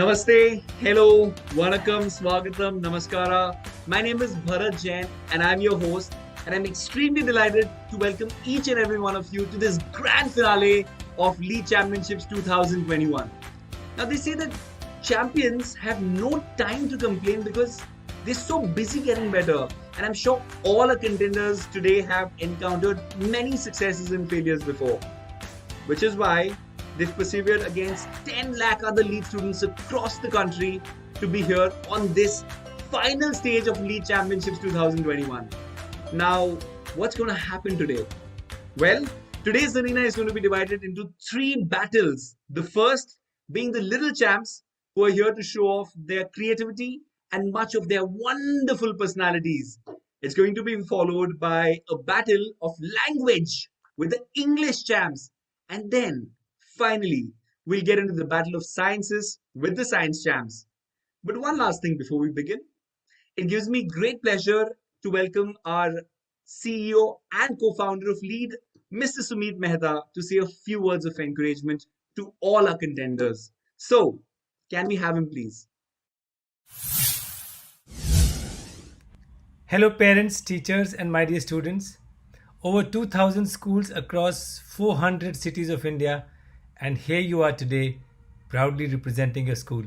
Namaste, hello, Vanakkam, Swagatam, Namaskara. My name is Bharat Jain and I'm your host. And I'm extremely delighted to welcome each and every one of you to this grand finale of League Championships 2021. Now, they say that champions have no time to complain because they're so busy getting better. And I'm sure all our contenders today have encountered many successes and failures before, which is why they've persevered against 10 lakh other lead students across the country to be here on this final stage of Lead Championships 2021. Now, what's going to happen today? Well, today's arena is going to be divided into three battles. The first being the little champs who are here to show off their creativity and much of their wonderful personalities. It's going to be followed by a battle of language with the English champs. And then, finally, we'll get into the battle of sciences with the science champs. But one last thing before we begin. It gives me great pleasure to welcome our CEO and co-founder of LEAD, Mr. Sumit Mehta, to say a few words of encouragement to all our contenders. So, can we have him, please? Hello, parents, teachers, and my dear students. Over 2,000 schools across 400 cities of India, and here you are today, proudly representing your school.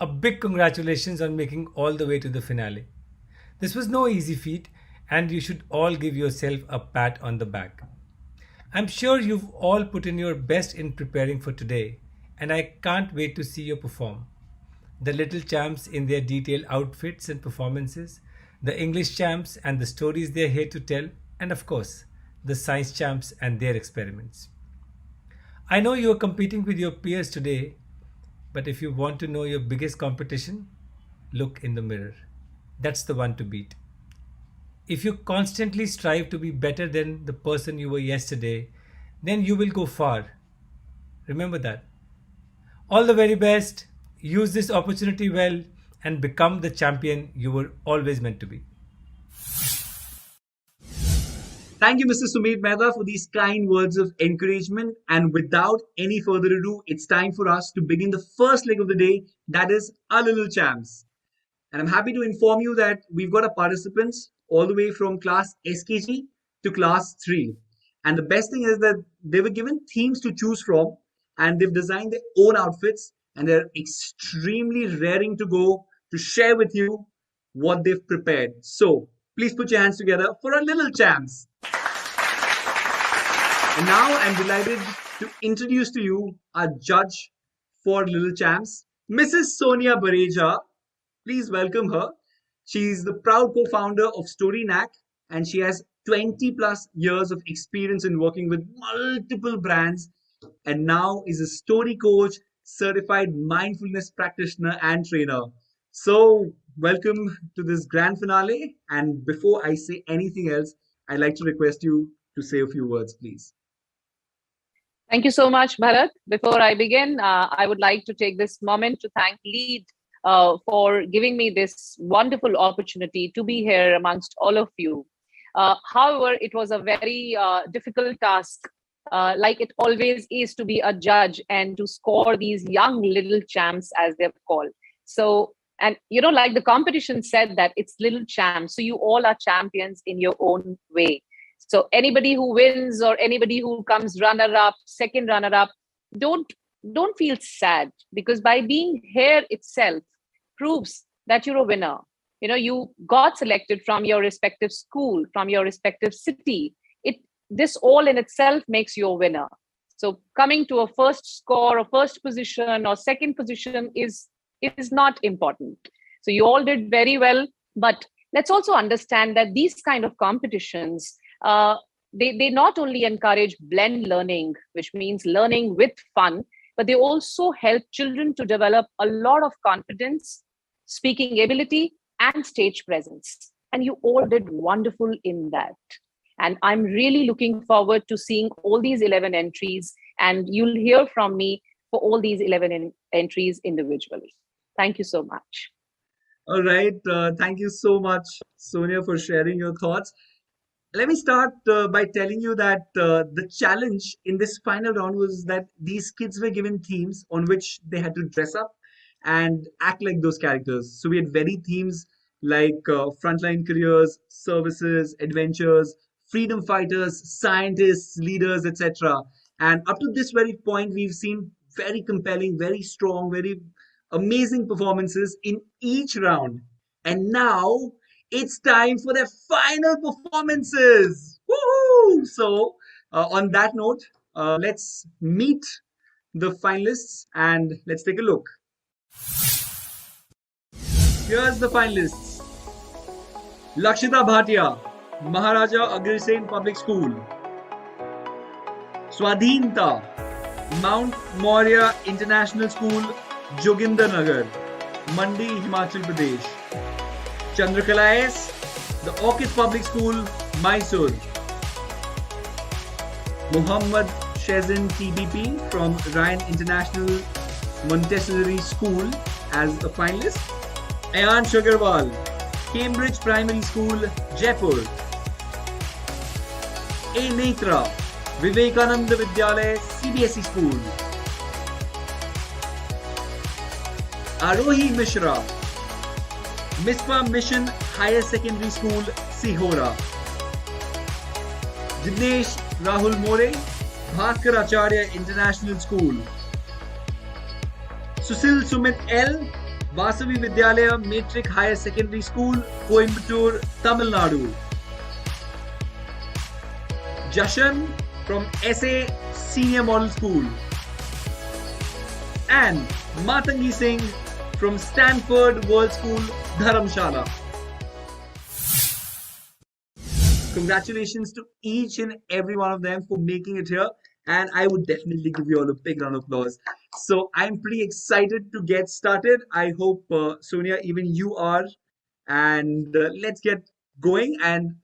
A big congratulations on making all the way to the finale. This was no easy feat, and you should all give yourself a pat on the back. I'm sure you've all put in your best in preparing for today, and I can't wait to see you perform. The little champs in their detailed outfits and performances, the English champs and the stories they're here to tell, and of course, the science champs and their experiments. I know you are competing with your peers today, but if you want to know your biggest competition, look in the mirror. That's the one to beat. If you constantly strive to be better than the person you were yesterday, then you will go far. Remember that. All the very best. Use this opportunity well and become the champion you were always meant to be. Thank you, Mr. Sumit Mehta, for these kind words of encouragement. And without any further ado, it's time for us to begin the first leg of the day, that is our little champs. And I'm happy to inform you that we've got our participants all the way from class SKG to class 3. And the best thing is that they were given themes to choose from and they've designed their own outfits and they're extremely raring to go to share with you what they've prepared. So please put your hands together for our little champs. And now I'm delighted to introduce to you our judge for little champs, Mrs. Sonia Bareja. Please welcome her. She's the proud co-founder of StoryNack and she has 20 plus years of experience in working with multiple brands and now is a story coach, certified mindfulness practitioner and trainer. So, welcome to this grand finale. And before I say anything else, I'd like to request you to say a few words, please. Thank you so much, Bharat. Before I begin, I would like to take this moment to thank Lead for giving me this wonderful opportunity to be here amongst all of you. However, it was a very difficult task, like it always is, to be a judge and to score these young little champs, as they're called. So, and like the competition said that it's little champs. So you all are champions in your own way. So anybody who wins or anybody who comes runner-up, second runner-up, don't feel sad, because by being here itself proves that you're a winner. You got selected from your respective school, from your respective city. This all in itself makes you a winner. So coming to a first score or first position or second position is not important. So you all did very well, but let's also understand that these kind of competitions, they not only encourage blend learning, which means learning with fun, but they also help children to develop a lot of confidence, speaking ability, and stage presence. And you all did wonderful in that. And I'm really looking forward to seeing all these 11 entries, and you'll hear from me for all these 11 entries individually. Thank you so much. All right. Thank you so much, Sonia, for sharing your thoughts. Let me start by telling you that the challenge in this final round was that these kids were given themes on which they had to dress up and act like those characters. So we had varied themes like frontline careers, services, adventures, freedom fighters, scientists, leaders, etc. And up to this very point, we've seen very compelling, very strong, very amazing performances in each round. And now it's time for their final performances. Woohoo! So, on that note, let's meet the finalists and let's take a look. Here's the finalists. Lakshita Bhatia, Maharaja Agrisen Public School. Swadhinta, Mount Moria International School, Joginder Nagar, Mandi, Himachal Pradesh. Chandrakala S, the Orchid Public School, Mysore. Muhammad Shezin TBP from Ryan International Montessori School as a finalist. Ayan Sugarwal, Cambridge Primary School, Jaipur. A. Netra, Vivekananda Vidyalaya CBSE School. Arohi Mishra, Mispa Mission Higher Secondary School, Sihora. Dinesh Rahul More, Bhaskar Acharya International School. Susil Sumit L, Vasavi Vidyalaya Matric Higher Secondary School, Coimbatore, Tamil Nadu. Jashan from SA Senior Model School. And Matangi Singh from Stanford World School, Dharamshala. Congratulations to each and every one of them for making it here. And I would definitely give you all a big round of applause. So I'm pretty excited to get started. I hope, Sonia, even you are. And let's get going and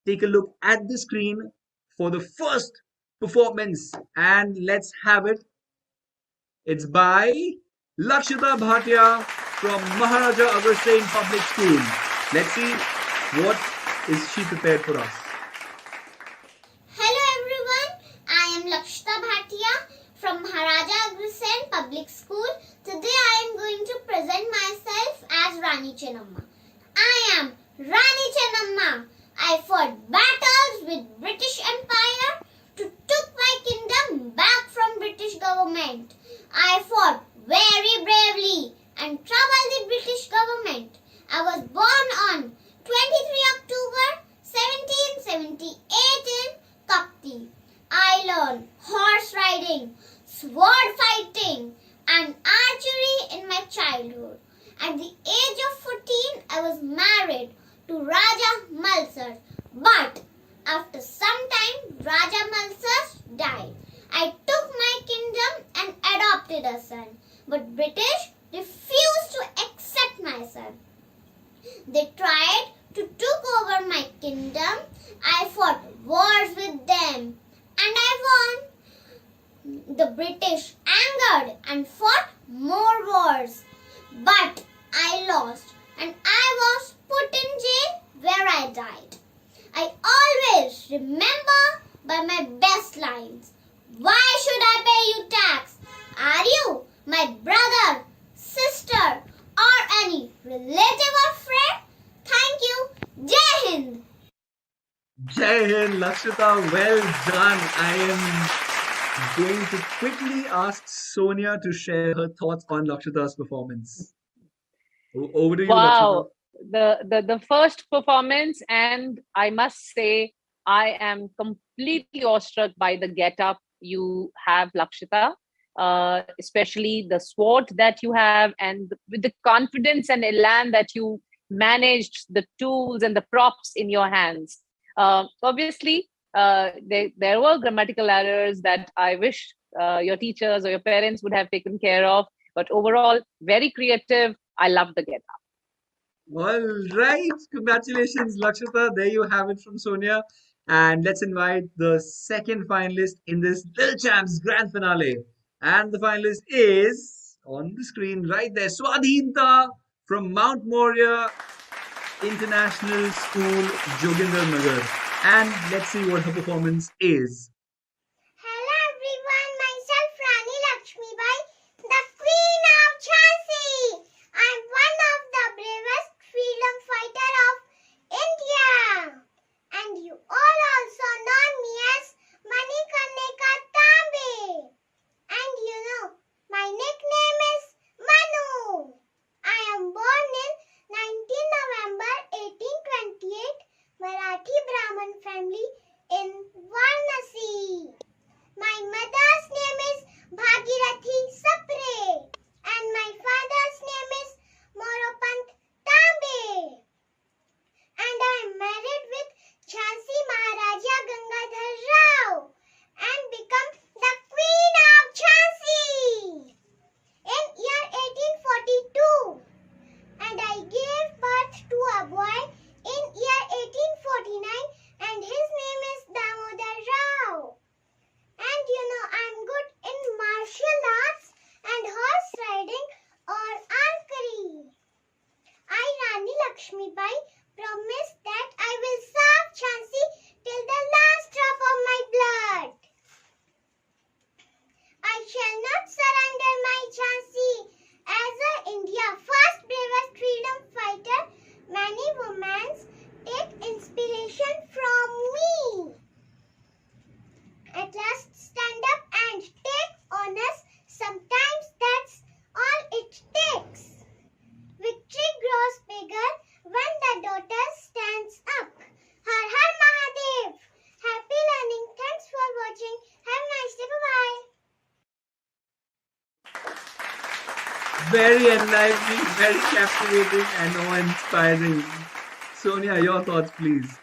take a look at the screen for the first performance. And let's have it. It's by Lakshita Bhatia from Maharaja Agrisen Public School. Let's see what is she prepared for us. Hello everyone, I am Lakshita Bhatia from Maharaja Agrisen Public School. Today I am going to present myself as Rani Chennamma. I am Rani Chennamma. I fought battles with British Empire to took my kingdom back from British government. I fought very bravely and troubled the British government. I was born on 23 October 1778 in Kapti. I learned horse riding, sword fighting and archery in my childhood. At the age of 14, I was married to Raja Malsar. But after some time, Raja Malsar died. I took my kingdom and adopted a son. But British refused to accept my son. They tried to take over my kingdom. I fought wars with them and I won. The British angered and fought more wars. But I lost and I was put in jail where I died. I always remember by my best lines. Why should I pay you tax? Are you my brother, sister or any relative or friend? Thank you. Jai Hind. Jai Hind, Lakshita, well done. I am going to quickly ask Sonia to share her thoughts on Lakshita's performance. Over to you, Lakshita. Wow, the first performance, and I must say, I am completely awestruck by the get-up you have, Lakshita. Especially the sword that you have, and with the confidence and elan that you managed the tools and the props in your hands. Obviously, there were grammatical errors that I wish your teachers or your parents would have taken care of. But overall, very creative. I love the get up. All right. Congratulations, Lakshita. There you have it from Sonia. And let's invite the second finalist in this Little Champs grand finale. And the finalist is on the screen right there, Swadhinta from Mount Moria International School, Joginder Nagar. And let's see what her performance is. Hello everyone, myself Rani Lakshmibai, the Queen of Very enlightening, very captivating, and awe-inspiring. Sonia, your thoughts, please.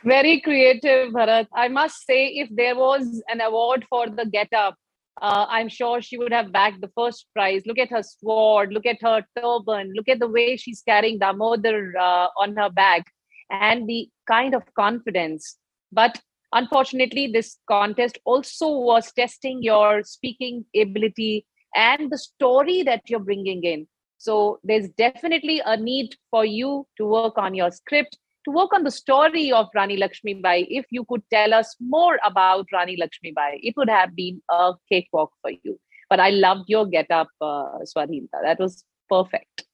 Very creative, Bharat. I must say, if there was an award for the get up, I'm sure she would have bagged the first prize. Look at her sword, look at her turban, look at the way she's carrying Damodar on her back, and the kind of confidence. But unfortunately, this contest also was testing your speaking ability and the story that you're bringing in. So there's definitely a need for you to work on your script, to work on the story of Rani Lakshmi Bai. If you could tell us more about Rani Lakshmi Bai, it would have been a cakewalk for you. But I loved your get up, Swadhinta. That was perfect.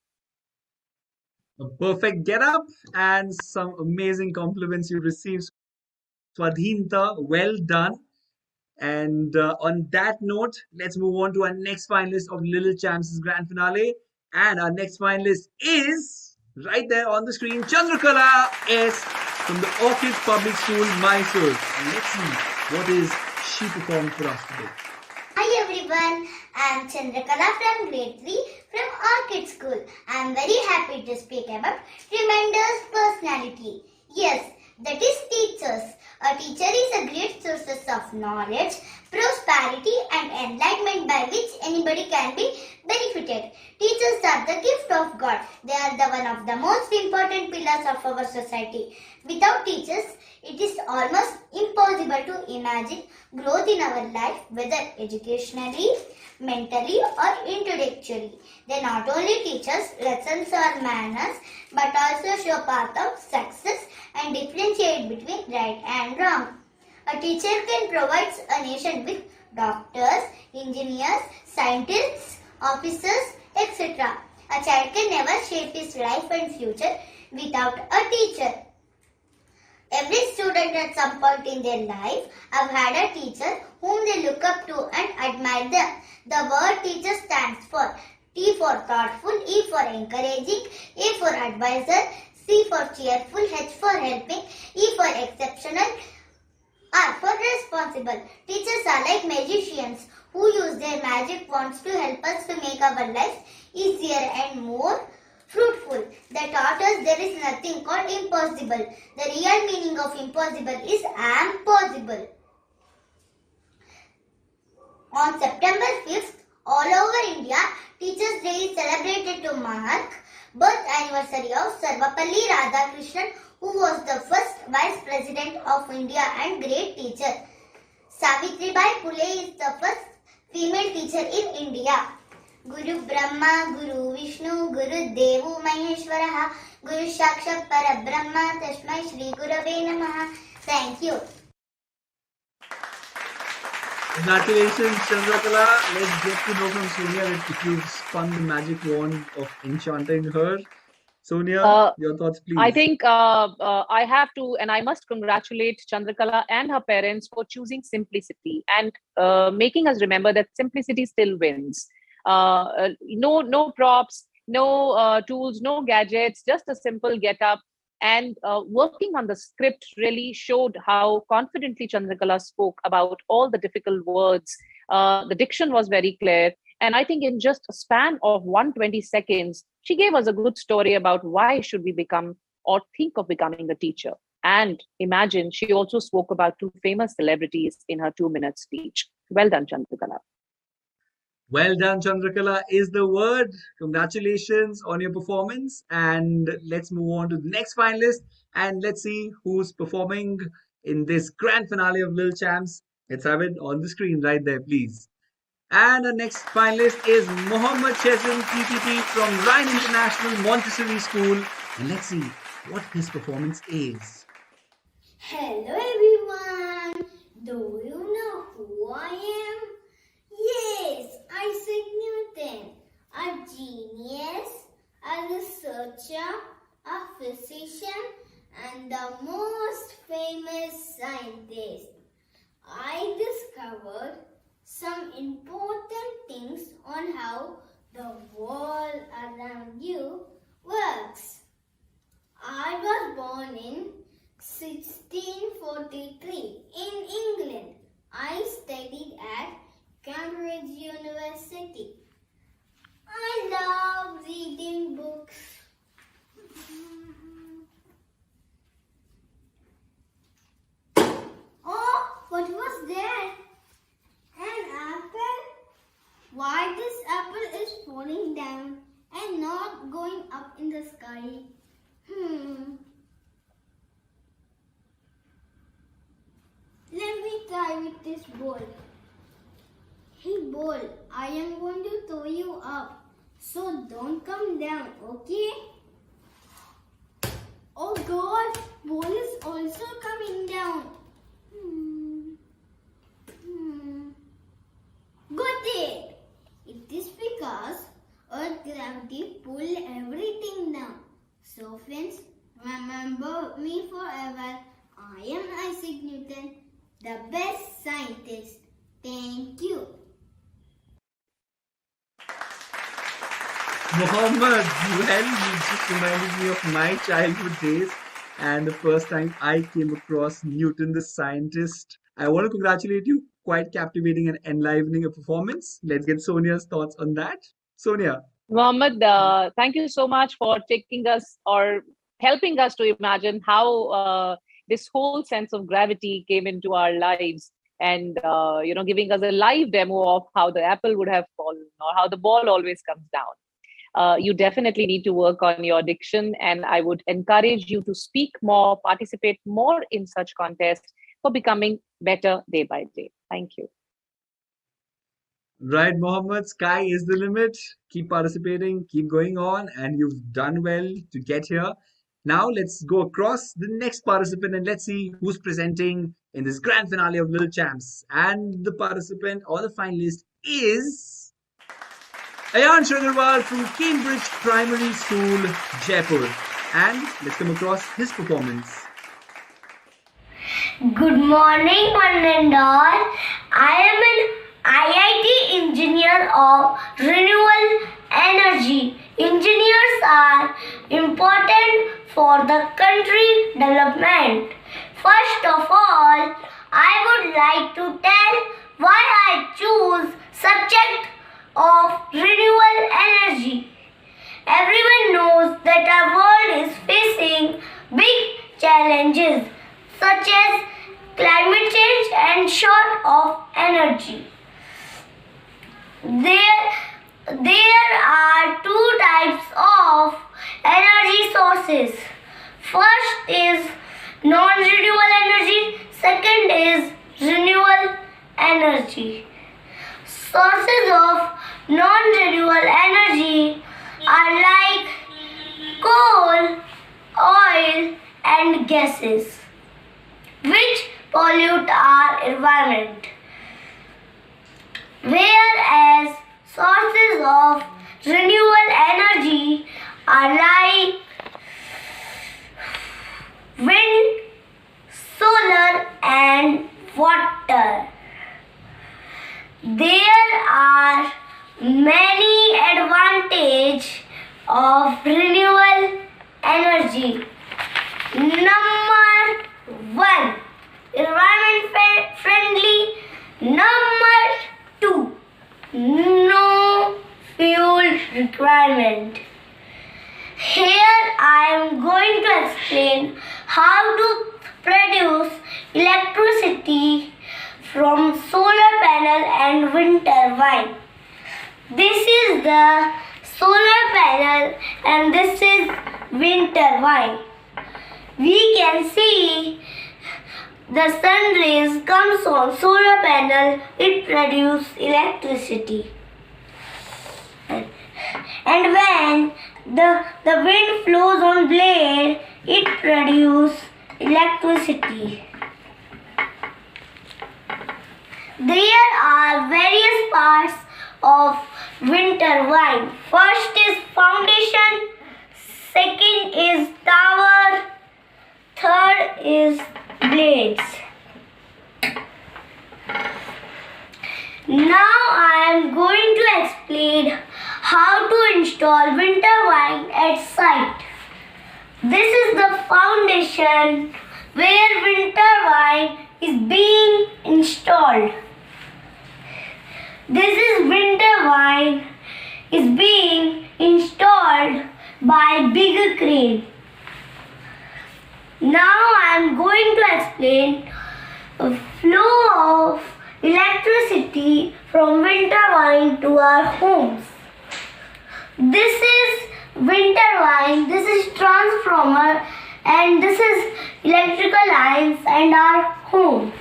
A perfect get-up and some amazing compliments you received. Swadhinta, well done. And on that note, let's move on to our next finalist of Little Champs' grand finale. And our next finalist is right there on the screen, Chandrakala S from the Orchid Public School, Mysore. And let's see what is she performed for us today. Hi everyone, I am Chandrakala from grade 3 from Orchid School. I am very happy to speak about tremendous personality. Yes, that is teachers. A teacher is a great source of knowledge, prosperity and enlightenment by which anybody can be benefited. Teachers are the gift of God. They are the one of the most important pillars of our society. Without teachers, it is almost impossible to imagine growth in our life, whether educationally, mentally or intellectually. They not only teach us lessons or manners, but also show path of success and differentiate between right and wrong. A teacher can provide a nation with doctors, engineers, scientists, officers, etc. A child can never shape his life and future without a teacher. Every student at some point in their life have had a teacher whom they look up to and admire them. The word teacher stands for T for thoughtful, E for encouraging, A for advisor, C for cheerful, H for helping, E for exceptional, R for responsible. Teachers are like magicians who use their magic wands to help us to make our lives easier and more fruitful. They taught us there is nothing called impossible. The real meaning of impossible is am possible. On September 5th, all over India, Teachers' Day is celebrated to mark birth anniversary of Sarvapalli Radhakrishnan, who was the first Vice President of India and great teacher. Savitribai Phule is the first female teacher in India. Guru Brahma, Guru Vishnu, Guru Devu Maheshwaraha, Guru Sakshat Parabrahma, Tasmai Shri Gurave Namaha. Thank you. Congratulations, Chandrakala. Let's get to know from Sonia that if you've spun the magic wand of enchanting her. Sonia, your thoughts, please. I think I have to, and I must congratulate Chandrakala and her parents for choosing simplicity and making us remember that simplicity still wins. No props, no tools, no gadgets, just a simple get up. And working on the script really showed how confidently Chandrakala spoke about all the difficult words. The diction was very clear. And I think in just a span of 120 seconds, she gave us a good story about why should we become or think of becoming a teacher. And imagine, she also spoke about two famous celebrities in her 2-minute speech. Well done, Chandrakala. Well done, Chandrakala is the word. Congratulations on your performance. And let's move on to the next finalist. And let's see who's performing in this grand finale of Little Champs. Let's have it on the screen right there, please. And the next finalist is Mohammad Shezin PPP from Rhine International Montessori School. And let's see what his performance is. Hello everyone. Do you know who I am? Yes, Isaac Newton, a genius, a researcher, a physician, and the most famous scientist. I discovered some important things on how the world around you works. I was born in 1643 in England. I studied at Cambridge University. I up in the sky. Let me try with this ball. Hey ball, I am going to throw you up. So don't come down, okay? Oh God, ball is also coming down. Got it. It is because Earth gravity pull everything down. So friends, remember me forever. I am Isaac Newton, the best scientist. Thank you. Mohammed, you just reminded me of my childhood days and the first time I came across Newton the scientist. I want to congratulate you. Quite captivating and enlivening a performance. Let's get Sonia's thoughts on that. Sonia. Mohammed, thank you so much for taking us or helping us to imagine how this whole sense of gravity came into our lives, and giving us a live demo of how the apple would have fallen or how the ball always comes down. You definitely need to work on your diction, and I would encourage you to speak more, participate more in such contests for becoming better day by day. Thank you. Right, Mohammed, sky is the limit. Keep participating, keep going on, and you've done well to get here. Now, let's go across the next participant and let's see who's presenting in this grand finale of Little Champs. And the participant or the finalist is Ayan Agarwal from Cambridge Primary School, Jaipur. And let's come across his performance. Good morning, one and all. I am an IIT engineer of renewable energy. Engineers are important for the country development. First of all, I would like to tell why I choose subject of renewable energy. Everyone knows that our world is facing big challenges such as climate change and short of energy. There are two types of energy sources. First is non-renewable energy, second is renewable energy. Sources of non-renewable energy are like coal, oil and gases, which pollute our environment. Whereas sources of renewable energy are like wind, solar and water. There are many advantages of renewable energy. Number 1, environment friendly. Number 2, no fuel requirement. Here I am going to explain how to produce electricity from solar panel and wind turbine. This is the solar panel and this is wind turbine. We can see the sun rays comes on solar panel, it produces electricity. And when the wind flows on blade, it produces electricity. There are various parts of wind turbine. First is foundation, second is tower, third is blades. Now I am going to explain how to install wind turbine at site. This is the foundation where wind turbine is being installed. This is wind turbine is being installed by bigger crane. Now I am going to explain a flow of electricity from wind turbine to our homes. This is wind turbine, this is transformer, and this is electrical lines and our home.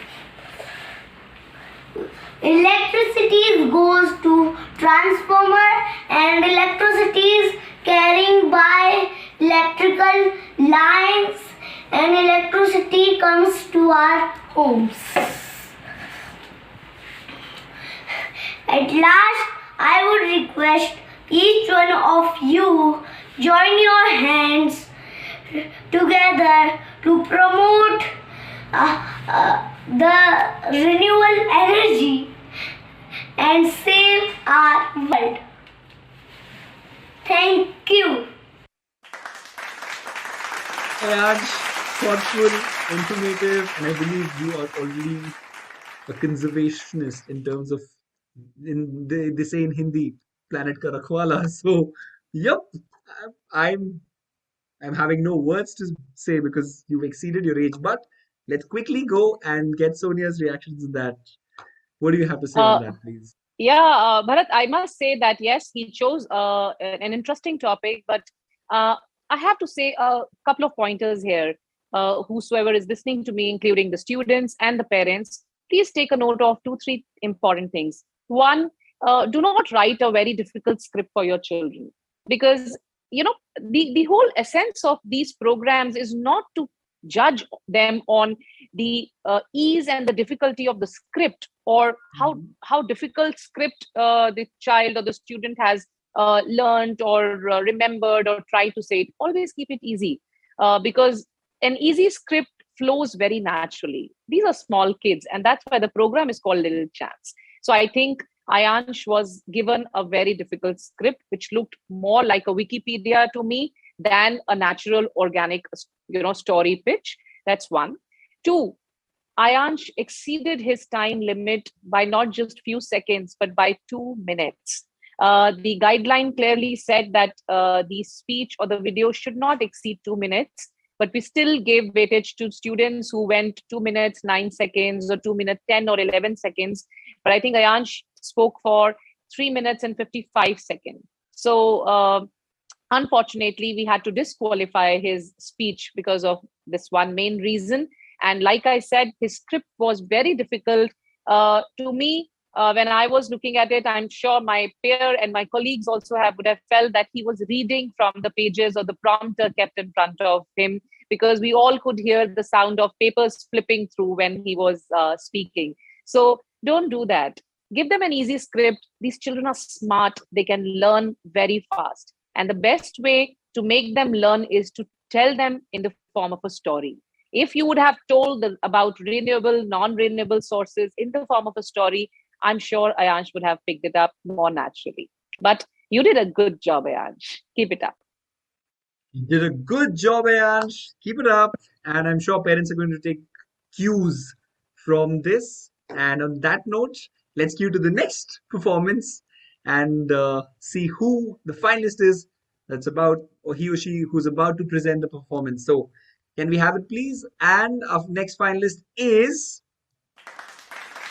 Electricity goes to transformer and electricity is carrying by electrical lines and electricity comes to our homes. At last, I would request each one of you join your hands together to promote the renewable energy and save our world. Thank you. Ayaj, thoughtful, informative, and I believe you are already a conservationist in terms of, they say in Hindi, planet ka rakhwala. So, yep, I'm I'm having no words to say because you've exceeded your age. But let's quickly go and get Sonia's reactions on that. What do you have to say on Uh, that, please? Bharat, I must say that yes, he chose an interesting topic, but uh, I have to say a couple of pointers here. Whosoever is listening to me, including the students and the parents, please take a note of two, three important things. One, do not write a very difficult script for your children because the whole essence of these programs is not to judge them on the ease and the difficulty of the script or how difficult script the child or the student has learned or remembered or tried to say it. Always keep it easy because an easy script flows very naturally. These are small kids, and that's why the program is called Little Chance. So I think Ayansh was given a very difficult script, which looked more like a Wikipedia to me than a natural, organic, story pitch. That's one. Two, Ayansh exceeded his time limit by not just few seconds, but by 2 minutes. The guideline clearly said that the speech or the video should not exceed 2 minutes, but we still gave weightage to students who went 2 minutes, 9 seconds, or 2 minutes, 10 or 11 seconds. But I think Ayansh spoke for 3 minutes and 55 seconds. So, unfortunately, we had to disqualify his speech because of this one main reason. And like I said, his script was very difficult to me. When I was looking at it, I'm sure my peer and my colleagues also would have felt that he was reading from the pages or the prompter kept in front of him because we all could hear the sound of papers flipping through when he was speaking. So don't do that. Give them an easy script. These children are smart. They can learn very fast. And the best way to make them learn is to tell them in the form of a story. If you would have told about renewable, non-renewable sources in the form of a story, I'm sure Ayansh would have picked it up more naturally. But you did a good job, Ayansh. Keep it up. You did a good job, Ayansh. Keep it up. And I'm sure parents are going to take cues from this. And on that note, let's cue to the next performance and see who the finalist is that's about, or he or she who's about to present the performance. So, can we have it, please? And our next finalist is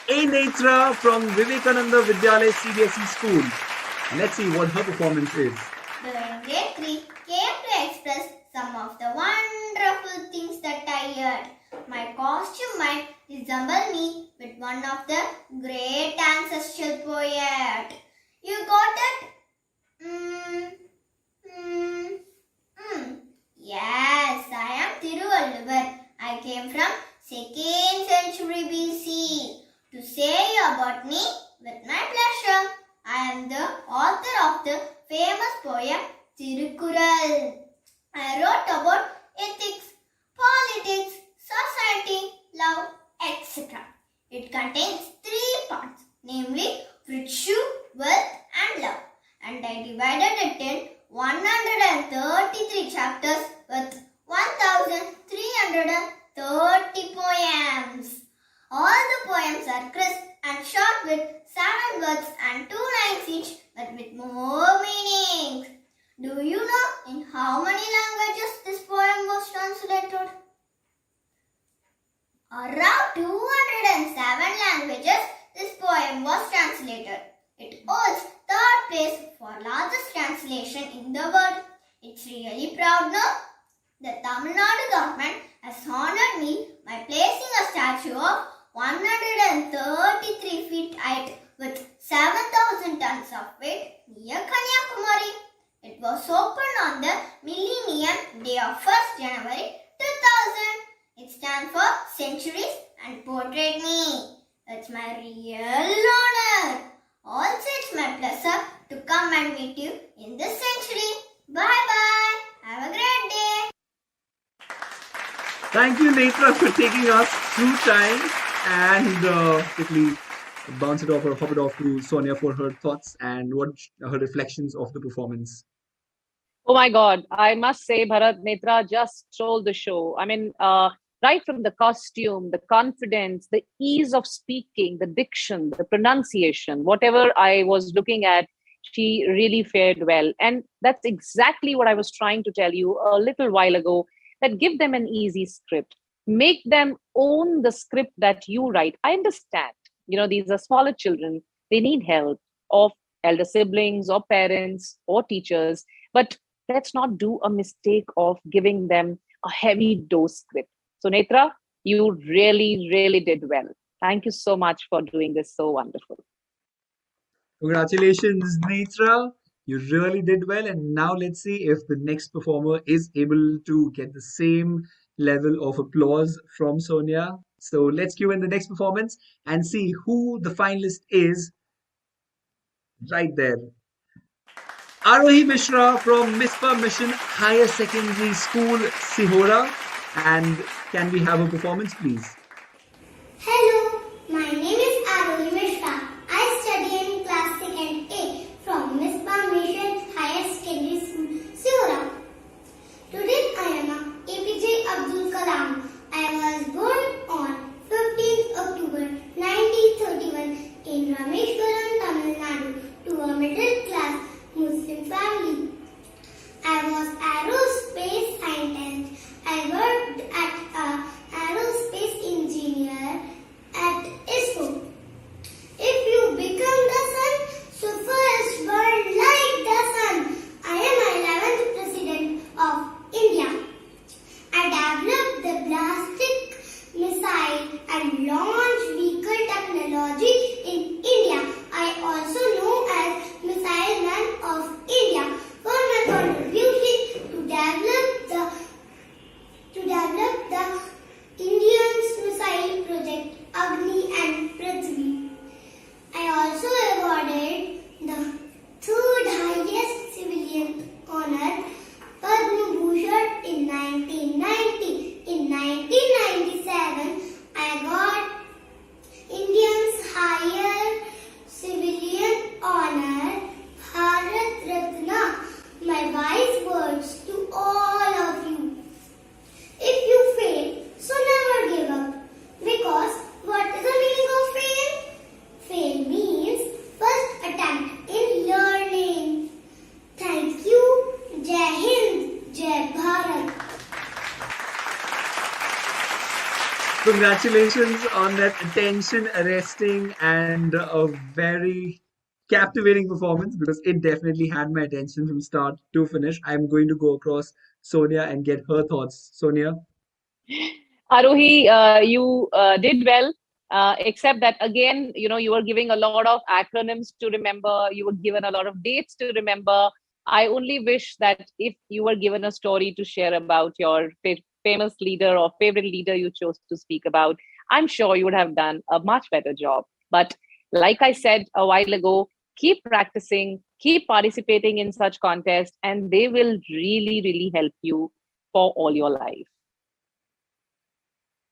A. Netra from Vivekananda Vidyalaya CBSE School. Let's see what her performance is. During grade 3, came to express some of the wonderful things that I heard. My costume might resemble me with one of the great ancestral poet. You got it? Yes, I am Thiruvalluvar. I came from 2nd century BC. To say about me with my pleasure, I am the author of the famous poem Tirukkural. I wrote about ethics, politics, society, love, etc. It contains 3 parts, namely virtue, wealth and love. And I divided it in 133 chapters with 1330 poems. All the poems are crisp and short with 7 words and 2 lines each, but with more meanings. Do you know in how many languages this poem was translated? Around 207 languages this poem was translated. It holds 3rd place for largest translation in the world. It's really proud now. The Tamil Nadu government has honored me by placing a statue of 133 feet height with 7,000 tons of weight near Kanyakumari. It was opened on the Millennium Day of 1st January 2000. It stands for Centuries and Portrait Me. It's my real honor. Also, it's my pleasure to come and meet you in this century. Bye-bye. Have a great day. Thank you, Netra, for taking us through time and quickly bounce it off or hop it off to Sonia for her thoughts and what her reflections of the performance. Oh my God, I must say, Bharat, Netra just stole the show. I mean, right from the costume, the confidence, the ease of speaking, the diction, the pronunciation, whatever I was looking at, she really fared well. And that's exactly what I was trying to tell you a little while ago, that give them an easy script. Make them own the script that you write. I understand, these are smaller children. They need help of elder siblings or parents or teachers. But let's not do a mistake of giving them a heavy dose script. So, Netra, you really, really did well. Thank you so much for doing this so wonderful. Congratulations, Netra. You really did well. And now let's see if the next performer is able to get the same level of applause from Sonia. So let's cue in the next performance and see who the finalist is right there. Arohi Mishra from Mispa Mission Higher Secondary School, Sihora. And can we have a performance, please? Hello, my name is Arohi Mishra. I study in class 2nd A from Mispa Mission Higher Secondary School, Sihora. Today I am a APJ Abdul Kalam. I was born on 15th October 1931 in Rameshwaram, Tamil Nadu, to a middle class Muslim family. I was aerospace scientist. I worked at an aerospace engineer at ISRO. If you become the sun, so first burn like the sun. I am 11th President of India. I developed the ballistic missile and launch vehicle technology in India. I also know as Missile Man of India for my contribution to develop the Indian missile project Agni and Prithvi. I also awarded the third highest civilian honor, Padma Bhushan, in 1990. In 1997, I got India's higher civilian honor, Bharat Ratna. My wise words to all of you. If you fail, so never give up. Because what is the meaning of fail? Fail means first attempt in learning. Thank you. Jai Hind. Jai Bharat. Congratulations on that attention arresting and a very captivating performance because it definitely had my attention from start to finish. I'm going to go across Sonia and get her thoughts. Sonia? Arohi, you did well, except that again, you were giving a lot of acronyms to remember. You were given a lot of dates to remember. I only wish that if you were given a story to share about your famous leader or favorite leader you chose to speak about, I'm sure you would have done a much better job. But like I said a while ago, keep practicing, keep participating in such contests, and they will really, really help you for all your life.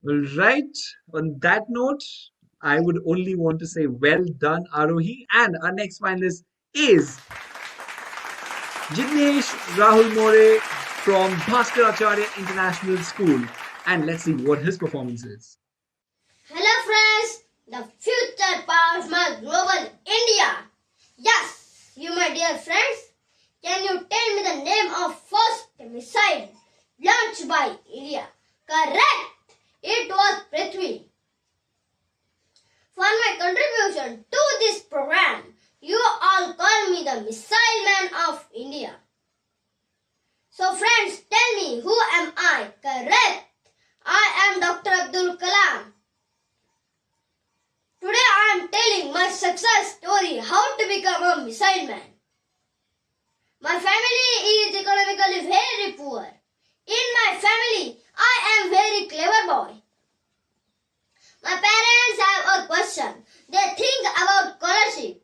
All right. On that note, I would only want to say well done, Arohi. And our next finalist is Jignesh Rahul More from Bhaskar Acharya International School. And let's see what his performance is. Hello friends, the future powers my global India. Yes, you my dear friends, can you tell me the name of first missile launched by India? Correct, it was Prithvi. For my contribution to this program, you all call me the Missile Man of India. So friends, tell me, who am I? Correct. I am Dr. Abdul Kalam. Today I am telling my success story, how to become a missile man. My family is economically very poor. In my family, I am very clever boy. My parents have a question. They think about scholarship.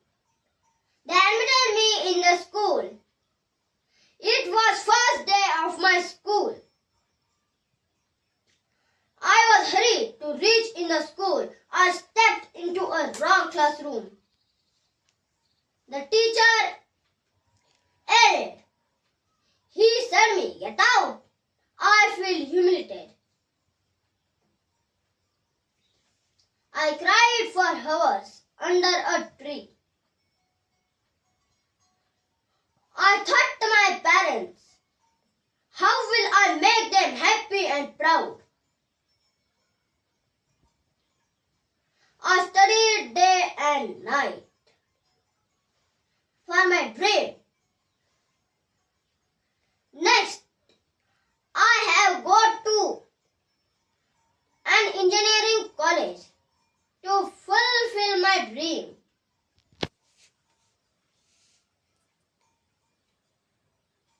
They admitted me in the school. It was first day of my school. I was hurried to reach in the school. I stepped into a wrong classroom. The teacher erred. He said me, get out. I feel humiliated. I cried for hours under a tree. I thought to my parents, how will I make them happy and proud? I studied day and night for my dream. Next, I have got to an engineering college to fulfill my dream.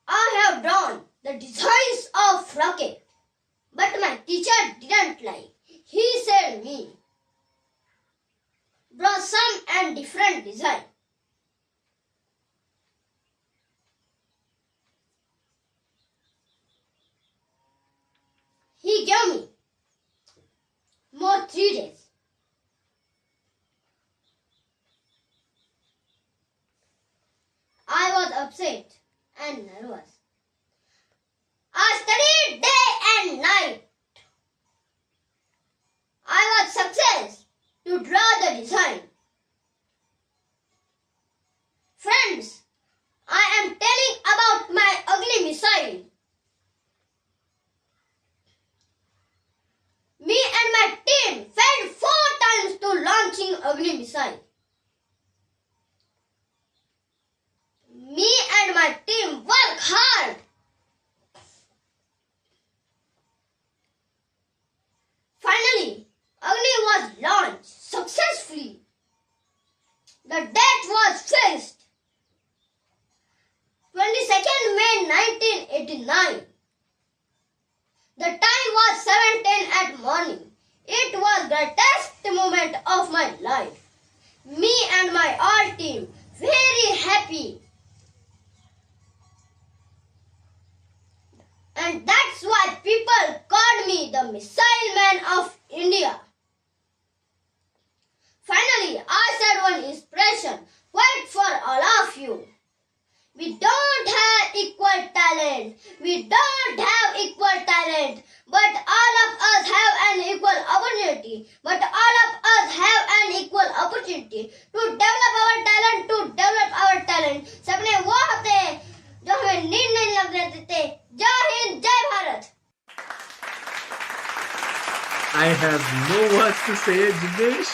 I have drawn the designs of rocket, but my teacher didn't like. He said me, draw some and different design. He gave me more 3 days. I was upset and nervous. I studied day and night. I was success to draw the design. Friends, I am telling about my ugly missile. Me and my team failed 4 times to launching ugly missile. Me and my team work hard. Finally, Agni was launched successfully. The date was fixed. 22nd May 1989. The time was 7:10 at morning. It was the greatest moment of my life. Me and my all team very happy. And that's why people called me the Missile Man of India. Finally, I said one inspiration, quite for all of you. We don't have equal talent. We don't have equal talent. But all of us have an equal opportunity. But all of us have an equal opportunity to develop our talent, to develop our talent. सपने वो होते हैं जो हमें नींद नहीं लगने देते. जय हिंद, जय Bharat. I have no words to say, Jignesh.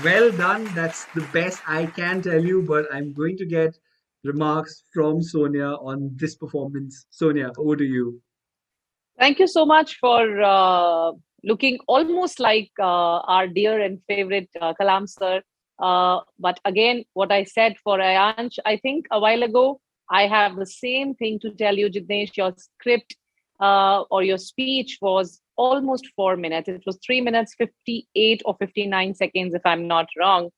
Well done. That's the best I can tell you, but I'm going to get remarks from Sonia on this performance. Sonia, over to you. Thank you so much for looking almost like our dear and favorite Kalam sir. But again, what I said for Ayansh, I think a while ago, I have the same thing to tell you, Jignesh. Your script or your speech was almost 4 minutes. It was 3 minutes, 58 or 59 seconds, if I'm not wrong.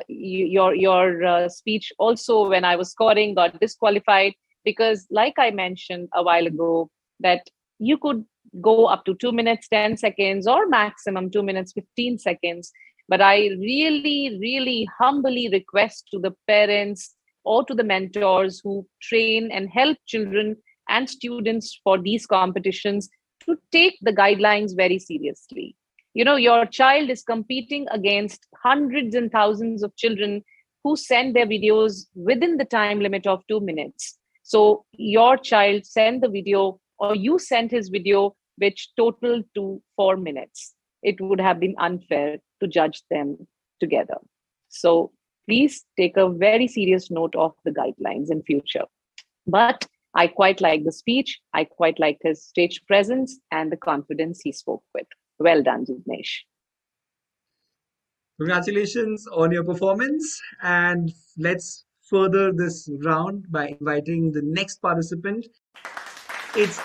Your speech also, when I was scoring, got disqualified because, like I mentioned a while ago, that you could go up to 2 minutes, 10 seconds, or maximum 2 minutes, 15 seconds. But I really, really humbly request to the parents or to the mentors who train and help children and students for these competitions to take the guidelines very seriously. You know, your child is competing against hundreds and thousands of children who send their videos within the time limit of 2 minutes. So your child sent the video, or you sent his video, which totaled to 4 minutes. It would have been unfair to judge them together. So please take a very serious note of the guidelines in future. But I quite liked the speech. I quite liked his stage presence and the confidence he spoke with. Well done, Jignesh. Congratulations on your performance. And let's further this round by inviting the next participant. It's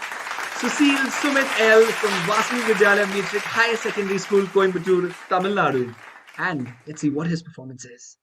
Susil Sumit L from Vasni Vidyalaya Matric Higher Secondary School, Coimbatore, Tamil Nadu. And let's see what his performance is.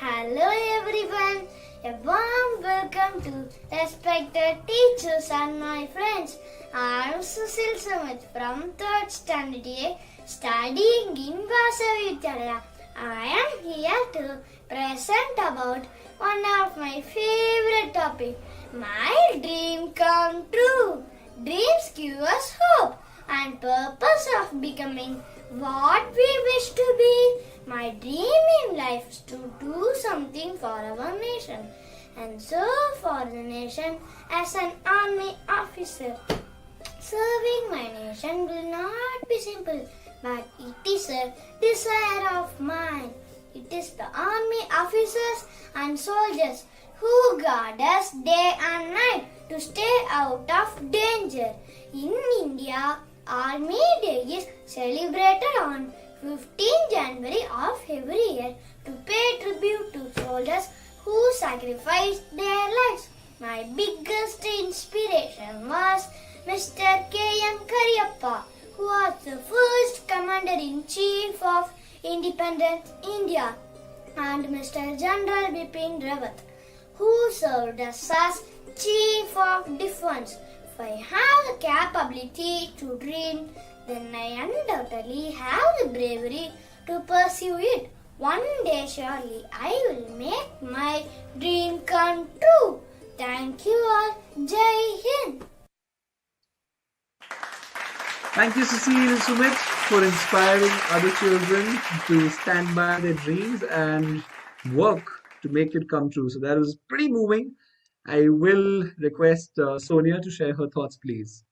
Hello everyone, a warm welcome to respected teachers and my friends. I am Susil Sumit from 3rd Standard A, studying in Vasavidyalaya. I am here to present about one of my favorite topic, my dream come true. Dreams give us hope and purpose of becoming what we wish to be. My dream in life is to do something for our nation and serve for the nation as an army officer. Serving my nation will not be simple, but it is a desire of mine. It is the army officers and soldiers who guard us day and night to stay out of danger. In India, Army Day is celebrated on 15 January of every year to pay tribute to soldiers who sacrificed their lives. My biggest inspiration was Mr. K.M. Kariappa, who was the first Commander-in-Chief of Independent India, and Mr. General Bipin Rawat, who served as Chief of Defence. If I have the capability to dream, then I undoubtedly have the bravery to pursue it. One day surely I will make my dream come true. Thank you all. Jai Hind. Thank you, Susil Sumit, for inspiring other children to stand by their dreams and work to make it come true. So that was pretty moving. I will request Sonia to share her thoughts, please.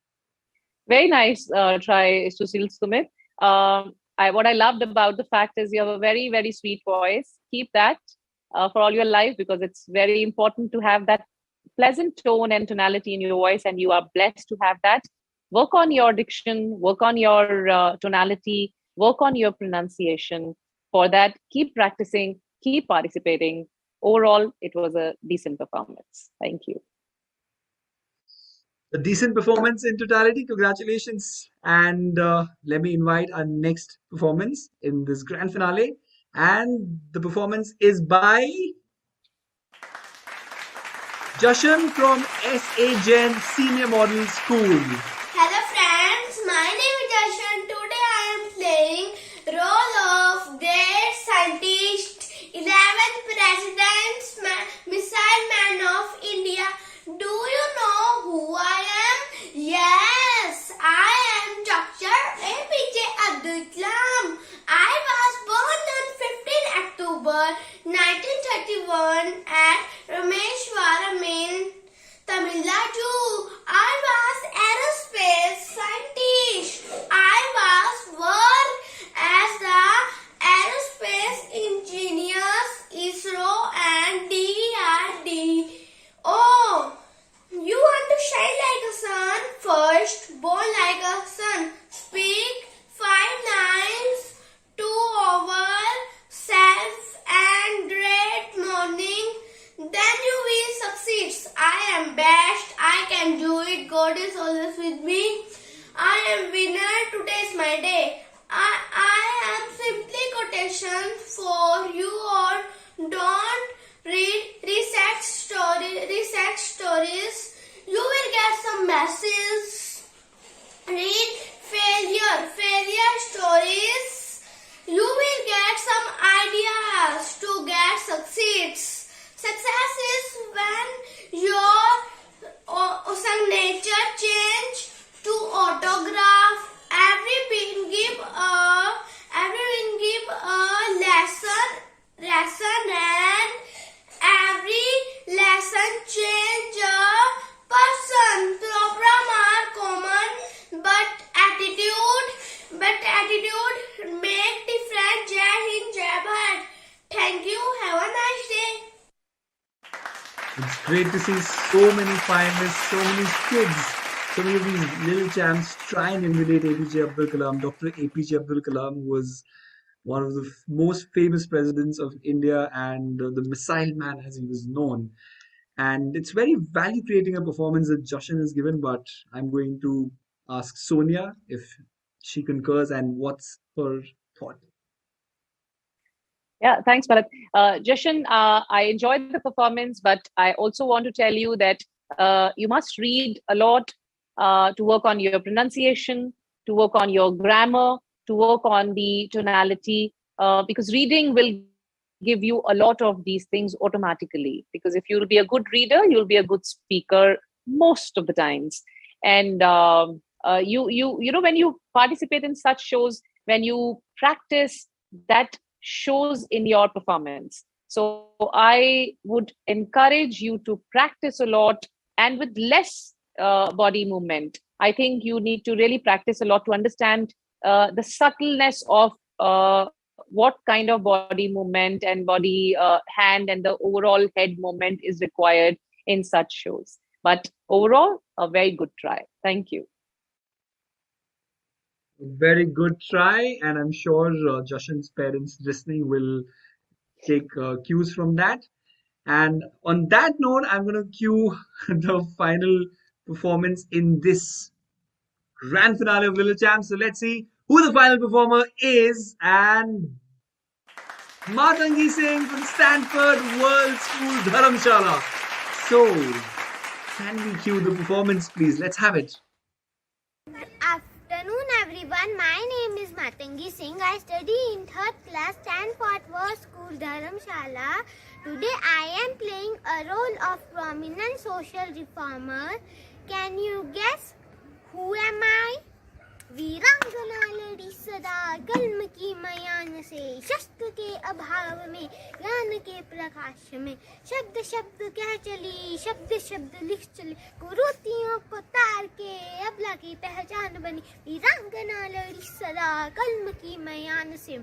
Very nice try, Susil Sumit. What I loved about the fact is you have a very, very sweet voice. Keep that for all your life, because it's very important to have that pleasant tone and tonality in your voice, and you are blessed to have that. Work on your diction, work on your tonality, work on your pronunciation. For that, keep practicing, keep participating. Overall, it was a decent performance. Thank you. A decent performance in totality. Congratulations. And let me invite our next performance in this grand finale. And the performance is by Jashan from S.A. Jain Senior Model School. Hello friends, my name is Jashan. Today I am playing role of great scientist, 11th President, Missile Man of India. Do you know who I am? Yes, I am Dr. APJ Abdul Kalam. I was born on 15 October 1931 at Rameshwaram in Tamil Nadu. I was aerospace scientist. I was worked as the aerospace engineers, ISRO and DRDO. You want to shine like a sun? First, born like a sun. Speak 5 lines, 2 over, self and great morning. Then you will succeed. I am best. I can do it. God is always with me. I am winner. Today is my day. I am simply quotation for you all. Don't read research stories. You will get some messages. Read failure stories. You will get some ideas to get succeeds. Success is when your signature change to autograph. Everyone give a lesson and every lesson change a person. Great to see so many finalists, so many kids, so many of these little champs try and emulate APJ Abdul Kalam. Dr. APJ Abdul Kalam was one of the most famous presidents of India and the missile man as he was known. And it's very value creating a performance that Joshin has given, but I'm going to ask Sonia if she concurs and what's her thought. Yeah, thanks, Bharat. Jashan, I enjoyed the performance, but I also want to tell you that you must read a lot to work on your pronunciation, to work on your grammar, to work on the tonality, because reading will give you a lot of these things automatically. Because if you'll be a good reader, you'll be a good speaker most of the times. And when you participate in such shows, when you practice, that shows in your performance. So I would encourage you to practice a lot and with less body movement. I think you need to really practice a lot to understand the subtleness of what kind of body movement and body hand and the overall head movement is required in such shows. But overall, a very good try. Thank you. Very good try, and I'm sure Joshin's parents listening will take cues from that. And on that note, I'm going to cue the final performance in this grand finale of Little Champs. So let's see who the final performer is. And Matangi Singh from Stanford World School Dharamshala. So, can we cue the performance, please? Let's have it. Afternoon everyone, my name is Matangi Singh. I study in 3rd class Stanford World School Dharamshala. Today I am playing a role of prominent social reformer. Can you guess who am I? वीरांगना लड़ी सदा कलम की मयान से शस्त्र के अभाव में ज्ञान के प्रकाश में शब्द शब्द कह चली शब्द शब्द लिख चली कुरीतियों को तार के अबला की पहचान बनी वीरांगना लड़ी सदा कलम की मयान से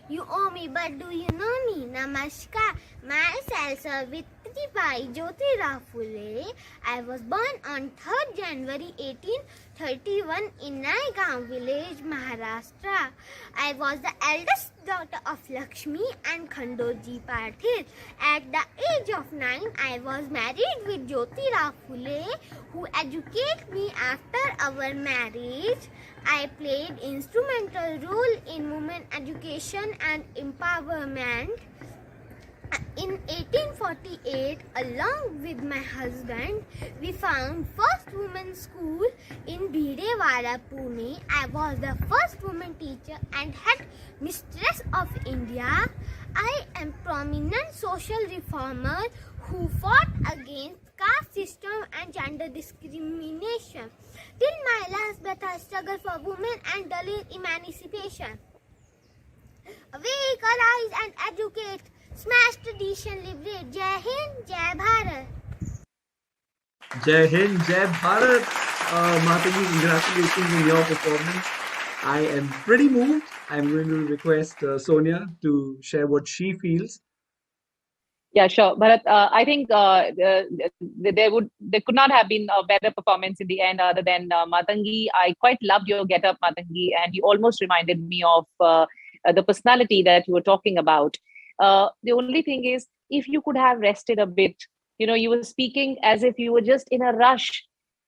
You owe me, but do you know me? Namaskar. Myself Savitri Bai Jyotirao Phule. I was born on 3rd January 1831 in Naigaon village, Maharashtra. I was the eldest daughter of Lakshmi and Khandoji Patil. At the age of 9, I was married with Jyotirao Phule, who educated me after our marriage. I played instrumental role in women education and empowerment. In 1848, along with my husband, we found first women's school in Bhidewara, Pune. I was the first woman teacher and head mistress of India. I am prominent social reformer who fought against caste system and gender discrimination. Till my last breath, I struggle for women and Dalit emancipation. Awake, arise and educate. Smash tradition, liberate. Jai Hind, Jai Bharat. Jai Hind, Jai Bharat. Mataji, congratulations on your performance. I am pretty moved. I'm going to request Sonia to share what she feels. Yeah, sure. But I think there could not have been a better performance in the end other than Matangi. I quite loved your get-up, Matangi, and you almost reminded me of the personality that you were talking about. The only thing is, if you could have rested a bit, you were speaking as if you were just in a rush.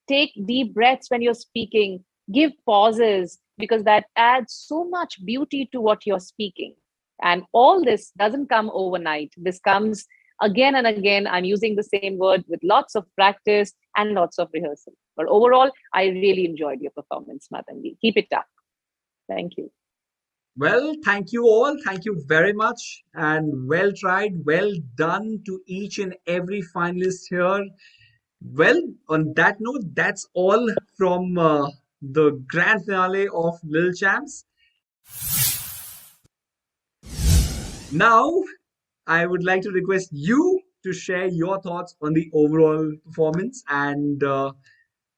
Take deep breaths when you're speaking. Give pauses, because that adds so much beauty to what you're speaking. And all this doesn't come overnight. This comes again and again. I'm using the same word with lots of practice and lots of rehearsal. But overall, I really enjoyed your performance, Matangi. Keep it up. Thank you. Well, thank you all. Thank you very much. And well tried, well done to each and every finalist here. Well, on that note, that's all from the grand finale of Little Champs. Now, I would like to request you to share your thoughts on the overall performance and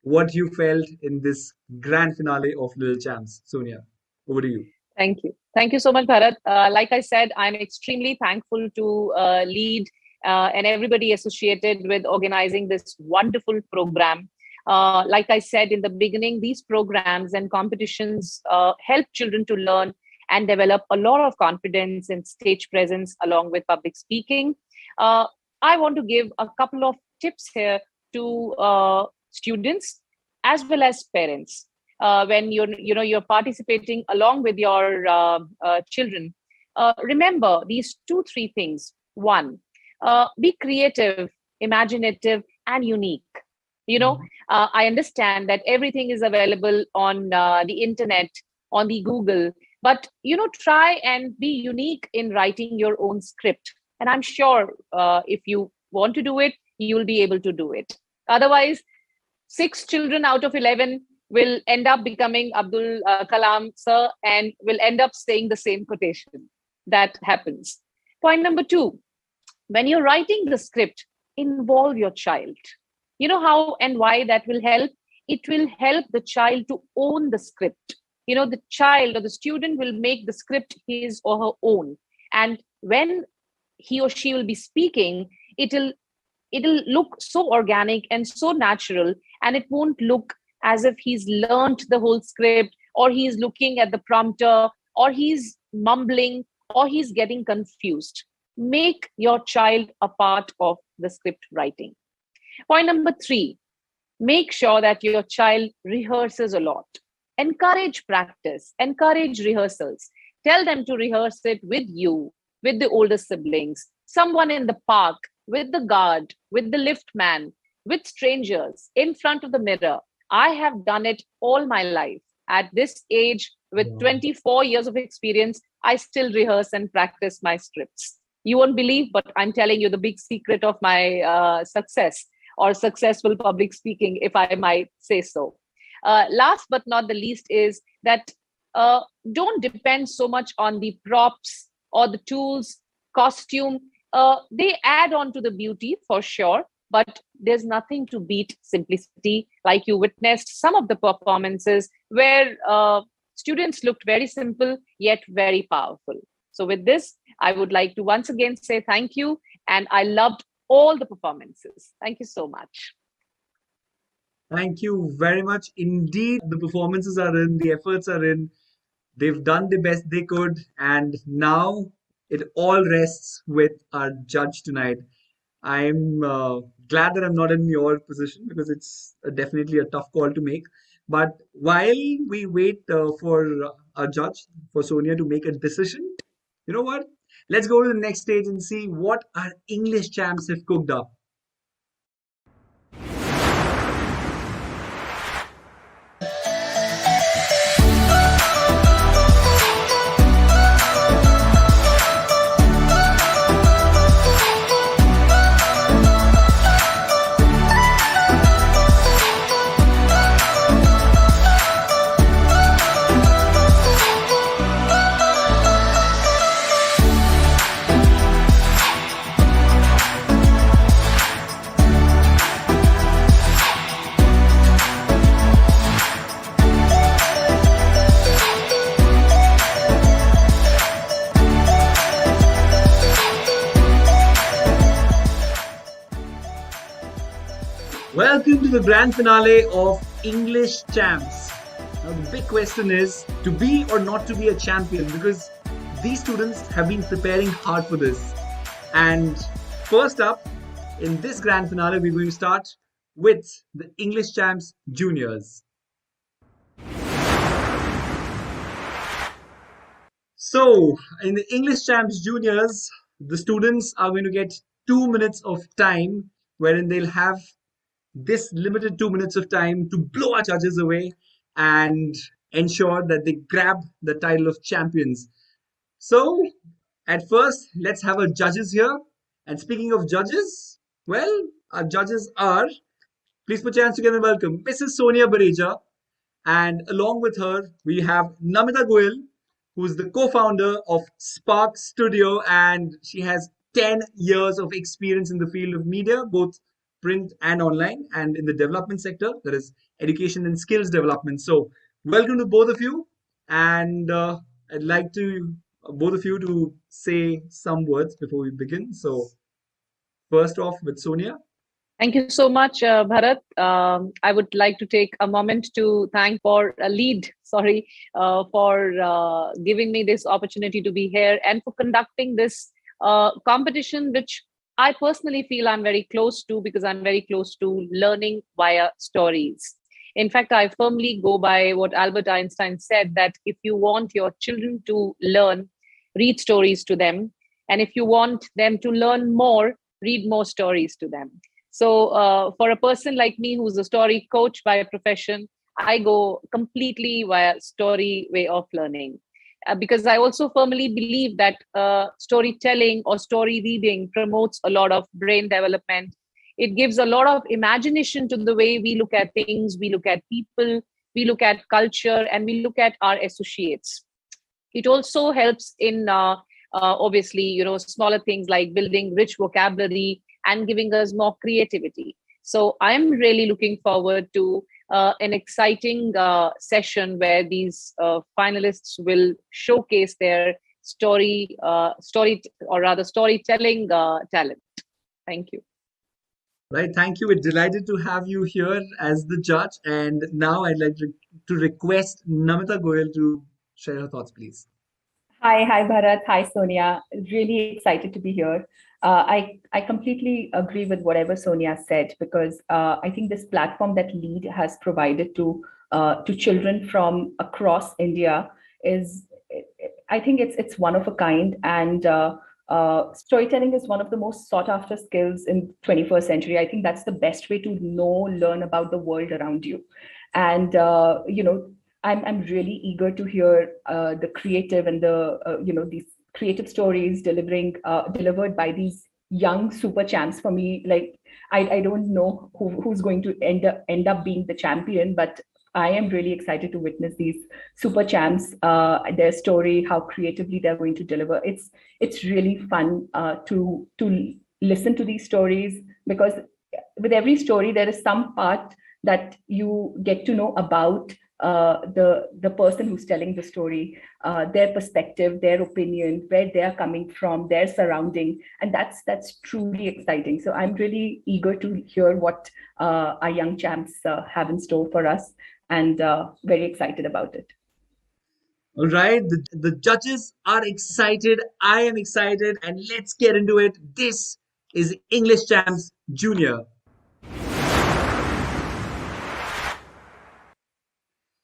what you felt in this grand finale of Little Champs. Sonia, over to you. Thank you. Thank you so much, Bharat. Like I said, I'm extremely thankful to lead and everybody associated with organizing this wonderful program. Like I said in the beginning, these programs and competitions help children to learn and develop a lot of confidence in stage presence along with public speaking. Uh, I want to give a couple of tips here to students as well as parents. When you're participating along with your children, remember these two three things. One, be creative, imaginative, and unique. I understand that everything is available on the internet, on the Google, but try and be unique in writing your own script. And I'm sure if you want to do it, you will be able to do it. Otherwise, 6 children out of 11 will end up becoming Abdul Kalam sir and will end up saying the same quotation. That happens. Point number two, when you're writing the script, involve your child. You know how and why that will help? It will help the child to own the script. The child or the student will make the script his or her own. And when he or she will be speaking, it'll look so organic and so natural, and it won't look as if he's learned the whole script, or he's looking at the prompter, or he's mumbling, or he's getting confused. Make your child a part of the script writing. Point number three, make sure that your child rehearses a lot. Encourage practice, encourage rehearsals. Tell them to rehearse it with you, with the older siblings, someone in the park, with the guard, with the lift man, with strangers, in front of the mirror. I have done it all my life. At this age, with 24 years of experience, I still rehearse and practice my scripts. You won't believe, but I'm telling you the big secret of my success or successful public speaking, if I might say so. Last but not the least is that don't depend so much on the props or the tools, costume. They add on to the beauty for sure, but there's nothing to beat simplicity. Like you witnessed some of the performances where students looked very simple yet very powerful. So with this, I would like to once again say thank you, and I loved all the performances. Thank you so much. Thank you very much indeed. The performances are in, the efforts are in. They've done the best they could, and now it all rests with our judge tonight. I'm glad that I'm not in your position because it's definitely a tough call to make. But while we wait for our judge, for Sonia to make a decision, you know what? Let's go to the next stage and see what our English champs have cooked up. Welcome to the grand finale of English Champs. Now, the big question is to be or not to be a champion, because these students have been preparing hard for this. And first up, in this grand finale, we're going to start with the English Champs Juniors. So, in the English Champs Juniors, the students are going to get 2 minutes of time wherein they'll have this limited 2 minutes of time to blow our judges away and ensure that they grab the title of champions. So, at first, let's have our judges here. And speaking of judges, well, our judges are, please put your hands together and welcome Mrs. Sonia Bareja. And along with her, we have Namita Goyal, who's the co-founder of Spark Studio, and she has 10 years of experience in the field of media, both print and online, and in the development sector, that is education and skills development. So welcome to both of you, and I'd like to both of you to say some words before we begin. So First off with Sonia. Thank you so much, Bharat. I would like to take a moment to thank for for giving me this opportunity to be here and for conducting this competition, which I personally feel I'm very close to because I'm very close to learning via stories. In fact, I firmly go by what Albert Einstein said that if you want your children to learn, read stories to them. And if you want them to learn more, read more stories to them. So, for a person like me who's a story coach by profession, I go completely via story way of learning. Because I also firmly believe that storytelling or story reading promotes a lot of brain development. It gives a lot of imagination to the way we look at things, we look at people, we look at culture, and we look at our associates. It also helps in obviously, smaller things like building rich vocabulary and giving us more creativity. So I'm really looking forward to an exciting session where these finalists will showcase their storytelling talent. Thank you. Right, thank you. We're delighted to have you here as the judge. And now I'd like to request Namita Goyal to share her thoughts, please. Hi, Bharat. Hi, Sonia. Really excited to be here. I completely agree with whatever Sonia said because I think this platform that LEAD has provided to children from across India is, I think it's one of a kind, and storytelling is one of the most sought after skills in 21st century. I think that's the best way to learn about the world around you, and I'm really eager to hear the creative and these creative stories delivered by these young super champs. For me, like I don't know who's going to end up being the champion, but I am really excited to witness these super champs, their story, how creatively they're going to deliver. It's really fun to listen to these stories because with every story there is some part that you get to know about the person who's telling the story, their perspective, their opinion, where they're coming from, their surrounding, and that's truly exciting. So I'm really eager to hear what our young champs have in store for us, and very excited about it. All right, the judges are excited. I am excited, and let's get into it. This is English Champs Junior.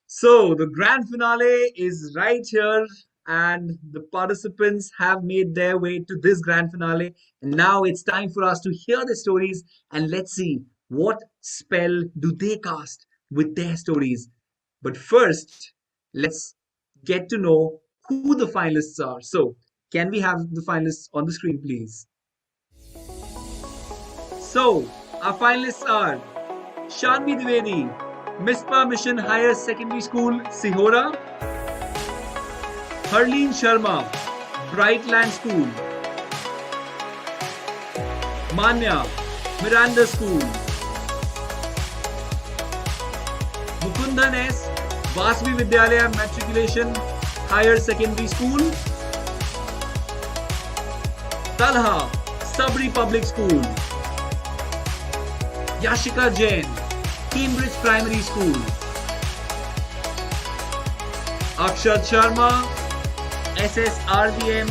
So the grand finale is right here, and the participants have made their way to this grand finale. And now it's time for us to hear the stories, and let's see what spell do they cast with their stories. But first, let's get to know who the finalists are. So, can we have the finalists on the screen, please? So, our finalists are Shanvi Dwivedi, Mispa Mission Higher Secondary School, Sihora; Harleen Sharma, Brightland School; Manya, Miranda School; Mukundan S, Vasvi Vidyalaya Matriculation Higher Secondary School; Talha, Sabri Public School; Yashika Jain, Cambridge Primary School; Akshat Sharma, SSRBM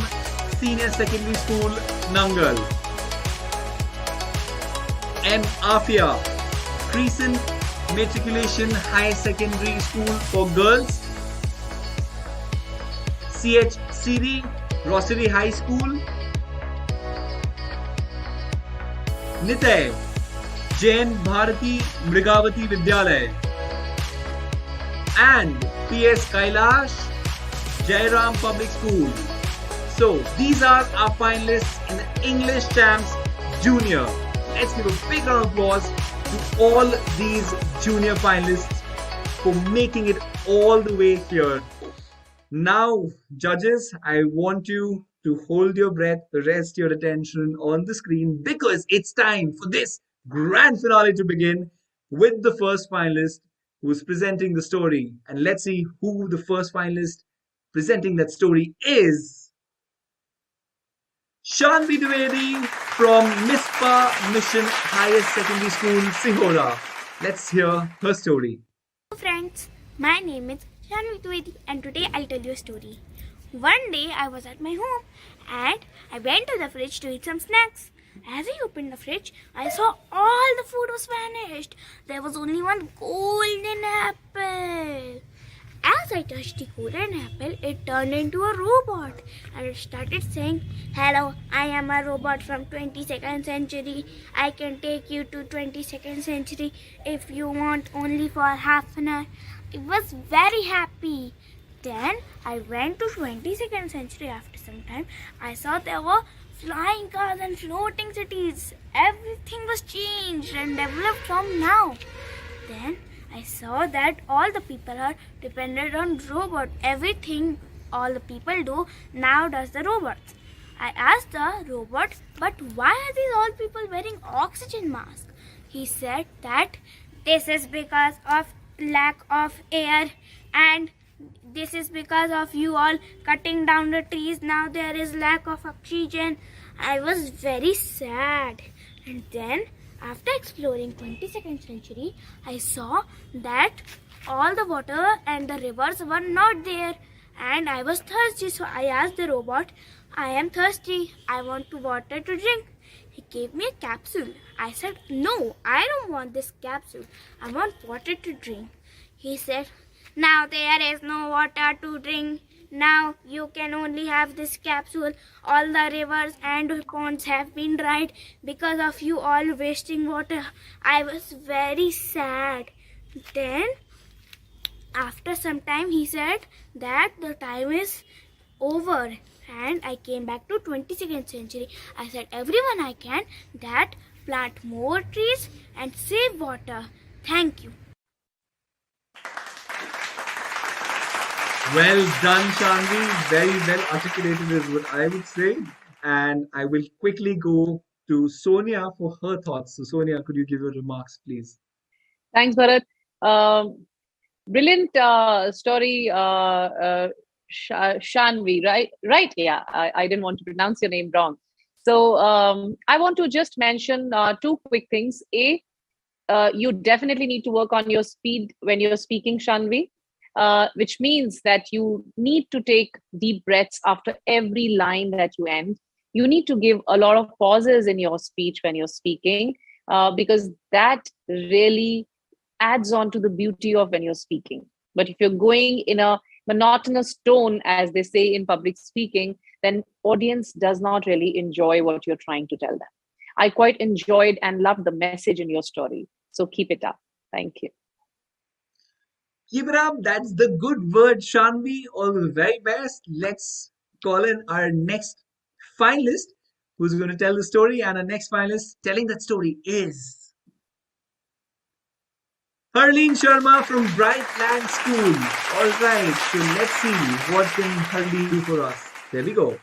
Senior Secondary School, Nangal; M. Afia, Crescent Matriculation High Secondary School for Girls; CH Siri, Rosary High School; Nitay, Jain Bharati Mrigavati Vidyalaya; and PS Kailash, Jairam Public School. So these are our finalists in the English Champs Junior. Let's give a big round of applause to all these junior finalists for making it all the way here. Now, judges, I want you to hold your breath, rest your attention on the screen because it's time for this grand finale to begin with the first finalist who's presenting the story. And let's see who the first finalist presenting that story is. Shanvi Dwivedi from Mispa Mission Higher Secondary School, Sihora. Let's hear her story. Hello friends, my name is Shanvi Dwivedi and today I'll tell you a story. One day I was at my home and I went to the fridge to eat some snacks. As I opened the fridge, I saw all the food was vanished. There was only one golden apple. As I touched the golden apple, it turned into a robot and it started saying, "Hello, I am a robot from 22nd century. I can take you to 22nd century if you want, only for half an hour." I was very happy. Then I went to 22nd century after some time. I saw there were flying cars and floating cities. Everything was changed and developed from now. Then I saw that all the people are dependent on robot. Everything all the people do now does the robots. I asked the robot, "But why are these all people wearing oxygen masks?" He said that this is because of lack of air and this is because of you all cutting down the trees. Now there is lack of oxygen. I was very sad. And then after exploring 22nd century, I saw that all the water and the rivers were not there and I was thirsty. So I asked the robot, "I am thirsty. I want water to drink." He gave me a capsule. I said, "No, I don't want this capsule. I want water to drink." He said, "Now there is no water to drink. Now you can only have this capsule. All the rivers and ponds have been dried because of you all wasting water." I was very sad. Then after some time he said that the time is over and I came back to 22nd century. I said, "Everyone I can that plant more trees and save water." Thank you. Well done, Shanvi. Very well articulated is what I would say. And I will quickly go to Sonia for her thoughts. So, Sonia, could you give your remarks, please? Thanks, Bharat. Brilliant story, Shanvi, right? Right, yeah. I didn't want to pronounce your name wrong. So I want to just mention two quick things. You definitely need to work on your speed when you're speaking, Shanvi, which means that you need to take deep breaths after every line that you end. You need to give a lot of pauses in your speech when you're speaking, because that really adds on to the beauty of when you're speaking. But if you're going in a monotonous tone, as they say in public speaking, then audience does not really enjoy what you're trying to tell them. I quite enjoyed and loved the message in your story. So keep it up. Thank you. Keep it up. That's the good word, Shanvi. All the very best. Let's call in our next finalist who's going to tell the story. And our next finalist telling that story is Harleen Sharma from Brightland School. All right, so let's see what can Harleen do for us. There we go.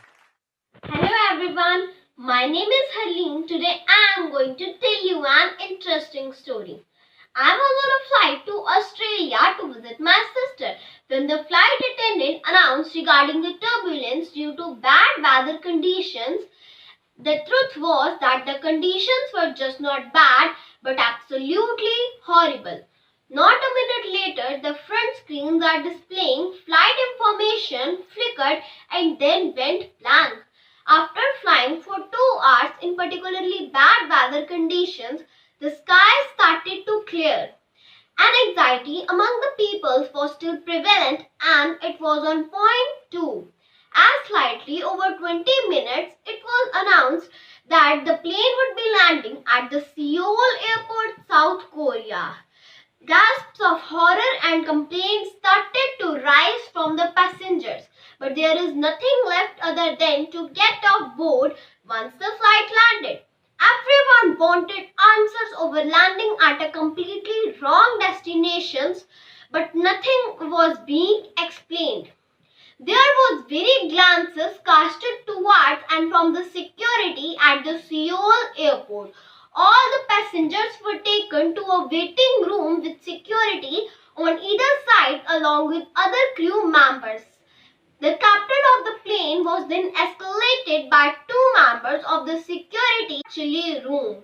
Hello everyone, my name is Harleen. Today I am going to tell you an interesting story. I was on a flight to Australia to visit my sister when the flight attendant announced regarding the turbulence due to bad weather conditions. The truth was that the conditions were just not bad but absolutely horrible. Not a minute later, the front screens are displaying flight information flickered and then went blank. After flying for 2 hours in particularly bad weather conditions, the sky started to clear. An anxiety among the people was still prevalent and it was on point too. As slightly over 20 minutes, it was announced that the plane would be landing at the Seoul airport, South Korea. Gasps of horror and complaints started to rise from the passengers, but there is nothing left other than to get off board once the flight landed. Everyone wanted answers over landing at a completely wrong destination, but nothing was being explained. There was very glances casted towards and from the security at the Seoul airport. All the passengers were taken to a waiting room with security on either side along with other crew members. The captain of the plane was then escalated by two members of the security chilly room.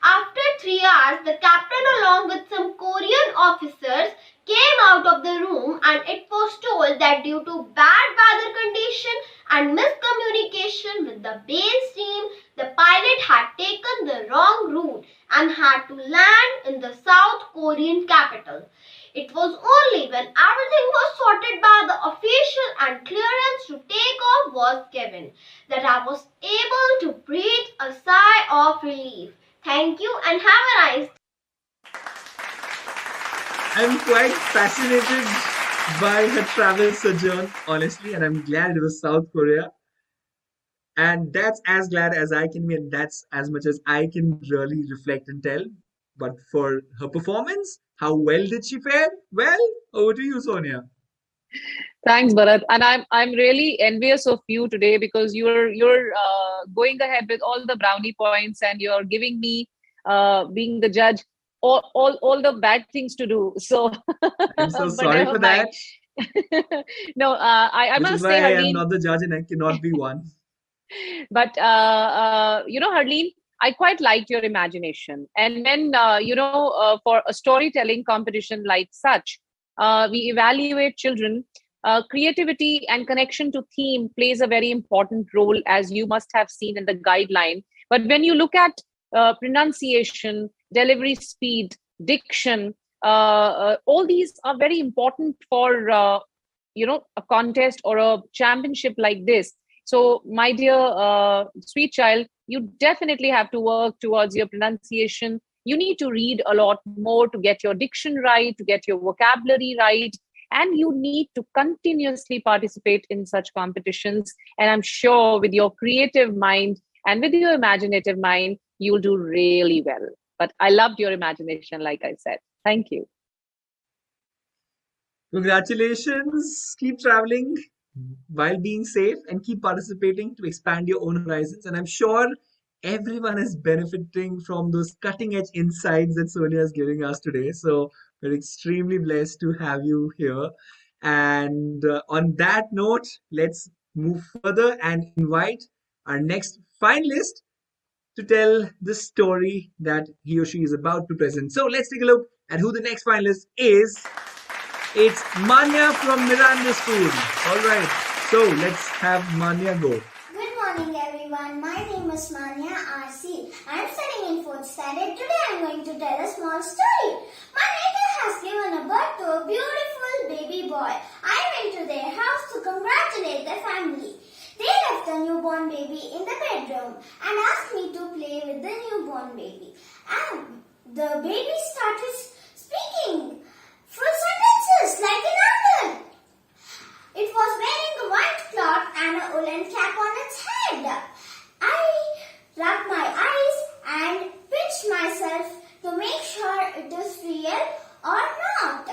After 3 hours, the captain along with some Korean officers came out of the room, and it was told that due to bad weather condition and miscommunication with the base team, the pilot had taken the wrong route and had to land in the South Korean capital. It was only when everything was sorted by the official and clearance to take off was given that I was able to breathe a sigh of relief. Thank you and have a nice day. I'm quite fascinated by her travel sojourn, honestly, and I'm glad it was South Korea. And that's as glad as I can be, and that's as much as I can really reflect and tell. But for her performance, how well did she fare? Well, over to you, Sonia. Thanks, Bharat. And I'm really envious of you today because you're going ahead with all the brownie points and you're giving me being the judge all the bad things to do. So, I'm so but sorry never for mind. that, No, I which is must why say, I am Harleen, not the judge and I cannot be one. but Harleen, I quite liked your imagination. And when for a storytelling competition like such, we evaluate children. Creativity and connection to theme plays a very important role, as you must have seen in the guideline. But when you look at pronunciation, delivery speed, diction, all these are very important for a contest or a championship like this. So, my dear sweet child, you definitely have to work towards your pronunciation. You need to read a lot more to get your diction right, to get your vocabulary right. And you need to continuously participate in such competitions. And I'm sure with your creative mind and with your imaginative mind, you'll do really well. But I loved your imagination, like I said. Thank you. Congratulations. Keep traveling while being safe and keep participating to expand your own horizons. And I'm sure everyone is benefiting from those cutting edge insights that Sonia is giving us today. So we're extremely blessed to have you here. And on that note, let's move further and invite our next finalist to tell the story that he or she is about to present. So let's take a look at who the next finalist is. It's Manya from Miranda School. All right, so let's have Manya go. Good morning, everyone. My name is Manya RC. I am studying in 4th standard. Today I am going to tell a small story. My neighbor has given a birth to a beautiful baby boy. I went to their house to congratulate the family. They left the newborn baby in the bedroom and asked me to play with the newborn baby. And the baby started speaking full sentences like an adult. It was wearing a white cloth and a woolen cap on its head. I rubbed my eyes and pinched myself to make sure it is real or not.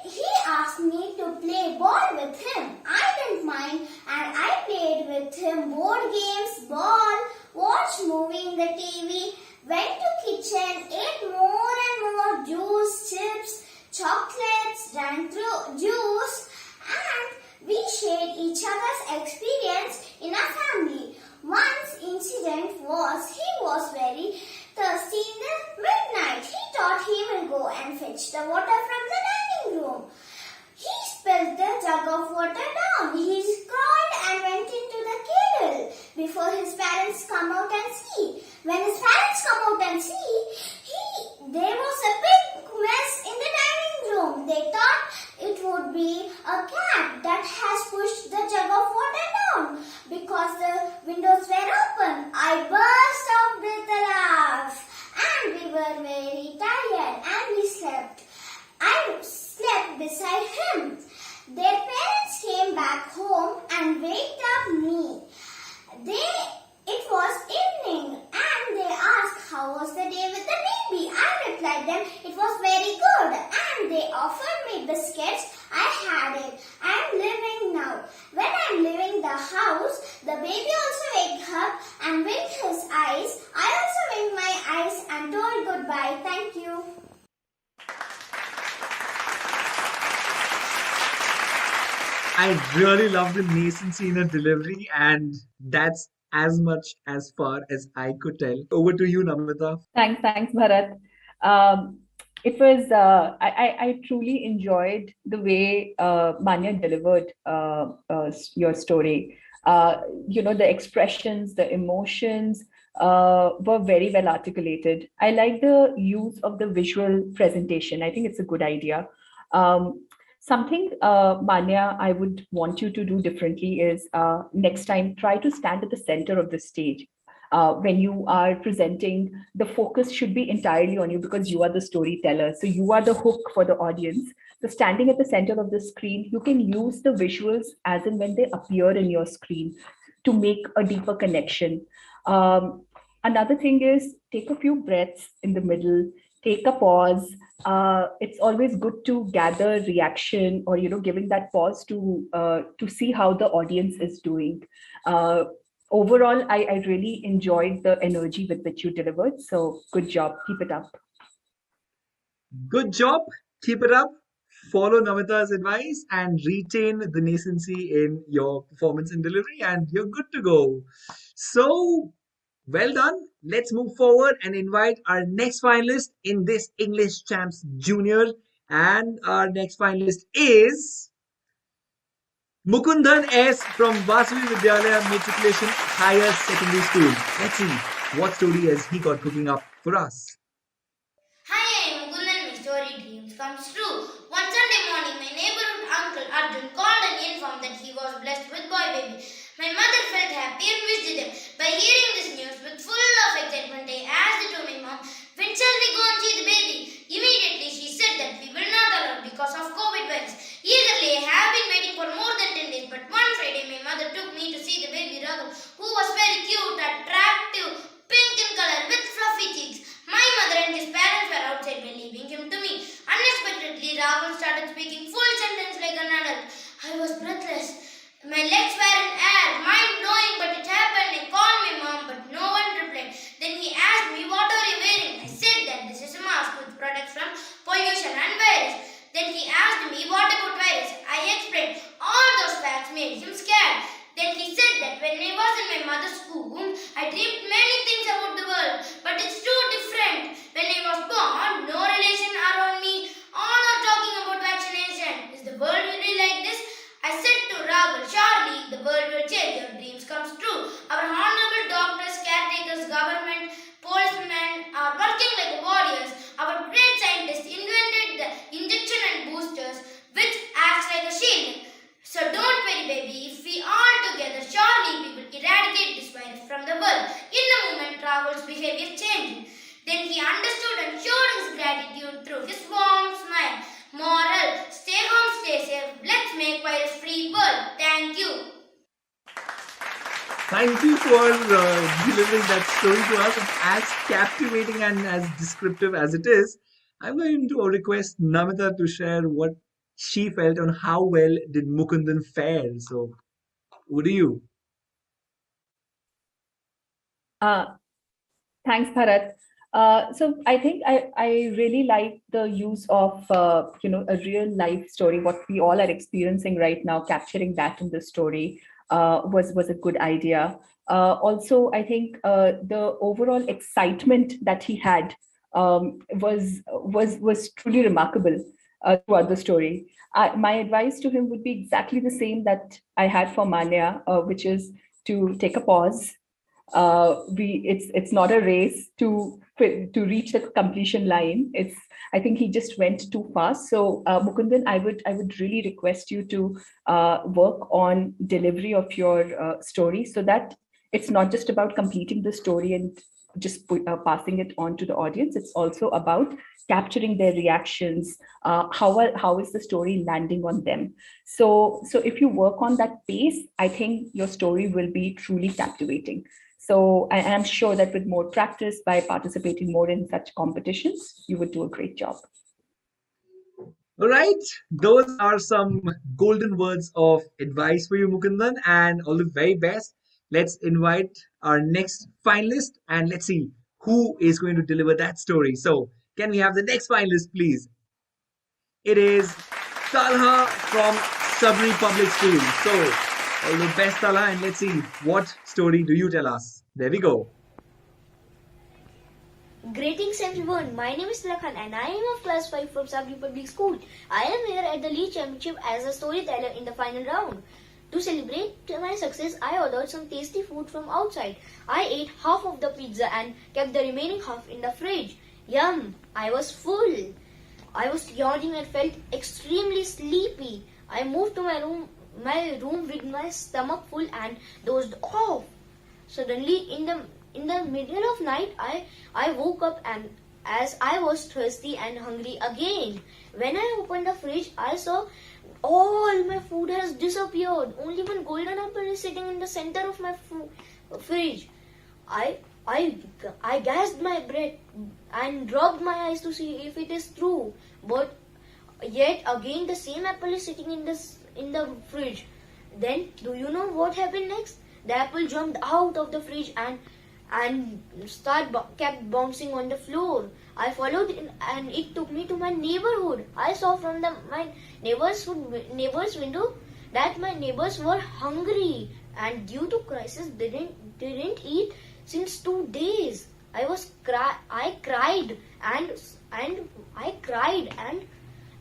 He asked me to play ball with him. I didn't mind and I played with him board games, ball, watched movie in the TV, went to kitchen, ate more and more juice, chips, chocolates, drank through juice, and we shared each other's experience in our family. One's incident was he was very thirsty in the midnight. He thought he will go and fetch the water from the dining room. He spilled the jug of water down. He crawled and went into the kettle before his parents come out and see. When his parents come out and see, there was a big mess in the dining room. They thought it would be a cat that has pushed the jug of water down because the windows were open. I burst out with a laugh and we were very tired and we slept. I slept beside him. Their parents came back home and waked up me. It was evening and they asked how was the day with the baby. I replied them it was very good and they offered me biscuits. I had it. I am living now. When I am leaving the house, the baby also waked up and winked his eyes. I also winked my eyes and told goodbye. Thank you. I really love the nascency in her delivery, and that's as much as far as I could tell. Over to you, Namita. Thanks, Bharat. It was I truly enjoyed the way Manya delivered your story. The expressions, the emotions were very well articulated. I like the use of the visual presentation. I think it's a good idea. Um, Something, Manya, I would want you to do differently is next time try to stand at the center of the stage when you are presenting. The focus should be entirely on you because you are the storyteller. So you are the hook for the audience. So standing at the center of the screen, you can use the visuals as and when they appear in your screen to make a deeper connection. Another thing is take a few breaths in the middle, take a pause. It's always good to gather reaction, or giving that pause to see how the audience is doing. Uh, Overall, I really enjoyed the energy with which you delivered. So good job. Keep it up. Good job. Keep it up. Follow Namita's advice and retain the nascency in your performance and delivery, and you're good to go. So, well done. Let's move forward and invite our next finalist in this English Champs Junior. And our next finalist is Mukundan S. from Vasavi Vidyalaya Matriculation Higher Secondary School. Let's see what story has he got cooking up for us. Hi, I am Mukundan. My story dreams comes true. One Sunday morning, my neighborhood uncle Arjun called and informed that he was blessed with boy baby. My mother felt happy and wished them. By hearing this news with full of excitement, I asked to my mom, "When shall we go and see the baby?" Immediately, she said that we will not allow because of COVID virus. Eagerly, I have been waiting for more than 10 days, but one Friday, my mother took me to see the baby Raghav, who was very cute, attractive, pink in color with fluffy cheeks. My mother and his parents were outside when leaving him to me. Unexpectedly, Rahul started speaking full sentence like an adult. I was breathless. My legs were in air, mind blowing, but it happened. I called my mom, but no one replied. Then he asked me, "What are you wearing?" I said that this is a mask which protects from pollution and virus. Then he asked me, "What about virus?" I explained. All those facts made him scared. Then he said that when I was in my mother's womb, I dreamed many things about the world, but it's too different. When I was born, no relation around me. All are talking about vaccination. Is the world really like this? I said to Rahul, "Surely the world will change. Your dreams come true. Our honorable doctors, caretakers, government, policemen are working like warriors. Our great scientists invented the injection and boosters, which acts like a shield. So don't worry, baby. If we all together, surely we will eradicate this virus from the world." In a moment, Rahul's behavior changed. Then he understood and showed his gratitude through his warm smile. Moral: stay home, stay safe. Let's make virus-free world. Thank you. Thank you for delivering that story to us. And as captivating and as descriptive as it is, I'm going to request Namita to share what she felt on how well did Mukundan fare. So, over to you. Uh, Thanks, Bharat. So I think I really like the use of a real life story, what we all are experiencing right now. Capturing that in the story was a good idea. Also, I think the overall excitement that he had was truly remarkable throughout the story. My advice to him would be exactly the same that I had for Manya, which is to take a pause. It's not a race to reach the completion line. It's I think he just went too fast. So Mukundan, I would really request you to work on delivery of your story, so that it's not just about completing the story and just passing it on to the audience. It's also about capturing their reactions. How is the story landing on them? So if you work on that pace, I think your story will be truly captivating. So I'm sure that with more practice, by participating more in such competitions, you would do a great job. All right, those are some golden words of advice for you, Mukundan, and all the very best. Let's invite our next finalist and let's see who is going to deliver that story. So, can we have the next finalist, please? It is Talha from Sabri Public School. So, all the best, Tala, and let's see what story do you tell us. There we go. Greetings everyone, my name is Lakhan and I am of class 5 from Sabri Public School. I am here at the League Championship as a storyteller in the final round. To celebrate my success, I ordered some tasty food from outside. I ate half of the pizza and kept the remaining half in the fridge. Yum! I was full. I was yawning and felt extremely sleepy. I moved to my room with my stomach full and dozed off. Suddenly, in the middle of night, I woke up and as I was thirsty and hungry again. When I opened the fridge, I saw all my food has disappeared. Only one golden apple is sitting in the center of my fridge. I gasped my breath and rubbed my eyes to see if it is true. But yet again the same apple is sitting in the fridge. Then do you know what happened next? The apple jumped out of the fridge and kept bouncing on the floor. I followed it and it took me to my neighborhood. I saw from my neighbor's window that my neighbors were hungry and due to crisis didn't eat since 2 days. I cried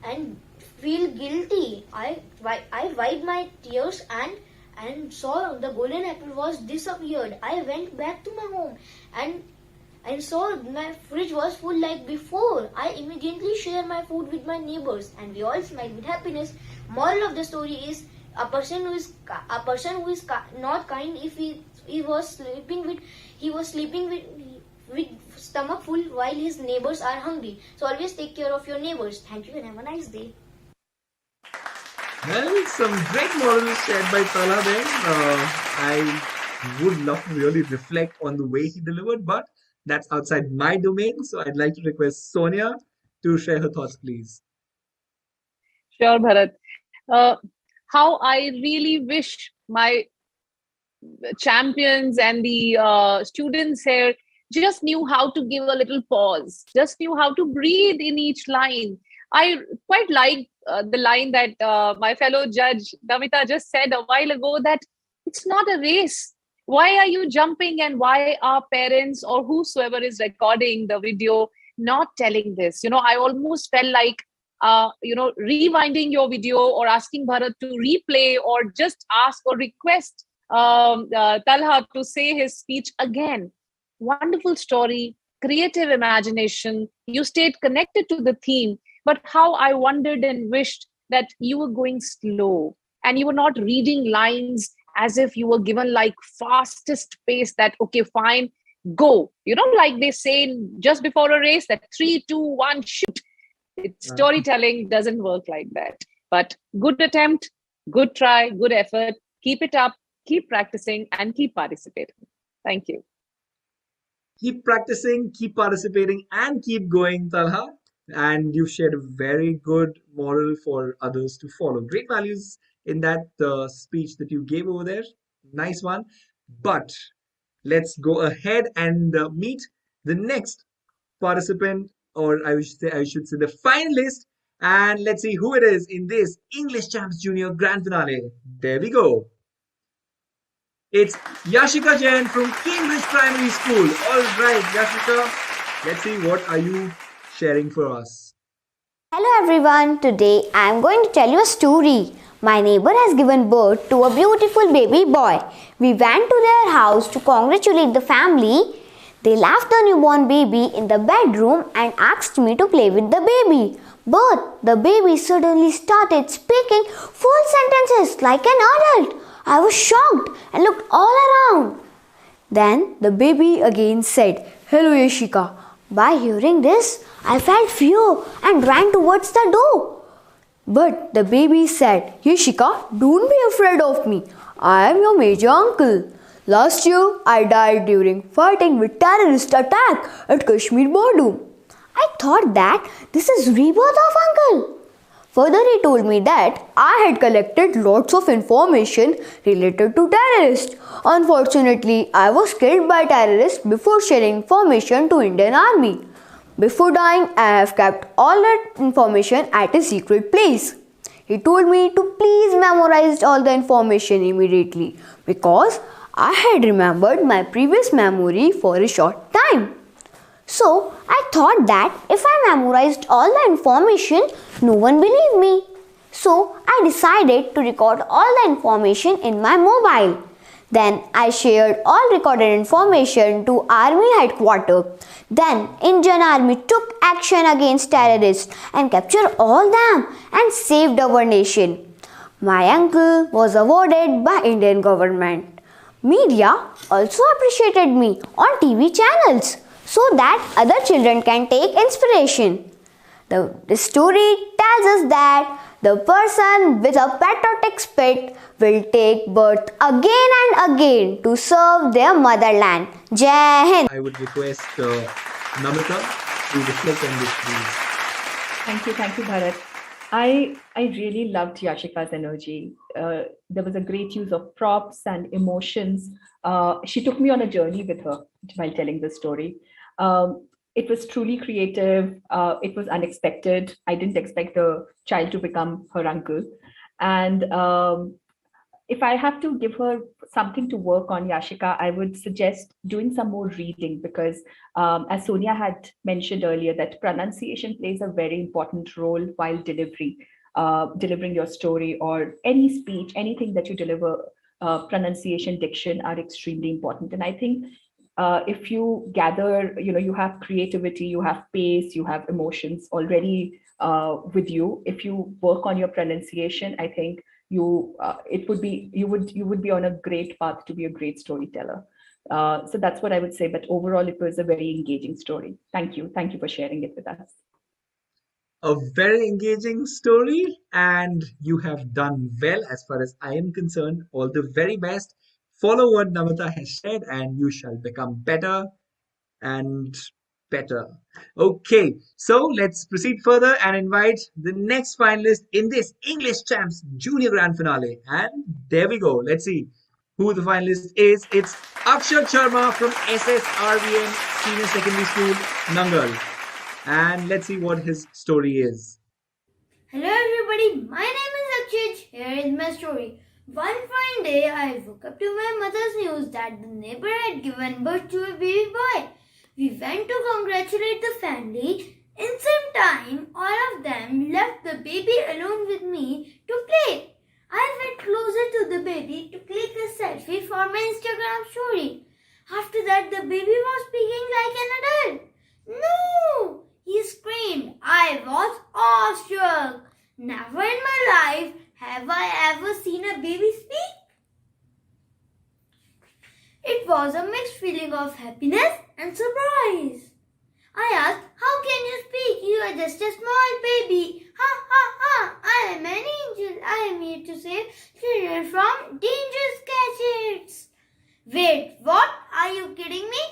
and feel guilty. I wiped my tears and saw the golden apple was disappeared. I went back to my home and saw my fridge was full like before. I immediately shared my food with my neighbors and we all smiled with happiness. Moral of the story is a person who is not kind if he was sleeping with stomach full while his neighbors are hungry. So always take care of your neighbors. Thank you and have a nice day. Well, some great morals shared by Tala there. I would love to really reflect on the way he delivered, but that's outside my domain. So I'd like to request Sonia to share her thoughts, please. Sure, Bharat. How I really wish my champions and the students here just knew how to give a little pause, just knew how to breathe in each line. I quite like the line that my fellow judge Damita just said a while ago, that it's not a race. Why are you jumping and why are parents or whosoever is recording the video not telling this? I almost felt like rewinding your video or asking Bharat to replay or just ask or request Talha to say his speech again. Wonderful story, creative imagination. You stayed connected to the theme, but how I wondered and wished that you were going slow and you were not reading lines as if you were given like fastest pace that, okay, fine, go. Like they say just before a race that 3, 2, 1, shoot. Storytelling doesn't work like that. But good attempt, good try, good effort. Keep it up, keep practicing and keep participating. Thank you. Keep practicing, keep participating, and keep going, Talha. And you shared a very good moral for others to follow. Great values in that speech that you gave over there. Nice one. But let's go ahead and meet the next participant, or I should say the finalist. And let's see who it is in this English Champs Junior Grand Finale. There we go. It's Yashika Jain from Cambridge Primary School. All right, Yashika, let's see what are you sharing for us. Hello everyone, today I am going to tell you a story. My neighbor has given birth to a beautiful baby boy. We went to their house to congratulate the family. They left the newborn baby in the bedroom and asked me to play with the baby. But the baby suddenly started speaking full sentences like an adult. I was shocked and looked all around. Then the baby again said, "Hello Yashika." By hearing this, I felt fear and ran towards the door. But the baby said, "Yashika, don't be afraid of me. I am your major uncle. Last year, I died during fighting with terrorist attack at Kashmir border." I thought that this is rebirth of uncle. Further, he told me that I had collected lots of information related to terrorists. Unfortunately, I was killed by terrorists before sharing information to Indian Army. Before dying, I have kept all that information at a secret place. He told me to please memorize all the information immediately because I had remembered my previous memory for a short time. So I thought that if I memorized all the information, no one believed me. So I decided to record all the information in my mobile. Then I shared all recorded information to Army headquarters. Then Indian Army took action against terrorists and captured all them and saved our nation. My uncle was awarded by Indian government. Media also appreciated me on TV channels so that other children can take inspiration. The story tells us that the person with a patriotic spirit will take birth again and again to serve their motherland. Jai Hind. I would request Namrata to reflect on this, please. Thank you, Bharat. I really loved Yashika's energy. There was a great use of props and emotions. She took me on a journey with her while telling the story. It was truly creative. It was unexpected. I didn't expect the child to become her uncle. And if I have to give her something to work on, Yashika, I would suggest doing some more reading because as Sonia had mentioned earlier, that pronunciation plays a very important role while delivering your story or any speech, anything that you deliver, pronunciation, diction are extremely important. And I think if you gather, you have creativity, you have pace, you have emotions already with you. If you work on your pronunciation, I think you would be on a great path to be a great storyteller. So that's what I would say. But overall, it was a very engaging story. Thank you for sharing it with us. A very engaging story, and you have done well as far as I am concerned. All the very best. Follow what Namrata has said, and you shall become better and better. Okay, so let's proceed further and invite the next finalist in this English Champs Junior Grand Finale. And there we go. Let's see who the finalist is. It's Akshat Sharma from SSRVN Senior Secondary School, Nangal. And let's see what his story is. Hello everybody, my name is Akshat. Here is my story. One fine day, I woke up to my mother's news that the neighbor had given birth to a baby boy. We went to congratulate the family. In some time, all of them left the baby alone with me to play. I went closer to the baby to click a selfie for my Instagram story. After that, the baby was speaking like an adult. No! He screamed. I was awestruck. Never in my life have I ever seen a baby speak. It was a mixed feeling of happiness and surprise. I asked, how can you speak? You are just a small baby. Ha ha ha. I am an angel. I am here to save children from dangerous gadgets. Wait, what? Are you kidding me?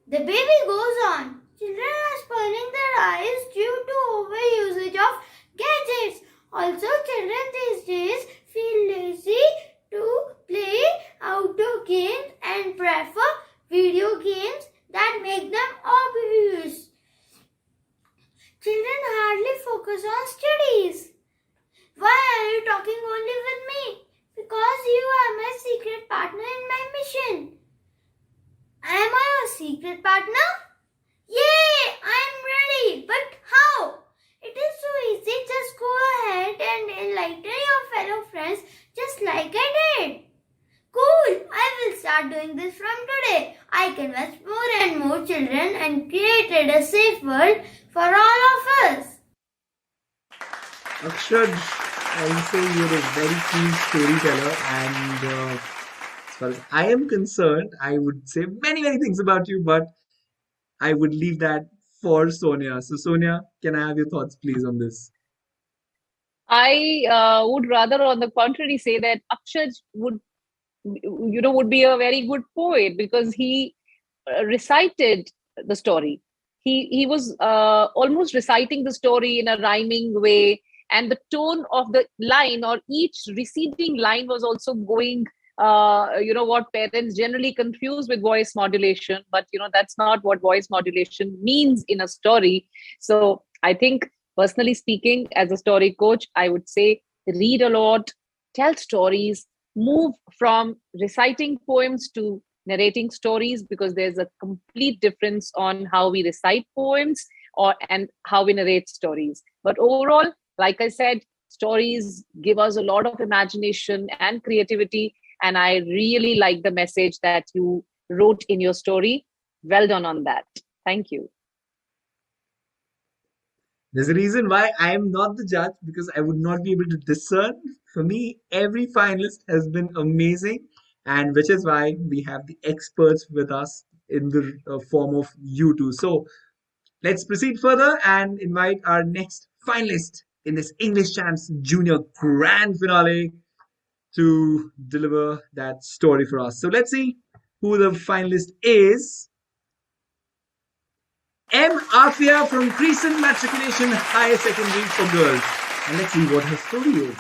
The baby goes on. Children are spoiling their eyes due to overusage of gadgets. Also, children these days feel lazy to play outdoor games and prefer video games that make them obvious. Children hardly focus on studies. Why are you talking only with me? Because you are my secret partner in my mission. Am I a secret partner? Yay! I'm ready. But how? It is so easy. Just go ahead and enlighten your fellow friends just like I did. Cool! I will start doing this from today. I convinced more and more children and created a safe world for all of us. Akshat, I will say you're a very keen storyteller, and as far as I am concerned, I would say many, many things about you, but I would leave that for Sonia. So, Sonia, can I have your thoughts, please, on this? I would rather, on the contrary, say that Akshat would be a very good poet because he recited the story. He was almost reciting the story in a rhyming way, and the tone of the line or each receding line was also going. What parents generally confuse with voice modulation, but that's not what voice modulation means in a story. So I think, personally speaking, as a story coach, I would say read a lot, tell stories, move from reciting poems to narrating stories, because there's a complete difference on how we recite poems or and how we narrate stories. But overall, like I said, stories give us a lot of imagination and creativity, and I really like the message that you wrote in your story. Well done on that. Thank you. There's a reason why I am not the judge, because I would not be able to discern. For me, every finalist has been amazing, and which is why we have the experts with us in the form of you two. So let's proceed further and invite our next finalist in this English Champs Junior Grand Finale to deliver that story for us. So let's see who the finalist is. M. Afia from Crescent Matriculation Higher Secondary for Girls. And let's see what her story is.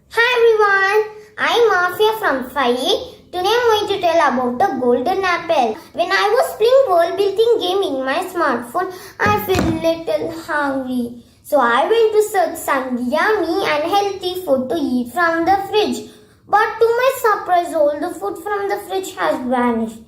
Hi everyone, I'm Afia from 5A. Today I'm going to tell about the golden apple. When I was playing world building game in my smartphone, I felt little hungry. So I went to search some yummy and healthy food to eat from the fridge. But to my surprise, all the food from the fridge has vanished.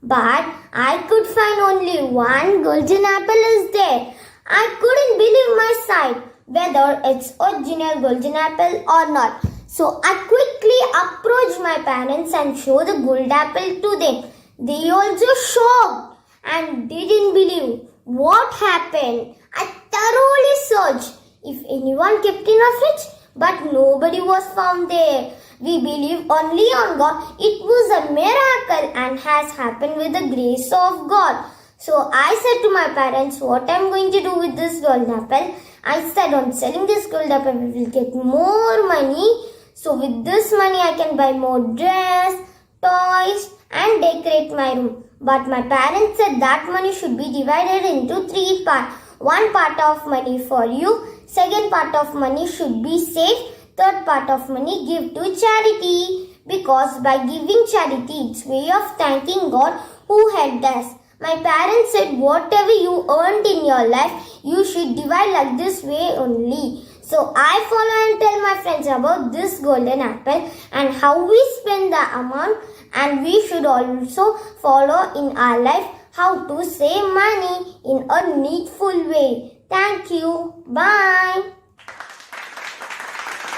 But I could find only one golden apple is there. I couldn't believe my sight, whether it's original golden apple or not. So I quickly approached my parents and showed the gold apple to them. They also shocked and didn't believe what happened. I thoroughly searched if anyone kept in a fridge, but nobody was found there. We believe only on God. It was a miracle and has happened with the grace of God. So I said to my parents, what I'm going to do with this gold apple? I said, on selling this gold apple, we will get more money. So with this money, I can buy more dress, toys and decorate my room. But my parents said that money should be divided into 3 parts. One part of money for you, second part of money should be saved, third part of money give to charity, because by giving charity it's way of thanking God who helped us. My parents said whatever you earned in your life, you should divide like this way only. So I follow and tell my friends about this golden apple and how we spend the amount, and we should also follow in our life how to save money in a needful way. Thank you. Bye.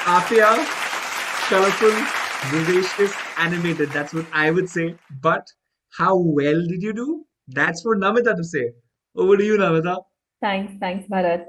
Afia, colorful, vivacious, animated. That's what I would say. But how well did you do? That's for Namita to say. Over to you, Namita. Thanks, Bharat.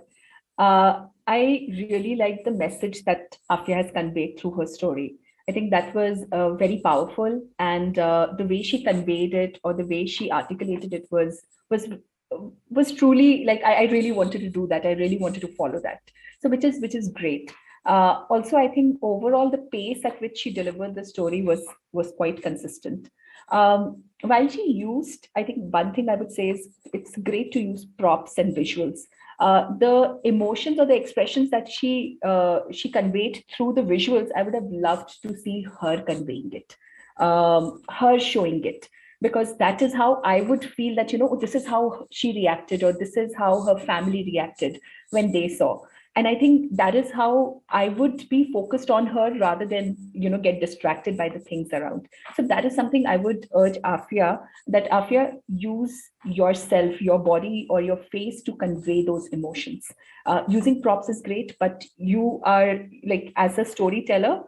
I really like the message that Afia has conveyed through her story. I think that was very powerful, and the way she conveyed it, or the way she articulated it, was truly like I really wanted to do that. I really wanted to follow that. So which is great. Also, I think overall the pace at which she delivered the story was quite consistent. While she used, I think one thing I would say is it's great to use props and visuals. The emotions or the expressions that she conveyed through the visuals, I would have loved to see her conveying it, her showing it, because that is how I would feel that, this is how she reacted, or this is how her family reacted when they saw. And I think that is how I would be focused on her rather than, get distracted by the things around. So that is something I would urge Afia, that Afia, use yourself, your body or your face to convey those emotions. Using props is great, but you are, like, as a storyteller,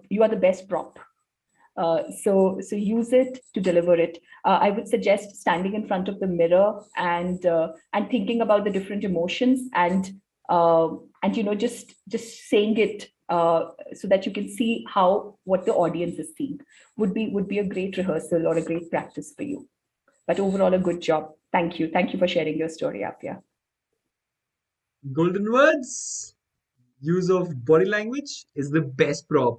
you are the best prop. So use it to deliver it. I would suggest standing in front of the mirror and thinking about the different emotions, and just saying it so that you can see what the audience is seeing would be a great rehearsal or a great practice for you. But overall, a good job. Thank you for sharing your story, Afia. Golden words. Use of body language is the best prop.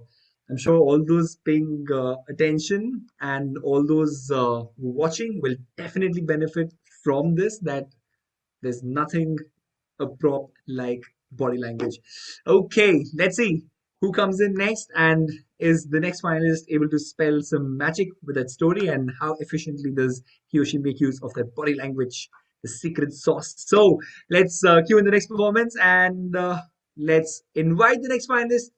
I'm sure all those paying attention and all those watching will definitely benefit from this. That there's nothing a prop like body language. Okay, let's see who comes in next, and is the next finalist able to spell some magic with that story, and how efficiently does he or she make use of that body language, the secret sauce. So let's cue in the next performance, and let's invite the next finalist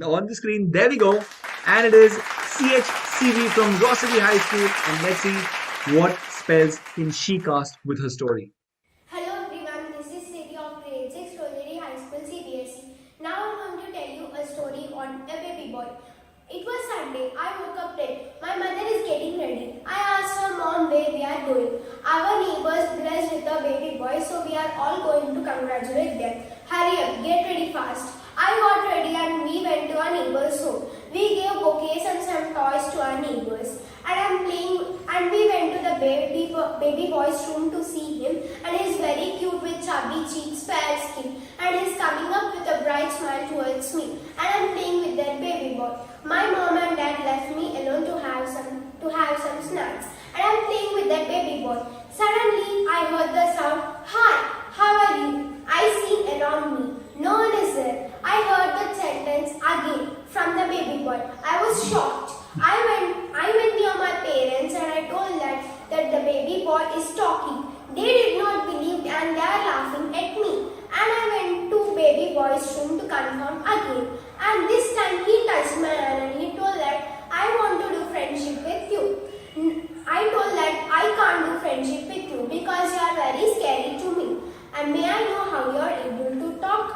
on the screen. There we go. And it is CHCV from Rosary High School. And let's see what spells can she cast with her story. Hello everyone, this is Siri of grade 6 Rosary High School CBSE. Now I'm going to tell you a story on a baby boy. It was Sunday. I woke up late. My mother is getting ready. I asked her mom where we are going. Our neighbors blessed with a baby boy, so we are all going to congratulate them. Hurry up, get ready fast. I got ready and we went to our neighbor's home. We gave bouquets and some toys to our neighbors. And we went to the baby boy's room to see him, and he's very cute with chubby cheeks, fair skin, and he's coming up with a bright smile towards me, and I'm playing with that baby boy. My mom and dad left me alone to have some snacks, and I'm playing with that baby boy. Suddenly I heard the sound, "Hi, how are you?" I see around me. No one is there. I heard the sentence again from the baby boy. I was shocked. I went near my parents and I told that the baby boy is talking. They did not believe and they are laughing at me. And I went to baby boy's room to confirm again. And this time he touched my hand and he told that I want to do friendship with you. I told that I can't do friendship with you because you are very scary to me. And may I know how you are able to talk?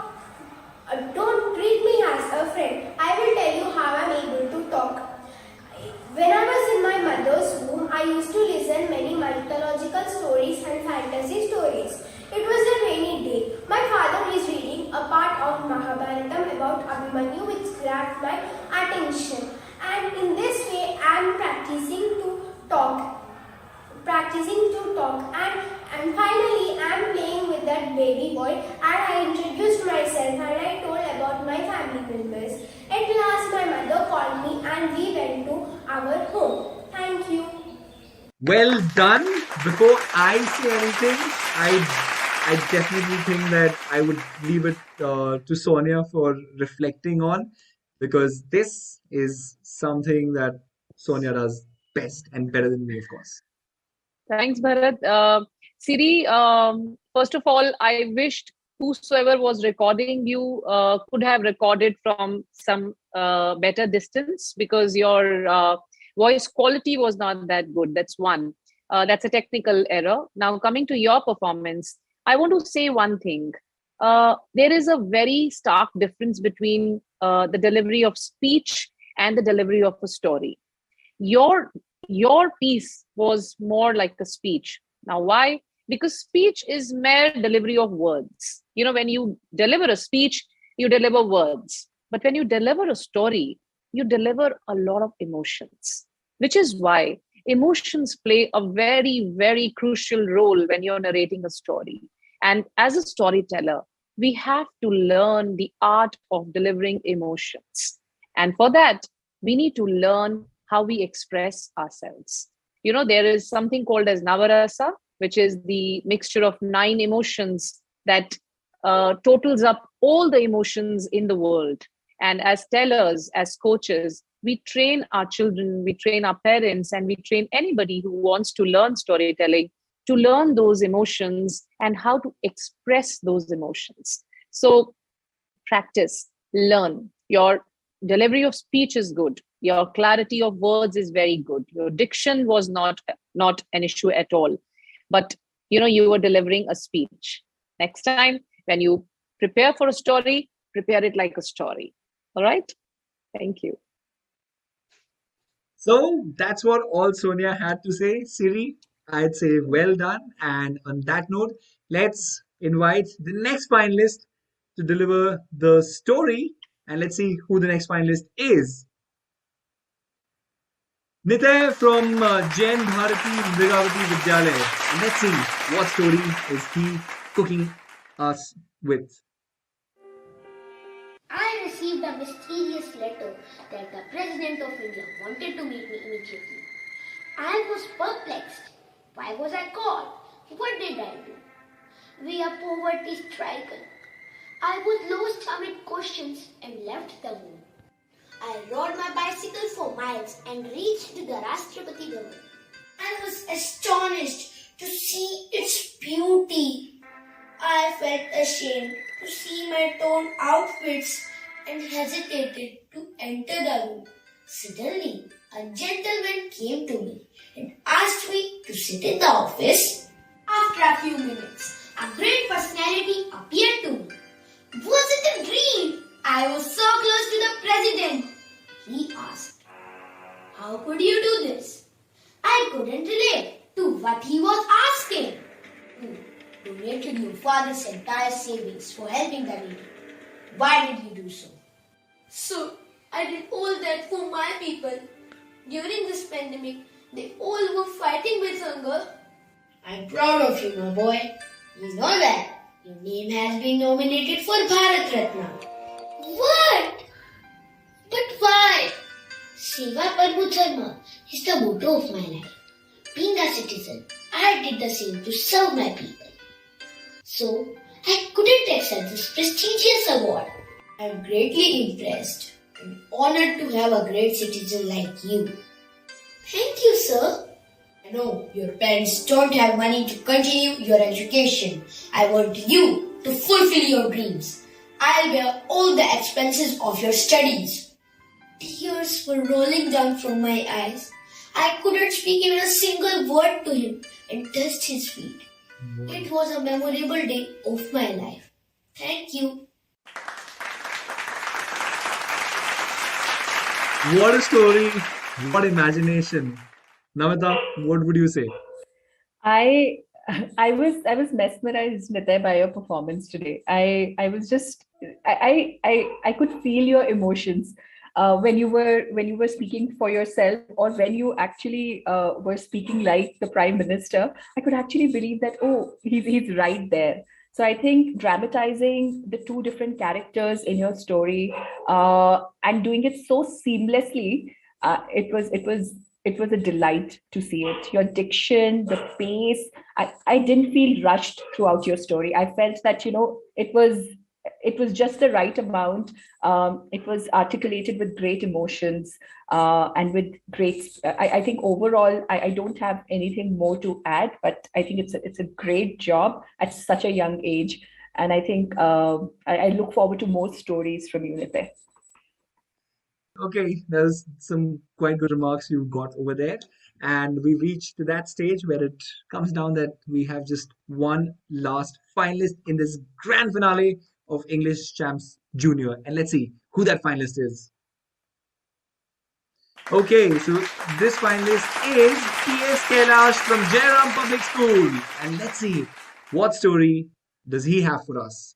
Don't treat me as a friend. I will tell you how I am able to talk. When I was in my mother's womb, I used to listen many mythological stories and fantasy stories. It was a rainy day. My father is reading a part of Mahabharatam about Abhimanyu which grabbed my attention. And in this way, I am practicing to talk. And finally I am playing with that baby boy and I introduced myself and I told about my family members. At last my mother called me and we went to our home. Thank you. Well done. Before I say anything, I definitely think that I would leave it to Sonia for reflecting on, because this is something that Sonia does best and better than me, of course. Thanks, Bharat. Siri, first of all, I wished whosoever was recording you could have recorded from some better distance, because your voice quality was not that good. That's one. That's a technical error. Now, coming to your performance, I want to say one thing. There is a very stark difference between the delivery of speech and the delivery of a story. Your piece was more like a speech. Now, why? Because speech is mere delivery of words. You know, when you deliver a speech, you deliver words. But when you deliver a story, you deliver a lot of emotions, which is why emotions play a very, very crucial role when you're narrating a story. And as a storyteller, we have to learn the art of delivering emotions. And for that, we need to learn how we express ourselves. You know, there is something called as Navarasa, which is the mixture of 9 emotions that totals up all the emotions in the world. And as tellers, as coaches, we train our children, we train our parents, and we train anybody who wants to learn storytelling to learn those emotions and how to express those emotions. So practice, learn. Your delivery of speech is good. Your clarity of words is very good. Your diction was not an issue at all. But you were delivering a speech. Next time, when you prepare for a story, prepare it like a story. All right? Thank you. So that's what all Sonia had to say. Siri, I'd say well done. And on that note, let's invite the next finalist to deliver the story. And let's see who the next finalist is. Nitay from Jain Bharati Mrigavati Vidyalaya. And let's see what story is he cooking us with. I received a mysterious letter that the President of India wanted to meet me immediately. I was perplexed. Why was I called? What did I do? We are poverty stricken. I was lost amid questions and left the home. I rode my bicycle for miles and reached the Rashtrapati Bhavan. I was astonished to see its beauty. I felt ashamed to see my torn outfits and hesitated to enter the room. Suddenly, a gentleman came to me and asked me to sit in the office. After a few minutes, a great personality appeared to me. Was it a dream? I was so close to the president. He asked, how could you do this? I couldn't relate to what he was asking. You donated your father's entire savings for helping the needy. Why did you do so? So, I did all that for my people. During this pandemic, they all were fighting with hunger. I'm proud of you, my boy. You know that your name has been nominated for Bharat Ratna. What? But why? Seva Parmo Dharma is the motto of my life. Being a citizen, I did the same to serve my people. So, I couldn't accept this prestigious award. I'm greatly impressed and honored to have a great citizen like you. Thank you, sir. I know your parents don't have money to continue your education. I want you to fulfill your dreams. I'll bear all the expenses of your studies. Tears were rolling down from my eyes. I couldn't speak even a single word to him and touched his feet. It was a memorable day of my life. Thank you. What a story, what imagination. Namita, what would you say? I I was mesmerized, Nitya, by your performance today. I was just I could feel your emotions when you were speaking for yourself, or when you actually were speaking like the Prime Minister. I could actually believe that, oh, he's right there. So I think dramatizing the two different characters in your story and doing it so seamlessly, it was a delight to see it. Your diction, the pace, I didn't feel rushed throughout your story. I felt that, it was just the right amount. It was articulated with great emotions and with great. I think overall, I don't have anything more to add, but I think it's a great job at such a young age, and I think I look forward to more stories from you, Nitya. Okay, there's some quite good remarks you got over there. And we reached to that stage where it comes down that we have just one last finalist in this grand finale of English Champs Junior. And let's see who that finalist is. Okay, so this finalist is T.S. Kailash from Jairam Public School. And let's see what story does he have for us.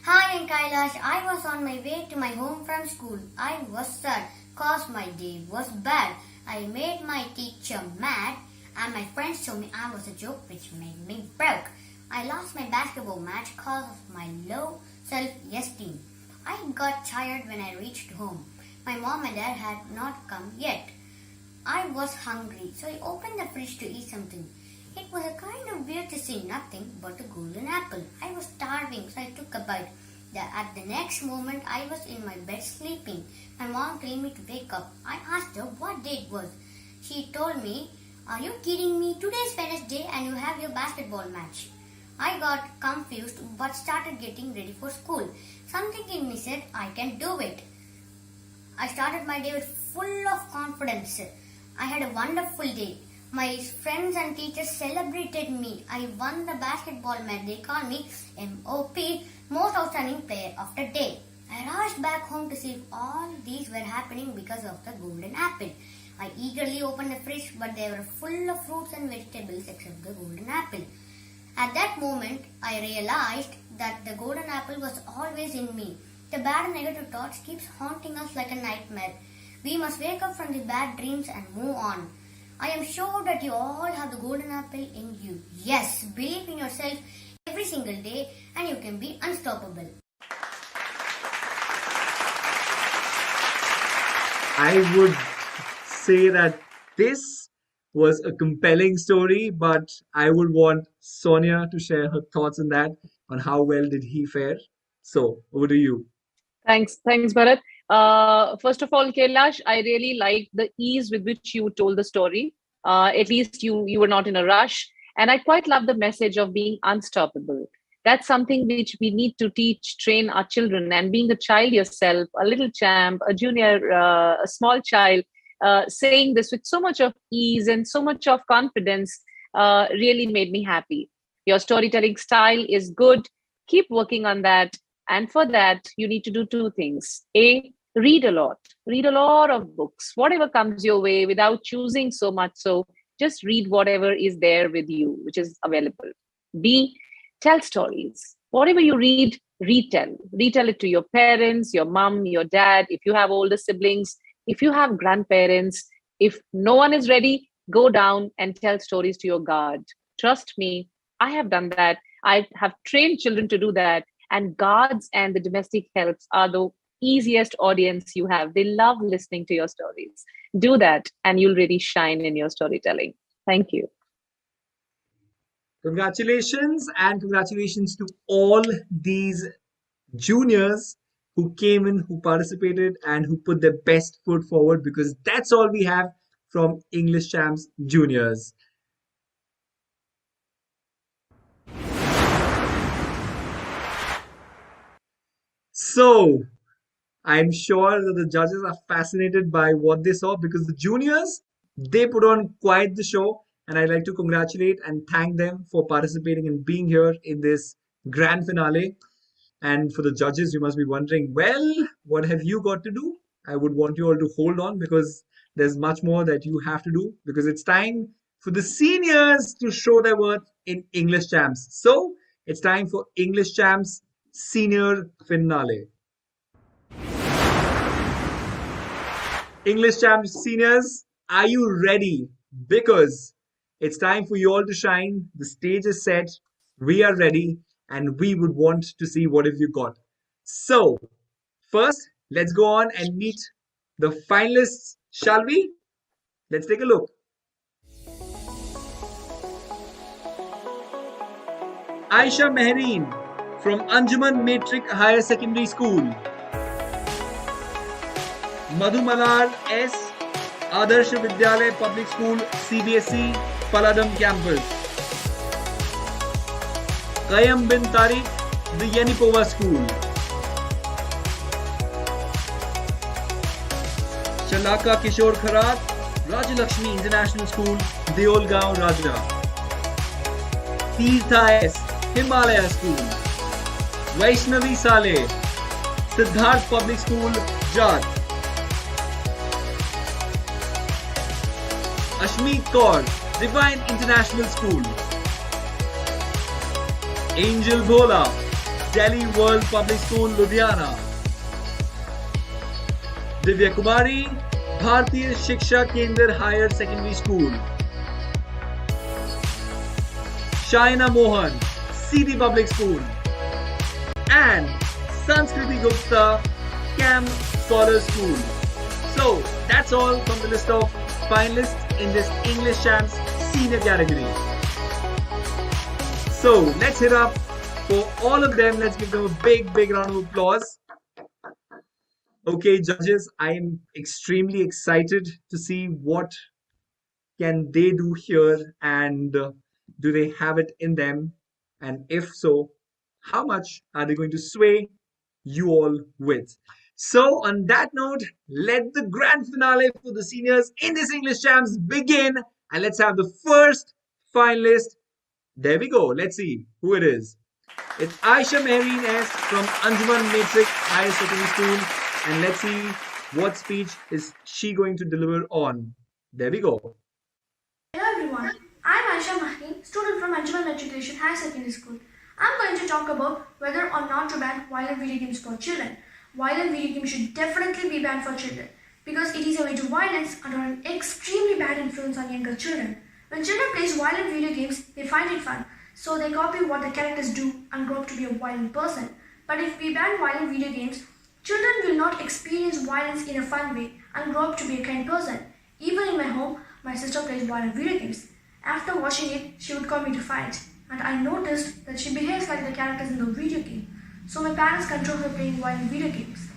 Hi, I'm Kailash. I was on my way to my home from school. I was sad cause my day was bad. I made my teacher mad and my friends told me I was a joke which made me broke. I lost my basketball match cause of my low self-esteem. I got tired when I reached home. My mom and dad had not come yet. I was hungry, so I opened the fridge to eat something. It was a kind of weird to see nothing but a golden apple. I was starving, so I took a bite. At the next moment, I was in my bed sleeping. My mom told me to wake up. I asked her what day it was. She told me, "Are you kidding me? Today's Wednesday and you have your basketball match." I got confused but started getting ready for school. Something in me said, I can do it. I started my day with full of confidence. I had a wonderful day. My friends and teachers celebrated me. I won the basketball match. They called me MOP, Most Outstanding Player of the Day. I rushed back home to see if all these were happening because of the golden apple. I eagerly opened the fridge, but they were full of fruits and vegetables except the golden apple. At that moment, I realized that the golden apple was always in me. The bad and negative thoughts keeps haunting us like a nightmare. We must wake up from the bad dreams and move on. I am sure that you all have the golden apple in you. Yes, believe in yourself every single day and you can be unstoppable. I would say that this was a compelling story, but I would want Sonia to share her thoughts on that, on how well did he fare. So, over to you. Thanks, Bharat. First of all, Kailash, I really liked the ease with which you told the story. At least you were not in a rush, and I quite love the message of being unstoppable. That's something which we need to teach, train our children. And being a child yourself, a little champ, a junior, a small child, saying this with so much of ease and so much of confidence really made me happy. Your storytelling style is good. Keep working on that. And for that, you need to do two things. A, read a lot. Read a lot of books, whatever comes your way without choosing so much. So just read whatever is there with you, which is available. B, tell stories. Whatever you read, retell. Retell it to your parents, your mom, your dad. If you have older siblings, if you have grandparents, if no one is ready, go down and tell stories to your guard. Trust me, I have done that. I have trained children to do that. And guards and the domestic helps are the easiest audience you have. They love listening to your stories. Do that, and you'll really shine in your storytelling. Thank you. Congratulations, and congratulations to all these juniors who came in, who participated, and who put their best foot forward, because that's all we have from English Champs Juniors. So, I'm sure that the judges are fascinated by what they saw, because the juniors, they put on quite the show, and I'd like to congratulate and thank them for participating and being here in this grand finale. And for the judges, you must be wondering, well, what have you got to do? I would want you all to hold on, because there's much more that you have to do, because it's time for the seniors to show their worth in English Champs. So it's time for English Champs Senior Finale. English Champs Seniors, are you ready? Because it's time for you all to shine. The stage is set. We are ready, and we would want to see what have you got. So, first, let's go on and meet the finalists, shall we? Let's take a look. Aisha Mehreen from Anjuman Matric Higher Secondary School. Madhu Malar S, Adarsh Vidyalaya Public School, CBSE, Paladam Campus. Qayam bin Tariq, the Yenipova School. Shalaka Kishore Kharat, Rajalakshmi International School, Deolgaon, Raja. Tirtha S, Himalaya School. Vaishnavi Saleh, Siddharth Public School, Jat. Ashmeet Kaur, Divine International School. Angel Bhola, Delhi World Public School, Ludhiana. Divya Kumari, Bharatiya Shiksha Kendra Higher Secondary School. Shaina Mohan, CD Public School. And Sanskriti Gupta, CAM Scholar School. So, that's all from the list of finalists in this English Champs Senior category. So, let's hit up for all of them. Let's give them a big, big round of applause. Okay, judges, I am extremely excited to see what can they do here, and do they have it in them? And if so, how much are they going to sway you all with? So on that note, let the grand finale for the seniors in this English Champs begin, and let's have the first finalist. There we go. Let's see who it is. It's Aisha Mehreen S from Anjuman Matric Higher Secondary School, and let's see what speech is she going to deliver on. There we go. Hello everyone, I'm Aisha Mehreen, student from Anjuman Matriculation Higher Secondary School. I'm going to talk about whether or not to ban violent video games for children. Violent video games should definitely be banned for children because it is a way to violence and are an extremely bad influence on younger children. When children play violent video games, they find it fun, so they copy what the characters do and grow up to be a violent person. But if we ban violent video games, children will not experience violence in a fun way and grow up to be a kind person. Even in my home, my sister plays violent video games. After watching it, she would call me to fight, and I noticed that she behaves like the characters in the video game. So my parents control her playing violent video games.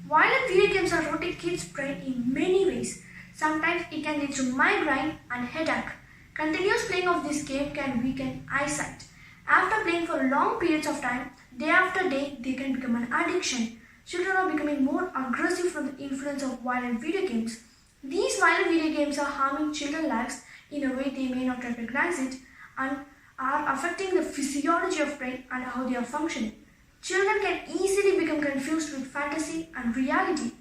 Violent video games are rotting kids' brain in many ways. Sometimes it can lead to migraine and headache. Continuous playing of this game can weaken eyesight. After playing for long periods of time, day after day, they can become an addiction. Children are becoming more aggressive from the influence of violent video games. These violent video games are harming children's lives in a way they may not recognize it and are affecting the physiology of brain and how they are functioning. Children can easily become confused with fantasy and reality.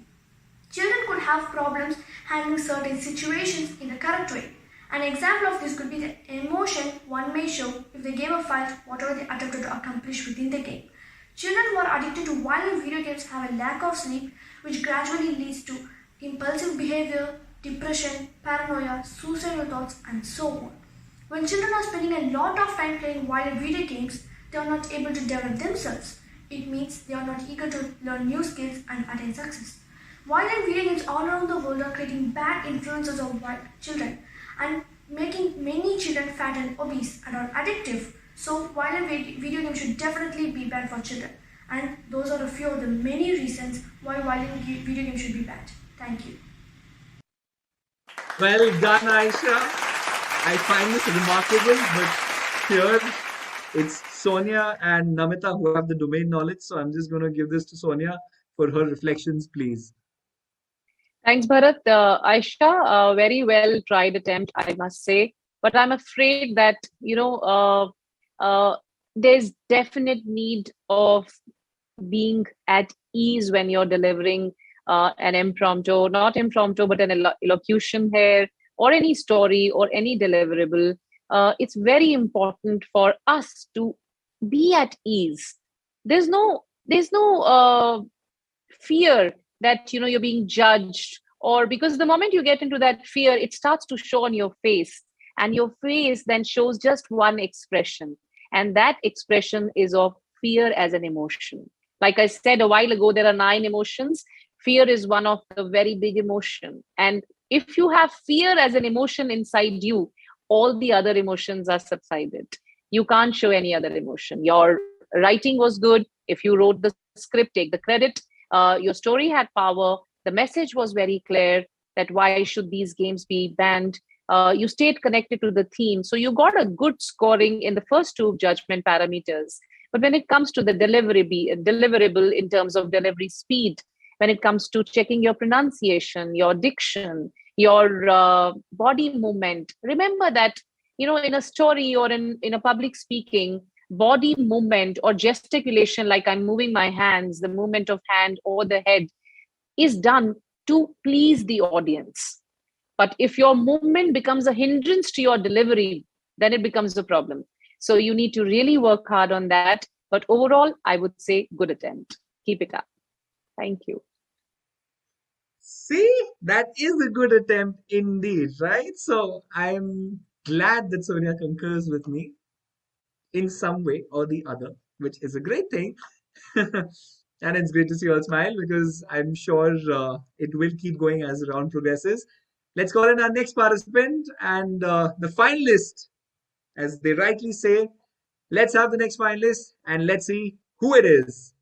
Children could have problems handling certain situations in the correct way. An example of this could be the emotion one may show if they gave a fight whatever they attempted to accomplish within the game. Children who are addicted to violent video games have a lack of sleep, which gradually leads to impulsive behavior, depression, paranoia, suicidal thoughts, and so on. When children are spending a lot of time playing violent video games, they are not able to develop themselves. It means they are not eager to learn new skills and attain success. Violent video games all around the world are creating bad influences on children and making many children fat and obese and are addictive. So violent video games should definitely be banned for children. And those are a few of the many reasons why violent video games should be banned. Thank you. Well done, Aisha. I find this remarkable, but here it's Sonia and Namita who have the domain knowledge. So I'm just going to give this to Sonia for her reflections, please. Thanks, Bharat. Aisha, very well tried attempt, I must say. But I'm afraid that, there's definite need of being at ease when you're delivering an impromptu, not impromptu, but an elocution here, or any story or any deliverable. It's very important for us to be at ease. There's no fear that you're being judged, or because the moment you get into that fear, it starts to show on your face, and your face then shows just one expression, and that expression is of fear as an emotion. Like I said a while ago, there are 9 emotions. Fear is one of the very big emotion, and if you have fear as an emotion inside you, all the other emotions are subsided. You can't show any other emotion. Your writing was good. If you wrote the script, take the credit. Your story had power. The message was very clear that why should these games be banned. You stayed connected to the theme. So you got a good scoring in the first 2 judgment parameters. But when it comes to the deliverable in terms of delivery speed, when it comes to checking your pronunciation, your diction, your body movement, remember that, in a story or in a public speaking, body movement or gesticulation, like I'm moving my hands, the movement of hand or the head, is done to please the audience. But if your movement becomes a hindrance to your delivery, then it becomes a problem. So you need to really work hard on that. But overall, I would say good attempt. Keep it up. Thank you. See, that is a good attempt indeed, right? So I'm glad that Sonia concurs with me in some way or the other, which is a great thing. And it's great to see you all smile, because I'm sure it will keep going as the round progresses. Let's call in our next participant and the finalist, as they rightly say. Let's have the next finalist and let's see who it is.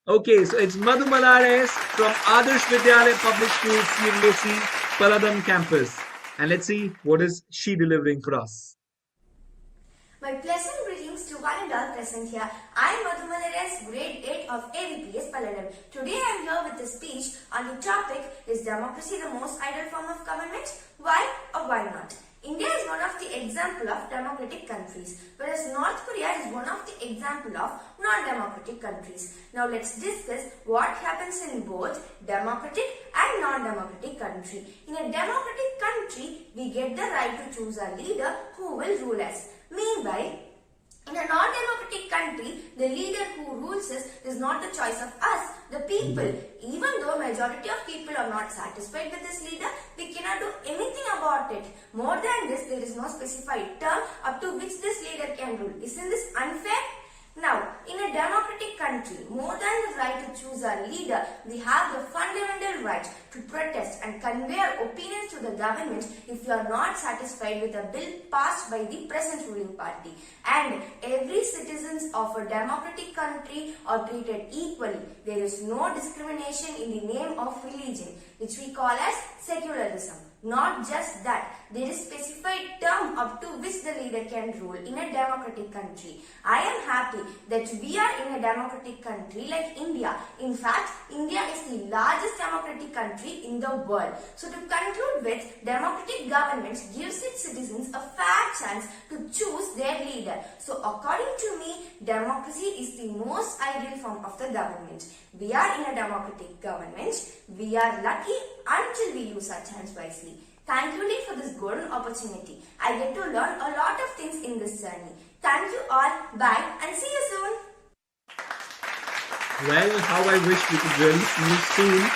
Okay, so it's Madhu Malares from Adarsh Vidyalaya Public School, CVSC, Paladam campus. And let's see what is she delivering for us. My pleasant greetings to one and all present here. I am Madhu Malares, grade 8 of AVPS Paladam. Today I am here with a speech on the topic, is democracy the most ideal form of government? Why or why not? India is one of the example of democratic countries, whereas North Korea is one of the example of non-democratic countries. Now let's discuss what happens in both democratic and non-democratic country. In a democratic country, we get the right to choose a leader who will rule us. Meanwhile, in a non-democratic country, the leader who rules us is not the choice of us, the people. Even though majority of people are not satisfied with this leader, we cannot do anything about it. More than this, there is no specified term up to which this leader can rule. Isn't this unfair? Now, in a democratic country, more than the right to choose our leader, we have the fundamental right to protest and convey our opinions to the government if we are not satisfied with a bill passed by the present ruling party. And every citizens of a democratic country are treated equally. There is no discrimination in the name of religion, which we call as secularism. Not just that, there is specified term up to which the leader can rule in a democratic country. I am happy that we are in a democratic country like India. In fact, India is the largest democratic country in the world. So to conclude with, democratic government gives its citizens a fair chance to choose their leader. So according to me, democracy is the most ideal form of the government. We are in a democratic government. We are lucky until we use our chance wisely. Thank you, Lee, for this golden opportunity. I get to learn a lot of things in this journey. Thank you all. Bye and see you soon. Well, how I wish we could really see you soon.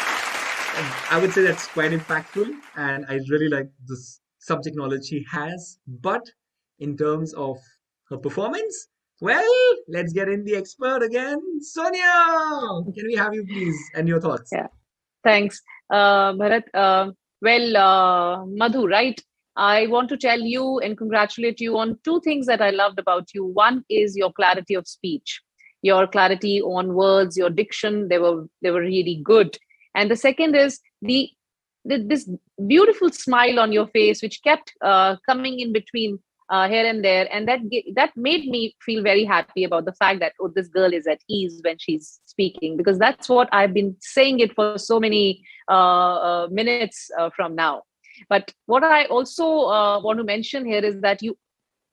I would say that's quite impactful, and I really like this subject knowledge she has. But in terms of her performance, well, let's get in the expert again. Sonia, can we have you please and your thoughts? Yeah, thanks, Bharat. Madhu, right? I want to tell you and congratulate you on two things that I loved about you. One is your clarity of speech, your clarity on words, your diction. They were really good. And the second is this beautiful smile on your face, which kept coming in between here and there, and that made me feel very happy about the fact that, oh, this girl is at ease when she's speaking, because that's what I've been saying it for so many minutes from now. But what I also want to mention here is that you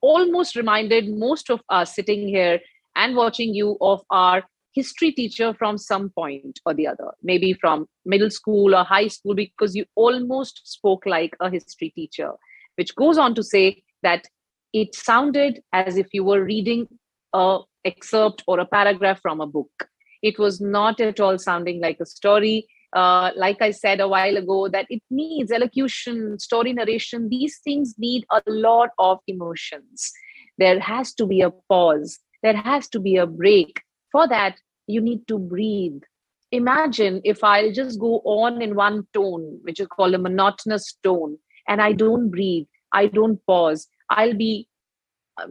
almost reminded most of us sitting here and watching you of our history teacher from some point or the other, maybe from middle school or high school, because you almost spoke like a history teacher, which goes on to say that it sounded as if you were reading an excerpt or a paragraph from a book. It was not at all sounding like a story. Like I said a while ago, that it needs elocution, story narration. These things need a lot of emotions. There has to be a pause. There has to be a break. For that, you need to breathe. Imagine if I'll just go on in one tone, which is called a monotonous tone, and I don't breathe, I don't pause. I'll be,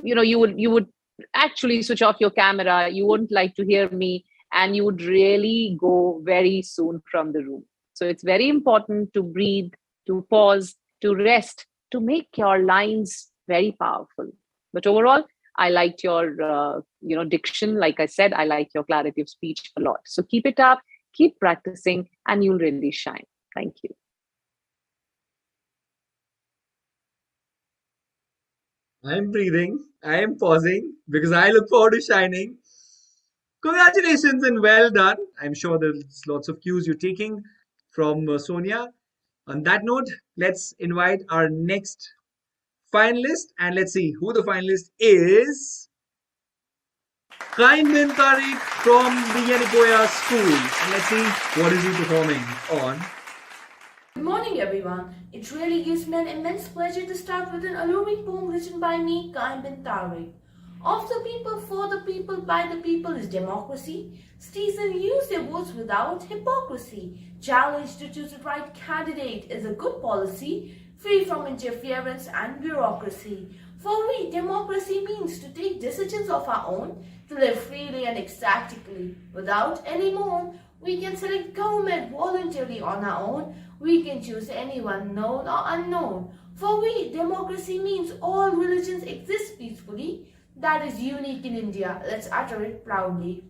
you would actually switch off your camera. You wouldn't like to hear me, and you would really go very soon from the room. So it's very important to breathe, to pause, to rest, to make your lines very powerful. But overall, I liked your, diction. Like I said, I like your clarity of speech a lot. So keep it up, keep practicing, and you'll really shine. Thank you. I'm breathing, I am pausing because I look forward to shining. Congratulations and well done. I'm sure there's lots of cues you're taking from Sonia. On that note, let's invite our next finalist and let's see who the finalist is. Kain bin Tariq from the Yanikoya School. And let's see what is he performing on. Good morning, everyone. It really gives me an immense pleasure to start with an alluring poem written by me, Kain bin Tariq. Of the people, for the people, by the people is democracy. Citizens use their votes without hypocrisy. Challenge to choose the right candidate is a good policy, free from interference and bureaucracy. For we, democracy means to take decisions of our own, to live freely and ecstatically, without any moan. We can select government voluntarily on our own. We can choose anyone known or unknown. For we, democracy means all religions exist peacefully. That is unique in India. Let's utter it proudly.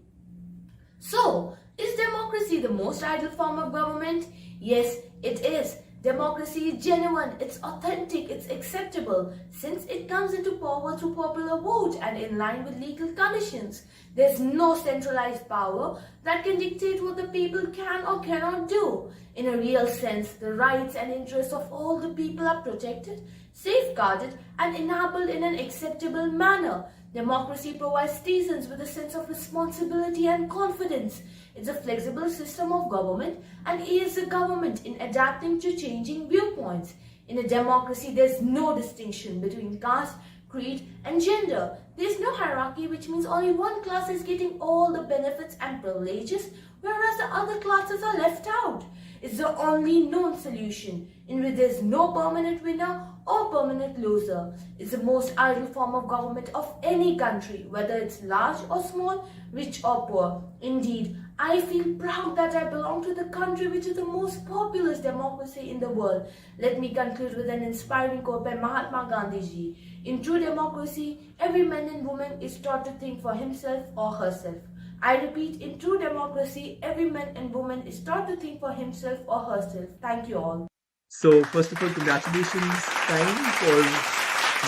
So, is democracy the most ideal form of government? Yes, it is. Democracy is genuine, it's authentic, it's acceptable, since it comes into power through popular vote and in line with legal conditions. There's no centralized power that can dictate what the people can or cannot do. In a real sense, the rights and interests of all the people are protected, safeguarded, and enabled in an acceptable manner. Democracy provides citizens with a sense of responsibility and confidence. It's a flexible system of government and aids the government in adapting to changing viewpoints. In a democracy, there's no distinction between caste, creed, and gender. There's no hierarchy, which means only one class is getting all the benefits and privileges, whereas the other classes are left out. It's the only known solution, in which there's no permanent winner or permanent loser. It's the most ideal form of government of any country, whether it's large or small, rich or poor. Indeed, I feel proud that I belong to the country which is the most populous democracy in the world. Let me conclude with an inspiring quote by Mahatma Gandhi ji. In true democracy, every man and woman is taught to think for himself or herself. I repeat, in true democracy, every man and woman is taught to think for himself or herself. Thank you all. So, first of all, congratulations, Time, for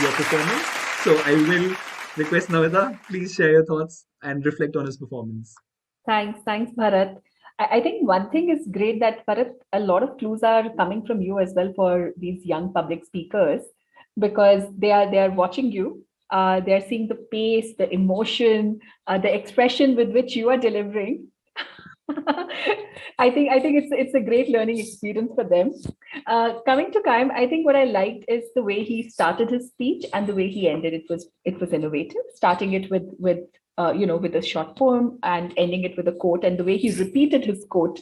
your performance. So, I will request Navita, please share your thoughts and reflect on his performance. Thanks, Bharat. I think one thing is great that Bharat, a lot of clues are coming from you as well for these young public speakers because they are watching you. They're seeing the pace, the emotion, the expression with which you are delivering. I think it's a great learning experience for them. Coming to Kaim, I think what I liked is the way he started his speech and the way he ended. It was innovative, starting it with a short poem and ending it with a quote, and the way he repeated his quote,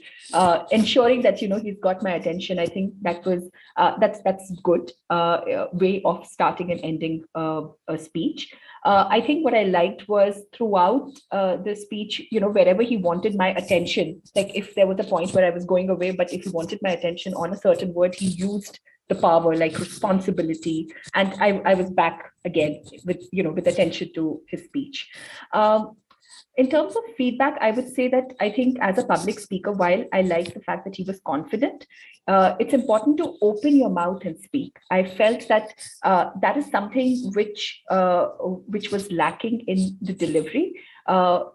ensuring that he's got my attention. I think that's good way of starting and ending a speech. I think what I liked was throughout the speech, wherever he wanted my attention, like if there was a point where I was going away, but if he wanted my attention on a certain word, he used the power like responsibility, and I was back again with attention to his speech. In terms of feedback, I would say that I think as a public speaker, while I like the fact that he was confident, it's important to open your mouth and speak. I felt that that is something which was lacking in the delivery.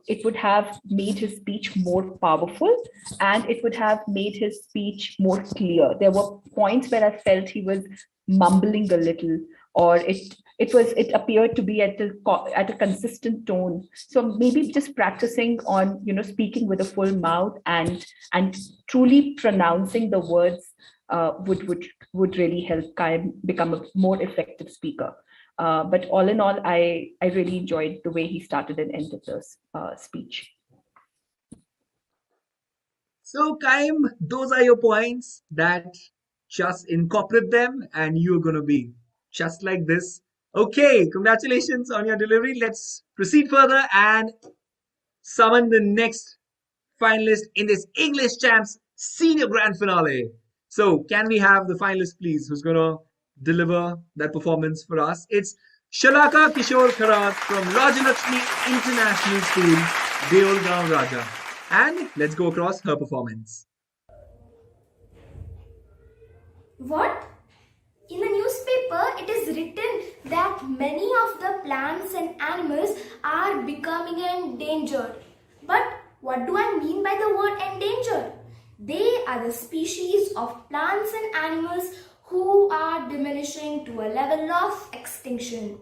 It would have made his speech more powerful, and it would have made his speech more clear. There were points where I felt he was mumbling a little, or it appeared to be at a consistent tone. So maybe just practicing on speaking with a full mouth and truly pronouncing the words would really help Kai become a more effective speaker. But all in all, I really enjoyed the way he started and ended the speech. So, Kaim, those are your points that just incorporate them and you're going to be just like this. Okay, congratulations on your delivery. Let's proceed further and summon the next finalist in this English Champs Senior Grand Finale. So, can we have the finalist, please, who's going to deliver that performance for us? It's Shalaka Kishore Kharat from Rajalakshmi International School, Deolgaon Raja. And let's go across her performance. What? In the newspaper, it is written that many of the plants and animals are becoming endangered. But what do I mean by the word endangered? They are the species of plants and animals who are diminishing to a level of extinction.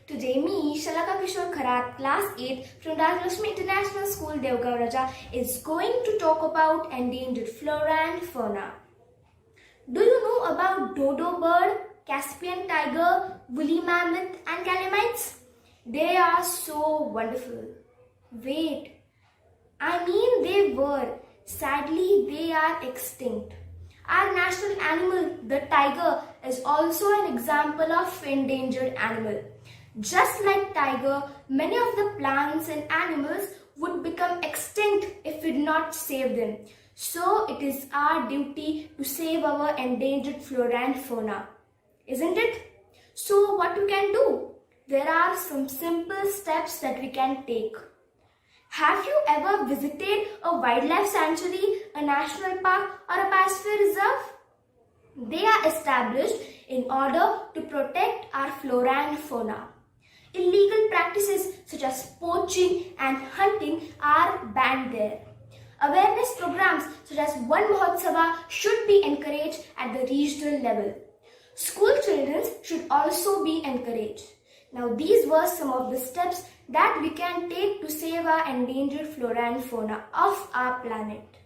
Today, me, Shalaka Kishore Kharat, Class 8 from Rajalakshmi International School, Deolgaon Raja, is going to talk about endangered flora and fauna. Do you know about dodo bird, Caspian tiger, woolly mammoth and calamites? They are so wonderful. Wait, I mean they were. Sadly, they are extinct. Our national animal, the tiger, is also an example of endangered animal. Just like tiger, many of the plants and animals would become extinct if we did not save them. So it is our duty to save our endangered flora and fauna. Isn't it? So what you can do? There are some simple steps that we can take. Have you ever visited a wildlife sanctuary, a national park or a biosphere reserve? They are established in order to protect our flora and fauna. Illegal practices such as poaching and hunting are banned there. Awareness programs such as One Mahotsava should be encouraged at the regional level. School children should also be encouraged. Now these were some of the steps that we can take to save our endangered flora and fauna of our planet.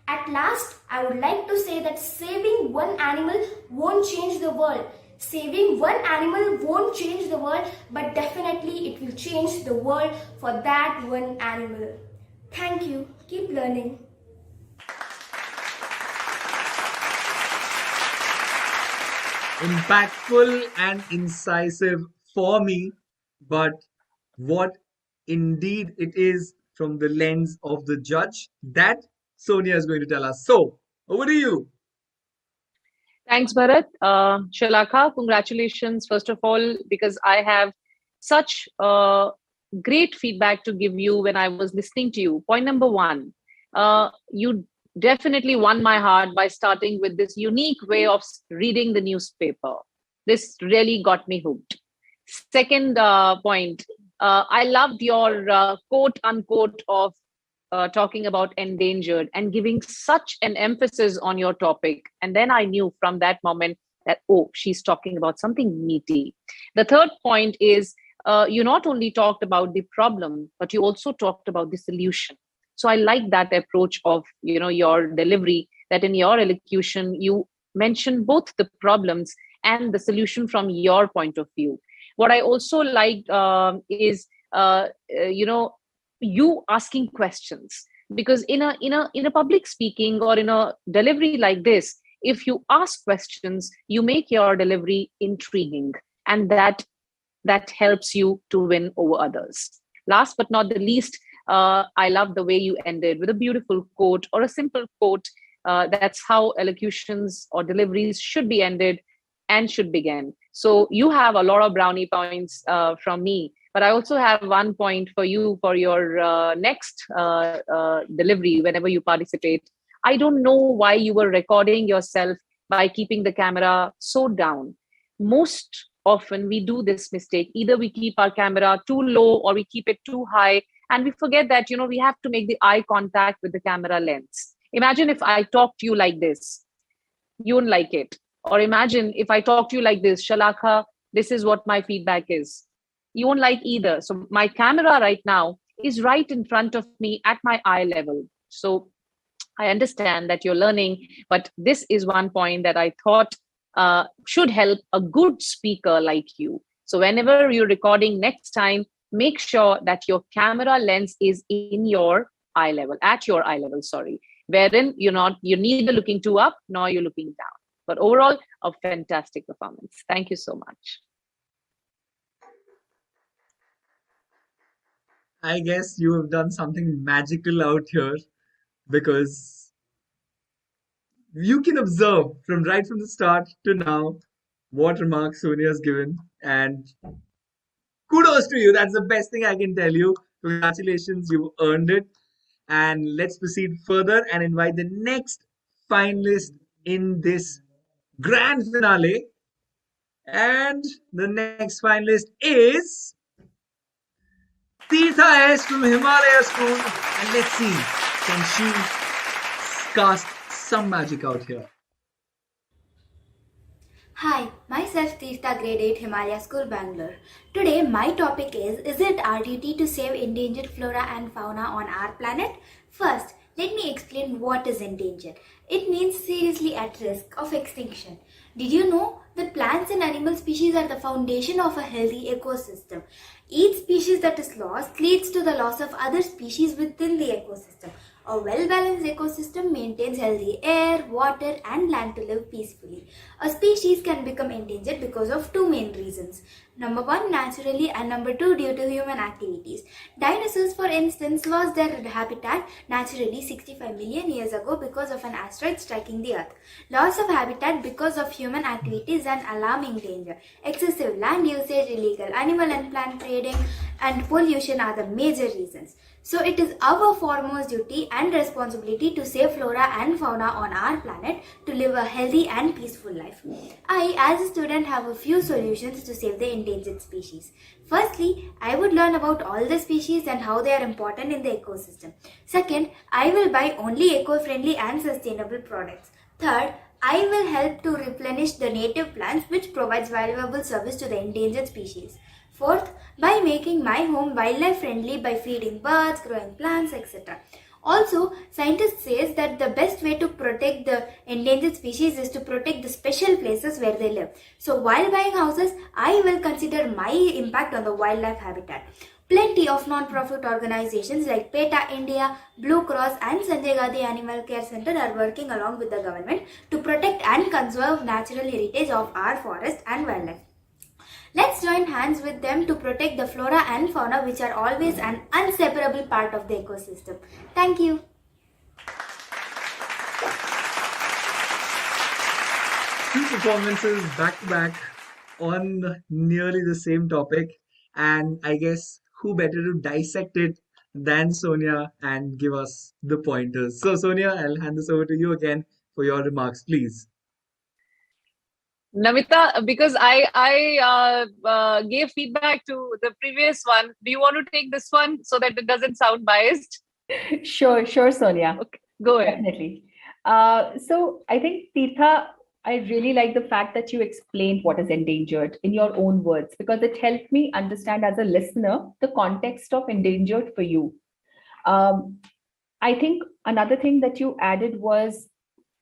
At last, I would like to say that saving one animal won't change the world. Saving one animal won't change the world, but definitely it will change the world for that one animal. Thank you. Keep learning. Impactful and incisive for me, but what indeed it is from the lens of the judge? That Sonia is going to tell us. So, over to you. Thanks, Bharat. Shalaka, congratulations, first of all, because I have such great feedback to give you when I was listening to you. Point number one, you definitely won my heart by starting with this unique way of reading the newspaper. This really got me hooked. Second point, I loved your quote unquote of talking about endangered and giving such an emphasis on your topic. And then I knew from that moment that, oh, she's talking about something meaty. The third point is you not only talked about the problem, but you also talked about the solution. So I like that approach of your delivery, that in your elocution you mention both the problems and the solution from your point of view. What I also liked is you asking questions, because in a public speaking or in a delivery like this, if you ask questions, you make your delivery intriguing, and that helps you to win over others. Last but not the least, I love the way you ended with a beautiful quote or a simple quote. That's how elocutions or deliveries should be ended and should begin. So you have a lot of brownie points from me, but I also have 1 point for you for your next delivery whenever you participate. I don't know why you were recording yourself by keeping the camera so down. Most often we do this mistake. Either we keep our camera too low or we keep it too high, and we forget that we have to make the eye contact with the camera lens. Imagine if I talk to you like this, you won't like it. Or imagine if I talk to you like this, Shalaka, this is what my feedback is. You won't like either. So my camera right now is right in front of me at my eye level. So I understand that you're learning, but this is 1 point that I thought should help a good speaker like you. So whenever you're recording next time, make sure that your camera lens is in your eye level, at your eye level, sorry, wherein you're neither looking too up nor you're looking down. But overall, a fantastic performance. Thank you so much. I guess you have done something magical out here, because you can observe right from the start to now what remarks Sonia has given, and kudos to you. That's the best thing I can tell you. Congratulations, you've earned it. And let's proceed further and invite the next finalist in this grand finale. And the next finalist is Tirtha S from Himalaya School. And let's see, can she cast some magic out here? Hi, myself Tirtha, grade 8, Himalaya School, Bangalore. Today my topic is it our duty to save endangered flora and fauna on our planet? First, let me explain what is endangered. It means seriously at risk of extinction. Did you know that plants and animal species are the foundation of a healthy ecosystem? Each species that is lost leads to the loss of other species within the ecosystem. A well-balanced ecosystem maintains healthy air, water, and land to live peacefully. A species can become endangered because of 2 main reasons. Number 1, naturally, and number 2, due to human activities. Dinosaurs, for instance, lost their habitat naturally 65 million years ago because of an asteroid striking the Earth. Loss of habitat because of human activities is an alarming danger. Excessive land usage, illegal animal and plant trading, and pollution are the major reasons. So it is our foremost duty and responsibility to save flora and fauna on our planet to live a healthy and peaceful life. I, as a student, have a few solutions to save the endangered species. Firstly, I would learn about all the species and how they are important in the ecosystem. Second, I will buy only eco-friendly and sustainable products. Third, I will help to replenish the native plants, which provides valuable service to the endangered species. Fourth, by making my home wildlife friendly by feeding birds, growing plants, etc. Also, scientists say that the best way to protect the endangered species is to protect the special places where they live. So while buying houses, I will consider my impact on the wildlife habitat. Plenty of non-profit organizations like PETA India, Blue Cross and Sanjay Gandhi Animal Care Center are working along with the government to protect and conserve natural heritage of our forest and wildlife. Let's join hands with them to protect the flora and fauna, which are always an inseparable part of the ecosystem. Thank you. Two performances back to back on nearly the same topic, and I guess who better to dissect it than Sonia and give us the pointers. So, Sonia, I'll hand this over to you again for your remarks, please. Namita, because I gave feedback to the previous one, do you want to take this one so that it doesn't sound biased? Sure, Sonia. Okay, go ahead. Definitely. So I think, Tirtha, I really like the fact that you explained what is endangered in your own words, because it helped me understand as a listener the context of endangered for you. I think another thing that you added was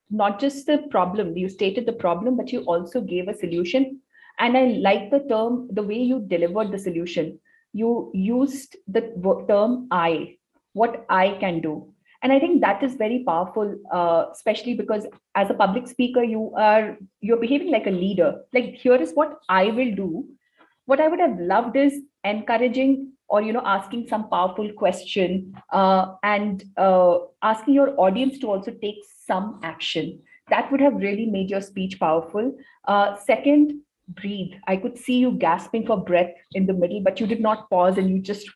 not just the problem, you stated the problem, but you also gave a solution. And I like the term, the way you delivered the solution. You used the term I, what I can do. And I think that is very powerful, especially because as a public speaker, you're behaving like a leader. Like, here is what I will do. What I would have loved is encouraging or asking some powerful question, and asking your audience to also take some action. That would have really made your speech powerful. Second, breathe. I could see you gasping for breath in the middle, but you did not pause and you just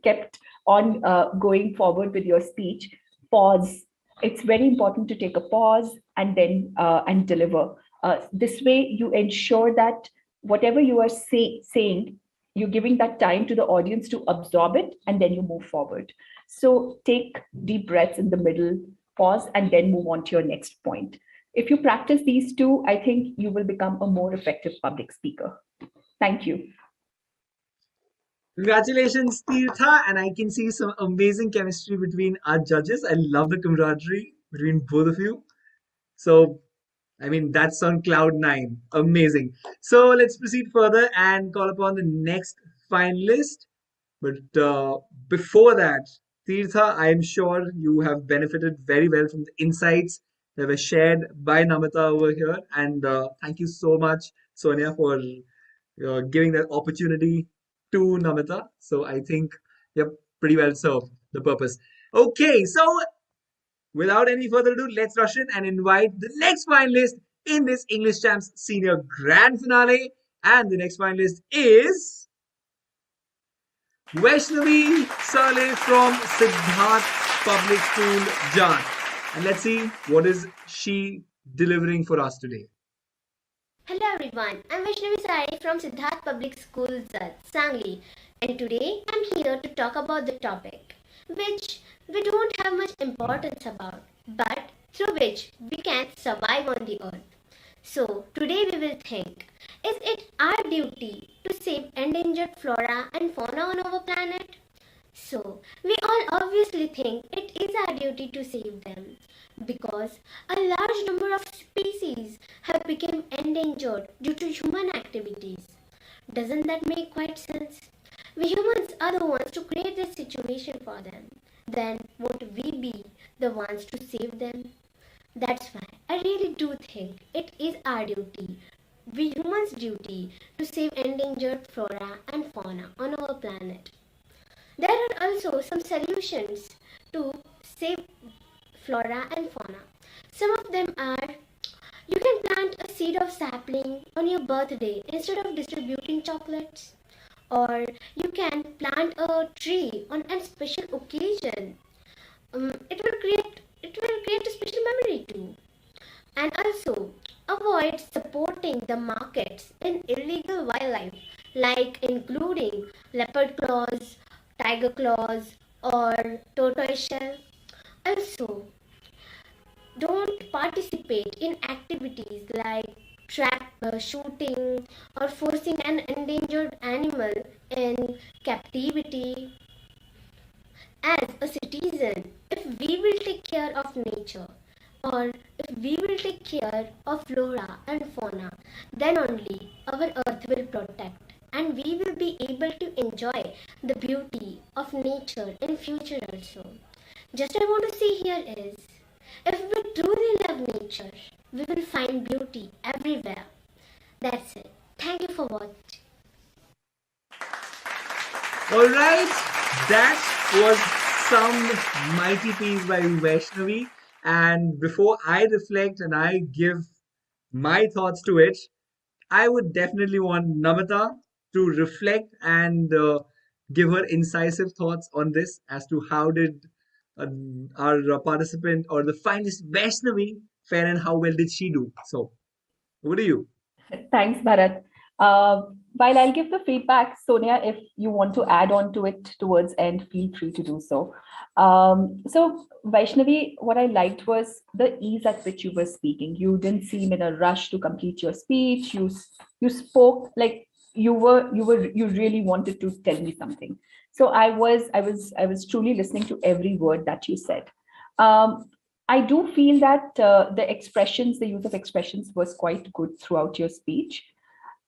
kept on going forward with your speech. Pause. It's very important to take a pause and then and deliver. This way you ensure that whatever you are saying, you're giving that time to the audience to absorb it, and then you move forward. So take deep breaths in the middle, pause, and then move on to your next point. If you practice these two, I think you will become a more effective public speaker. Thank you. Congratulations, Tirtha, and I can see some amazing chemistry between our judges. I love the camaraderie between both of you. So, I mean, that's on cloud nine. Amazing. So let's proceed further and call upon the next finalist. But before that, Tirtha, I'm sure you have benefited very well from the insights that were shared by Namita over here. And thank you so much, Sonia, for giving that opportunity to Namita. So I think you're pretty well served the purpose. Okay, so without any further ado, let's rush in and invite the next finalist in this English Champs Senior Grand Finale. And the next finalist is Vaishnavi Saleh from Siddharth Public School, Jhan. And let's see what is she delivering for us today. Hello everyone, I'm Vaishnavi Sari from Siddharth Public School, Sangli, and today I'm here to talk about the topic which we don't have much importance about, but through which we can survive on the earth. So today we will think, is it our duty to save endangered flora and fauna on our planet? So we all obviously think it is our duty to save them, because a large number of species have become endangered due to human activities. Doesn't that make quite sense? We humans are the ones to create this situation for them. Then won't we be the ones to save them? That's why I really do think it is our duty, we humans' duty, to save endangered flora and fauna on our planet. There are also some solutions to save flora and fauna. Some of them are, you can plant a seed of sapling on your birthday instead of distributing chocolates. Or you can plant a tree on a special occasion. It will create a special memory too. And also, avoid supporting the markets in illegal wildlife, like including leopard claws, tiger claws, or tortoise shell. Also, don't participate in activities like trap shooting or forcing an endangered animal in captivity. As a citizen, if we will take care of nature, or if we will take care of flora and fauna, then only our earth will protect, and we will be able to enjoy the beauty of nature in future also. Just I want to say here is, if we truly love nature, we will find beauty everywhere. That's it. Thank you for watching. All right, that was some mighty piece by Vaishnavi. And before I reflect and I give my thoughts to it, I would definitely want Namita to reflect and give her incisive thoughts on this as to how did uh, our participant or the finest Vaishnavi fare and how well did she do. So, over to you. Thanks, Bharat. While I'll give the feedback, Sonia, if you want to add on to it towards end, feel free to do so. So, Vaishnavi, what I liked was the ease at which you were speaking. You didn't seem in a rush to complete your speech. You spoke like you really wanted to tell me something. So I was truly listening to every word that you said. Um, I do feel that the use of expressions was quite good throughout your speech.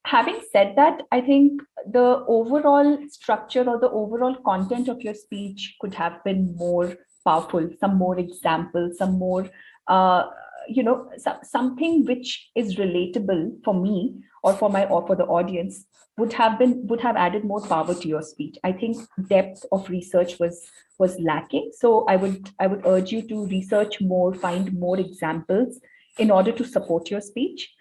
Having said that, I think the overall structure or the overall content of your speech could have been more powerful, some more examples, some more, uh, something which is relatable for me or for the audience would have added more power to your speech. I think depth of research was lacking. So I would urge you to research more, find more examples in order to support your speech.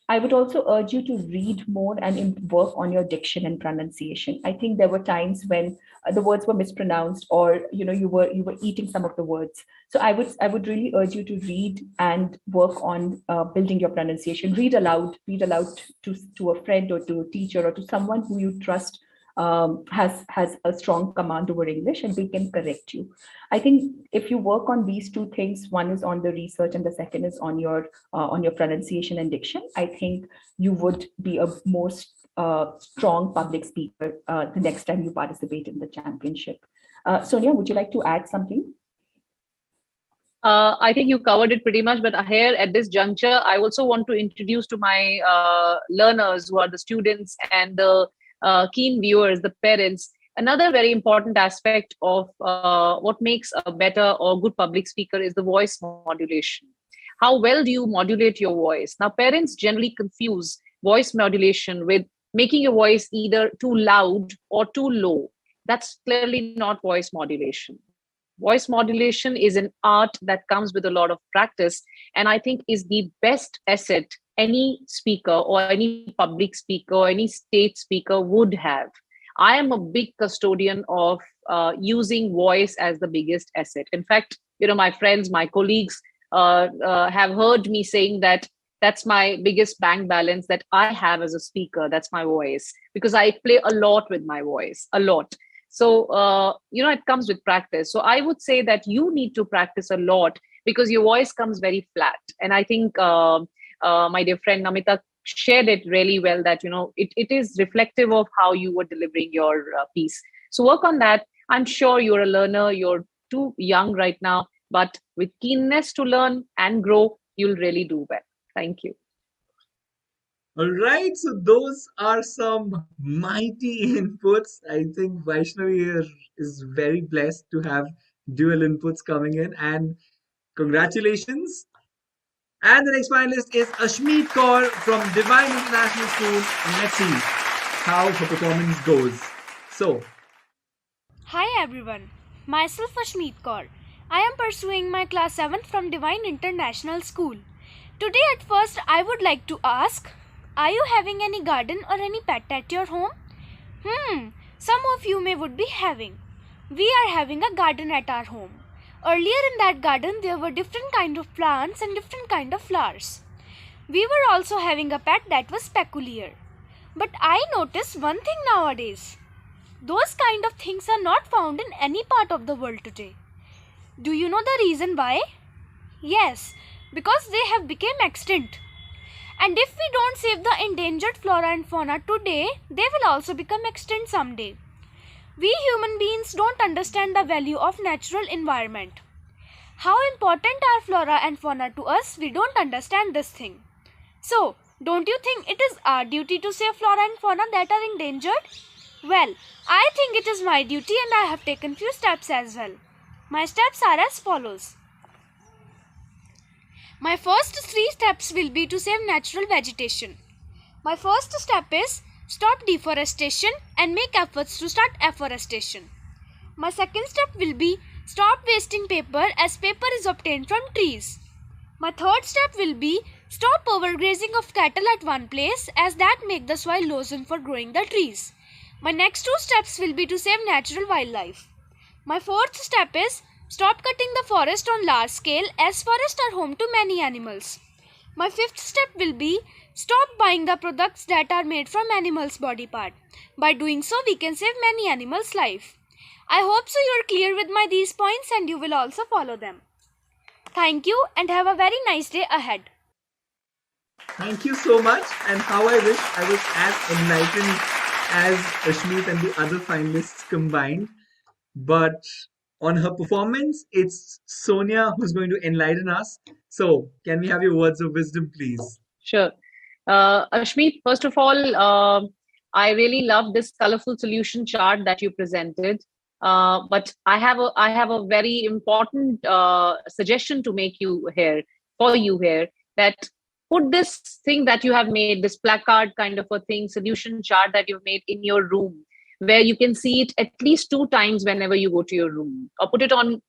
I would also urge you to read more and work on your diction and pronunciation. I think there were times when the words were mispronounced, or you were eating some of the words. So I would really urge you to read and work on building your pronunciation. Read aloud to a friend or to a teacher or to someone who you trust has a strong command over English, and they can correct you. I think if you work on these two things, one is on the research and the second is on your pronunciation and diction, I think you would be a more strong public speaker the next time you participate in the championship. Sonia, would you like to add something? I think you covered it pretty much, but here at this juncture, I also want to introduce to my learners, who are the students and the keen viewers, the parents, another very important aspect of what makes a better or good public speaker is the voice modulation. How well do you modulate your voice? Now, parents generally confuse voice modulation with making your voice either too loud or too low. That's clearly not voice modulation. Voice modulation is an art that comes with a lot of practice, and I think is the best asset any speaker or any public speaker or any state speaker would have. I am a big custodian of using voice as the biggest asset. In fact, my friends, my colleagues have heard me saying that that's my biggest bank balance that I have as a speaker. That's my voice, because I play a lot with my voice, a lot. So, it comes with practice. So I would say that you need to practice a lot, because your voice comes very flat. And I think my dear friend Namita shared it really well, that, it is reflective of how you were delivering your piece. So work on that. I'm sure you're a learner. You're too young right now, but with keenness to learn and grow, you'll really do well. Thank you. All right, so those are some mighty inputs. I think Vaishnavi here is very blessed to have dual inputs coming in, and congratulations. And the next finalist is Ashmeet Kaur from Divine International School. And let's see how her performance goes. So, Hi everyone, myself Ashmeet Kaur. I am pursuing my class 7th from Divine International School. Today at first I would like to ask, are you having any garden or any pet at your home? Some of you may would be having. We are having a garden at our home. Earlier in that garden there were different kind of plants and different kind of flowers. We were also having a pet that was peculiar. But I noticed one thing nowadays. Those kind of things are not found in any part of the world today. Do you know the reason why? Yes, because they have become extinct. And if we don't save the endangered flora and fauna today, they will also become extinct someday. We human beings don't understand the value of natural environment. How important are flora and fauna to us, we don't understand this thing. So, don't you think it is our duty to save flora and fauna that are endangered? Well, I think it is my duty, and I have taken few steps as well. My steps are as follows. My first 3 steps will be to save natural vegetation. My first step is stop deforestation and make efforts to start afforestation. My second step will be stop wasting paper as paper is obtained from trees. My third step will be stop overgrazing of cattle at one place as that make the soil loosen for growing the trees. My next two steps will be to save natural wildlife. My fourth step is stop cutting the forest on large scale as forests are home to many animals. My fifth step will be stop buying the products that are made from animals' body part. By doing so, we can save many animals' life. I hope so you are clear with these points and you will also follow them. Thank you and have a very nice day ahead. Thank you so much, and how I wish I was as enlightened as Ashmeet and the other finalists combined. But on her performance, it's Sonia who's going to enlighten us. So, can we have your words of wisdom, please? Sure. Ashmeet, first of all, I really love this colorful solution chart that you presented. But I have a very important suggestion to make for you here, that put this thing that you have made, this placard kind of a thing, solution chart that you've made in your room, where you can see it at least 2 times whenever you go to your room, or put it on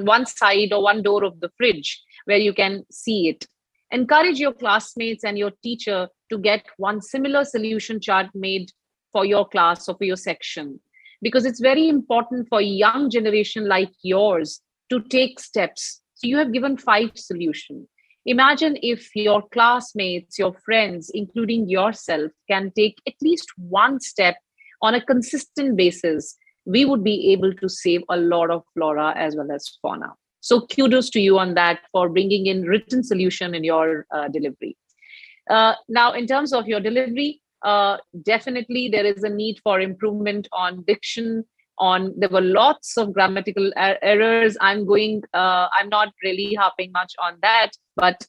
one side or one door of the fridge where you can see it. Encourage your classmates and your teacher to get one similar solution chart made for your class or for your section, because it's very important for a young generation like yours to take steps. So you have given 5 solutions. Imagine if your classmates, your friends, including yourself, can take at least one step on a consistent basis. We would be able to save a lot of flora as well as fauna. So kudos to you on that, for bringing in written solution in your delivery. Now, in terms of your delivery, definitely there is a need for improvement on diction. There were lots of grammatical errors. I'm not really harping much on that, but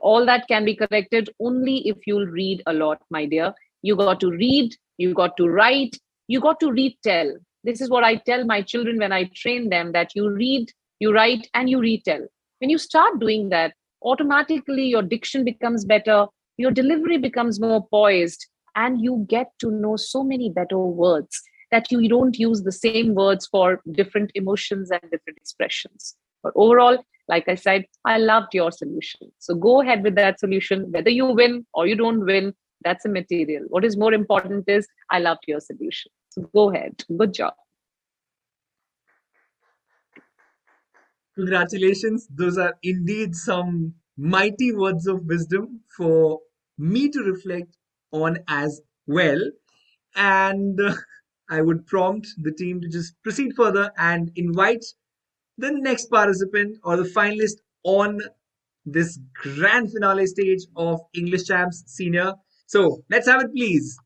all that can be corrected only if you'll read a lot, my dear. You got to read, you got to write, you got to retell. This is what I tell my children when I train them, that you read, you write, and you retell. When you start doing that, automatically your diction becomes better, your delivery becomes more poised, and you get to know so many better words, that you don't use the same words for different emotions and different expressions. But overall, like I said, I loved your solution. So go ahead with that solution. Whether you win or you don't win, that's immaterial. What is more important is I loved your solution. So go ahead. Good job. Congratulations. Those are indeed some mighty words of wisdom for me to reflect on as well. And I would prompt the team to just proceed further and invite the next participant or the finalist on this grand finale stage of English Champs Senior. So let's have it, please.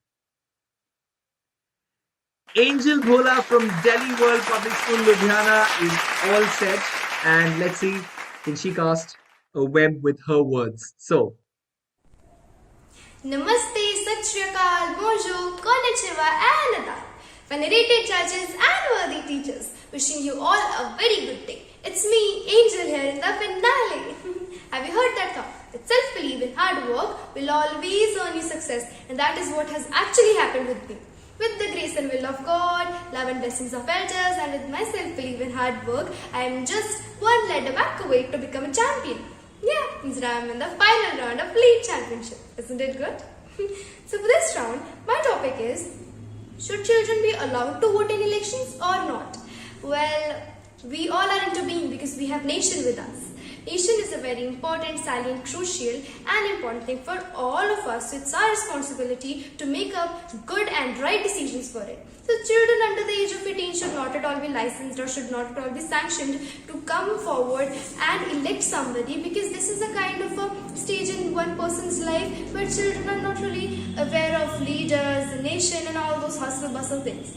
Angel Bhola from Delhi World Public School, Ludhiana is all set. And let's see, can she cast a web with her words? So, Namaste, Sat Shri Akal, Bonjour, Konnichiwa, and Adab. Venerated judges and worthy teachers, wishing you all a very good day. It's me, Angel, here in the finale. Have you heard that thought? That self-belief and hard work will always earn you success, and that is what has actually happened with me. With the grace and will of God, love and blessings of elders, and with my self-belief and hard work, I am just one ladder back away to become a champion. Yeah, means I am in the final round of league championship. Isn't it good? So for this round, my topic is, should children be allowed to vote in elections or not? Well, we all are into being because we have nation with us. Nation is a very important, salient, crucial and important thing for all of us. So it's our responsibility to make up good and right decisions for it. So children under the age of 18 should not at all be licensed or should not at all be sanctioned to come forward and elect somebody, because this is a kind of a stage in one person's life where children are not really aware of leaders, the nation and all those hustle bustle things.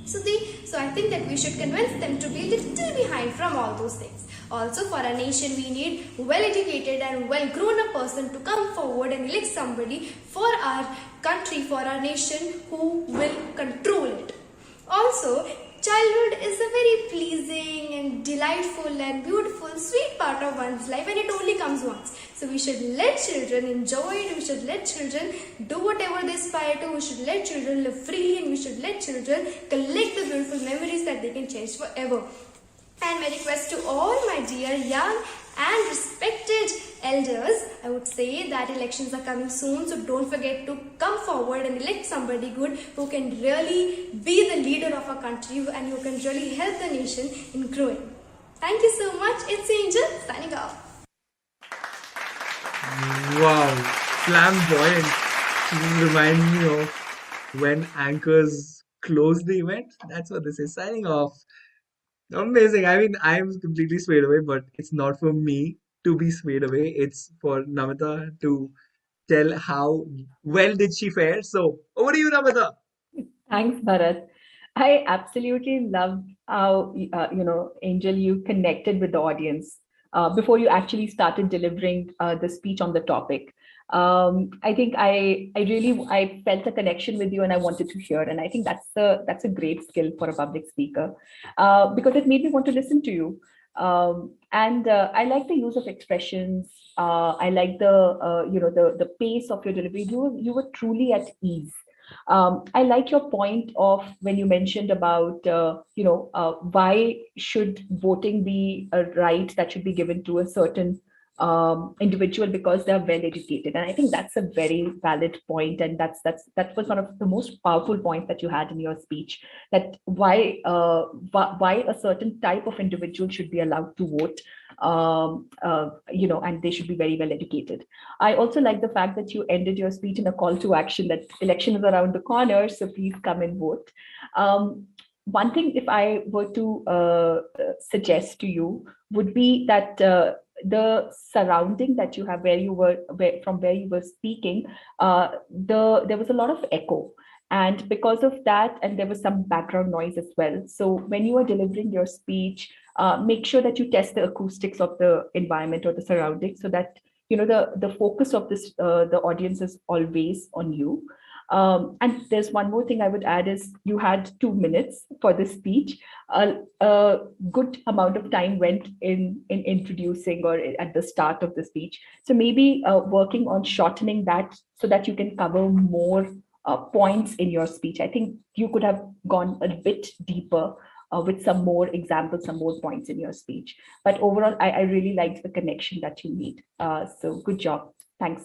So I think that we should convince them to be a little behind from all those things. Also, for our nation, we need well-educated and well-grown-up person to come forward and elect somebody for our country, for our nation, who will control it. Also, Childhood is a very pleasing and delightful and beautiful, sweet part of one's life, and it only comes once. So we should let children enjoy it, we should let children do whatever they aspire to, we should let children live freely, and we should let children collect the beautiful memories that they can cherish forever. And my request to all my dear young and respected elders, I would say that elections are coming soon, so don't forget to come forward and elect somebody good who can really be the leader of our country and who can really help the nation in growing. Thank you so much. It's Angel signing off. Wow, flamboyant. This reminds me of when anchors close the event. That's what this is. Signing off. Amazing. I mean, I'm completely swayed away, but it's not for me to be swayed away. It's for Namita to tell how well did she fare. So over to you, Namita. Thanks, Bharat. I absolutely loved how, Angel, you connected with the audience before you actually started delivering the speech on the topic. I think I felt a connection with you and I wanted to hear. And I think that's a great skill for a public speaker because it made me want to listen to you. And I like the use of expressions. I like the pace of your delivery. You were truly at ease. I like your point of when you mentioned about, why should voting be a right that should be given to a certain individual because they're well educated. And I think that's a very valid point. And that was one of the most powerful points that you had in your speech, that why a certain type of individual should be allowed to vote, and they should be very well educated. I also like the fact that you ended your speech in a call to action that election is around the corner, so please come and vote. One thing, if I were to suggest to you, would be that the surrounding that you have from where you were speaking, there was a lot of echo. And because of that, and there was some background noise as well. So when you are delivering your speech, make sure that you test the acoustics of the environment or the surroundings so that the focus of the audience is always on you. And there's one more thing I would add is you had 2 minutes for the speech. A good amount of time went in introducing or at the start of the speech. So maybe working on shortening that so that you can cover more points in your speech. I think you could have gone a bit deeper with some more examples, some more points in your speech. But overall, I really liked the connection that you made. So good job. Thanks.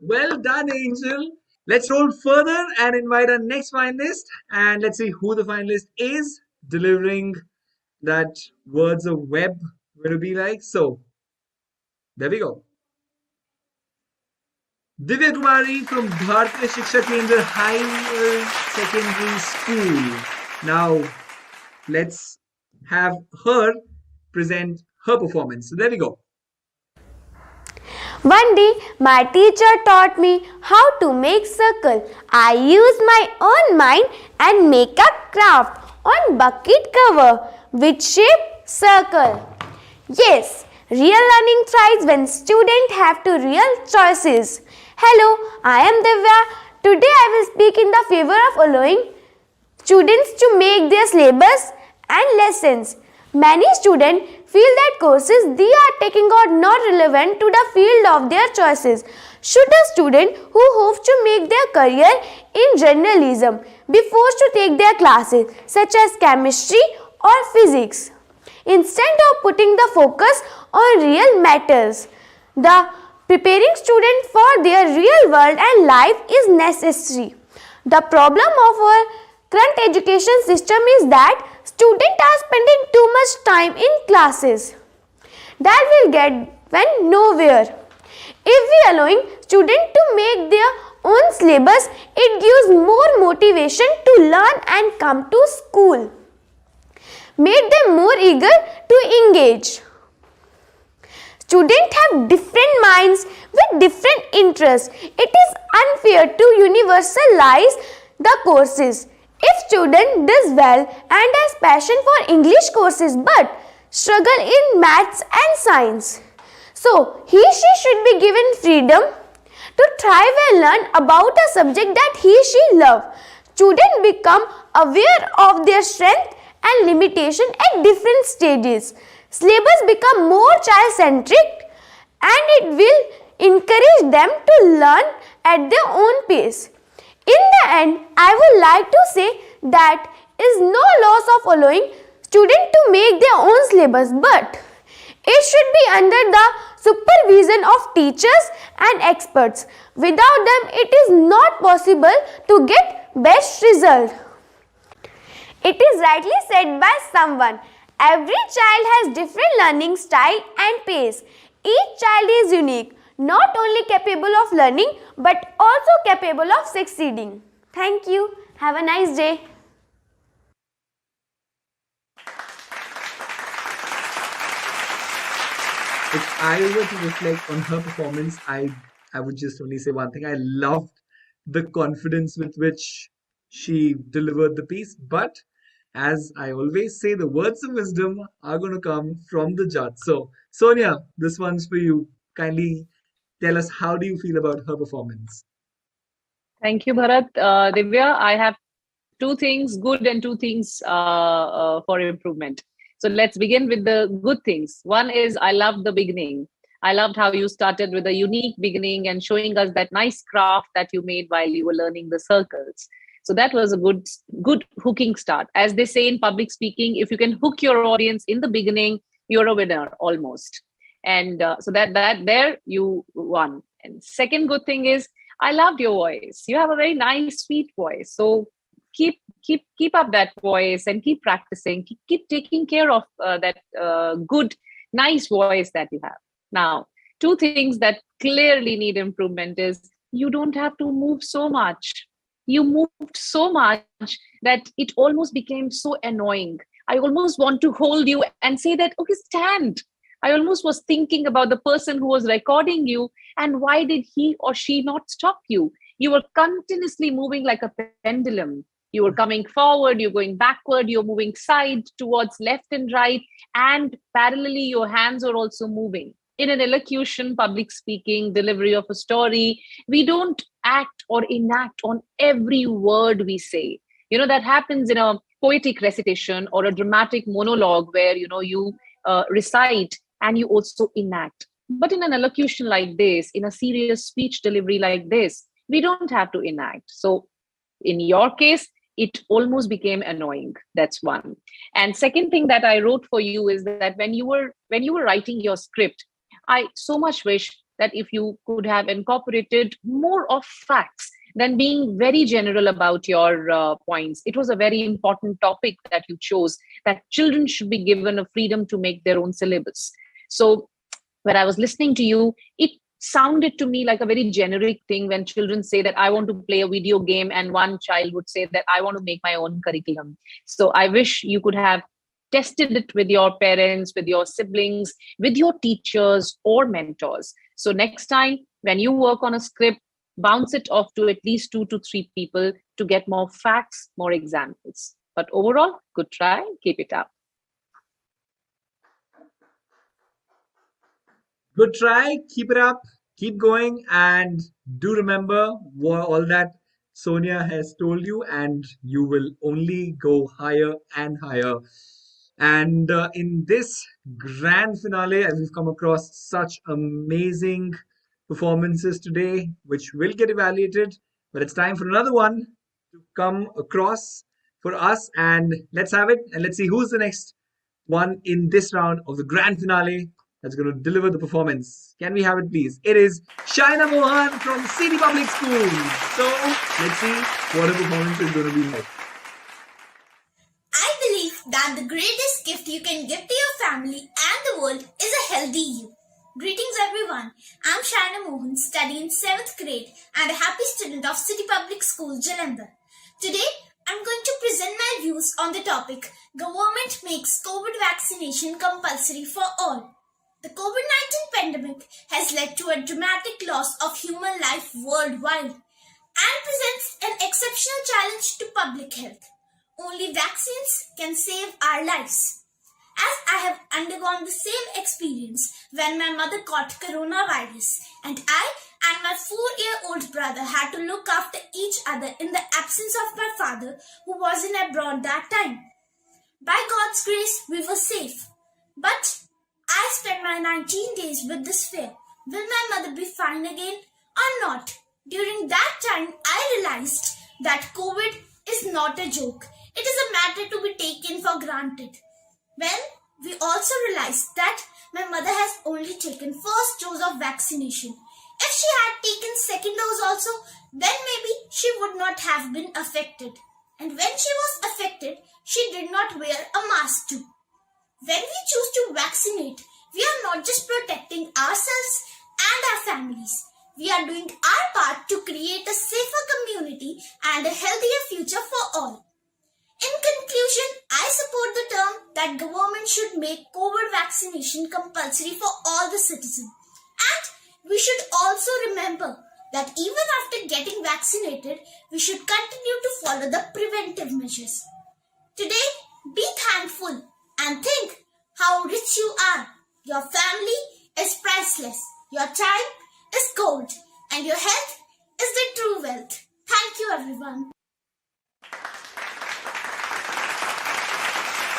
Well done, Angel. Let's roll further and invite our next finalist. And let's see who the finalist is delivering that words of web will be like. So there we go. Divya Kumari from Bharatiya Shiksha Kendra Higher Secondary School. Now, let's have her present her performance. So there we go. One day, my teacher taught me how to make circle. I used my own mind and make a craft on bucket cover with shape circle. Yes, real learning thrives when students have to real choices. Hello, I am Divya. Today I will speak in the favor of allowing students to make their syllabus and lessons. Many students feel that courses they are taking are not relevant to the field of their choices. Should a student who hopes to make their career in journalism be forced to take their classes such as chemistry or physics instead of putting the focus on real matters? The preparing students for their real world and life is necessary. The problem of our current education system is that students are spending too much time in classes that will get them nowhere. If we allowing students to make their own syllabus, it gives more motivation to learn and come to school. Make them more eager to engage. Students have different minds with different interests. It is unfair to universalize the courses. If student does well and has passion for English courses but struggle in maths and science, so she should be given freedom to thrive and learn about a subject that she loves. students become aware of their strength and limitation at different stages. Syllabus become more child-centric and it will encourage them to learn at their own pace. In the end, I would like to say that is no loss of allowing students to make their own syllabus, but it should be under the supervision of teachers and experts. Without them, it is not possible to get best result. It is rightly said by someone, every child has different learning style and pace. Each child is unique, not only capable of learning but also capable of succeeding. Thank you. Have a nice day. If I were to reflect on her performance, I would just only say one thing. I loved the confidence with which she delivered the piece. But as I always say, the words of wisdom are going to come from the judge. So, Sonia, this one's for you. Kindly tell us, how do you feel about her performance? Thank you, Bharat. Divya, I have two things good and two things for improvement. So let's begin with the good things. One is I loved the beginning. I loved how you started with a unique beginning and showing us that nice craft that you made while you were learning the circles. So that was a good hooking start. As they say in public speaking, if you can hook your audience in the beginning, you're a winner almost. And so that there you won. And second good thing is I loved your voice. You have a very nice, sweet voice. So keep up that voice and keep practicing. Keep taking care of that good, nice voice that you have. Now, two things that clearly need improvement is you don't have to move so much. You moved so much that it almost became so annoying. I almost want to hold you and say that, okay, stand. I almost was thinking about the person who was recording you and why did he or she not stop you? You were continuously moving like a pendulum. You were coming forward, you're going backward, you're moving side towards left and right, and parallelly, your hands are also moving. In an elocution, public speaking, delivery of a story, we don't act or enact on every word we say. That happens in a poetic recitation or a dramatic monologue where, you recite and you also enact. But in an elocution like this, in a serious speech delivery like this, we don't have to enact. So in your case, it almost became annoying. That's one. And second thing that I wrote for you is that when you were writing your script, I so much wish that if you could have incorporated more of facts than being very general about your points. It was a very important topic that you chose, that children should be given a freedom to make their own syllabus. So when I was listening to you, it sounded to me like a very generic thing when children say that I want to play a video game and one child would say that I want to make my own curriculum. So I wish you could have tested it with your parents, with your siblings, with your teachers or mentors. So next time when you work on a script, bounce it off to at least 2 to 3 people to get more facts, more examples. But overall, good try, keep it up. Good try, keep it up, keep going, and do remember all that Sonia has told you, and you will only go higher and higher. And in this grand finale, as we've come across such amazing performances today, which will get evaluated, but it's time for another one to come across for us, and let's have it, and let's see who's the next one in this round of the grand finale that's going to deliver the performance. Can we have it, please? It is Shaina Mohan from City Public School. So let's see what her performance is going to be like. I believe that the greatest gift you can give to your family and the world is a healthy you. Greetings everyone. I'm Shaina Mohan, studying 7th grade and a happy student of City Public School, Jalandhar. Today, I'm going to present my views on the topic, Government makes COVID vaccination compulsory for all. The COVID-19 pandemic has led to a dramatic loss of human life worldwide and presents an exceptional challenge to public health. Only vaccines can save our lives. As I have undergone the same experience when my mother caught coronavirus and I and my 4-year-old brother had to look after each other in the absence of my father, who was in abroad that time. By God's grace, we were safe. But I spent my 19 days with this fear. Will my mother be fine again or not? During that time, I realized that COVID is not a joke. It is a matter to be taken for granted. Well, we also realized that my mother has only taken first dose of vaccination. If she had taken second dose also, then maybe she would not have been affected. And when she was affected, she did not wear a mask too. When we choose to vaccinate, we are not just protecting ourselves and our families. We are doing our part to create a safer community and a healthier future for all. In conclusion, I support the term that government should make COVID vaccination compulsory for all the citizens. And we should also remember that even after getting vaccinated, we should continue to follow the preventive measures. Today, be thankful and think how rich you are. Your family is priceless. Your time is gold. And your health is the true wealth. Thank you, everyone.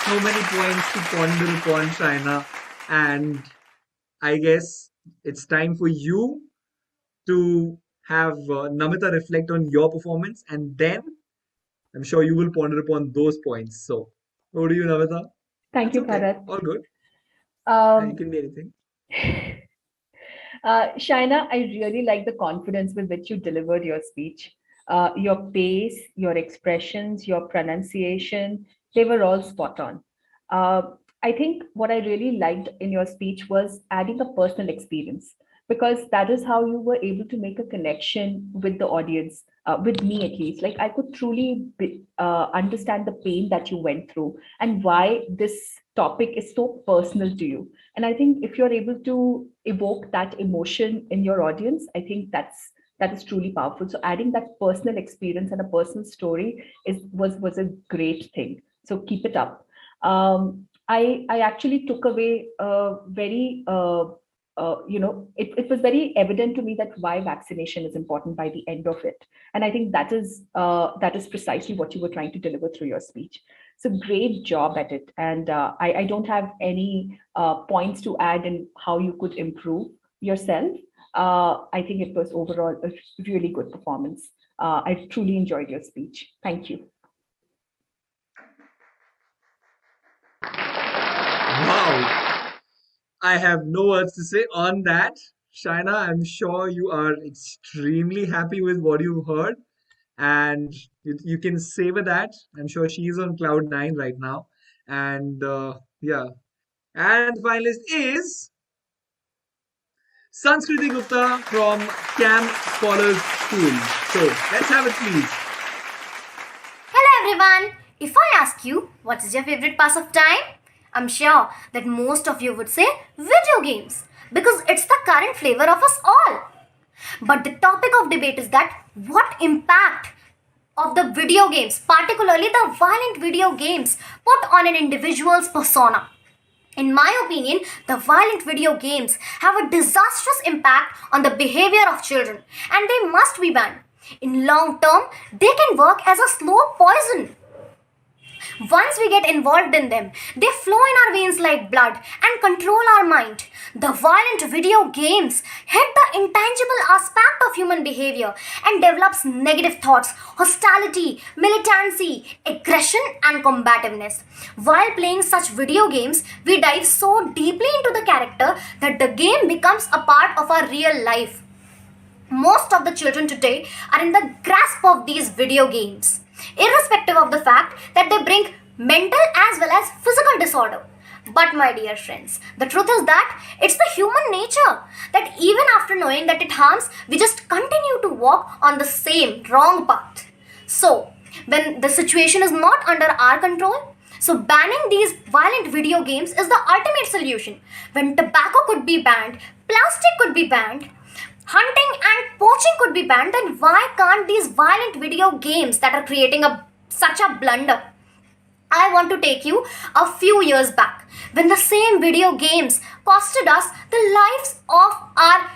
So many points to ponder upon, China. And I guess it's time for you to have Namita reflect on your performance, and then I'm sure you will ponder upon those points. So, over to you, Namita. Thank you, Okay, Bharat. all good. You can be anything. Shaina, I really like the confidence with which you delivered your speech. Your pace, your expressions, your pronunciation, they were all spot on. I think what I really liked in your speech was adding a personal experience, because that is how you were able to make a connection with the audience, with me at least. Like I could truly understand the pain that you went through and why this topic is so personal to you. And I think if you're able to evoke that emotion in your audience, I think that is truly powerful. So adding that personal experience and a personal story was a great thing. So keep it up. I actually took away a very it was very evident to me that why vaccination is important by the end of it. And I think that is precisely what you were trying to deliver through your speech. So great job at it. And I don't have any points to add in how you could improve yourself. I think it was overall a really good performance. I truly enjoyed your speech. Thank you. Wow. I have no words to say on that. Shaina, I'm sure you are extremely happy with what you've heard, and you can savor that. I'm sure she's on cloud nine right now. And yeah. And the finalist is Sanskriti Gupta from Cam Scholars School. So let's have it, please. Hello everyone! If I ask you what is your favorite pass of time, I'm sure that most of you would say video games, because it's the current flavor of us all. But the topic of debate is that what impact of the video games, particularly the violent video games, put on an individual's persona. In my opinion, the violent video games have a disastrous impact on the behavior of children, and they must be banned. In long term, they can work as a slow poison. Once we get involved in them, they flow in our veins like blood and control our mind. The violent video games hit the intangible aspect of human behavior and develops negative thoughts, hostility, militancy, aggression and combativeness. While playing such video games, we dive so deeply into the character that the game becomes a part of our real life. Most of the children today are in the grasp of these video games, irrespective of the fact that they bring mental as well as physical disorder. But my dear friends, the truth is that it's the human nature that even after knowing that it harms, we just continue to walk on the same wrong path. So, when the situation is not under our control, so banning these violent video games is the ultimate solution. When tobacco could be banned, plastic could be banned, hunting and poaching could be banned, then why can't these violent video games that are creating such a blunder? I want to take you a few years back when the same video games costed us the lives of our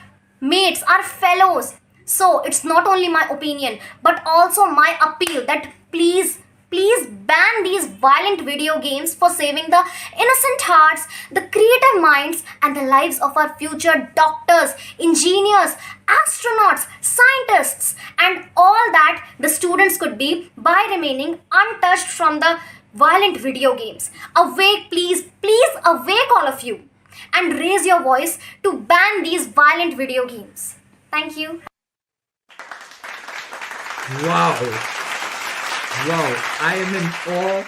mates, our fellows. So it's not only my opinion, but also my appeal that please ban these violent video games for saving the innocent hearts, the creative minds, and the lives of our future doctors, engineers, astronauts, scientists, and all that the students could be by remaining untouched from the violent video games. Awake, please awake, all of you, and raise your voice to ban these violent video games. Thank you. Wow. Wow. I am in awe,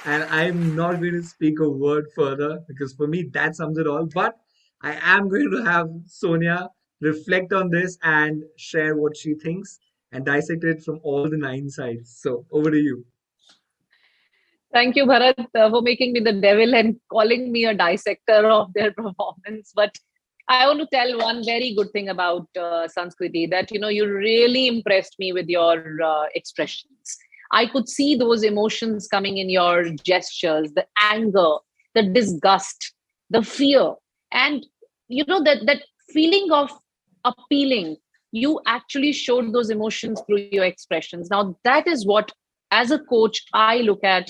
and I'm not going to speak a word further because for me that sums it all. But I am going to have Sonia reflect on this and share what she thinks and dissect it from all the nine sides. So over to you. Thank you, Bharat, for making me the devil and calling me a dissector of their performance. But I want to tell one very good thing about Sanskriti, that you really impressed me with your expressions. I could see those emotions coming in your gestures, the anger, the disgust, the fear, and that feeling of appealing. You actually showed those emotions through your expressions. Now that is what, as a coach, I look at,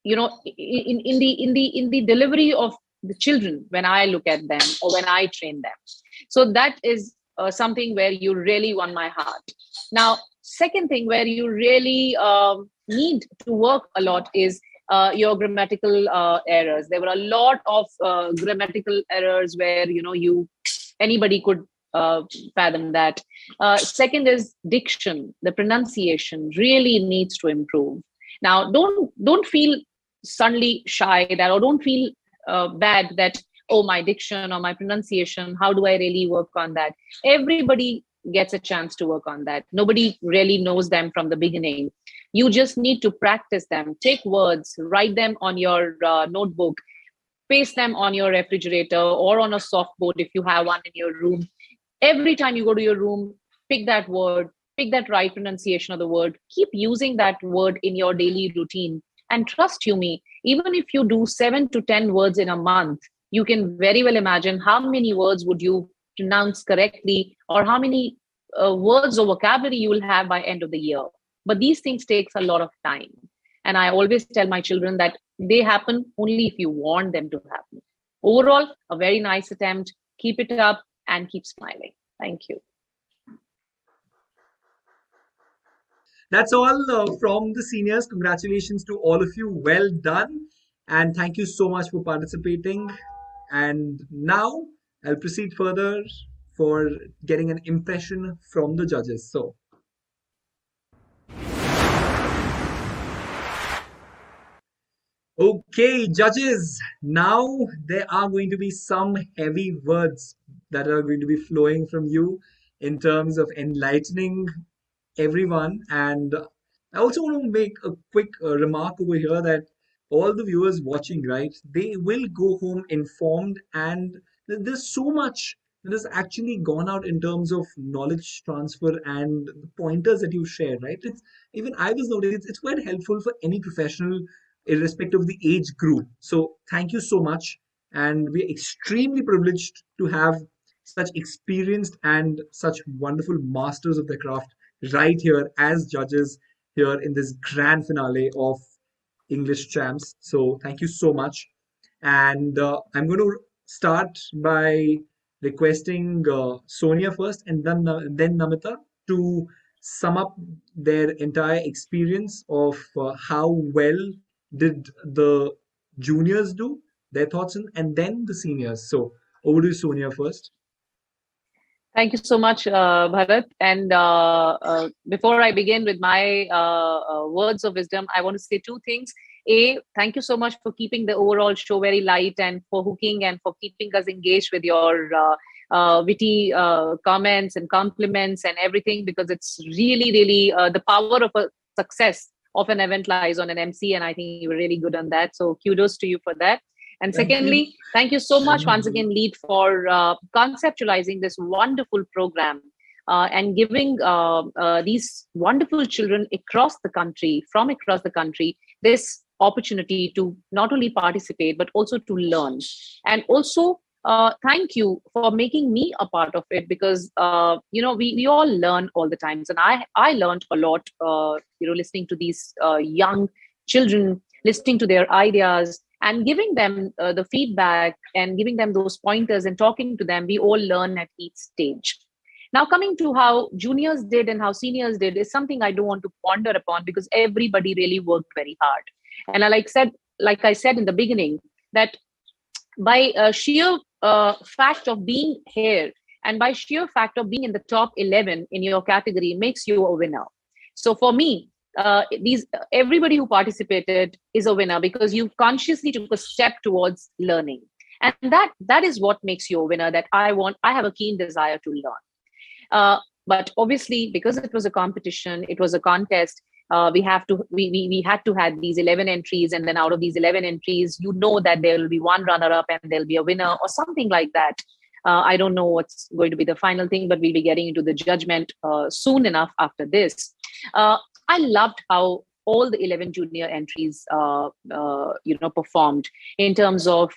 in the delivery of the children when I look at them or when I train them. So that is something where you really won my heart. Now, second thing where you really need to work a lot is your grammatical errors. There were a lot of grammatical errors where anybody could fathom that. Second is diction. The pronunciation really needs to improve. Now, don't feel suddenly shy that, or don't feel bad that, oh, my diction or my pronunciation, how do I really work on that? Everybody gets a chance to work on that. Nobody really knows them from the beginning. You just need to practice them. Take words, write them on your notebook, paste them on your refrigerator or on a softboard if you have one in your room. Every time you go to your room, pick that word, pick that right pronunciation of the word, keep using that word in your daily routine. And trust you me, even if you do 7 to 10 words in a month, you can very well imagine how many words would you pronounce correctly, or how many words or vocabulary you will have by end of the year. But these things takes a lot of time. And I always tell my children that they happen only if you want them to happen. Overall, a very nice attempt. Keep it up and keep smiling. Thank you. That's all from the seniors. Congratulations to all of you. Well done. And thank you so much for participating. And now I'll proceed further for getting an impression from the judges. So, okay, judges. Now there are going to be some heavy words that are going to be flowing from you in terms of enlightening everyone. And I also want to make a quick remark over here that all the viewers watching, right, they will go home informed, and there's so much that has actually gone out in terms of knowledge transfer and the pointers that you shared, right? It's even I was noticing it's quite helpful for any professional, irrespective of the age group. So thank you so much, and we're extremely privileged to have such experienced and such wonderful masters of their craft right here as judges here in this grand finale of English Champs. So thank you so much. And I'm going to start by requesting Sonia first, and then Namita, to sum up their entire experience of how well did the juniors do, their thoughts, and then the seniors. So over to you, Sonia first. Thank you so much, Bharat. And before I begin with my words of wisdom, I want to say two things. A, thank you so much for keeping the overall show very light, and for hooking and for keeping us engaged with your witty comments and compliments and everything, because it's really, really the power of a success of an event lies on an MC. And I think you were really good on that. So kudos to you for that. And secondly, thank you so much once again, Lead, for conceptualizing this wonderful program and giving these wonderful children across the country, from across the country, this opportunity to not only participate, but also to learn. And also thank you for making me a part of it, because we all learn all the times, and I learned a lot, listening to these young children, listening to their ideas and giving them the feedback and giving them those pointers and talking to them. We all learn at each stage. Now, coming to how juniors did and how seniors did is something I don't want to ponder upon, because everybody really worked very hard. And like I said in the beginning, that by sheer fact of being here and by sheer fact of being in the top 11 in your category makes you a winner. So for me, these everybody who participated is a winner, because you consciously took a step towards learning, and that is what makes you a winner. That I have a keen desire to learn. But obviously, because it was a competition, it was a contest. We had to have these 11 entries, and then out of these 11 entries, that there will be one runner-up and there'll be a winner or something like that. I don't know what's going to be the final thing, but we'll be getting into the judgment soon enough after this. I loved how all the 11 junior entries, performed in terms of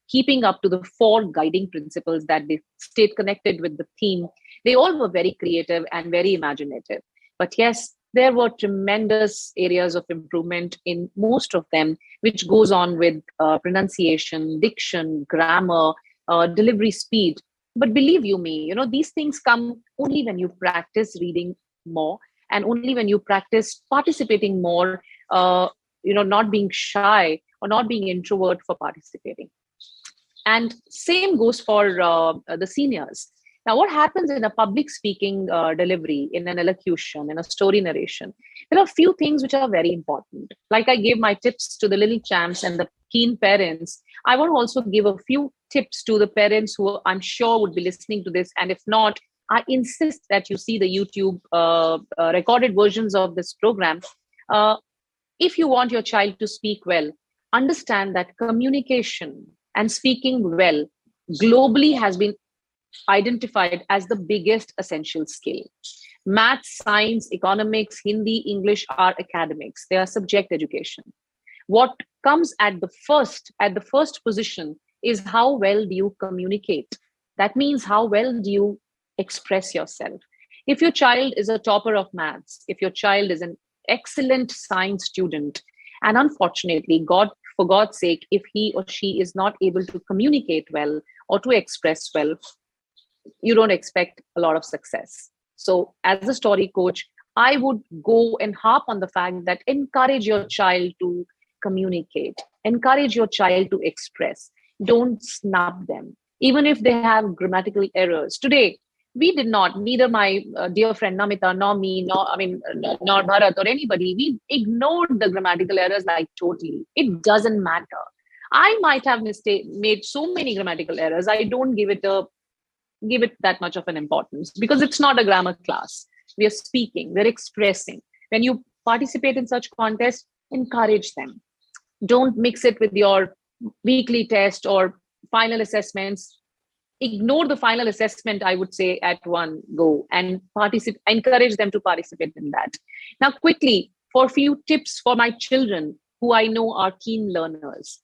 keeping up to the 4 guiding principles that they stayed connected with the theme. They all were very creative and very imaginative. But yes, there were tremendous areas of improvement in most of them, which goes on with pronunciation, diction, grammar, delivery speed. But believe you me, these things come only when you practice reading more, and only when you practice participating more, not being shy or not being introvert for participating. And same goes for the seniors. Now, what happens in a public speaking delivery, in an elocution, in a story narration? There are a few things which are very important. Like I gave my tips to the little champs and the keen parents, I want to also give a few tips to the parents who I'm sure would be listening to this. And if not, I insist that you see the YouTube recorded versions of this program. If you want your child to speak well, understand that communication and speaking well globally has been identified as the biggest essential skill. Math, science, economics, Hindi, English are academics. They are subject education. What comes at the first position is how well do you communicate. That means how well do you express yourself. If your child is a topper of maths, if your child is an excellent science student, and unfortunately, for God's sake, if he or she is not able to communicate well or to express well, you don't expect a lot of success. So as a story coach, I would go and harp on the fact that encourage your child to communicate, encourage your child to express. Don't snub them, even if they have grammatical errors. Today, neither my dear friend Namita, nor me, nor Bharat or anybody, we ignored the grammatical errors like totally. It doesn't matter. I might have made so many grammatical errors. I don't give it that much of an importance, because it's not a grammar class. We are speaking, we're expressing. When you participate in such contests, encourage them. Don't mix it with your weekly test or final assessments. Ignore the final assessment, I would say, at one go, and encourage them to participate in that. Now, quickly, for a few tips for my children who I know are keen learners.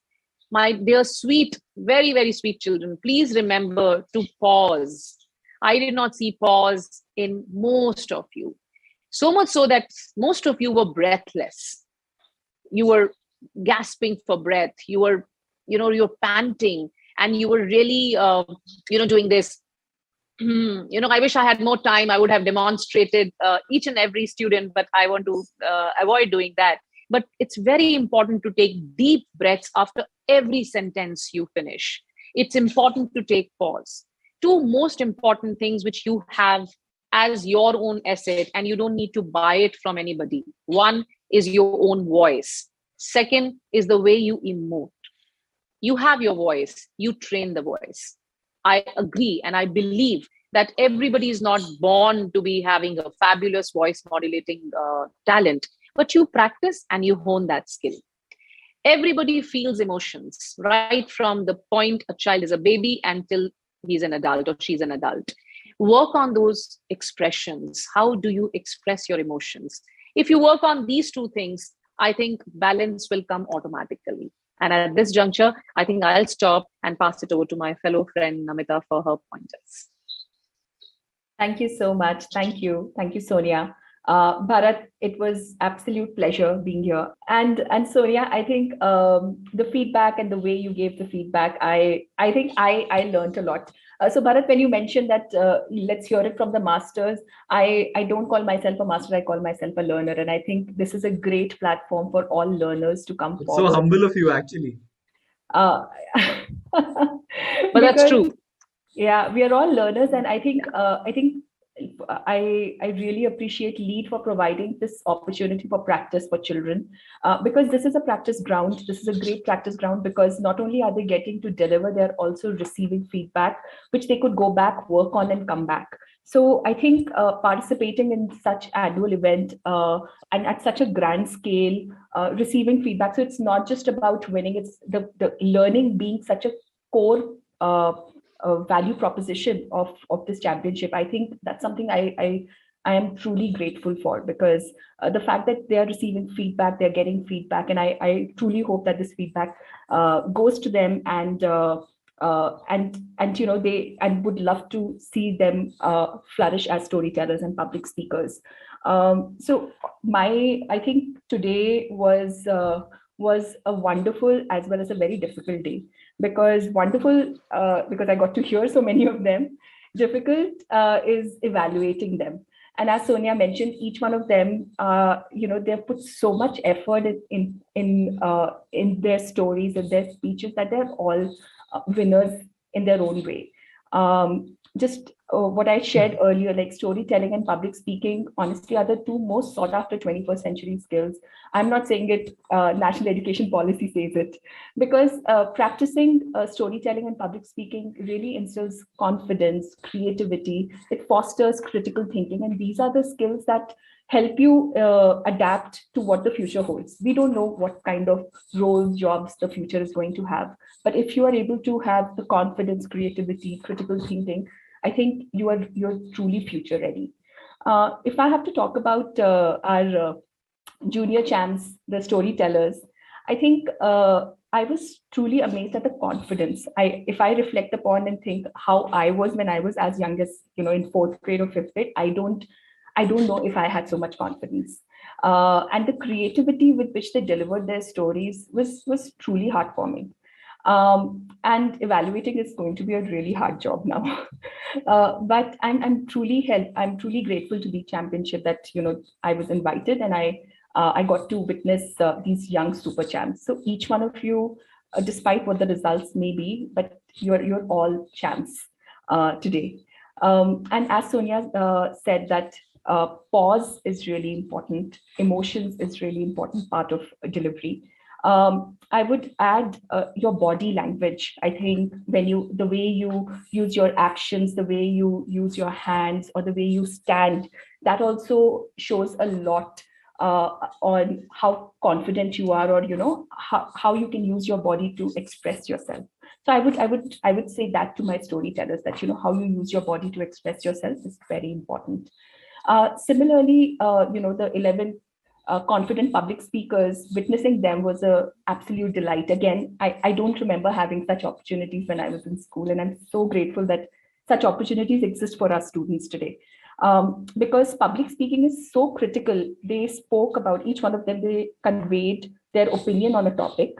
My dear, sweet, very, very sweet children, please remember to pause. I did not see pause in most of you. So much so that most of you were breathless. You were gasping for breath. You're panting, and you were really, doing this. I wish I had more time. I would have demonstrated each and every student, but I want to avoid doing that. But it's very important to take deep breaths after every sentence you finish. It's important to take pause. 2 most important things which you have as your own asset, and you don't need to buy it from anybody. 1 is your own voice. 2nd is the way you emote. You have your voice, you train the voice. I agree, and I believe that everybody is not born to be having a fabulous voice modulating talent, but you practice and you hone that skill. Everybody feels emotions right from the point a child is a baby until he's an adult or she's an adult. Work on those expressions. How do you express your emotions? If you work on these 2 things, I think balance will come automatically. And at this juncture, I think I'll stop and pass it over to my fellow friend Namita for her pointers. Thank you so much. Thank you. Thank you, Sonia. Bharat, it was absolute pleasure being here. And Sonia, I think the feedback and the way you gave the feedback, I think I learned a lot. So Bharat, when you mentioned that let's hear it from the masters, I don't call myself a master, I call myself a learner. And I think this is a great platform for all learners to come It's forward. so humble of you, actually. But that's true. Yeah, we are all learners, and I think I really appreciate LEAD for providing this opportunity for practice for children, because this is a practice ground. This is a great practice ground because not only are they getting to deliver, they're also receiving feedback, which they could go back, work on, and come back. So I think participating in such annual event and at such a grand scale, receiving feedback. So it's not just about winning; it's the learning being such a core value proposition of this championship. I think that's something I am truly grateful for, because the fact that they are receiving feedback, they're getting feedback, and I truly hope that this feedback goes to them, and you know, they and would love to see them flourish as storytellers and public speakers. So I think today was a wonderful as well as a very difficult day. Because wonderful, because I got to hear so many of them. Difficult is evaluating them. And as Sonia mentioned, each one of them, you know, they've put so much effort in their stories and their speeches that they're all winners in their own way. Just what I shared earlier, like storytelling and public speaking, honestly, are the two most sought after 21st century skills. I'm not saying it, national education policy says it, because practicing storytelling and public speaking really instills confidence, creativity, it fosters critical thinking, and these are the skills that help you adapt to what the future holds. We don't know what kind of roles, jobs the future is going to have. But if you are able to have the confidence, creativity, critical thinking, I think you're truly future ready. If I have to talk about our junior champs, the storytellers, I think I was truly amazed at the confidence. If I reflect upon and think how I was when I was as young as, you know, in fourth grade or fifth grade, I don't know if I had so much confidence. And the creativity with which they delivered their stories was truly heartwarming. And evaluating is going to be a really hard job now. But I'm truly grateful to the championship that, you know, I was invited, and I got to witness these young super champs. So each one of you, despite what the results may be, but you're all champs today. And as Sonia said, that pause is really important. Emotions is really important part of delivery. I would add your body language. I think the way you use your actions, the way you use your hands, or the way you stand, that also shows a lot on how confident you are, or, you know, how you can use your body to express yourself. So I would say that to my storytellers, that, you know, how you use your body to express yourself is very important. Similarly, you know, the 11 confident public speakers, witnessing them was a absolute delight. Again, I don't remember having such opportunities when I was in school, and I'm so grateful that such opportunities exist for our students today. Because public speaking is so critical. They spoke about, each one of them, they conveyed their opinion on a topic.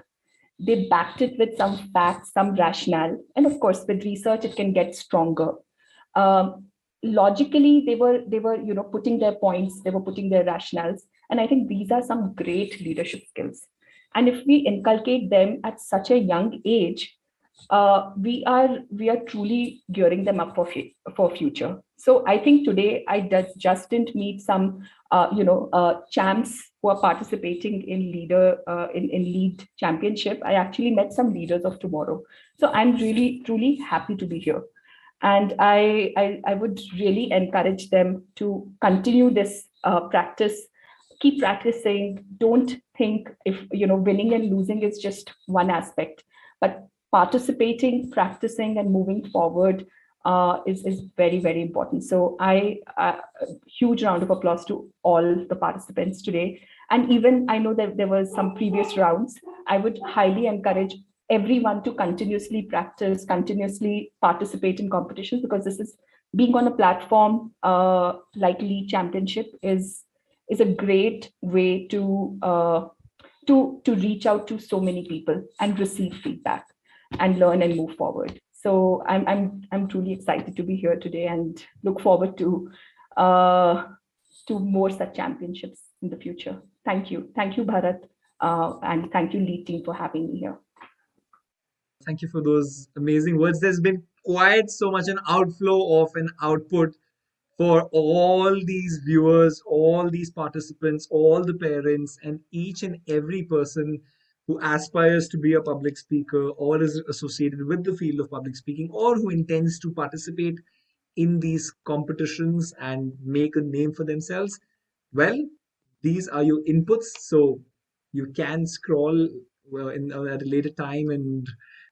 They backed it with some facts, some rationale, and of course, with research, it can get stronger. Logically, they were, you know, putting their points, they were putting their rationales, and I think these are some great leadership skills. And if we inculcate them at such a young age, we are truly gearing them up for future. So I think today I just didn't meet some champs who are participating in lead championship. I actually met some leaders of tomorrow. So I'm really truly happy to be here. And I would really encourage them to continue this practice. Keep practicing. Don't think if, you know, winning and losing is just one aspect, but participating, practicing, and moving forward is very, very important. So huge round of applause to all the participants today. And even I know that there was some previous rounds. I would highly encourage everyone to continuously practice, continuously participate in competitions, because this is being on a platform like League Championship is a great way to reach out to so many people and receive feedback and learn and move forward. So I'm truly excited to be here today and look forward to more such championships in the future. Thank you, Bharat, and thank you, Lead Team, for having me here. Thank you for those amazing words. There's been quite so much an outflow of an output for all these viewers, all these participants, all the parents, and each and every person who aspires to be a public speaker or is associated with the field of public speaking or who intends to participate in these competitions and make a name for themselves. Well, these are your inputs, so you can scroll at a later time and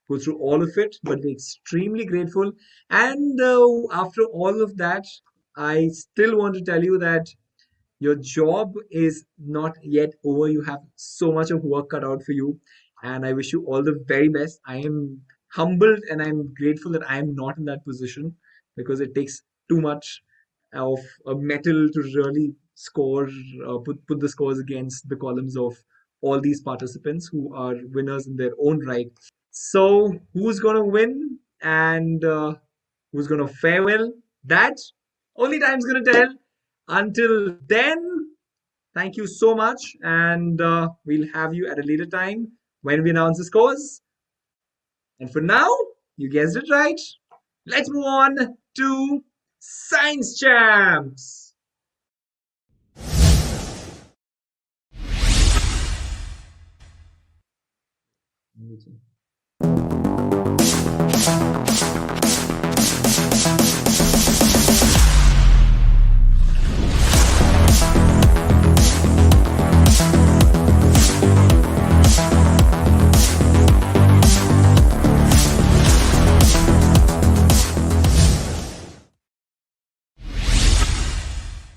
go through all of it. But we're extremely grateful. And after all of that, I still want to tell you that your job is not yet over. You have so much of work cut out for you. And I wish you all the very best. I am humbled and I'm grateful that I am not in that position because it takes too much of a metal to really score, put the scores against the columns of all these participants who are winners in their own right. So, who's going to win and who's going to fare well? That only time's going to tell. Until then, thank you so much, and we'll have you at a later time when we announce the scores. And for now, you guessed it right. Let's move on to Science Champs.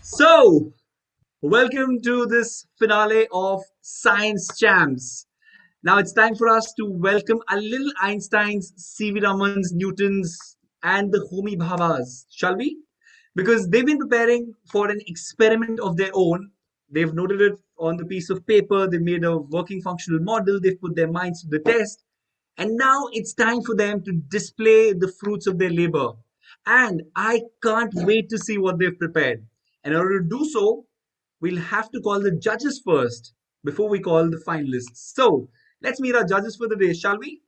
So, welcome to this finale of Science Champs. Now it's time for us to welcome a little Einsteins, C.V. Ramans, Newtons, and the Homi Bhabas, shall we? Because they've been preparing for an experiment of their own. They've noted it on the piece of paper, they've made a working functional model, they've put their minds to the test, and now it's time for them to display the fruits of their labor. And I can't wait to see what they've prepared. And in order to do so, we'll have to call the judges first before we call the finalists. So let's meet our judges for the day, shall we?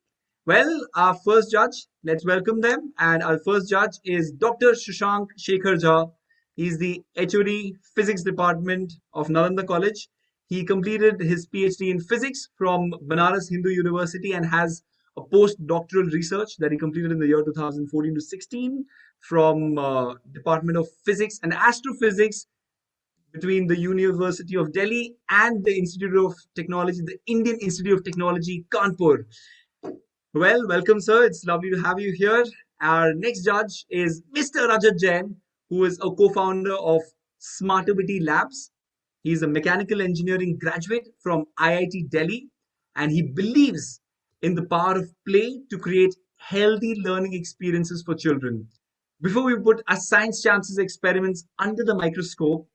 Well, our first judge, let's welcome them. And our first judge is Dr. Shashank Shekhar Jha. He's the HOD Physics Department of Nalanda College. He completed his PhD in physics from Banaras Hindu University and has a postdoctoral research that he completed in the year 2014 to 16 from Department of Physics and Astrophysics between the University of Delhi and the Institute of Technology, the Indian Institute of Technology, Kanpur. Well, welcome, sir. It's lovely to have you here. Our next judge is Mr. Rajat Jain, who is a co-founder of Smartability Labs. He's a mechanical engineering graduate from IIT Delhi, and he believes in the power of play to create healthy learning experiences for children. Before we put our science chances experiments under the microscope,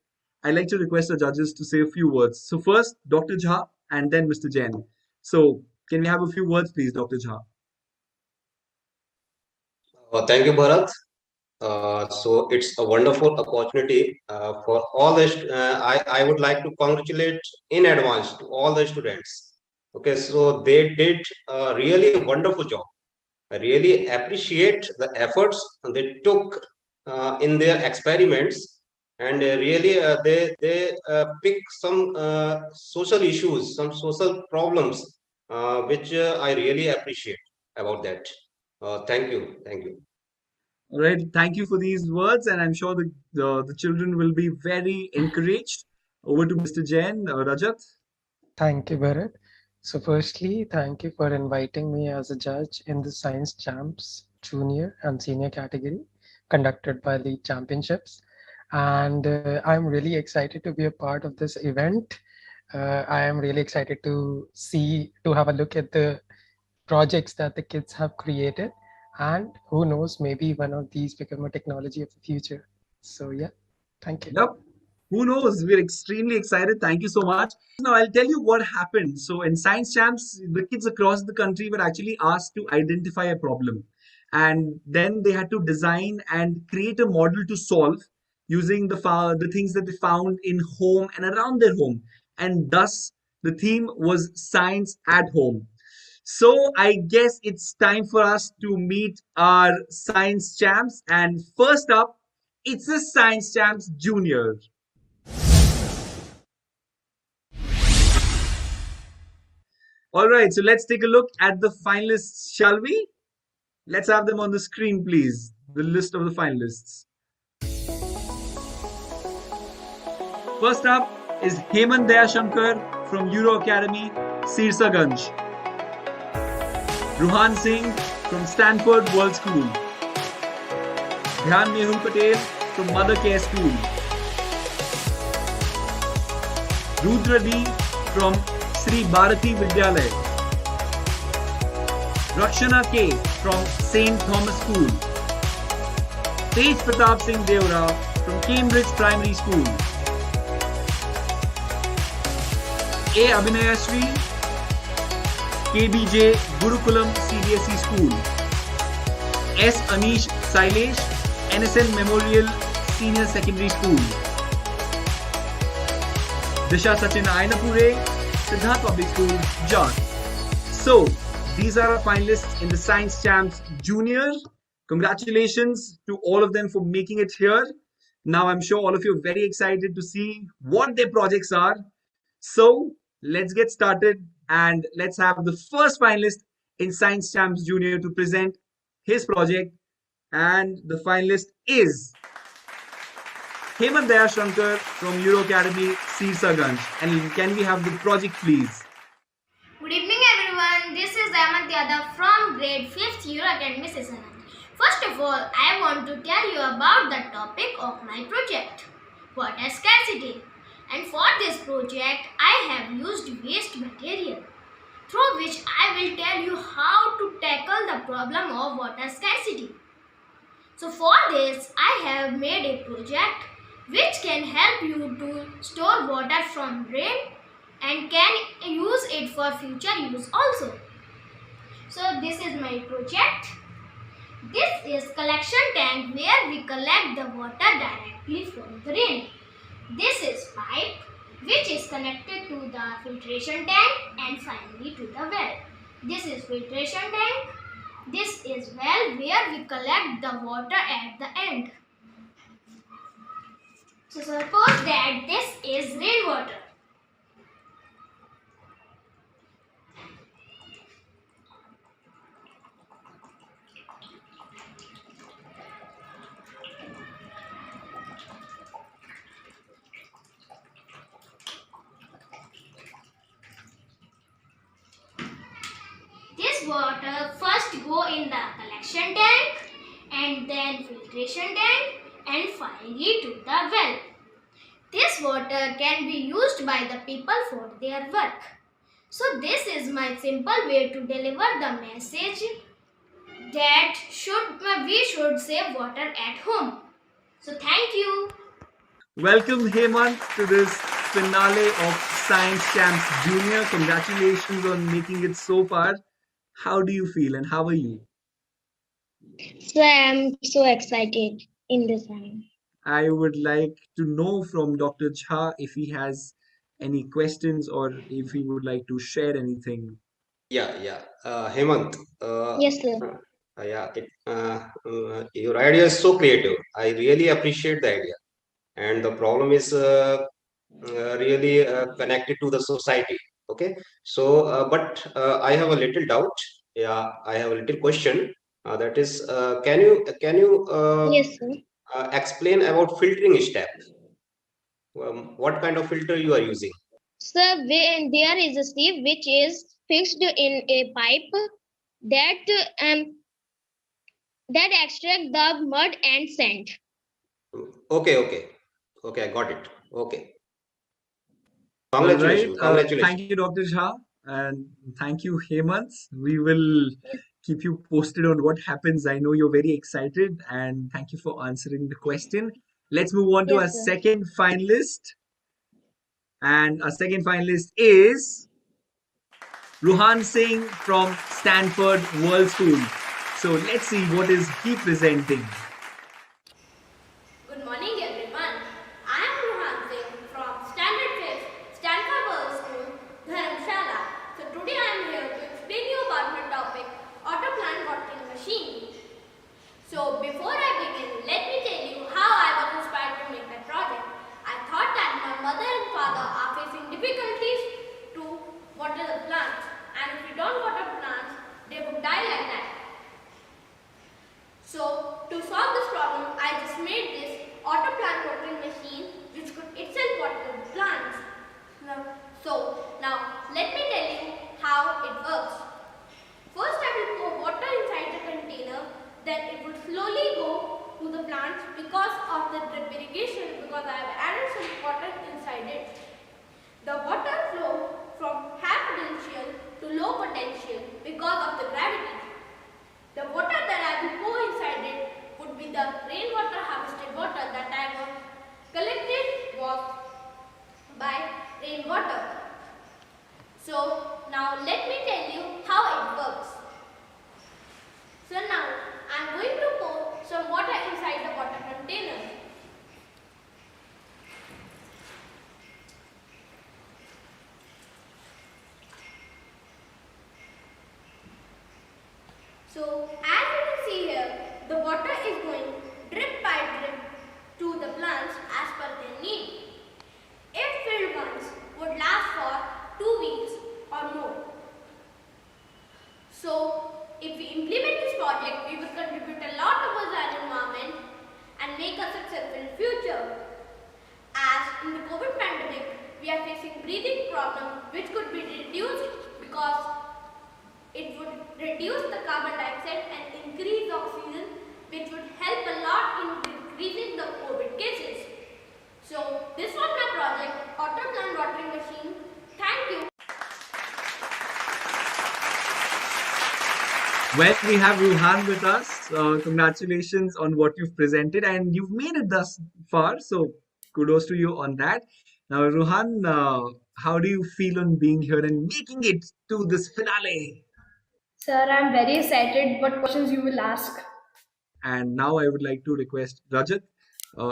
I'd like to request the judges to say a few words. So first, Dr. Jha, and then Mr. Jain. So can we have a few words, please, Dr. Jha? Thank you, Bharat. So it's a wonderful opportunity for all the. I would like to congratulate in advance to all the students. Okay, so they did a really wonderful job. I really appreciate the efforts they took in their experiments, and really they pick some social issues, some social problems, which I really appreciate about that. Thank you, thank you. All right, thank you for these words, and I'm sure the children will be very encouraged. Over to Mr. Jain, Rajat. Thank you, Bharat. So, firstly, thank you for inviting me as a judge in the Science Champs Junior and Senior category conducted by the championships. And I'm really excited to be a part of this event. I am really excited to have a look at the projects that the kids have created, and who knows, maybe one of these become a technology of the future. So yeah, thank you. Yep. Who knows? We're extremely excited. Thank you so much. Now, I'll tell you what happened. So, in science champs, the kids across the country were actually asked to identify a problem. And then they had to design and create a model to solve using the things that they found in home and around their home. And thus, the theme was science at home. So, I guess it's time for us to meet our science champs. And first up, it's a science champs junior. All right, so let's take a look at the finalists, shall we? Let's have them on the screen, please. The list of the finalists. First up is Hemant Dayashankar from Euro Academy, Sirsaganj. Ruhan Singh from Stanford World School. Dhyan Mehul Patel from Mother Care School. Rudra D from Sri Bharati Vidyalaya. Rakshana K from St. Thomas School. Tej Pratap Singh Deora from Cambridge Primary School. A. Abhinayashri, KBJ Gurukulam CBSE School. S. Anish Sailesh, NSN Memorial Senior Secondary School. Disha Sachin Ainapure, Siddharth Public School, John. So, these are our finalists in the Science Champs Junior. Congratulations to all of them for making it here. Now, I'm sure all of you are very excited to see what their projects are. So, let's get started and let's have the first finalist in Science Champs Junior to present his project. And the finalist is Hemant Dayashankar from Euro Academy, Sirsaganj. And can we have the project, please? Good evening, everyone. This is Hemant Yadav from grade 5th Euro Academy, Sirsaganj. First of all, I want to tell you about the topic of my project, water scarcity. And for this project, I have used waste material, through which I will tell you how to tackle the problem of water scarcity. So for this, I have made a project which can help you to store water from rain and can use it for future use also. So this is my project. This is collection tank where we collect the water directly from the rain. This is pipe which is connected to the filtration tank and finally to the well. This is filtration tank. This is well where we collect the water at the end. So suppose that this is rainwater. This water first go in the collection tank and then filtration tank and finally to the well. This water can be used by the people for their work. So this is my simple way to deliver the message that we should save water at home. So thank you. Welcome, Hemant, to this finale of Science Champs Junior. Congratulations on making it so far. How do you feel and how are you? So I'm so excited in this time. I would like to know from Dr. Jha if he has any questions or if he would like to share anything. Yeah. Hemant. Yes, sir. Your idea is so creative. I really appreciate the idea. And the problem is really connected to the society. Okay. So, I have a little doubt. Yeah, I have a little question. That is, can you Yes, sir. explain about filtering step? What kind of filter you are using? So there is a sieve which is fixed in a pipe that that extract the mud and sand. Okay, I got it. Okay. All right. Congratulations. Thank you, Dr. Jha, and thank you, Hemant. We will keep you posted on what happens. I know you're very excited, and thank you for answering the question. Let's move on to our Yes, sir. second finalist, and our second finalist is Ruhan Singh from Stanford World School. So let's see what is he presenting. Good morning, everyone. I am Ruhan Singh from Standard 5th Stanford World School, Dharamshala. So today I am here to explain you about my topic, auto plant watering machine. So before I begin, let me tell you how I was inspired to make my project. I thought that my mother and father are facing difficulties to water the plants, and if we don't water plants, they would die like that. So to solve this problem, I just made this auto plant watering machine which could itself water the plants. Now let me tell you how it works. First I will pour water inside the container, then it would slowly go to the plants because of the drip irrigation, because I have added some water inside it. The water flow from high potential to low potential because of the gravity. The water that I will pour inside it would be the rainwater harvested water that I have collected was by rainwater. So now let me tell you how it works. So now I am going to pour some water inside the water container. So as you can see here, the water is going drip by drip to the plants as per their need. If filled ones would last for 2 weeks or more. So if we implement this project, we will contribute a lot towards our environment and make a successful future. As in the COVID pandemic, we are facing breathing problem which could be reduced because it would reduce the carbon dioxide and increase oxygen, which would help a lot in decreasing the COVID cases. So this was my project, auto plant watering machine. Thank you. Well, we have Ruhan with us. Congratulations on what you've presented, and you've made it thus far. So kudos to you on that. Now, Ruhan, how do you feel on being here and making it to this finale? Sir, I'm very excited what questions you will ask. And now I would like to request Rajat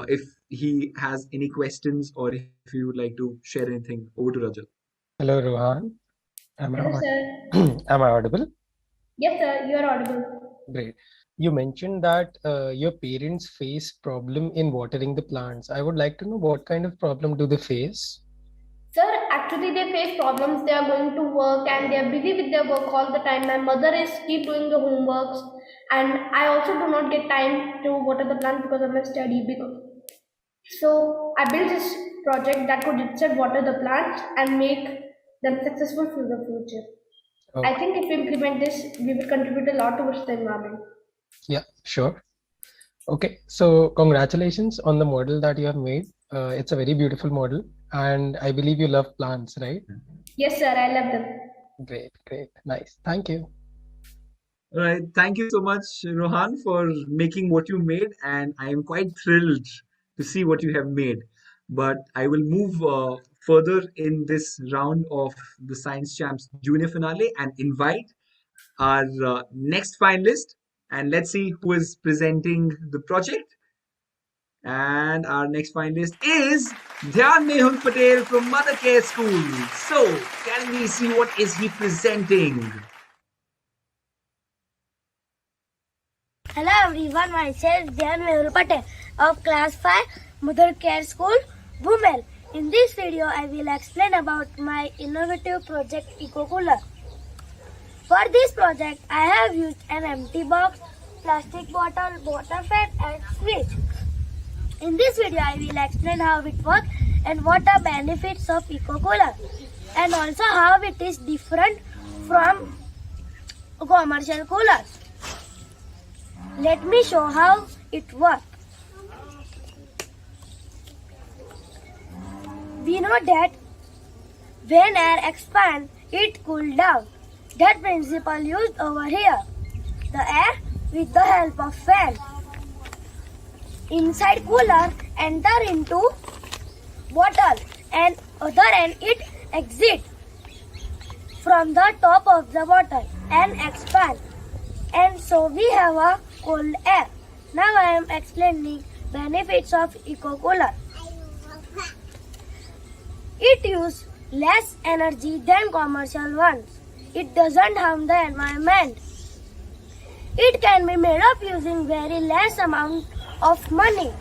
if he has any questions or if he would like to share anything. Over to Rajat. Hello, Rohan. Am I, Hello, sir. am I audible? Yes, sir, you are audible. Great. You mentioned that your parents face problem in watering the plants. I would like to know what kind of problem do they face? Sir, actually they face problems. They are going to work and they are busy with their work all the time. My mother is keep doing the homeworks, and I also do not get time to water the plant because of my study. So I built this project that could itself water the plants and make them successful for the future. Okay. I think if we implement this, we will contribute a lot towards the environment. Yeah, sure. Okay, so congratulations on the model that you have made. It's a very beautiful model, and I believe you love plants, right? Yes, sir, I love them. Great, great, nice. Thank you. All right. Thank you so much, Rohan, for making what you made, and I am quite thrilled to see what you have made. But I will move further in this round of the Science Champs Junior Finale and invite our next finalist, and let's see who is presenting the project. And our next finalist is Dhyan Mehul Patel from Mother Care School. So, can we see what is he presenting? Hello everyone, myself Dhyan Mehul Patel of class 5 Mother Care School, Bhumel. In this video, I will explain about my innovative project Eco Cooler. For this project, I have used an empty box, plastic bottle, water fan and switch. In this video, I will explain how it works and what are benefits of Eco Cooler, and also how it is different from commercial coolers. Let me show how it works. We know that When air expands, it cools down. That principle used over here. The air, with the help of fan, inside cooler enter into bottle and other end it exit from the top of the bottle and expand. And so we have a cold air. Now I am explaining benefits of eco cooler. It uses less energy than commercial ones. It doesn't harm the environment. It can be made up using very less amount of money.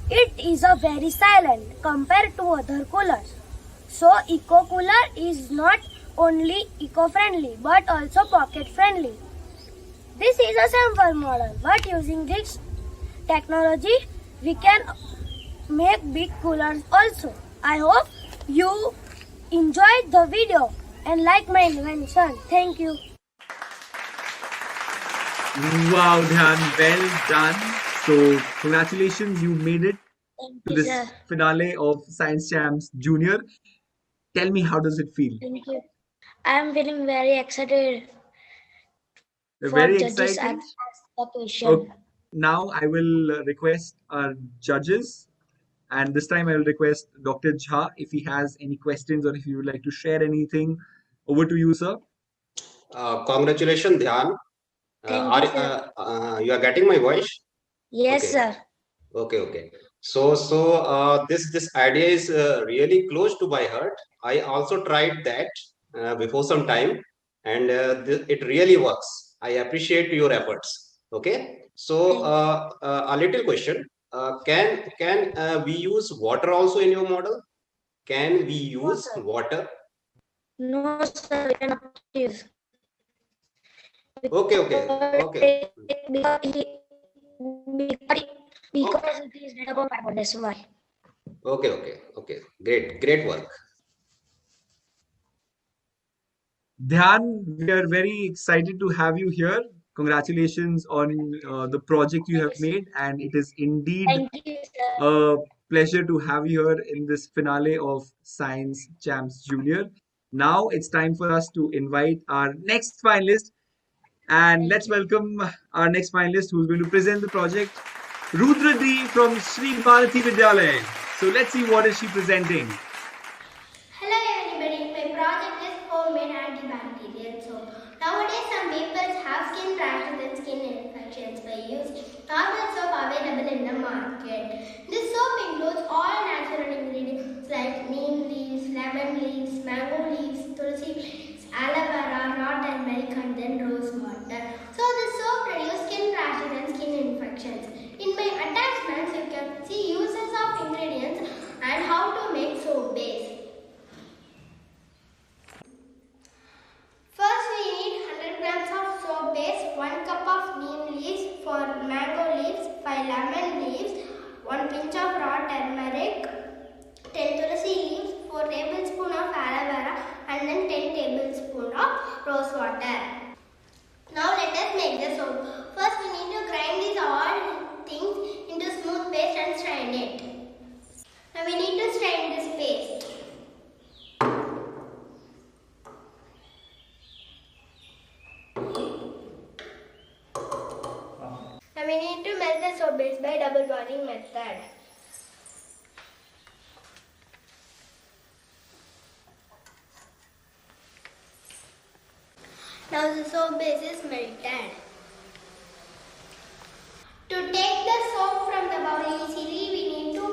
It is a very silent compared to other coolers. So eco cooler is not only eco-friendly but also pocket-friendly. This is a simple model, but using this technology we can make big coolers also. I hope you enjoyed the video and like my invention. Thank you. Wow, Dhyan, well done. So, congratulations, you made it to this sir. finale of Science Champs Junior. Tell me, how does it feel? Thank you. I am feeling very excited for Very judges excited. ask the question. Okay. Now, I will request our judges, and this time I will request Dr. Jha if he has any questions or if you would like to share anything. Over to you, sir. Congratulations, Dhyan. Thank you, sir. You are getting my voice? Yes, Okay. sir. Okay. So this idea is really close to my heart. I also tried that before some time, and it really works. I appreciate your efforts. Okay. So a little question: can we use water also in your model? Can we use water? No, sir, we cannot use. Okay. Because it is made up of fiber, that's why. Okay. Great work. Dhyan, we are very excited to have you here. Congratulations on the project you have made, and it is indeed Thank you, sir. a pleasure to have you here in this finale of Science Champs Junior. Now it's time for us to invite our next finalist, and let's welcome our next finalist who's going to present the project, Rudra D from Sri Bharati Vidyalaya. So let's see what is she presenting. Hello everybody, my project is homemade antibacterial soap. Nowadays some people have skin rashes and skin infections by using normal soap available in the market. This soap includes all natural ingredients like neem leaves, lemon leaves, mango leaves, tulsi leaves, aloe vera, raw turmeric and then rose water. So this soap reduces skin rashes and skin infections. In my attachments you can see uses of ingredients and how to make soap base. First we need 100 grams of soap base, 1 cup of neem leaves, 4 mango leaves, 5 lemon leaves, 1 pinch of raw turmeric, 10 tulsi leaves, 4 tablespoons of aloe vera and then 10 tablespoons of rose water. Now let us make the soap. First we need to grind these all things into smooth paste and strain it. Now we need to strain this paste. Now we need to melt the soap base by double boiling method. Now the soap base is melted. To take the soap from the bowl easily, we need to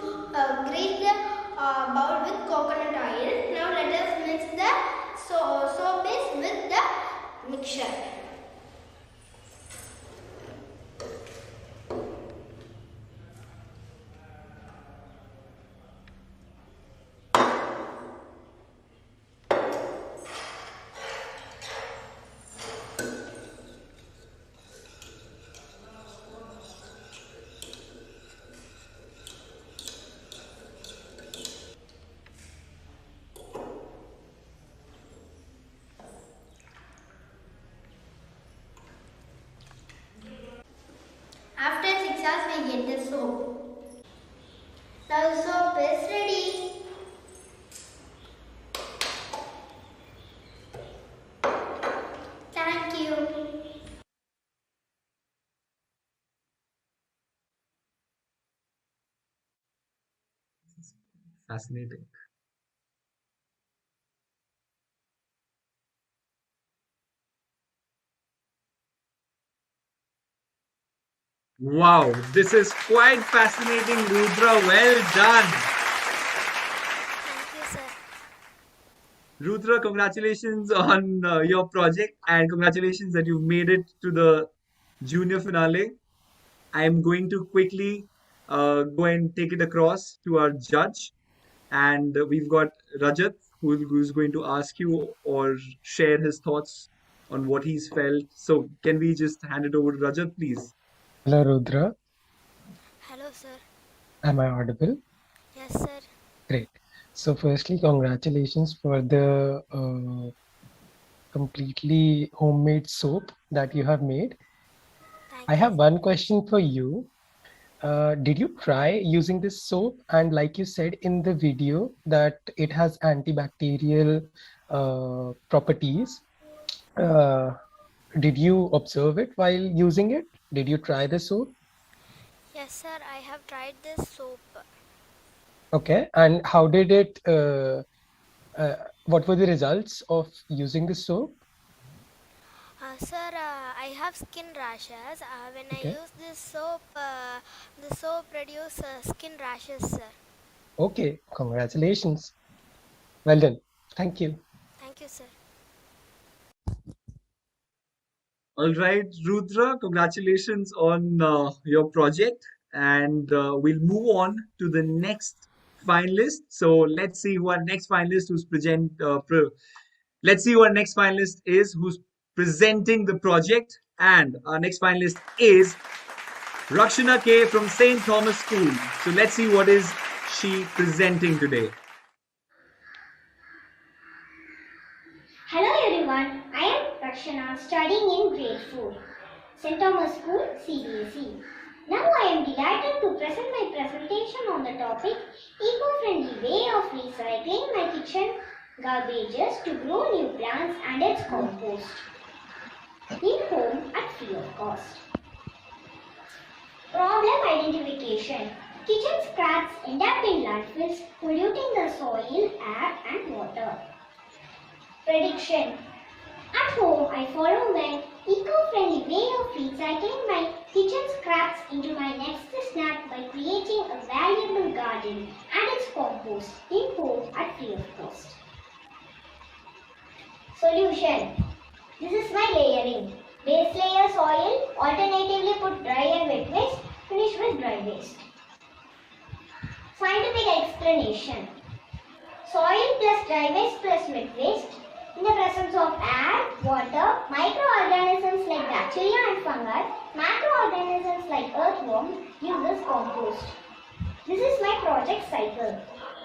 grease the bowl with coconut oil. Now let us mix the soap base with the mixture. After 6 hours we get the soap. Now the soap is ready. Fascinating. Wow, this is quite fascinating, Rudra. Well done. Thank you, sir. Rudra, congratulations on your project and congratulations that you made it to the junior finale. I am going to quickly go and take it across to our judge. And we've got Rajat, who's going to ask you or share his thoughts on what he's felt. So, can we just hand it over to Rajat, please? Hello, Rudra. Hello, sir. Am I audible? Yes, sir. Great. So, firstly, congratulations for the completely homemade soap that you have made. I have one question for you. Did you try using this soap? And like you said in the video that it has antibacterial properties. Did you observe it while using it? Did you try the soap? Yes, sir. I have tried this soap. Okay. And how did it, what were the results of using the soap? Sir, I have skin rashes. When I Okay. use this soap, the soap reduces skin rashes, sir. Okay. Congratulations. Well done. Thank you. Thank you, sir. All right, Rudra, congratulations on your project. And we'll move on to the next finalist. So, let's see who our next finalist who's let's see who our next finalist is who's presenting the project. And our next finalist is Rakshana K from St. Thomas School. So let's see what is she presenting today. Hello everyone, I am Rakshana studying in grade 4, St. Thomas School, CBSE. Now I am delighted to present my presentation on the topic eco-friendly way of recycling my kitchen garbages to grow new plants and its compost in home at free of cost. Problem identification. Kitchen scraps end up in landfills, polluting the soil, air and water. Prediction. At home, I follow my eco-friendly way of recycling my kitchen scraps into my next snack by creating a valuable garden and its compost in home at free of cost. Solution. This is my layering. Base layer soil, alternatively put dry and wet waste, finish with dry waste. Scientific explanation. Soil plus dry waste plus wet waste in the presence of air, water, microorganisms like bacteria and fungi, macroorganisms like earthworms give this compost. This is my project cycle.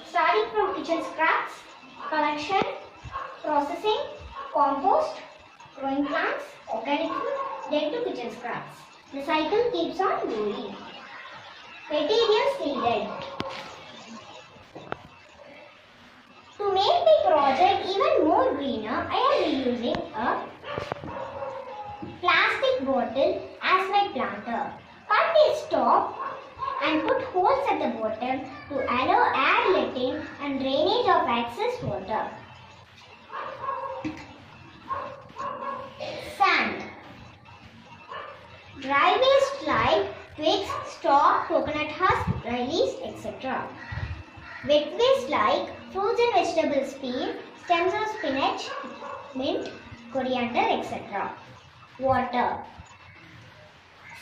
Starting from kitchen scraps, collection, processing, compost, growing plants, organic food, then to kitchen scraps. The cycle keeps on going. Materials needed. To make my project even more greener, I am reusing a plastic bottle as my planter. Cut its top and put holes at the bottom to allow air letting and drainage of excess water. Sand. Dry waste like twigs, straw, coconut husk, dry leaves, etc. Wet waste like fruits and vegetables peel, stems of spinach, mint, coriander, etc. Water.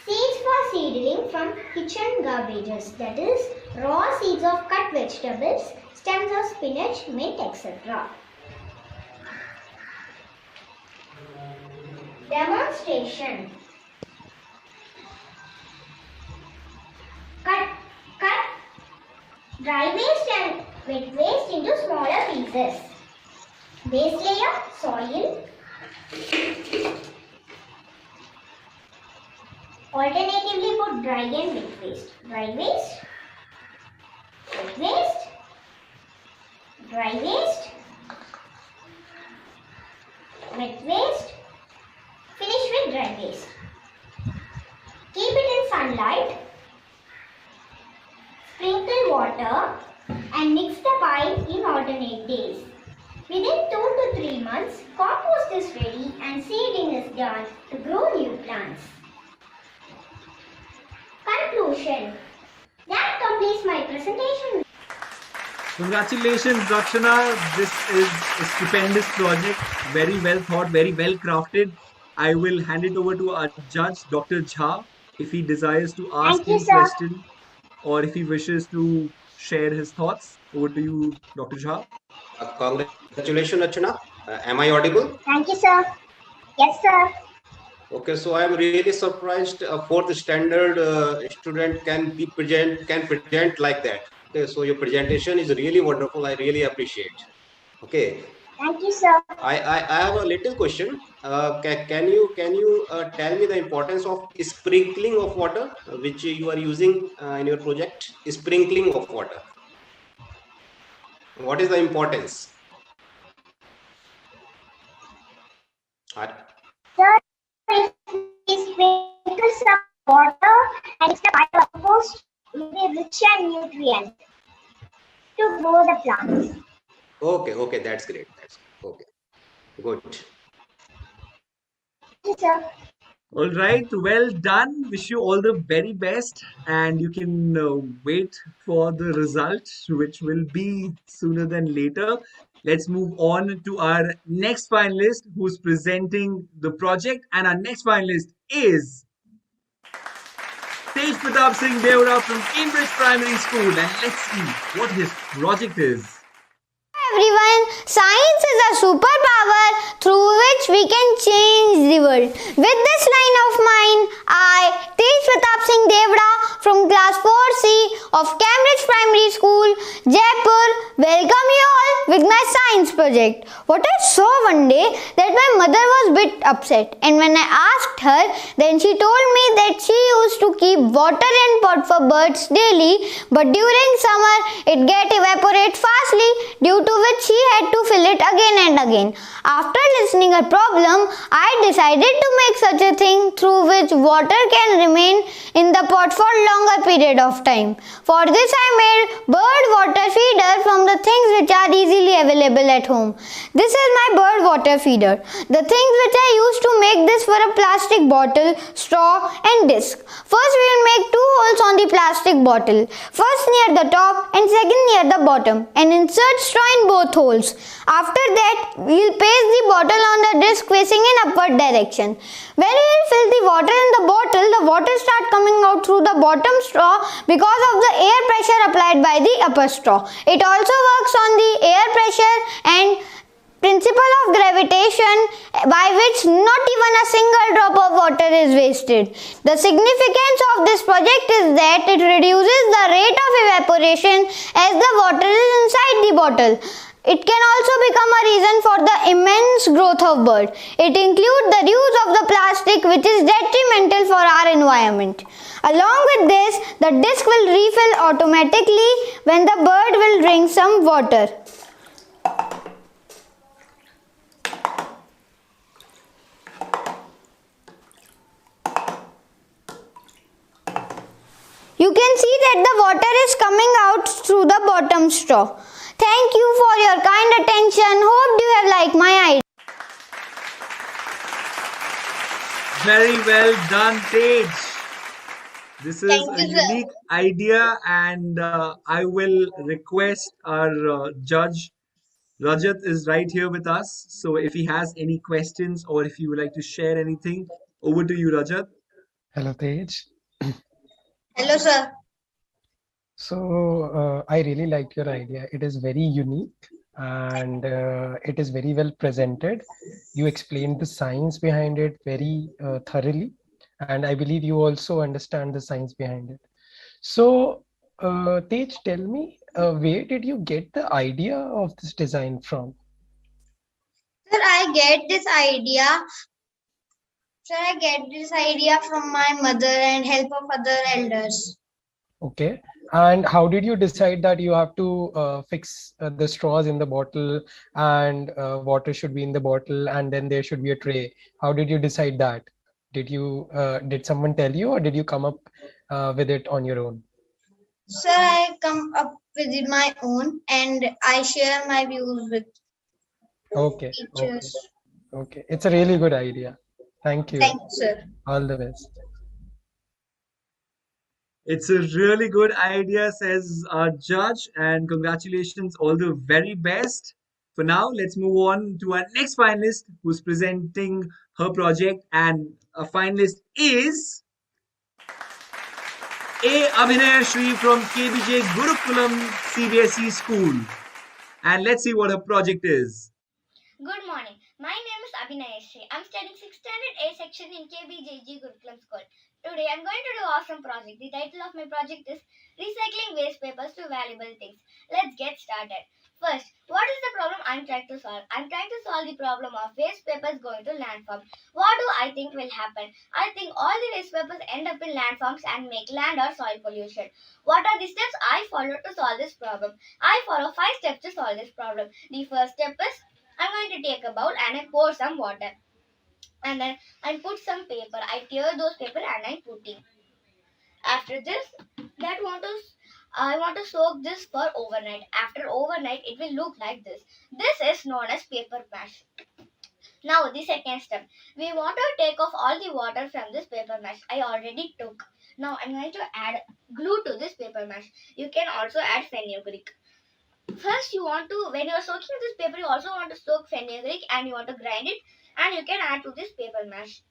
Seeds for seedling from kitchen garbages, that is, raw seeds of cut vegetables, stems of spinach, mint, etc. Demonstration. Cut dry waste and wet waste into smaller pieces. Base layer, soil. Alternatively put dry and wet waste. Dry waste, wet waste, dry waste, wet waste, finish with dry waste. Keep it in sunlight, sprinkle water and mix the pot in 8 days. Within 2 to 3 months, compost is ready and seeding is done to grow new plants. Conclusion. That completes my presentation. Congratulations, Rakshana. This is a stupendous project. Very well thought, very well crafted. I will hand it over to our judge, Dr. Jha, if he desires to ask Thank you, any sir. question or if he wishes to share his thoughts. Over to you, Dr. Jha. Congratulations, Rachana. Am I audible? Thank you, sir. Yes, sir. Okay, so I am really surprised. Fourth standard student can present like that. Okay, so your presentation is really wonderful. I really appreciate. Okay, Thank you, sir. I have a little question. Can you tell me the importance of sprinkling of water, which you are using in your project? Sprinkling of water. What is the importance? Sir, if we sprinkle some water and mix the compost, it will be rich and nutrient to grow the plants. Okay, that's great. That's okay. Good. Yes, sir. All right, well done. Wish you all the very best, and you can wait for the result, which will be sooner than later. Let's move on to our next finalist who's presenting the project, and our next finalist is Tej Pratap Singh Deora from Cambridge Primary School, and let's see what his project is. Everyone, science is a superpower through which we can change the world. With this line of mine, I, Tej Pratap Singh Devda from class 4C of Cambridge Primary School, Jaipur, welcome you all with my science project. What I saw one day that my mother was a bit upset, and when I asked her, then she told me that she used to keep water in pot for birds daily, but during summer it get evaporate fastly due to which she had to fill it again and again. After listening her problem, I decided to make such a thing through which water can remain in the pot for longer period of time. For this I made bird water feeder from the things which are easily available at home. This is my bird water feeder. The things which I used to make this for a plastic bottle, straw and disc. First we will make two holes on the plastic bottle. First near the top and second near the bottom, and insert straw in both holes. After that, we will paste the bottle on the disc facing in upward direction. When we will fill the water in the water start coming out through the bottom straw because of the air pressure applied by the upper straw. It also works on the air pressure and principle of gravitation, by which not even a single drop of water is wasted. The significance of this project is that it reduces the rate of evaporation as the water is inside the bottle. It can also become a reason for the immense growth of bird. It includes the use of the plastic, which is detrimental for our environment. Along with this, the disc will refill automatically when the bird will drink some water. You can see that the water is coming out through the bottom straw. Thank you for your kind attention. Hope you have liked my idea. Very well done, Tej. This is Thank a you, sir. unique idea, and I will request our judge Rajat is right here with us. So if he has any questions or if you would like to share anything, over to you, Rajat. Hello, Tej. Hello, sir. So I really like your idea. It is very unique and it is very well presented. You explained the science behind it very thoroughly, and I believe you also understand the science behind it. So Tej, tell me, where did you get the idea of this design from? Sir, I get this idea from my mother and help of other elders. Okay. And how did you decide that you have to fix the straws in the bottle and water should be in the bottle and then there should be a tray? How did you decide that? Did someone tell you or did you come up with it on your own? Sir, I come up with my own and I share my views with Okay, okay, teachers. okay. It's a really good idea. Thank you. Thank you, sir. All the best. It's a really good idea, says our judge, and congratulations, all the very best. For now, let's move on to our next finalist who's presenting her project, and a finalist is A. Abhinay Shri from KBJ Gurukulam CBSE School. And let's see what her project is. Good morning. My name is Abhinayashri. I'm studying 6th standard A section in KBJG Gurukulam School. Today I'm going to do awesome project. The title of my project is Recycling Waste Papers to Valuable Things. Let's get started. First, what is the problem I'm trying to solve? I'm trying to solve the problem of waste papers going to landform. What do I think will happen? I think all the waste papers end up in landforms and make land or soil pollution. What are the steps I follow to solve this problem? I follow 5 steps to solve this problem. The first step is I'm going to take a bowl and I pour some water. And then I put some paper. I tear those paper and I put in. After this, I want to soak this for overnight. After overnight, it will look like this. This is known as paper mash. Now the second step. We want to take off all the water from this paper mash. I already took. Now I'm going to add glue to this paper mash. You can also add fenugreek. First, when you're soaking this paper, you also want to soak fenugreek and you want to grind it and you can add to this paper mash.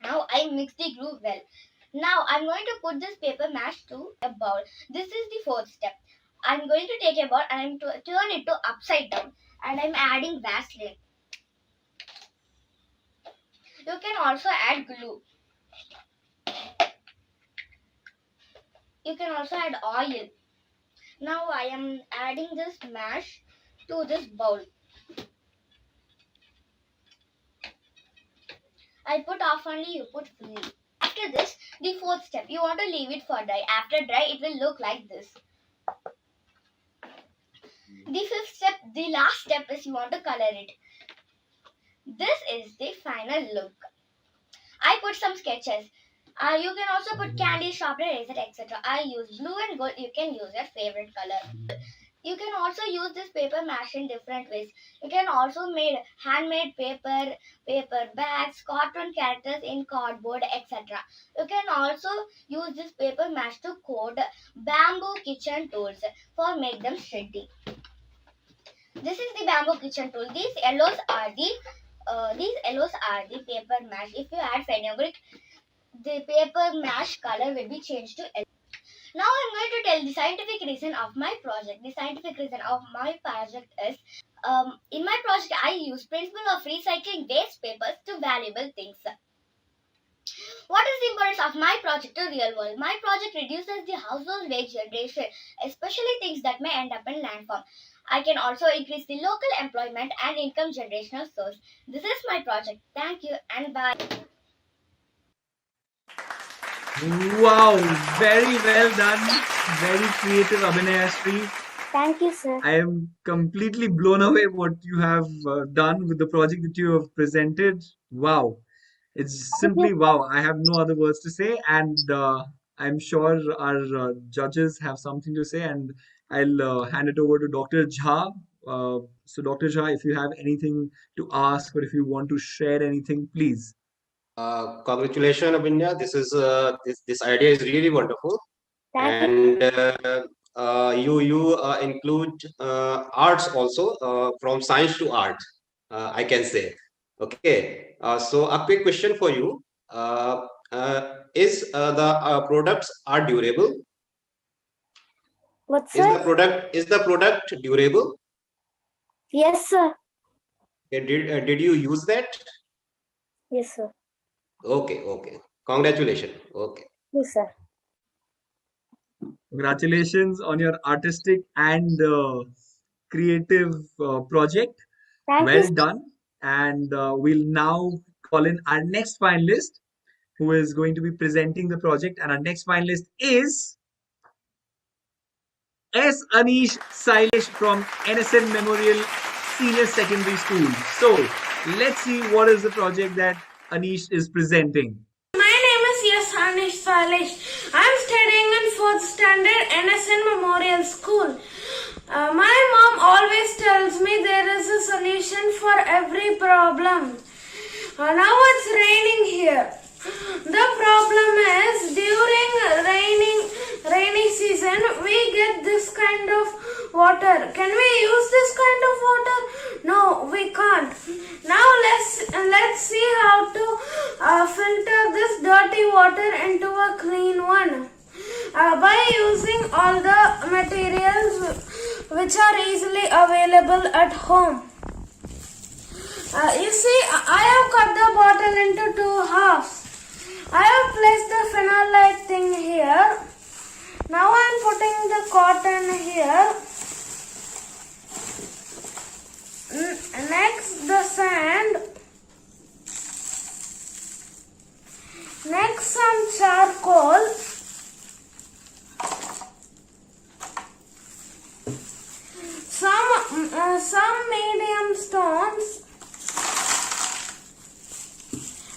Now I mix the glue well. Now I'm going to put this paper mash to a bowl. This is the fourth step. I'm going to take a bowl and I'm to turn it to upside down and I'm adding Vaseline. You can also add glue. You can also add oil. Now I am adding this mash to this bowl. I put half only, you put fully. After this, the fourth step, you want to leave it for dry. After dry, it will look like this. The fifth step, the last step is you want to color it. This is the final look. I put some sketches. You can also put candy, sharpener, eraser, etc. I use blue and gold. You can use your favorite color. You can also use this paper mash in different ways. You can also make handmade paper bags, cartoon characters in cardboard, etc. You can also use this paper mash to coat bamboo kitchen tools for make them sturdy. This is the bamboo kitchen tool. These yellows are the paper mash. If you add fenugreek, the paper mash color will be changed to yellow. Now I'm going to tell the scientific reason of my project. The scientific reason of my project is, in my project I use principle of recycling waste papers to valuable things. What is the importance of my project to real world? My project reduces the household waste generation, especially things that may end up in landform. I can also increase the local employment and income generational source. This is my project. Thank you and bye. Wow, very well done. Very creative, Abhinayashri. Thank you, sir. I am completely blown away what you have done with the project that you have presented. Wow. It's simply wow. I have no other words to say, and I'm sure our judges have something to say, and I'll hand it over to Dr. Jha. So, Dr. Jha, if you have anything to ask or if you want to share anything, please. Congratulations, Abhinya. This idea is really wonderful, Thank and you include arts also from science to art. I can say. Okay. So a quick question for you: Is the products are durable? What's Is the product durable? Yes, sir. Did you use that? Yes, sir. Okay. Congratulations. Okay. Yes, sir. Congratulations on your artistic and creative project. Thank Well you. done. And we'll now call in our next finalist who is going to be presenting the project. And our next finalist is S. Anish Sailesh from NSN Memorial Senior Secondary School. So let's see what is the project that Anish is presenting. My name is Yasan Anish Salish. I'm studying in 4th standard NSN Memorial School. My mom always tells me there is a solution for every problem. Now it's raining here. The problem is during rainy season we get this kind of water. Can we use this kind of water? No, we can't. Now let's see how to filter this dirty water into a clean one by using all the materials which are easily available at home. You see, I have cut the bottle into 2 halves. I have placed the phenol-like thing here. Now I am putting the cotton here. Next the sand. Next some charcoal. Some medium stones.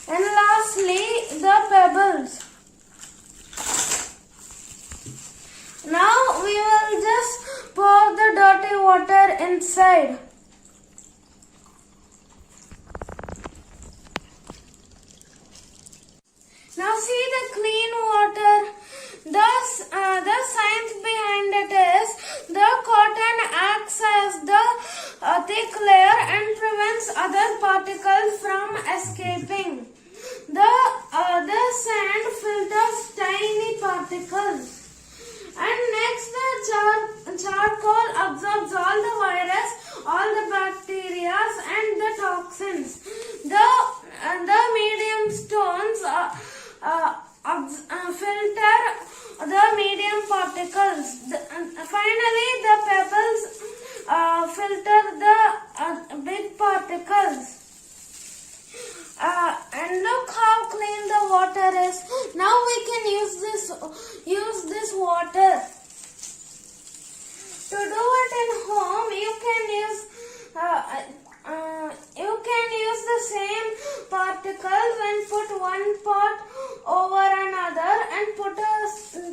And lastly, the pebbles. Now we will just pour the dirty water inside. Now see the clean water. The science behind it is the cotton acts as the thick layer and prevents other particles from escaping. The sand filters tiny particles. And next the charcoal absorbs all the virus, all the bacteria and the toxins. The medium stones filter the medium particles. Finally, the pebbles filter the big particles. And look how clean the water is. Now we can use this water. To do it in home, you can use the same particles and put one pot over another and put a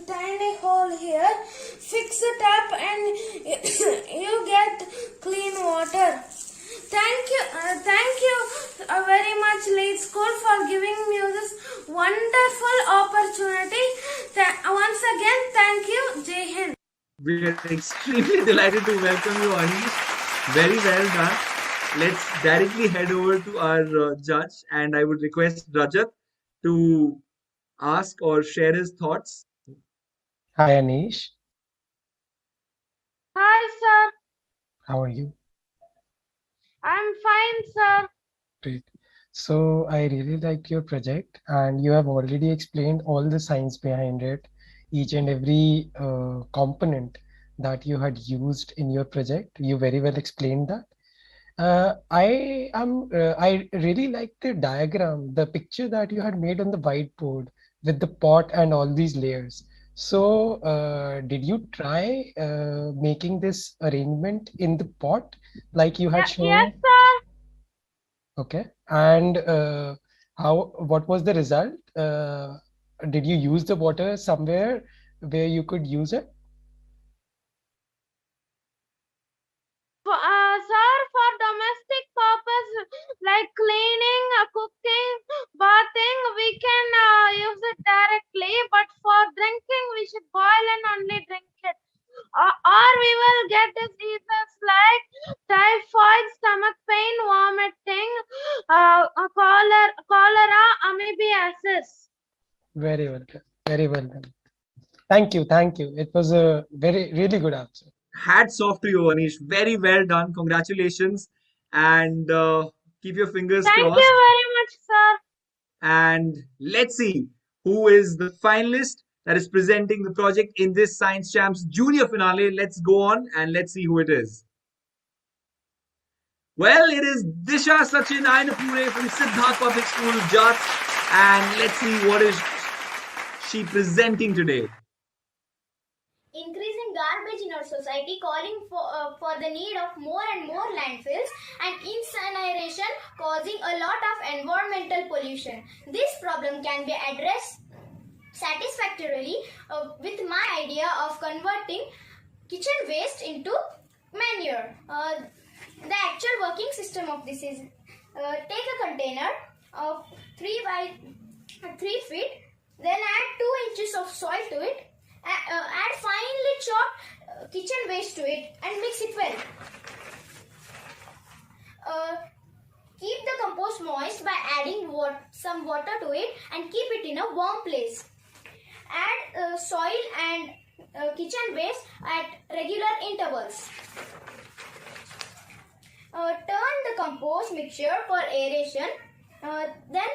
tiny hole here. Fix the tap and you get clean water. Thank you very much, Lead School, for giving me this wonderful opportunity. Once again, thank you. Jai Hind. We are extremely delighted to welcome you, Anish. Very well done. Let's directly head over to our judge, and I would request Rajat to ask or share his thoughts. Hi, Anish. Hi, sir. How are you? I'm fine, sir. Great. So I really liked your project, and you have already explained all the science behind it, each and every component that you had used in your project. You very well explained that. I really like the diagram, the picture that you had made on the whiteboard with the pot and all these layers. So did you try making this arrangement in the pot like you had shown? Yes, sir. Okay. And what was the result? Did you use the water somewhere where you could use it? Sir, for domestic purpose like cleaning, cooking, bathing, we can use it directly. But for drinking, we should boil and only drink it. Or we will get diseases like typhoid, stomach pain, vomiting, cholera, amoebiasis. Very well done. Very well done. Thank you. Thank you. It was a really good answer. Hats off to you, Anish. Very well done. Congratulations. And keep your fingers crossed. Thank you very much, sir. And let's see who is the finalist that is presenting the project in this Science Champs Junior finale. Let's go on and let's see who it is. Well, it is Disha Sachin Ainapure from Siddharth Public School, Jat. And let's see what is she presenting today. Increasing garbage in our society, calling for the need of more and more landfills and incineration, causing a lot of environmental pollution. This problem can be addressed satisfactorily with my idea of converting kitchen waste into manure. The actual working system of this is take a container of 3 by 3 feet, then add 2 inches of soil to it, add finely chopped kitchen waste to it and mix it well. Keep the compost moist by adding some water to it and keep it in a warm place. Add soil and kitchen waste at regular intervals. Turn the compost mixture for aeration. Then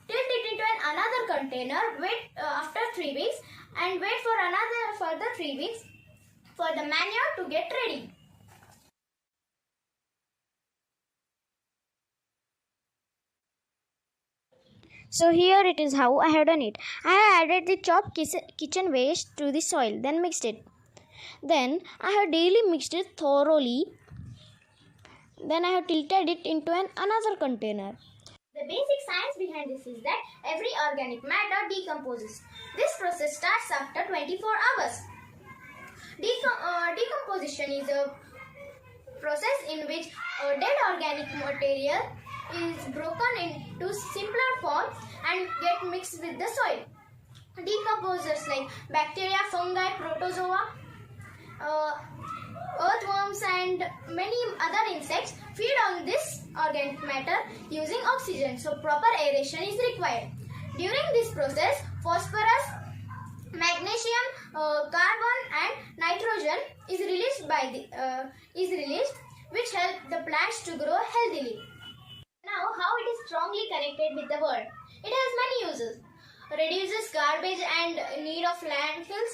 tilt it into another container. Wait after 3 weeks and wait for another further 3 weeks for the manure to get ready. So here it is how I have done it. I have added the chopped kitchen waste to the soil, then mixed it. Then I have daily mixed it thoroughly. Then I have tilted it into another container. The basic science behind this is that every organic matter decomposes. This process starts after 24 hours. Decomposition is a process in which dead organic material is broken into simpler forms and get mixed with the soil. Decomposers like bacteria, fungi, protozoa, earthworms and many other insects feed on this organic matter using oxygen, so proper aeration is required. During this process, phosphorus, magnesium, carbon and nitrogen is released which help the plants to grow healthily. Now, how it is strongly connected with the world? It has many uses. Reduces garbage and need of landfills.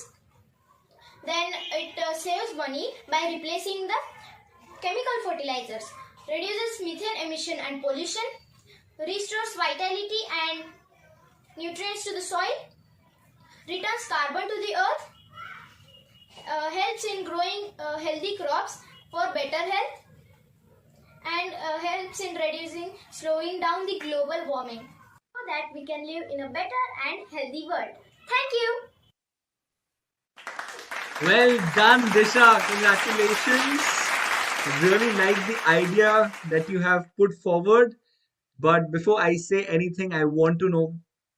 Then it saves money by replacing the chemical fertilizers. Reduces methane emission and pollution. Restores vitality and nutrients to the soil. Returns carbon to the earth. Helps in growing healthy crops for better health. And helps in slowing down the global warming, so that we can live in a better and healthy world. Thank you. Well done, Disha. Congratulations. Really like the idea that you have put forward. But before I say anything, I want to know,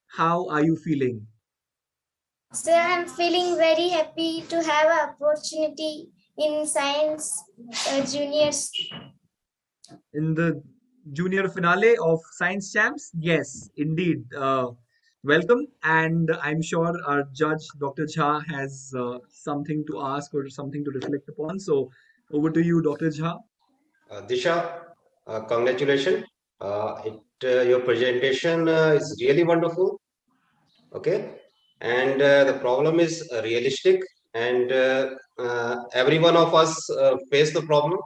how are you feeling? So I'm feeling very happy to have an opportunity in science juniors. In the junior finale of Science Champs? Yes, indeed. Welcome, and I'm sure our judge, Dr. Jha, has something to ask or something to reflect upon. So, over to you, Dr. Jha. Disha, congratulations. Your presentation is really wonderful. Okay, and the problem is realistic, and every one of us face the problem.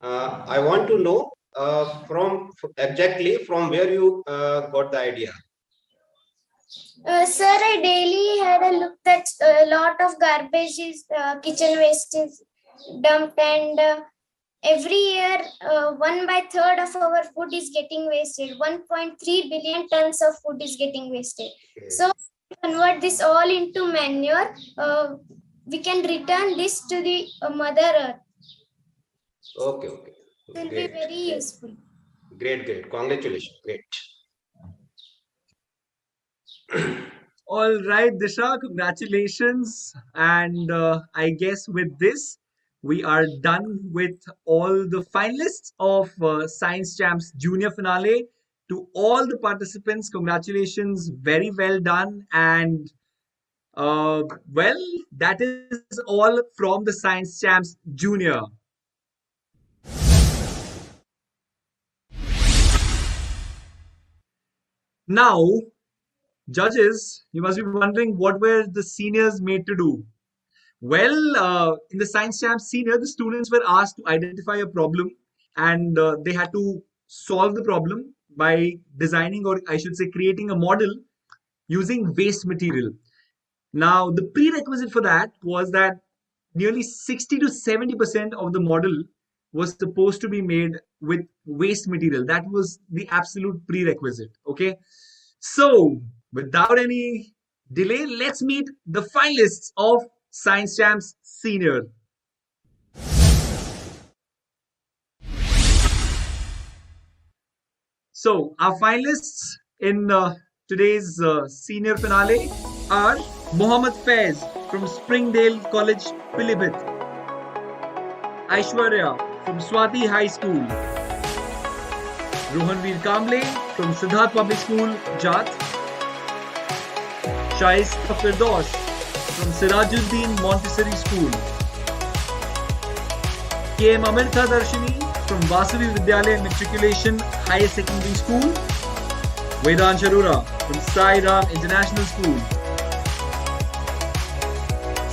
I want to know from exactly from where you got the idea. Sir, I daily had a look that a lot of garbage is kitchen waste is dumped, and every year 1/3 of our food is getting wasted. 1.3 billion tons of food is getting wasted. So convert this all into manure. We can return this to the Mother Earth. Okay, okay. It will Great. be very useful. Great, great. Congratulations. Great. All right, Disha, congratulations. And I guess with this, we are done with all the finalists of Science Champs Junior Finale. To all the participants, congratulations. Very well done. And well, that is all from the Science Champs Junior. Now, judges, you must be wondering, what were the seniors made to do? Well, in the Science Champs Senior, the students were asked to identify a problem, and they had to solve the problem by designing, or I should say, creating a model using waste material. Now, the prerequisite for that was that nearly 60 to 70% of the model was supposed to be made with waste material. That was the absolute prerequisite. Okay. So, without any delay, let's meet the finalists of Science Champs Senior. So, our finalists in today's senior finale are Mohammad Faiz from Springdale College, Pilibhit, Aishwarya from Swati High School, Rohanveer Kamble from Siddharth Public School, Jat, Shaista Firdaus from Sirajuddin Montessori School, K.M. Amirtha Darshini from Vasavi Vidyalaya Matriculation Higher Secondary School, Vedant Charura from Sai Ram International School,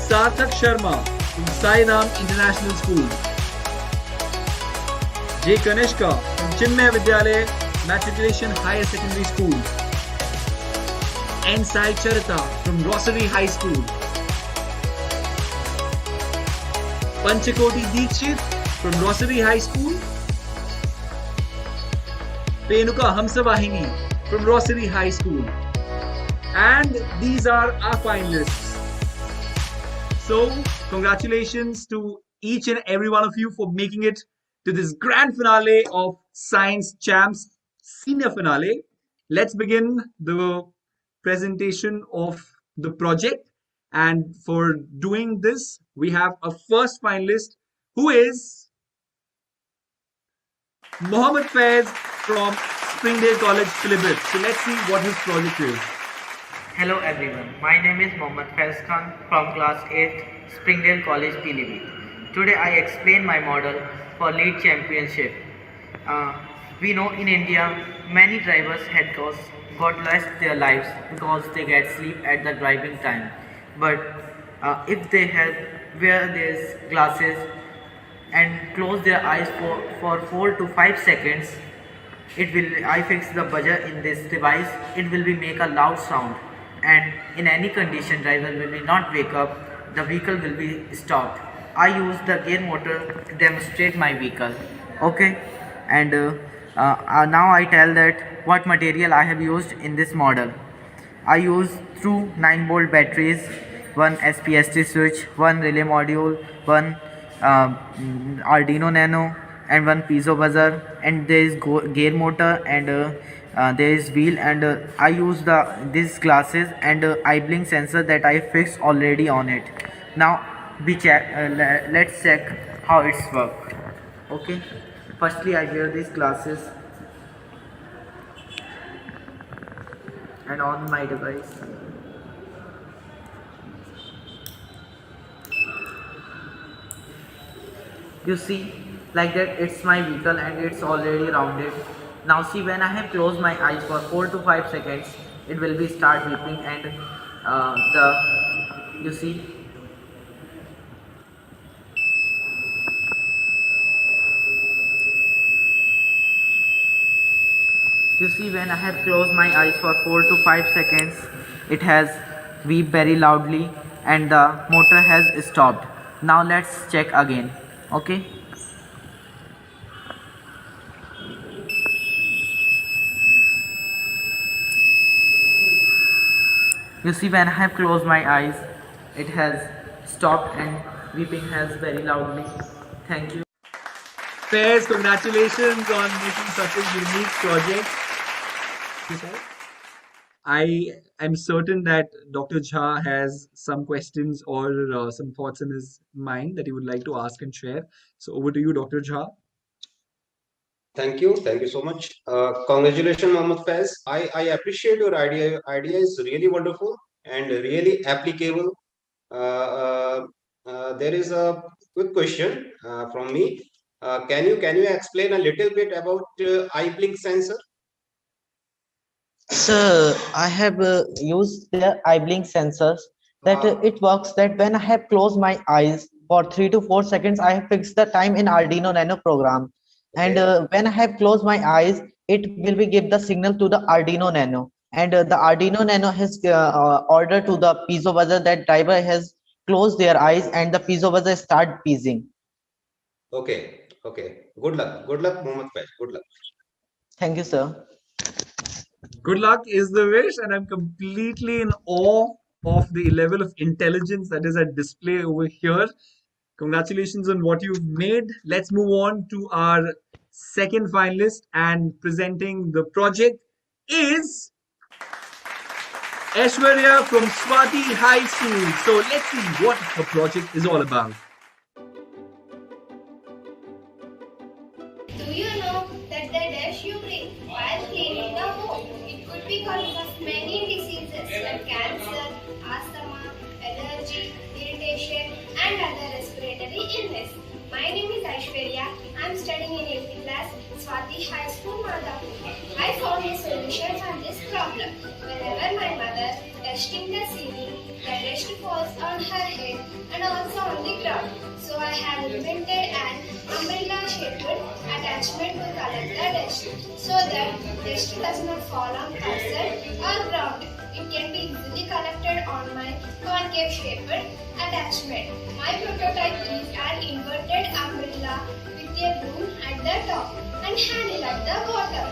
Sarthak Sharma from Sai Ram International School, J. Kanishka from Chinmay Vidyalaya Matriculation Higher Secondary School, N. Sai Charita from Rosary High School, Panchakoti Dikshit from Rosary High School, Penuka Hamsavahini from Rosary High School. And these are our finalists. So, congratulations to each and every one of you for making it to this grand finale of Science Champs Senior Finale. Let's begin the presentation of the project. And for doing this, we have a first finalist who is Mohammad Faiz from Springdale College, Pilibhit. So let's see what his project is. Hello everyone, my name is Mohammad Faiz Khan from class 8th Springdale College, Pilibhit. Today I explain my model for lead championship. We know in India many drivers had got lost their lives because they get sleep at the driving time. But if they had wear these glasses and close their eyes for 4 to 5 seconds, it will I fix the buzzer in this device, it will be make a loud sound, and in any condition driver will be not wake up, the vehicle will be stopped. I use the gear motor to demonstrate my vehicle. Okay, and now I tell that what material I have used in this model. I use two 9-volt batteries, one SPST switch, one relay module, one Arduino Nano, and one piezo buzzer, and there is gear motor, and there is wheel, and I use these glasses and eye blink sensor that I fixed already on it. Now let's check how it's work. Okay, firstly I wear these glasses and on my device. You see, like that it's my vehicle and it's already rounded. Now see, when I have closed my eyes for 4 to 5 seconds, it will be start beeping, and you see, when I have closed my eyes for 4 to 5 seconds, it has beep very loudly and the motor has stopped. Now let's check again. Okay. You see, when I have closed my eyes, it has stopped and beeping has very loudly. Thank you. Faiz, congratulations on making such a unique project. I am certain that Dr. Jha has some questions or some thoughts in his mind that he would like to ask and share. So over to you, Dr. Jha. Thank you so much. Congratulations, Mohammed Faiz. I appreciate your idea. Your idea is really wonderful and really applicable. There is a quick question from me. Can you explain a little bit about eye blink sensor? So I have used the eye blink sensors that it works that when I have closed my eyes for 3 to 4 seconds, I have fixed the time in Arduino Nano program. And when I have closed my eyes, it will be give the signal to the Arduino Nano. And the Arduino Nano has order to the piezo buzzer that driver has closed their eyes and the piezo buzzer start pizzing. Okay. Good luck, Mohammed Faiz. Good luck. Thank you, sir. Good luck is the wish, and I'm completely in awe of the level of intelligence that is at display over here. Congratulations on what you've made. Let's move on to our second finalist, and presenting the project is Aishwarya from Swati High School. So let's see what her project is all about. Do you know that the dust you breathe while cleaning the home, it could be cause of many diseases like cancer, asthma, allergy, irritation, and other respiratory illness. My name is Aishwarya. I am studying in 8th class, Swati High School, Madhapur. I found a solution for this problem. Whenever my mother dusting the ceiling, the dust falls on her head and also on the ground. So I have invented an umbrella-shaped attachment to collect the dust, so that dust does not fall on person or ground. It can be easily collected on my concave-shaped attachment. My prototype is an inverted umbrella with a broom at the top and handle at the bottom.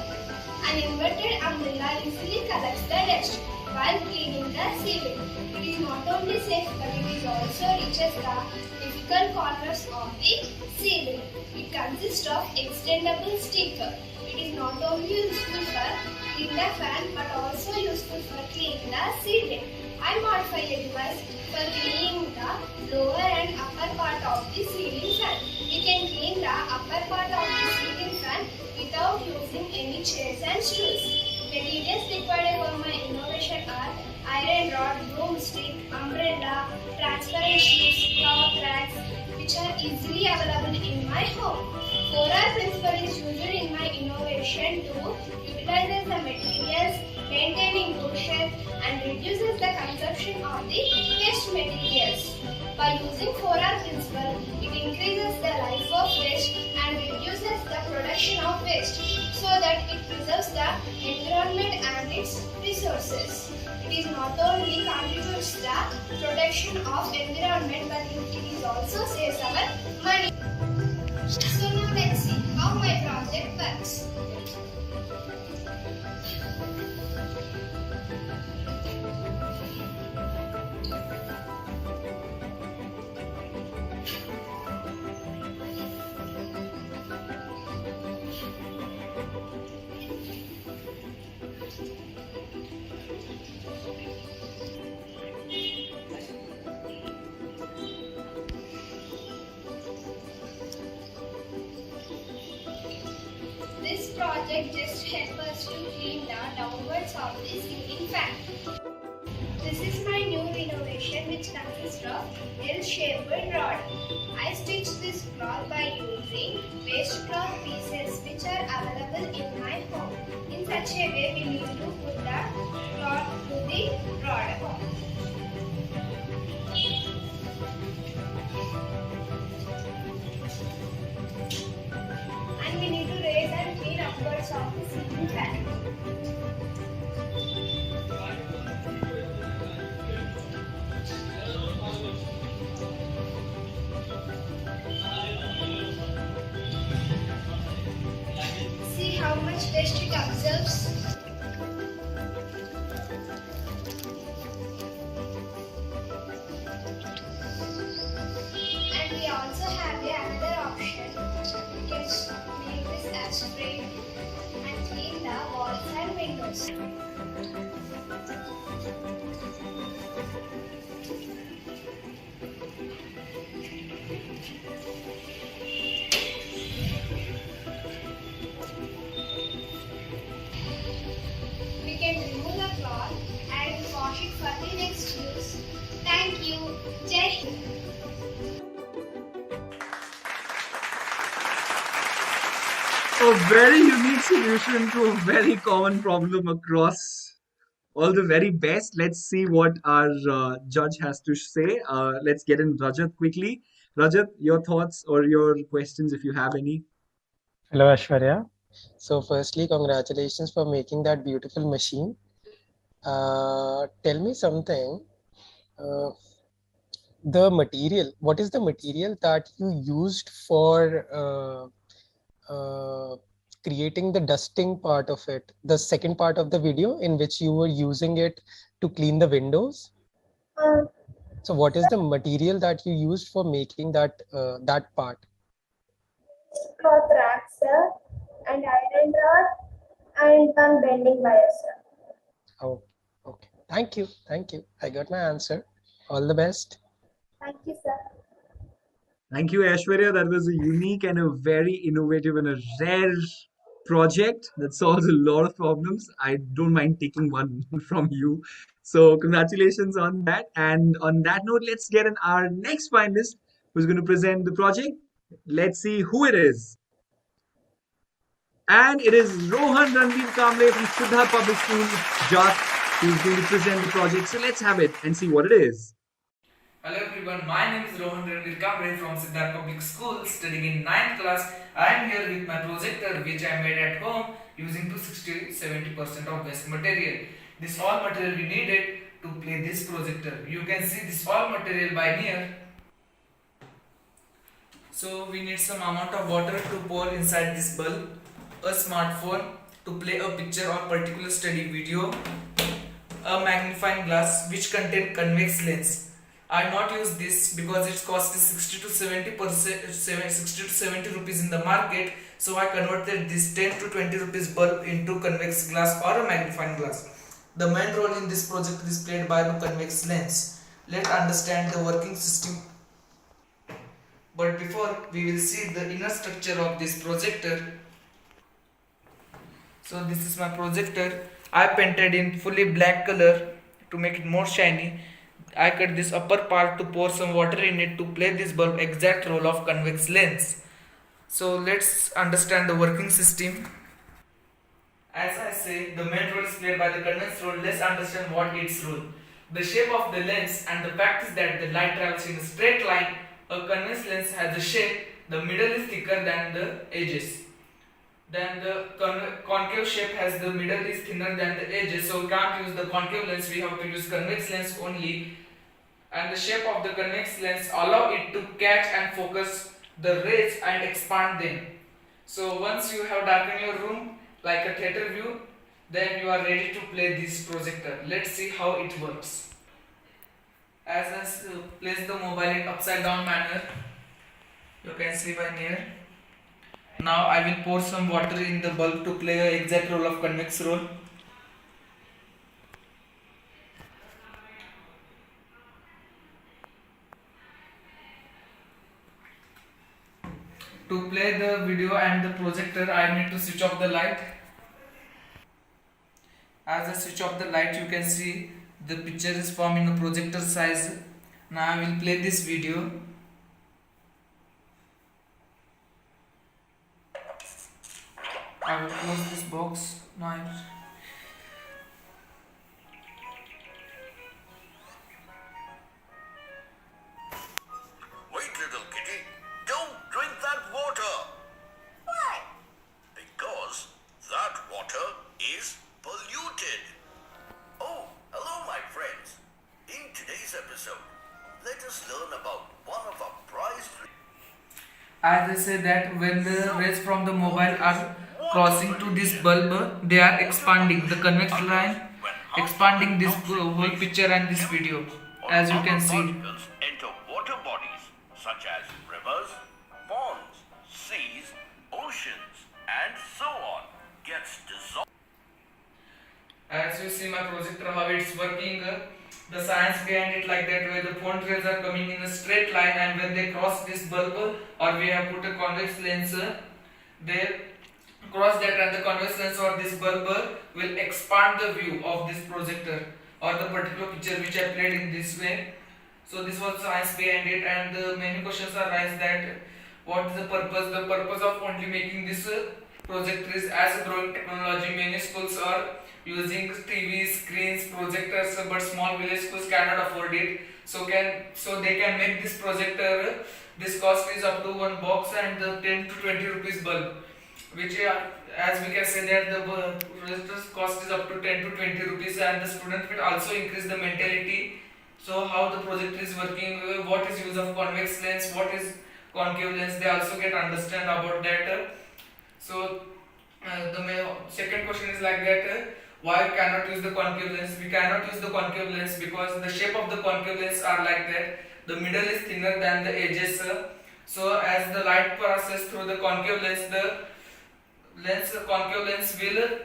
An inverted umbrella easily collects the dust while cleaning the ceiling. It is not only safe, but it is also reaches the difficult corners of the ceiling. It consists of extendable sticker. It is not only useful for cleaning the fan, but also useful for cleaning the ceiling. I modify a device for cleaning the lower and upper part of the ceiling fan. We can clean the upper part of the ceiling fan without using any chairs and stools. Materials required for my innovation are iron rod, broomstick, umbrella, transparent sheets, cloth racks, which are easily available in my home. 4R principle is used in my innovation to utilize the materials, maintaining good health, and reduces the consumption of the waste materials. By using 4R principle, it increases the life of waste and reduces the production of waste, so that it preserves the environment and its resources. It is not only contributes the protection of environment, but it is also saves our money. So now let's see how my project works. This project just helps us to clean the downwards of the ceiling fan. This is my new innovation, which consists of L-shaped rod. I stitched this cloth by using waste cloth pieces which are available in my home. In such a way, we need to put the cloth to the rod. And we need to raise and clean upwards of the ceiling fan. See how much dust it absorbs. And we also have another option. We can make this as spray and clean the walls and windows. We can remove the cloth and wash it for the next use. Thank you. Jai Hind. A very unique solution to a very common problem across. All the very best. Let's see what our judge has to say. Let's get in Rajat quickly. Rajat, your thoughts or your questions if you have any. Hello, Ashwarya. So firstly, congratulations for making that beautiful machine. Tell me something. Uh, the material, what is the material that you used for creating the dusting part of it, the second part of the video in which you were using it to clean the windows? Uh, So what is the material that you used for making that part? Cloth racks, sir, and iron rod, and one bending wire, sir. Oh, okay. Thank you. Thank you. I got my answer. All the best. Thank you, sir. Thank you, Aishwarya. That was a unique and a very innovative and a rare project that solves a lot of problems. I don't mind taking one from you. So, congratulations on that. And on that note, let's get in our next finalist who's going to present the project. Let's see who it is. And it is Rohan Ranveer Kamble from Siddharth Public School, Jat, who's going to present the project. So, let's have it and see what it is. Hello everyone, my name is Rohan Ranveer Kamble from Siddharth Public School, studying in 9th class. I am here with my projector which I made at home using 260-70% of waste material. This all material we needed to play this projector. You can see this all material by near. So we need some amount of water to pour inside this bulb, a smartphone to play a picture or particular study video, a magnifying glass which contain convex lens. I not use this because its cost is 60 to 70 rupees in the market. So I converted this 10 to 20 rupees bulb into convex glass or a magnifying glass. The main role in this project is played by the convex lens. Let's understand the working system. But before we will see the inner structure of this projector. So this is my projector. I painted in fully black color to make it more shiny. I cut this upper part to pour some water in it to play this bulb exact role of convex lens. So let's understand the working system. As I say, the main role is played by the convex role. Let's understand what its role. The shape of the lens and the fact is that the light travels in a straight line. A convex lens has a shape, the middle is thicker than the edges. Then the concave shape has the middle is thinner than the edges, so we can't use the concave lens, we have to use convex lens only. And the shape of the convex lens allow it to catch and focus the rays and expand them. So once you have darkened your room like a theater view, then you are ready to play this projector. Let's see how it works. As I place the mobile in upside down manner, you can see by near. Now I will pour some water in the bulb to play an exact role of convex role. To play the video and the projector, I need to switch off the light. As I switch off the light, you can see the picture is forming a projector size. Now I will play this video. I will close this box. Now Wait, little kitty. Don't drink that water. Why? Because that water is polluted. Oh, hello, my friends. In today's episode, let us learn about one of our prized. as I say that when the rays from the mobile are crossing to this bulb, they are expanding the convex line, expanding this whole picture and this video, as you can see. Enter water bodies such as rivers, ponds, seas, oceans, and so on. Gets dissolved. As you see my projector how it's working, the science behind it like that where the point rays are coming in a straight line and when they cross this bulb or we have put a convex lens, they cross that and the convex lens or this bulb will expand the view of this projector or the particular picture which I played in this way. So this was science behind it and many questions are raised that what is the purpose? The purpose of only making this projector is as a growing technology. Many schools are using TV screens, projectors, but small village schools cannot afford it. So they can make this projector. This cost is up to one box and the 10 to 20 rupees bulb, which as we can say that the projector's cost is up to 10 to 20 rupees and the student will also increase the mentality. So how the projector is working, what is use of convex lens, what is concave lens, they also get understand about that. So the second question is like that, Why we cannot use the concave lens? We cannot use the concave lens because the shape of the concave lens are like that. The middle is thinner than the edges. So as the light passes through the concave lens, the concave lens will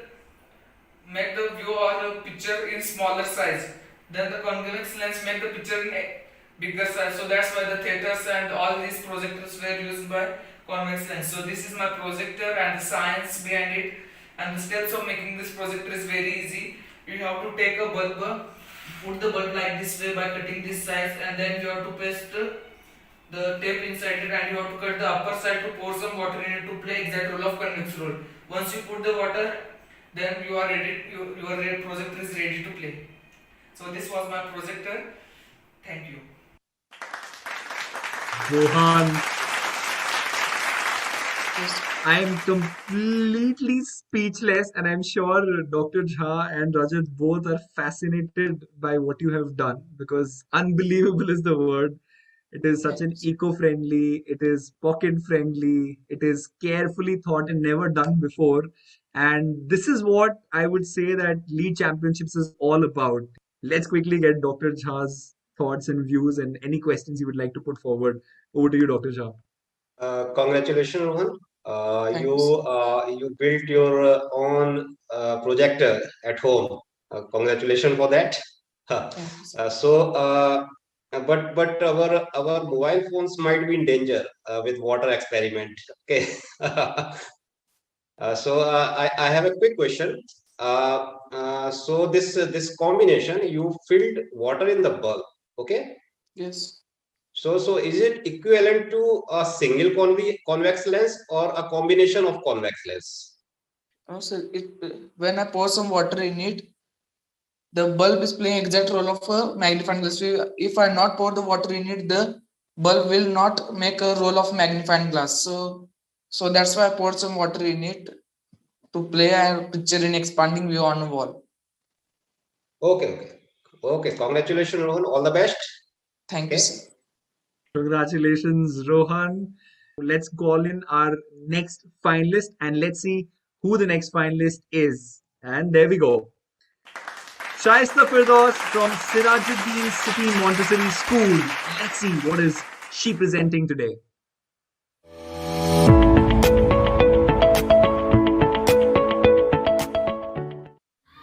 make the view or the picture in smaller size. Then the convex lens make the picture in a bigger size. So that's why the theaters and all these projectors were used by convex lens. So this is my projector and the science behind it. And the steps of making this projector is very easy. You have to take a bulb, put the bulb like this way by cutting this size, and then you have to paste the tape inside it, and you have to cut the upper side to pour some water in it to play exact role of convex role. Once you put the water, then you are ready. Your projector is ready to play. So this was my projector. Thank you. Rohan, I am completely speechless, and I'm sure Dr. Jha and Rajat both are fascinated by what you have done, because unbelievable is the word. It is such an eco-friendly, it is pocket-friendly, it is carefully thought and never done before. And this is what I would say that Lead Championships is all about. Let's quickly get Dr. Jha's thoughts and views and any questions you would like to put forward. Over to you, Dr. Jha. Congratulations, Rohan. You built your own projector at home. Congratulations for that. So, but our mobile phones might be in danger with water experiment. Okay. I have a quick question. So this combination, you filled water in the bulb. Okay. Yes. So is it equivalent to a single convex lens or a combination of convex lens? So when I pour some water in it, the bulb is playing exact role of a magnifying glass. So if I not pour the water in it, the bulb will not make a role of magnifying glass. So that's why I poured some water in it to play a picture in expanding view on a wall. Okay. Congratulations, Rohan. All the best. Thank you, sir. Congratulations, Rohan. Let's call in our next finalist and let's see who the next finalist is. And there we go. Shaista Firdaus from Sirajuddin City Montessori School. Let's see what is she presenting today.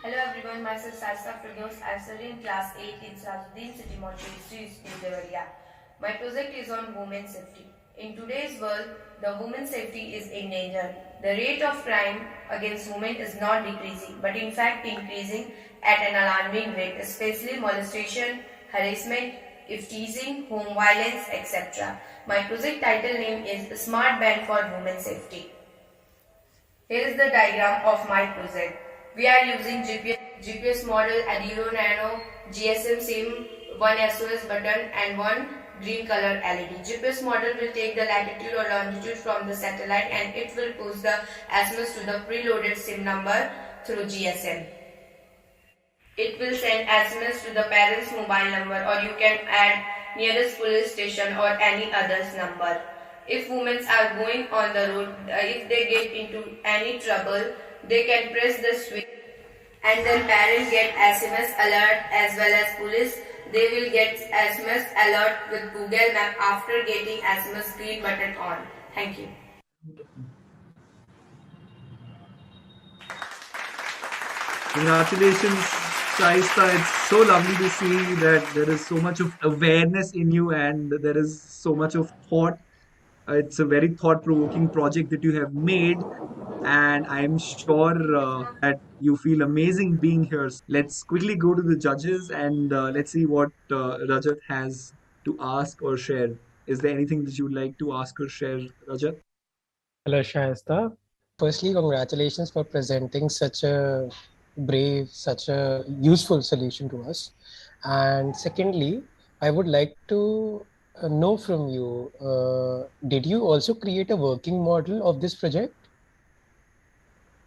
Hello everyone, myself Shaista Firdaus. I study in class 8 in Sirajuddin City Montessori School, Devariya. My project is on women's safety. In today's world, the women's safety is in danger. The rate of crime against women is not decreasing, but in fact increasing at an alarming rate, especially molestation, harassment, if teasing, home violence, etc. My project title name is Smart Band for Women's Safety. Here is the diagram of my project. We are using GPS model Adiro Nano, GSM SIM, one SOS button and one green color LED. GPS model will take the latitude or longitude from the satellite and it will push the SMS to the preloaded SIM number through GSM. It will send SMS to the parent's mobile number, or you can add nearest police station or any other's number. If women are going on the road, if they get into any trouble, they can press the switch and then parents get SMS alert as well as police. They will get SMS alert with Google Map after getting SMS green button on. Thank you. Congratulations, Shaista. It's so lovely to see that there is so much of awareness in you and there is so much of thought. It's a very thought-provoking project that you have made, and I'm sure that you feel amazing being here. Let's quickly go to the judges and let's see what Rajat has to ask or share. Is there anything that you would like to ask or share, Rajat? Hello, Shaista. Firstly, congratulations for presenting such a brave, such a useful solution to us. And secondly, I would like to know from you, did you also create a working model of this project?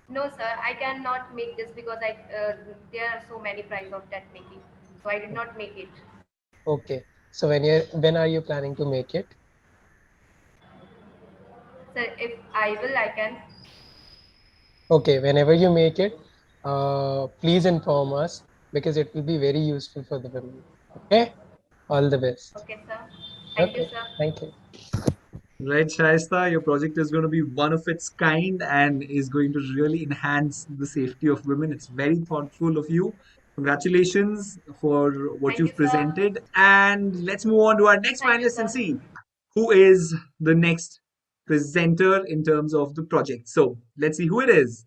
No, sir, I cannot make this because there are so many price of that making. So I did not make it. Okay. So when are you planning to make it? Sir, if I will, I can. Okay, whenever you make it, please inform us, because it will be very useful for the women. Okay, all the best. Okay, sir. Okay, thank you. Right, Shaista, your project is going to be one of its kind and is going to really enhance the safety of women. It's very thoughtful of you. Congratulations for what Thank you, you've sir. presented. And let's move on to our next finalist and see who is the next presenter in terms of the project. So let's see who it is.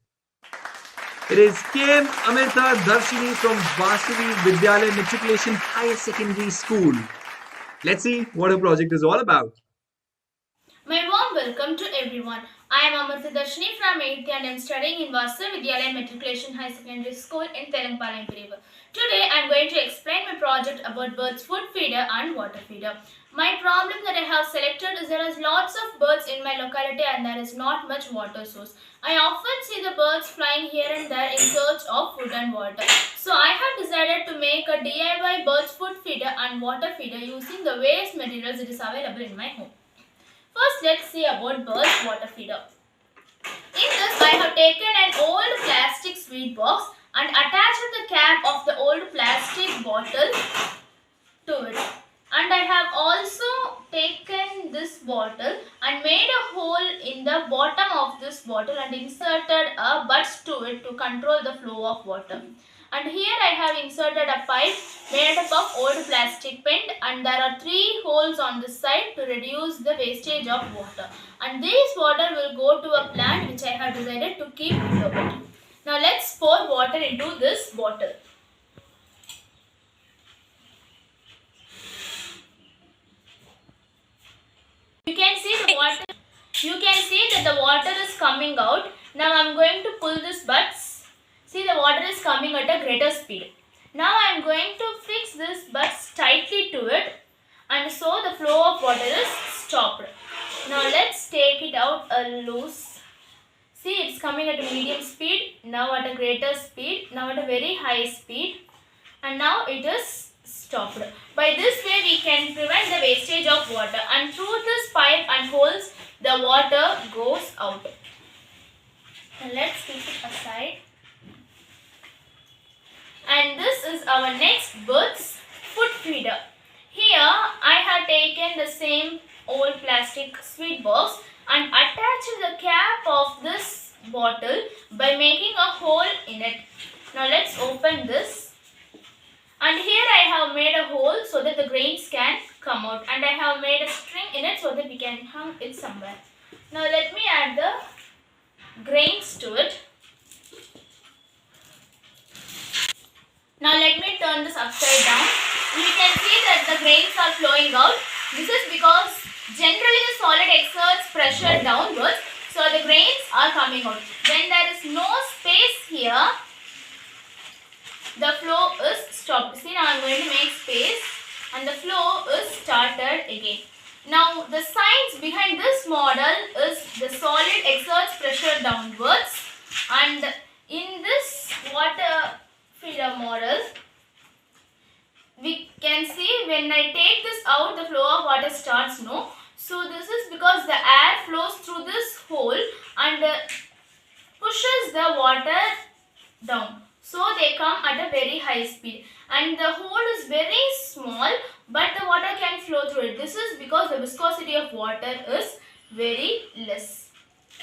It is KM Amrita Darshini from Vasavi Vidyalaya Matriculation Higher Secondary School. Let's see what her project is all about. My warm welcome to everyone. I am Amrita Darshini from 8th and I am studying in Vasa Vidyalaya Matriculation High Secondary School in Telangpalem, River. Today I am going to explain my project about birds food feeder and water feeder. My problem that I have selected is there is lots of birds in my locality and there is not much water source. I often see the birds flying here and there in search of food and water. So I have decided to make a DIY birds food feeder and water feeder using the waste materials that is available in my home. First, let's see about birds water feeder. In this, I have taken an old plastic sweet box and attached the cap of the old plastic bottle to it. And I have also taken this bottle and made a hole in the bottom of this bottle and inserted a buds to it to control the flow of water. And here I have inserted a pipe made up of old plastic pen and there are 3 holes on this side to reduce the wastage of water. And this water will go to a plant which I have decided to keep below it. Now let's pour water into this bottle. You can see that the water is coming out. Now I am going to pull this buds. See, the water is coming at a greater speed. Now I am going to fix this buds tightly to it and so the flow of water is stopped. Now let's take it out a loose. See, it's coming at a medium speed, now at a greater speed, now at a very high speed, and now it is stopped. By this way we can prevent the wastage of water, and through this pipe and holes the water goes out. And let's keep it aside. And this is our next bird's food feeder. Here I have taken the same old plastic sweet box and attached the cap of this bottle by making a hole in it. Now let's open this. And here I have made a hole so that the grains can come out, and I have made a string in it so that we can hang it somewhere. Now let me add the grains to it. Now let me turn this upside down. You can see that the grains are flowing out. This is because generally the solid exerts pressure downwards, so the grains are coming out. When there is no space here, the flow is stopped. See, now I am going to make space and the flow is started again. Now the science behind this model is the solid exerts pressure downwards, and in this water feeder model we can see when I take this out the flow of water starts no. So this is because the air flows through this hole and pushes the water down. So they come at a very high speed, and the hole is very small but the water can flow through it. This is because the viscosity of water is very less.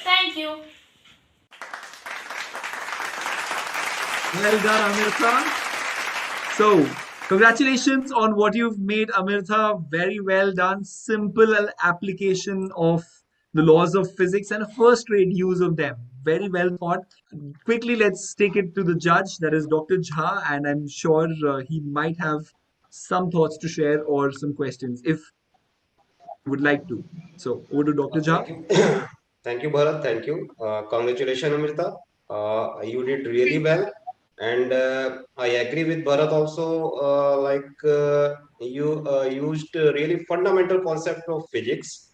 Thank you. Well done, Amirtha. So, congratulations on what you've made, Amirtha. Very well done. Simple application of the laws of physics and a first-rate use of them. Very well thought. Quickly, let's take it to the judge, that is Dr. Jha, and I'm sure he might have some thoughts to share or some questions if would like to. So, over to Dr. Jha. Thank you. Thank you, Bharat. Thank you. Congratulations, Amrita. You did really well. And I agree with Bharat also, you used really fundamental concept of physics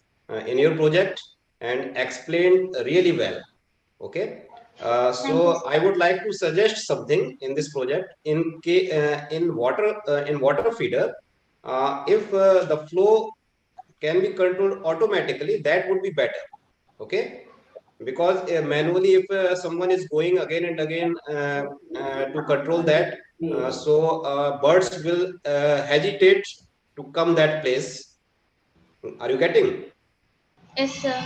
in your project and explained really well. Okay. So I would like to suggest something in this project. In water feeder, if the flow can be controlled automatically, that would be better. Okay, because manually if someone is going again and again to control that, so birds will hesitate to come that place. Are you getting? Yes, sir.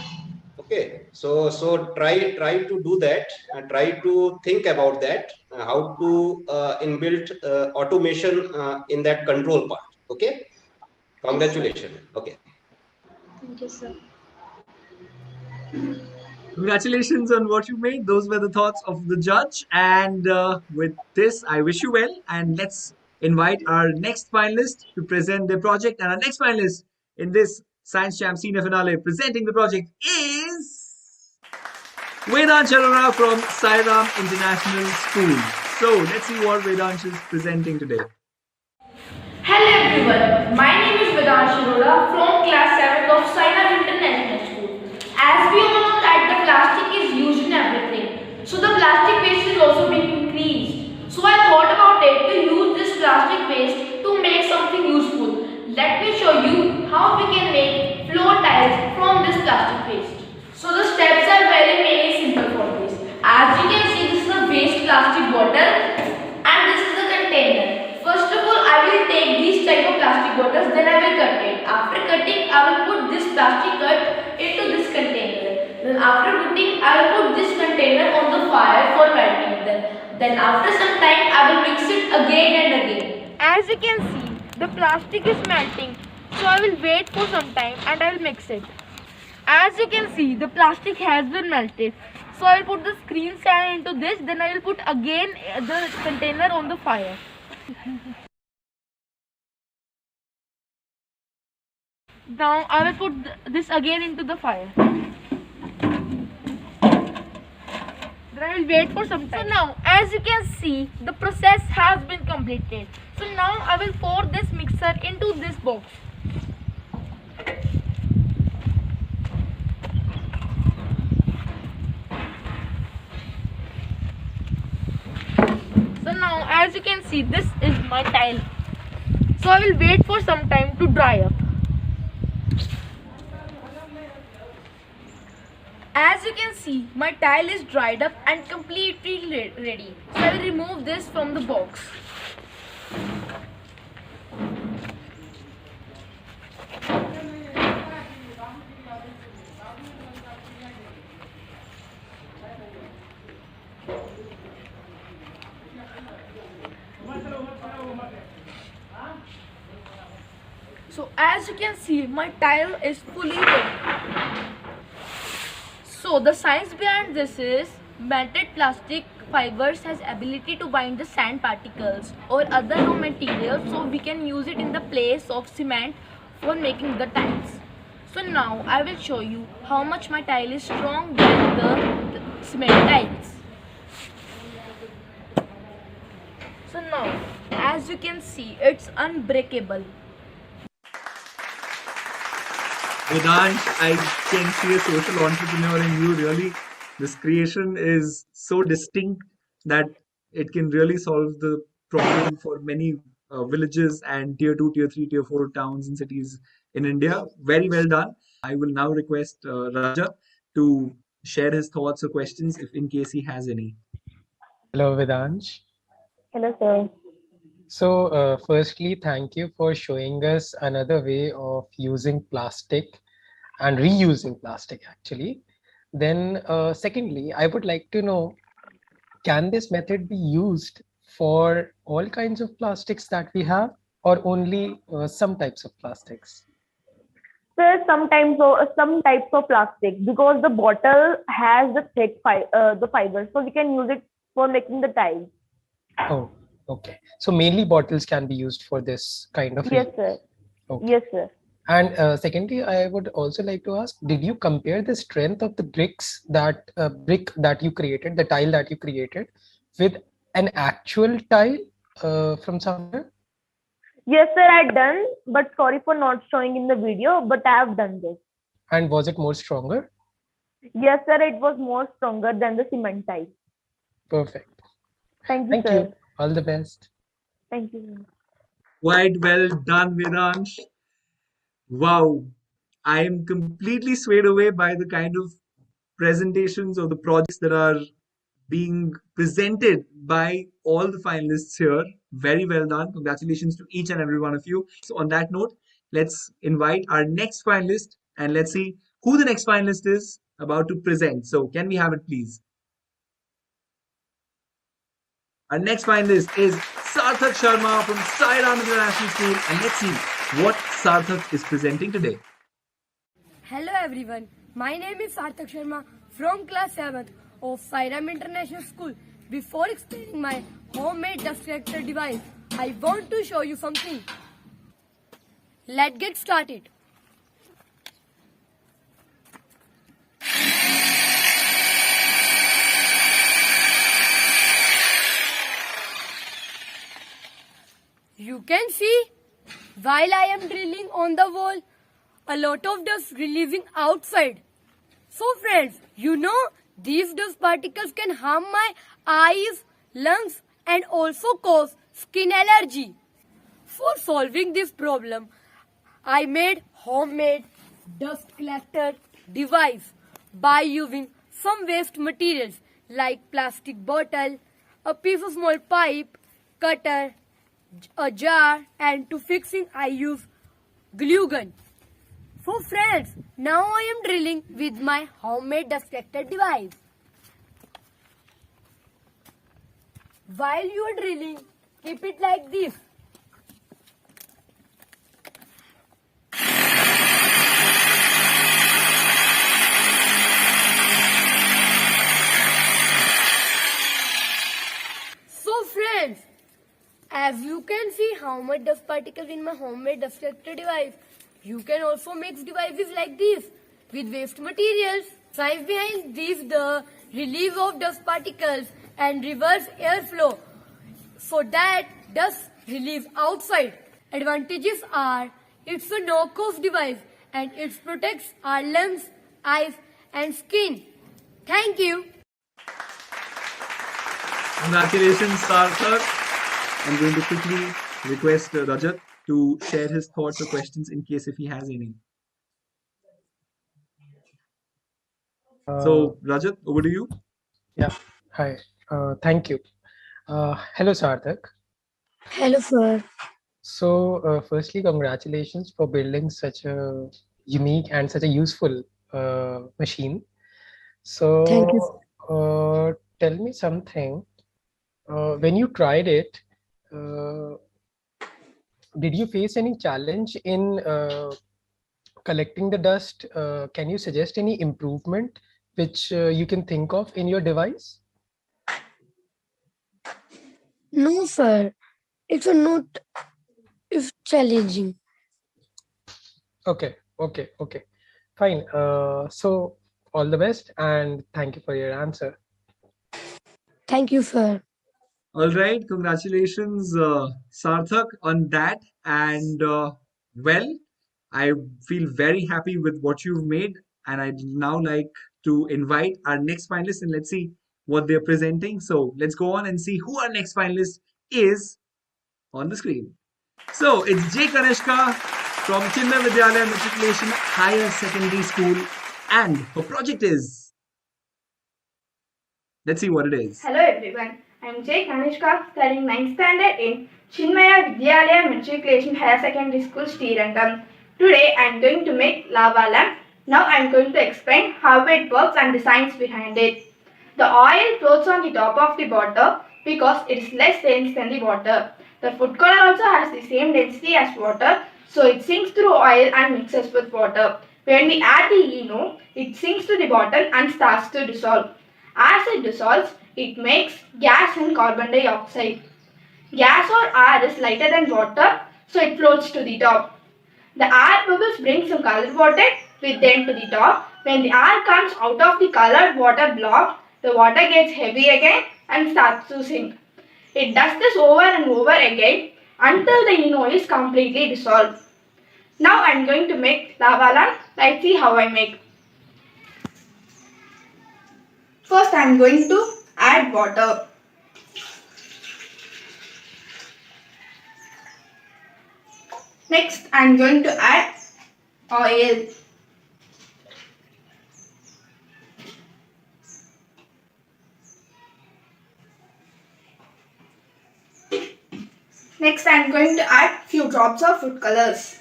Okay, so try to do that, try to think about that, how to inbuilt automation in that control part. Okay, congratulations. Okay. Thank you, sir. Congratulations on what you made. Those were the thoughts of the judge. And with this, I wish you well. And let's invite our next finalist to present their project. And our next finalist in this Science Champ Senior Finale presenting the project is Vedant Charora from Sairam International School. So let's see what Vedant is presenting today. Hello everyone, my name is Vedant Shiroda from class 7 of Sairam International School. As we all know that the plastic is used in everything, so the plastic waste is also being increased. So I thought about it to use this plastic waste to make something useful. Let me show you how we can make floor tiles from this plastic waste. So the steps are very simple for this. As you can see, this is a waste plastic bottle and this is a container. First of all, I will take these type of plastic bottles, then I will cut it. After cutting, I will put this plastic cut into this container. Then after putting, I will put this container on the fire for melting. Then after some time, I will mix it again and again. As you can see, the plastic is melting. So I will wait for some time and I will mix it. As you can see, the plastic has been melted. So I will put the screen stand into this, then I will put again the container on the fire. Now I will put this again into the fire. Then I will wait for some time. So now, as you can see, the process has been completed. So now I will pour this mixer into this box. So now, as you can see, this is my tile. So I will wait for some time to dry up. As you can see, my tile is dried up and completely ready. So I will remove this from the box. So as you can see, my tile is fully ready. So the science behind this is melted plastic fibers has ability to bind the sand particles or other raw materials, so we can use it in the place of cement for making the tiles. So now I will show you how much my tile is strong than the cement tiles. So now, as you can see, it's unbreakable. Vedant, I can see a social entrepreneur in you. Really, this creation is so distinct that it can really solve the problem for many villages and tier 2, tier 3, tier 4 towns and cities in India. Very well done. I will now request Raja to share his thoughts or questions if in case he has any. Hello, Vedansh. Hello, sir. So, firstly, thank you for showing us another way of using plastic and reusing plastic, actually. Then, secondly, I would like to know, can this method be used for all kinds of plastics that we have, or only some types of plastics? Sir, some types of plastic, because the bottle has the the fiber, so we can use it for making the tiles. Oh, okay. So mainly bottles can be used for this kind of Yes, reuse. sir. Okay. Yes, sir. And secondly, I would also like to ask, did you compare the strength of the brick that you created, the tile that you created, with an actual tile from somewhere? Yes, sir, I done, but sorry for not showing in the video, but I have done this. And was it more stronger? Yes, sir, it was more stronger than the cement tile. Perfect. Thank you, Thank sir. you. All the best. Thank you. Quite well done, Vedansh. Wow. I am completely swayed away by the kind of presentations or the projects that are being presented by all the finalists here. Very well done. Congratulations to each and every one of you. So, on that note, let's invite our next finalist and let's see who the next finalist is about to present. So, can we have it, please? Our next finalist is Sarthak Sharma from Sai Ram International School, and let's see what Sarthak is presenting today. Hello everyone, my name is Sarthak Sharma from class 7th of Sai Ram International School. Before explaining my homemade dust collector device, I want to show you something. Let's get started. You can see, while I am drilling on the wall, a lot of dust releasing outside. So friends, you know these dust particles can harm my eyes, lungs and also cause skin allergy. For solving this problem, I made homemade dust collector device by using some waste materials like plastic bottle, a piece of small pipe, cutter, a jar, and to fixing I use glue gun. So friends, now I am drilling with my homemade dust collector device. While you are drilling, keep it like this. So friends, as you can see how much dust particles in my homemade dust collector device, you can also make devices like this with waste materials. Science behind this the release of dust particles and reverse airflow so that dust release outside. Advantages are it's a no-cost device and it protects our lungs, eyes and skin. Thank you. Congratulations, Sarthak. I'm going to quickly request Rajat to share his thoughts or questions in case if he has any. So, Rajat, over to you. Yeah, hi. Thank you. Hello, Sarthak. Hello, sir. So, firstly, congratulations for building such a unique and such a useful machine. So, Thank you. tell me something. When you tried it, uh, did you face any challenge in collecting the dust? Can you suggest any improvement which you can think of in your device? No, sir. It's not it's challenging. Okay, okay. Fine. So all the best and thank you for your answer. Thank you, sir. All right, congratulations, Sarthak, on that. And well, I feel very happy with what you've made. And I'd now like to invite our next finalist and let's see what they're presenting. So let's go on and see who our next finalist is on the screen. So it's J. Kanishka from Chinmay Vidyalaya Matriculation Higher Secondary School. And her project is. Let's see what it is. Hello everyone, I am J. Kanishka studying 9th standard in Chinmaya Vidyalaya Matriculation Higher Secondary School, Srirangam. Today I am going to make lava lamp. Now I am going to explain how it works and the science behind it. The oil floats on the top of the water because it is less dense than the water. The food color also has the same density as water, so it sinks through oil and mixes with water. When we add the ENO, it sinks to the bottom and starts to dissolve. As it dissolves, it makes gas and carbon dioxide. Gas or air is lighter than water, so it floats to the top. The air bubbles bring some colored water with them to the top. When the air comes out of the colored water block, the water gets heavy again and starts to sink. It does this over and over again until the ENO is completely dissolved. Now I am going to make lava lamp. Let's see how I make. First I am going to add water. Next I am going to add oil. Next, I am going to add few drops of food colors.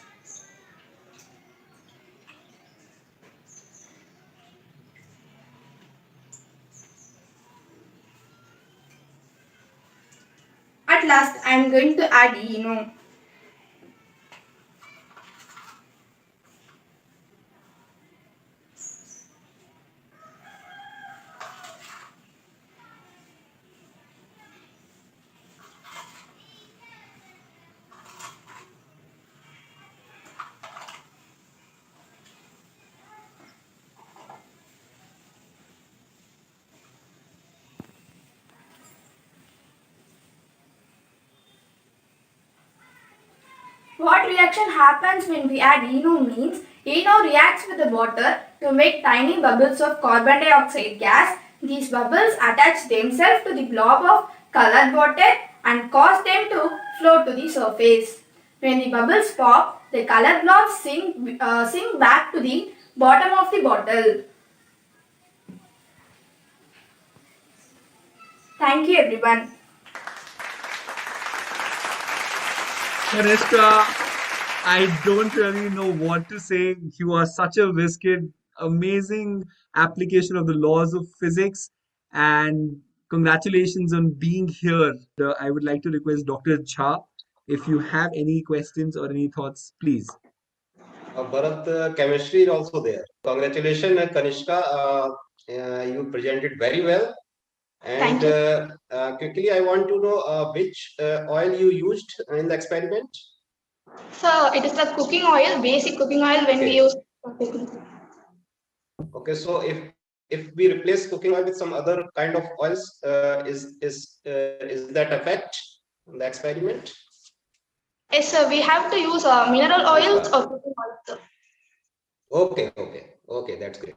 At last, I am going to add Eno. What reaction happens when we add Eno means Eno reacts with the water to make tiny bubbles of carbon dioxide gas. These bubbles attach themselves to the blob of colored water and cause them to float to the surface. When the bubbles pop, the colored blobs sink back to the bottom of the bottle. Thank you everyone. Kanishka, I don't really know what to say. You are such a whiz kid. Amazing application of the laws of physics. And congratulations on being here. I would like to request Dr. Jha, if you have any questions or any thoughts, please. Bharat, chemistry is also there. Congratulations, Kanishka. You presented very well. And quickly, I want to know which oil you used in the experiment. So it is the cooking oil, basic cooking oil when we use. Okay, so if we replace cooking oil with some other kind of oils, is that affect the experiment? Yes, sir, we have to use mineral oils or cooking oils. Okay, that's great.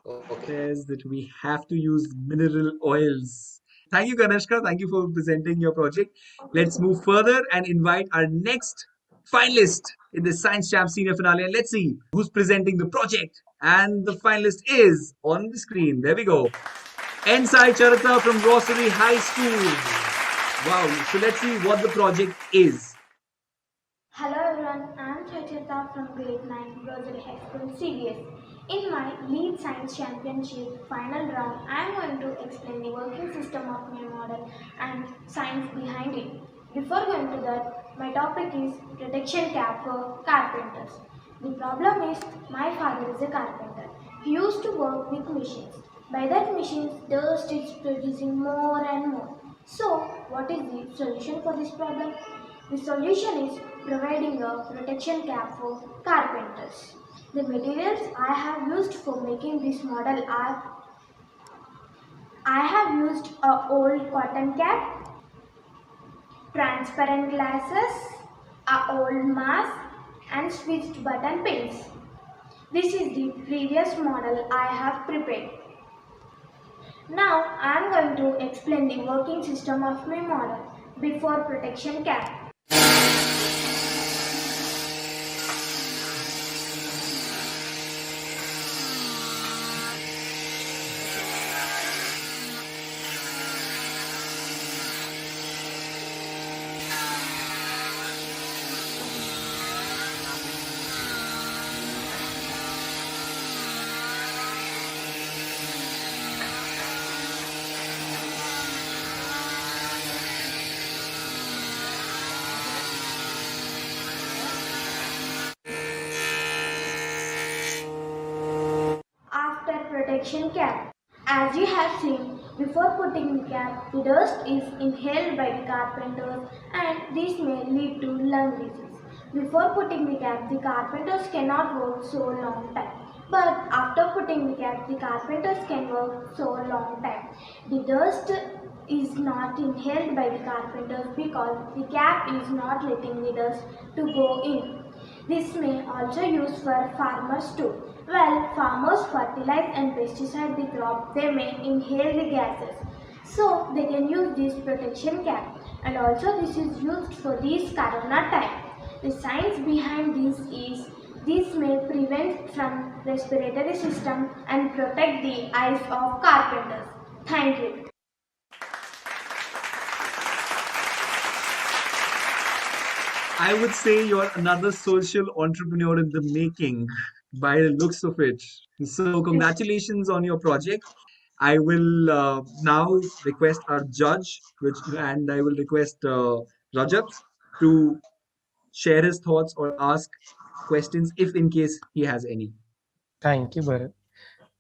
Okay. Says that we have to use mineral oils. Thank you, Kanishka. Thank you for presenting your project. Let's move further and invite our next finalist in the Science Champ Senior Finale. And let's see who's presenting the project. And the finalist is on the screen. There we go. Ensai Charita from Rosary High School. Wow. So let's see what the project is. Hello everyone, I am Chachita from grade 9 Rosary High School CBS. In my Lead Science Championship final round, I am going to explain the working system of my model and science behind it. Before going to that, my topic is protection cap for carpenters. The problem is my father is a carpenter. He used to work with machines. By that machines, dust is producing more and more. So, what is the solution for this problem? The solution is providing a protection cap for carpenters. The materials I have used for making this model are I have used a old cotton cap, transparent glasses, a old mask and switched button pins. This is the previous model I have prepared. Now I am going to explain the working system of my model before protection cap. After protection cap. As you have seen, before putting the cap, the dust is inhaled by the carpenters and this may lead to lung disease. Before putting the cap, the carpenters cannot work so long time. But after putting the cap, the carpenters can work so long time. The dust is not inhaled by the carpenters because the cap is not letting the dust to go in. This may also use for farmers too. While farmers fertilize and pesticide the crop, they may inhale the gases. So they can use this protection cap. And also this is used for this corona time. The science behind this is this may prevent from respiratory system and protect the eyes of carpenters. Thank you. I would say you're another social entrepreneur in the making by the looks of it. So, congratulations on your project. I will now request our judge, and I will request Rajat to share his thoughts or ask questions if in case he has any. Thank you, Bharat.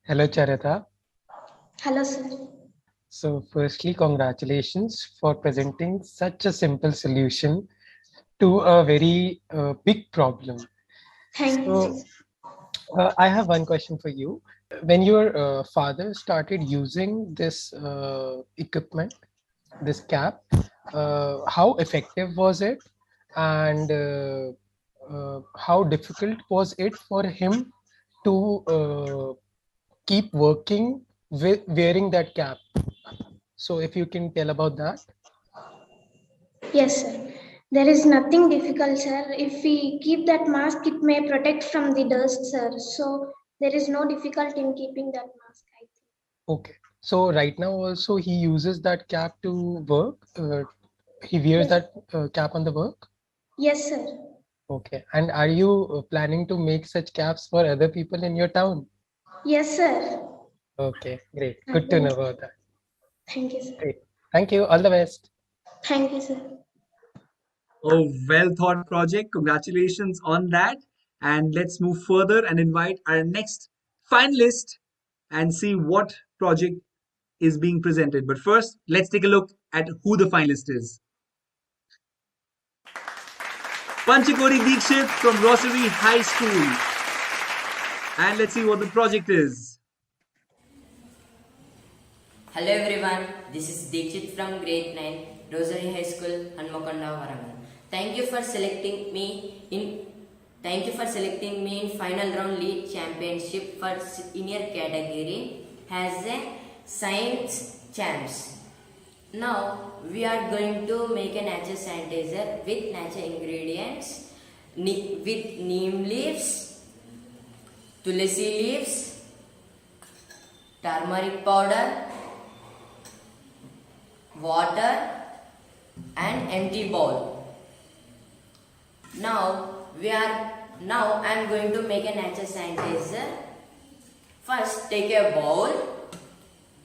Hello, Charita. Hello, sir. So, firstly, congratulations for presenting such a simple solution to a very big problem. Thank you, So, sir. I have one question for you. When your father started using this equipment, this cap, how effective was it, and how difficult was it for him to keep working with wearing that cap? So, if you can tell about that. Yes, sir. There is nothing difficult, sir. If we keep that mask, it may protect from the dust, sir. So there is no difficulty in keeping that mask, I think. Okay. So right now also he uses that cap to work. He wears Yes. that cap on the work. Yes, sir. Okay. And are you planning to make such caps for other people in your town? Yes, sir. Okay, great. I Good to think. know about that. Thank you, sir. Great. Thank you. All the best. Thank you, sir. Oh, well thought project. Congratulations on that. And let's move further and invite our next finalist and see what project is being presented. But first, let's take a look at who the finalist is. Panchakori Dikshit from Rosary High School. And let's see what the project is. Hello everyone, this is Dikshit from grade 9, Rosary High School, Hanmakonda, Warangal. Thank you for selecting me in final round lead championship for senior category as a science champs. Now we are going to make a nature sanitizer with nature ingredients with neem leaves, tulsi leaves, turmeric powder, water and empty bowl. Now I am going to make a nature sanitizer. First take a bowl,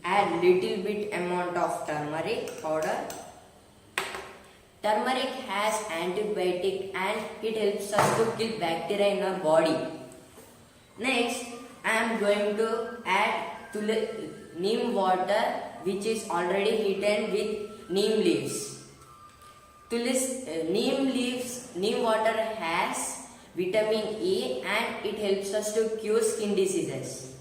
add little bit amount of turmeric powder. Turmeric has antibiotic and it helps us to kill bacteria in our body. Next I am going to add neem water which is already heated with neem leaves. Neem water has vitamin E and it helps us to cure skin diseases.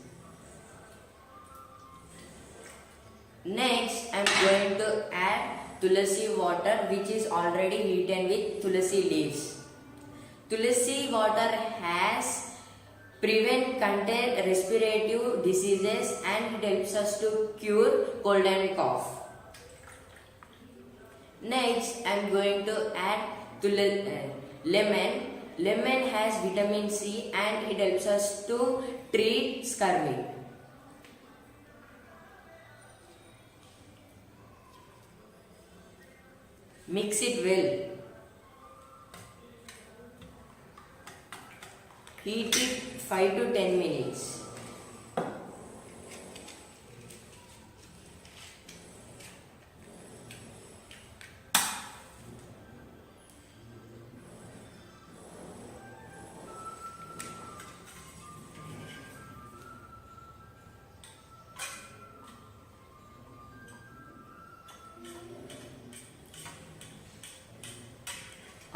Next I am going to add tulsi water which is already heated with tulsi leaves. Tulsi water has contain respiratory diseases and it helps us to cure cold and cough. Next I am going to add lemon. Lemon has vitamin C and it helps us to treat scurvy. Mix it well. Heat it 5 to 10 minutes.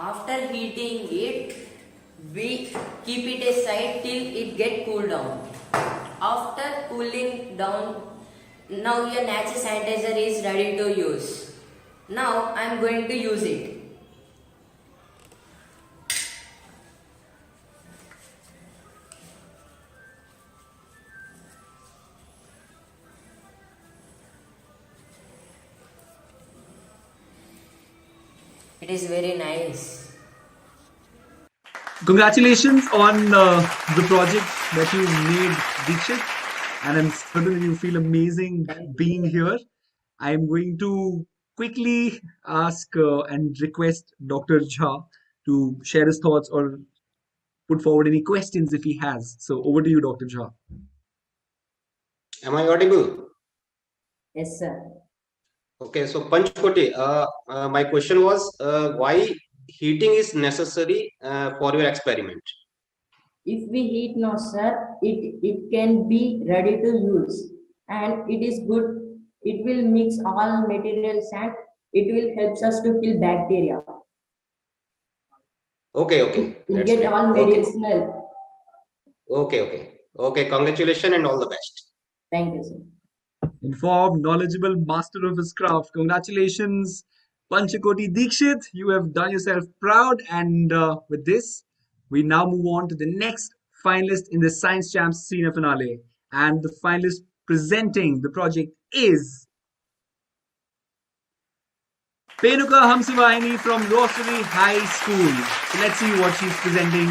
After heating it, we keep it aside till it get cool down. After cooling down, now your nature sanitizer is ready to use. Now I am going to use it. It is very nice. Congratulations on the project that you made, Dikshit. And I'm certain you feel amazing being here. I'm going to quickly ask and request Dr. Jha to share his thoughts or put forward any questions if he has. So over to you, Dr. Jha. Am I audible? Yes, sir. Okay, so Panchkoti, my question was why heating is necessary for your experiment? If we heat now, sir, it can be ready to use and it is good. It will mix all materials and it will help us to kill bacteria. Okay, okay. It That's get great. all Okay, medicinal. okay, okay. Okay, congratulations and all the best. Thank you, sir. Informed, knowledgeable, master of his craft. Congratulations, Panchakoti Dikshit. You have done yourself proud. And with this, we now move on to the next finalist in the Science Champs senior finale. And the finalist presenting the project is Penuka Hamsivaini from Rosary High School. So let's see what she's presenting.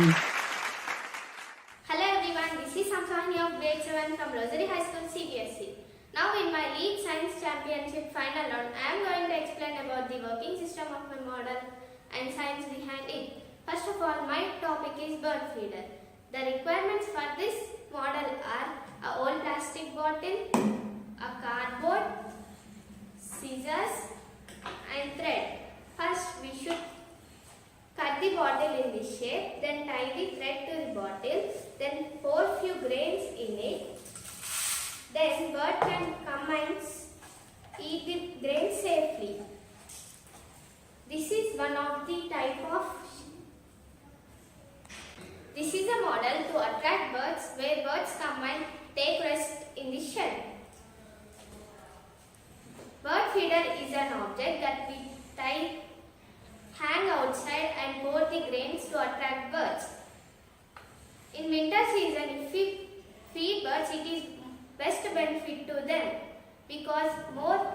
Hello everyone, this is Samsani of grade 7 from Rosary High School CBSE. Now in my lead science championship final round, I am going to explain about the working system of my model and science behind it. First of all, my topic is bird feeder. The requirements for this model are a old plastic bottle, a cardboard, scissors and thread. First we should cut the bottle in this shape, then tie the thread to the bottle, then pour few grains in it. Then bird can come and eat the grains safely. This is one of the type of. This is a model to attract birds where birds come and take rest in the shell. Bird feeder is an object that we hang outside and pour the grains to attract birds. In winter season, if we feed birds, it is best benefit to them because more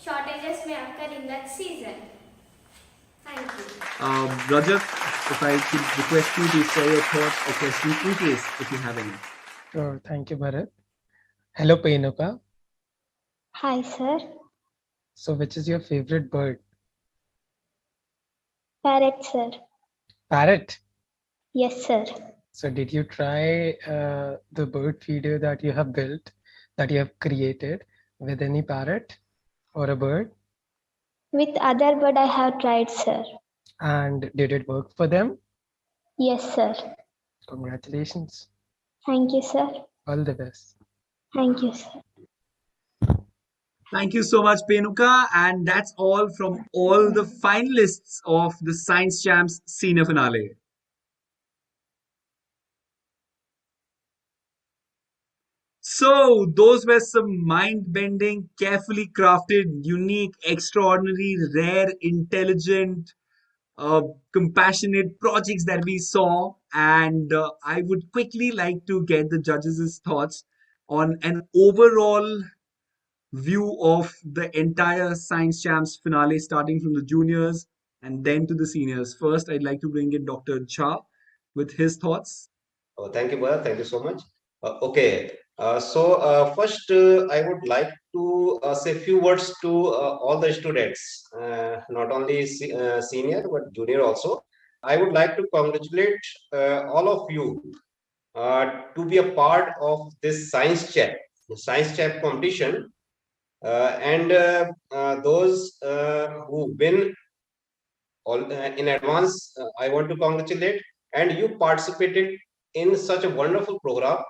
shortages may occur in that season. Thank you. Rajat, if I could request you to share your thoughts or questions in case if you have any. Oh, thank you, Bharat. Hello, Penuka. Hi, sir. So, which is your favorite bird? Parrot, sir. Parrot. Yes, sir. So, did you try the bird feeder that you have built, that you have created with any parrot or a bird? With other bird I have tried, sir. And did it work for them? Yes, sir. Congratulations. Thank you, sir. All the best. Thank you, sir. Thank you so much, Penuka. And that's all from all the finalists of the Science Champs senior finale. So, those were some mind bending, carefully crafted, unique, extraordinary, rare, intelligent, compassionate projects that we saw. And I would quickly like to get the judges' thoughts on an overall view of the entire Science Champs finale, starting from the juniors and then to the seniors. First, I'd like to bring in Dr. Jha with his thoughts. Oh, thank you, Bharat. Thank you so much. Okay. First, I would like to say a few words to all the students, not only senior but junior also. I would like to congratulate all of you to be a part of this science chat competition, and those who win in advance. I want to congratulate, and you participated in such a wonderful program,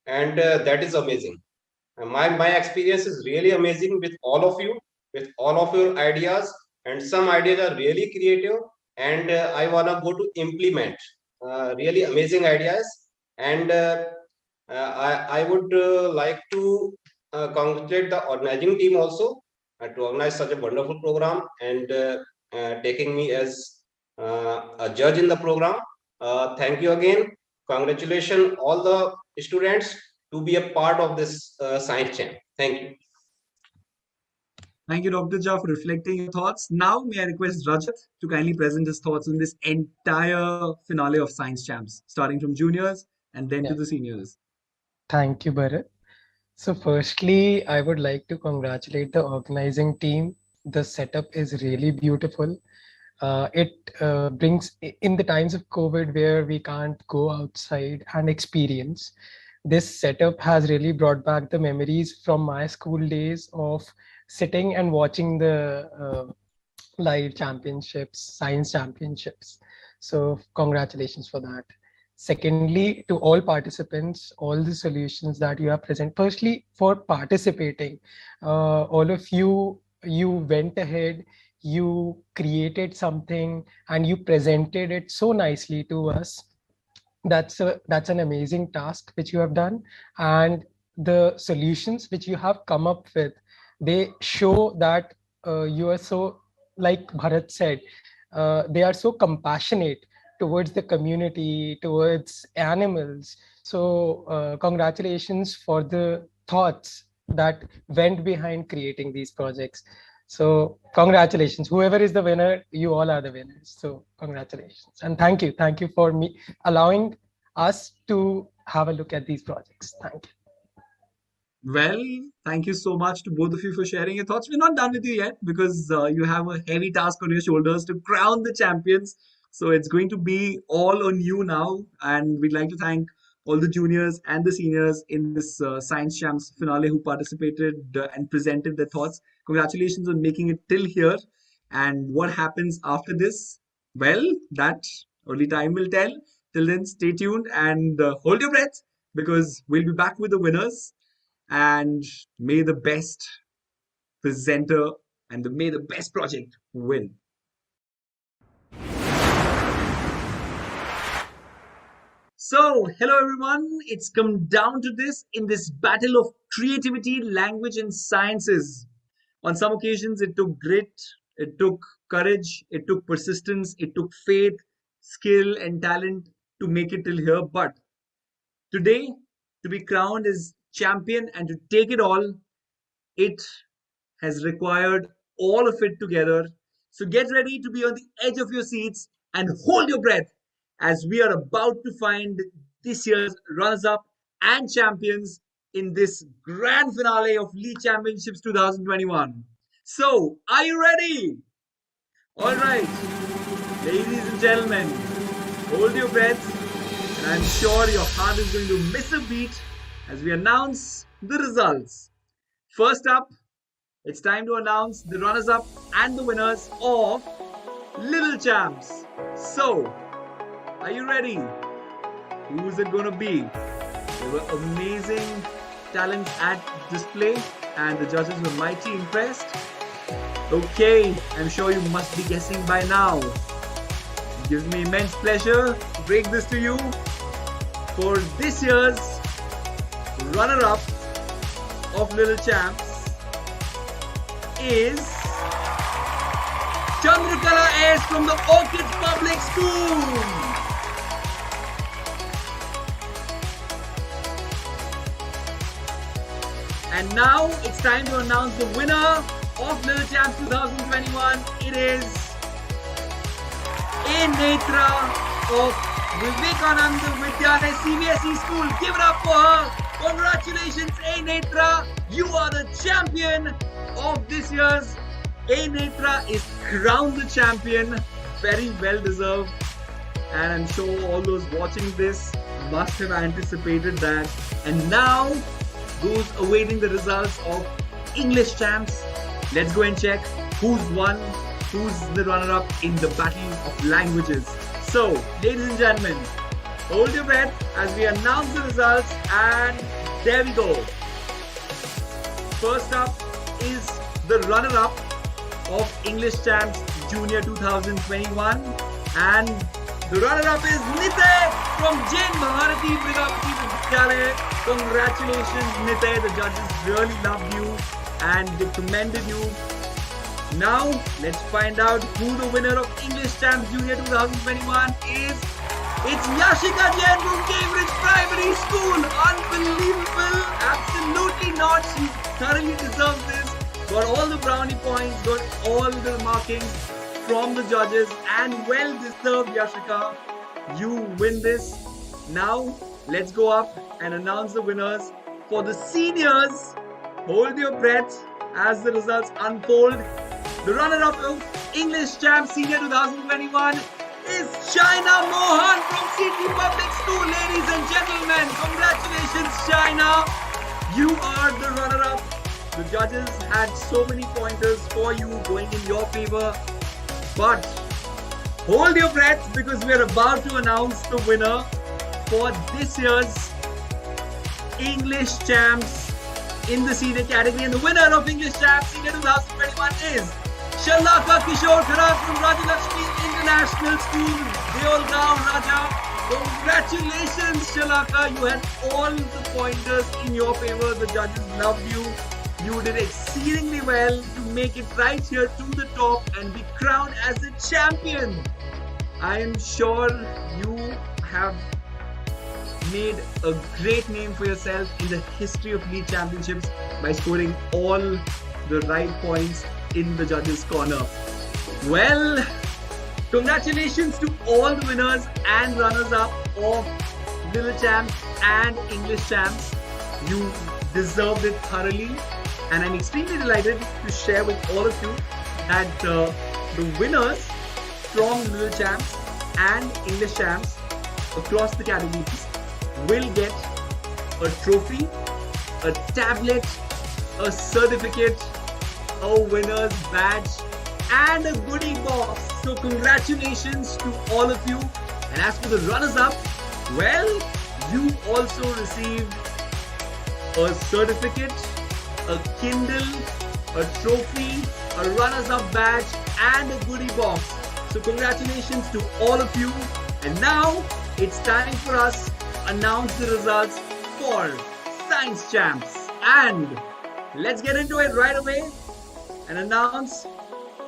and that is amazing. My experience is really amazing with all of you, with all of your ideas, and some ideas are really creative, and I wanna go to implement really amazing ideas, and I would like to congratulate the organizing team also to organize such a wonderful program and taking me as a judge in the program. Thank you again. Congratulations all the students to be a part of this science champ. Thank you. Thank you, Dr. Jha, for reflecting your thoughts. Now, may I request Rajat to kindly present his thoughts on this entire finale of Science Champs, starting from juniors and then to the seniors. Thank you, Bharat. So, firstly, I would like to congratulate the organizing team. The setup is really beautiful. It brings, in the times of COVID where we can't go outside and experience, this setup has really brought back the memories from my school days of sitting and watching the live championships, science championships. So congratulations for that. Secondly, to all participants, all the solutions that you have present. Firstly, for participating, all of you, you went ahead, you created something and you presented it so nicely to us. That's an amazing task which you have done, and the solutions which you have come up with, they show that you are so, like Bharat said, they are so compassionate towards the community, towards animals. So congratulations for the thoughts that went behind creating these projects. So congratulations, whoever is the winner, you all are the winners. So congratulations, and thank you for me allowing us to have a look at these projects. Thank you. Well, thank you so much to both of you for sharing your thoughts. We're not done with you yet because you have a heavy task on your shoulders to crown the champions. So it's going to be all on you now. And we'd like to thank all the juniors and the seniors in this Science Champs finale who participated and presented their thoughts. Congratulations on making it till here. And what happens after this? Well, that only time will tell. Till then, stay tuned and hold your breath because we'll be back with the winners, and may the best presenter and may the best project win. So, hello everyone. It's come down to this in this battle of creativity, language, and sciences. On some occasions, it took grit, it took courage, it took persistence, it took faith, skill, and talent to make it till here. But today, to be crowned as champion and to take it all, it has required all of it together. So get ready to be on the edge of your seats and hold your breath as we are about to find this year's runners up and champions in this grand finale of League Championships 2021. So, are you ready? All right, ladies and gentlemen, hold your breath, and I'm sure your heart is going to miss a beat as we announce the results. First up, it's time to announce the runners-up and the winners of Little Champs. So, are you ready? Who's it gonna be? There were amazing talents at display and the judges were mighty impressed. Okay, I'm sure you must be guessing by now. It gives me immense pleasure to break this to you. For this year's runner-up of Little Champs is Chandrakala S from the Orchids Public School. And now it's time to announce the winner of Little Champs 2021. It is A. Netra of Vivekananda Vidyalaya CBSE School. Give it up for her. Congratulations, A. Netra. You are the champion of this year's. A. Netra is crowned the champion. Very well deserved. And I'm sure all those watching this must have anticipated that. And now, those awaiting the results of English Champs, let's go and check who's won, who's the runner-up in the battle of languages. So, ladies and gentlemen, hold your breath as we announce the results, and there we go. First up is the runner-up of English Champs Junior 2021, and the runner-up is Nitay from Jain Bharati Pragati Vidyalaya. Congratulations, Nitay. The judges really loved you and they commended you. Now, let's find out who the winner of English Champs Junior 2021 is. It's Yashika Jain from Cambridge Primary School. Unbelievable. Absolutely not. She thoroughly deserves this. Got all the brownie points, got all the markings from the judges, and well deserved, Yashika. You win this. Now, let's go up and announce the winners for the seniors. Hold your breath as the results unfold. The runner-up of English Champ Senior 2021 is China Mohan from City Public School. Ladies and gentlemen, congratulations, China. You are the runner-up. The judges had so many pointers for you going in your favor. But hold your breath because we are about to announce the winner for this year's English Champs in the senior category. And the winner of English Champs Senior 2021 is Shalaka Kishore Khara from Rajalakshmi International School, Deolgaon, Raja. Congratulations, Shalaka. You had all the pointers in your favor. The judges loved you. You did exceedingly well to make it right here to the top and be crowned as a champion. I am sure you have made a great name for yourself in the history of League Championships by scoring all the right points in the judges' corner. Well, congratulations to all the winners and runners-up of Little Champs and English Champs. You deserved it thoroughly, and I'm extremely delighted to share with all of you that the winners from Little Champs and English Champs across the categories will get a trophy, a tablet, a certificate, a winner's badge, and a goodie box. So congratulations to all of you. And as for the runners-up, well, you also received a certificate, a Kindle, a trophy, a runners-up badge, and a goodie box. So congratulations to all of you. And now it's time for us to announce the results for Science Champs. And let's get into it right away and announce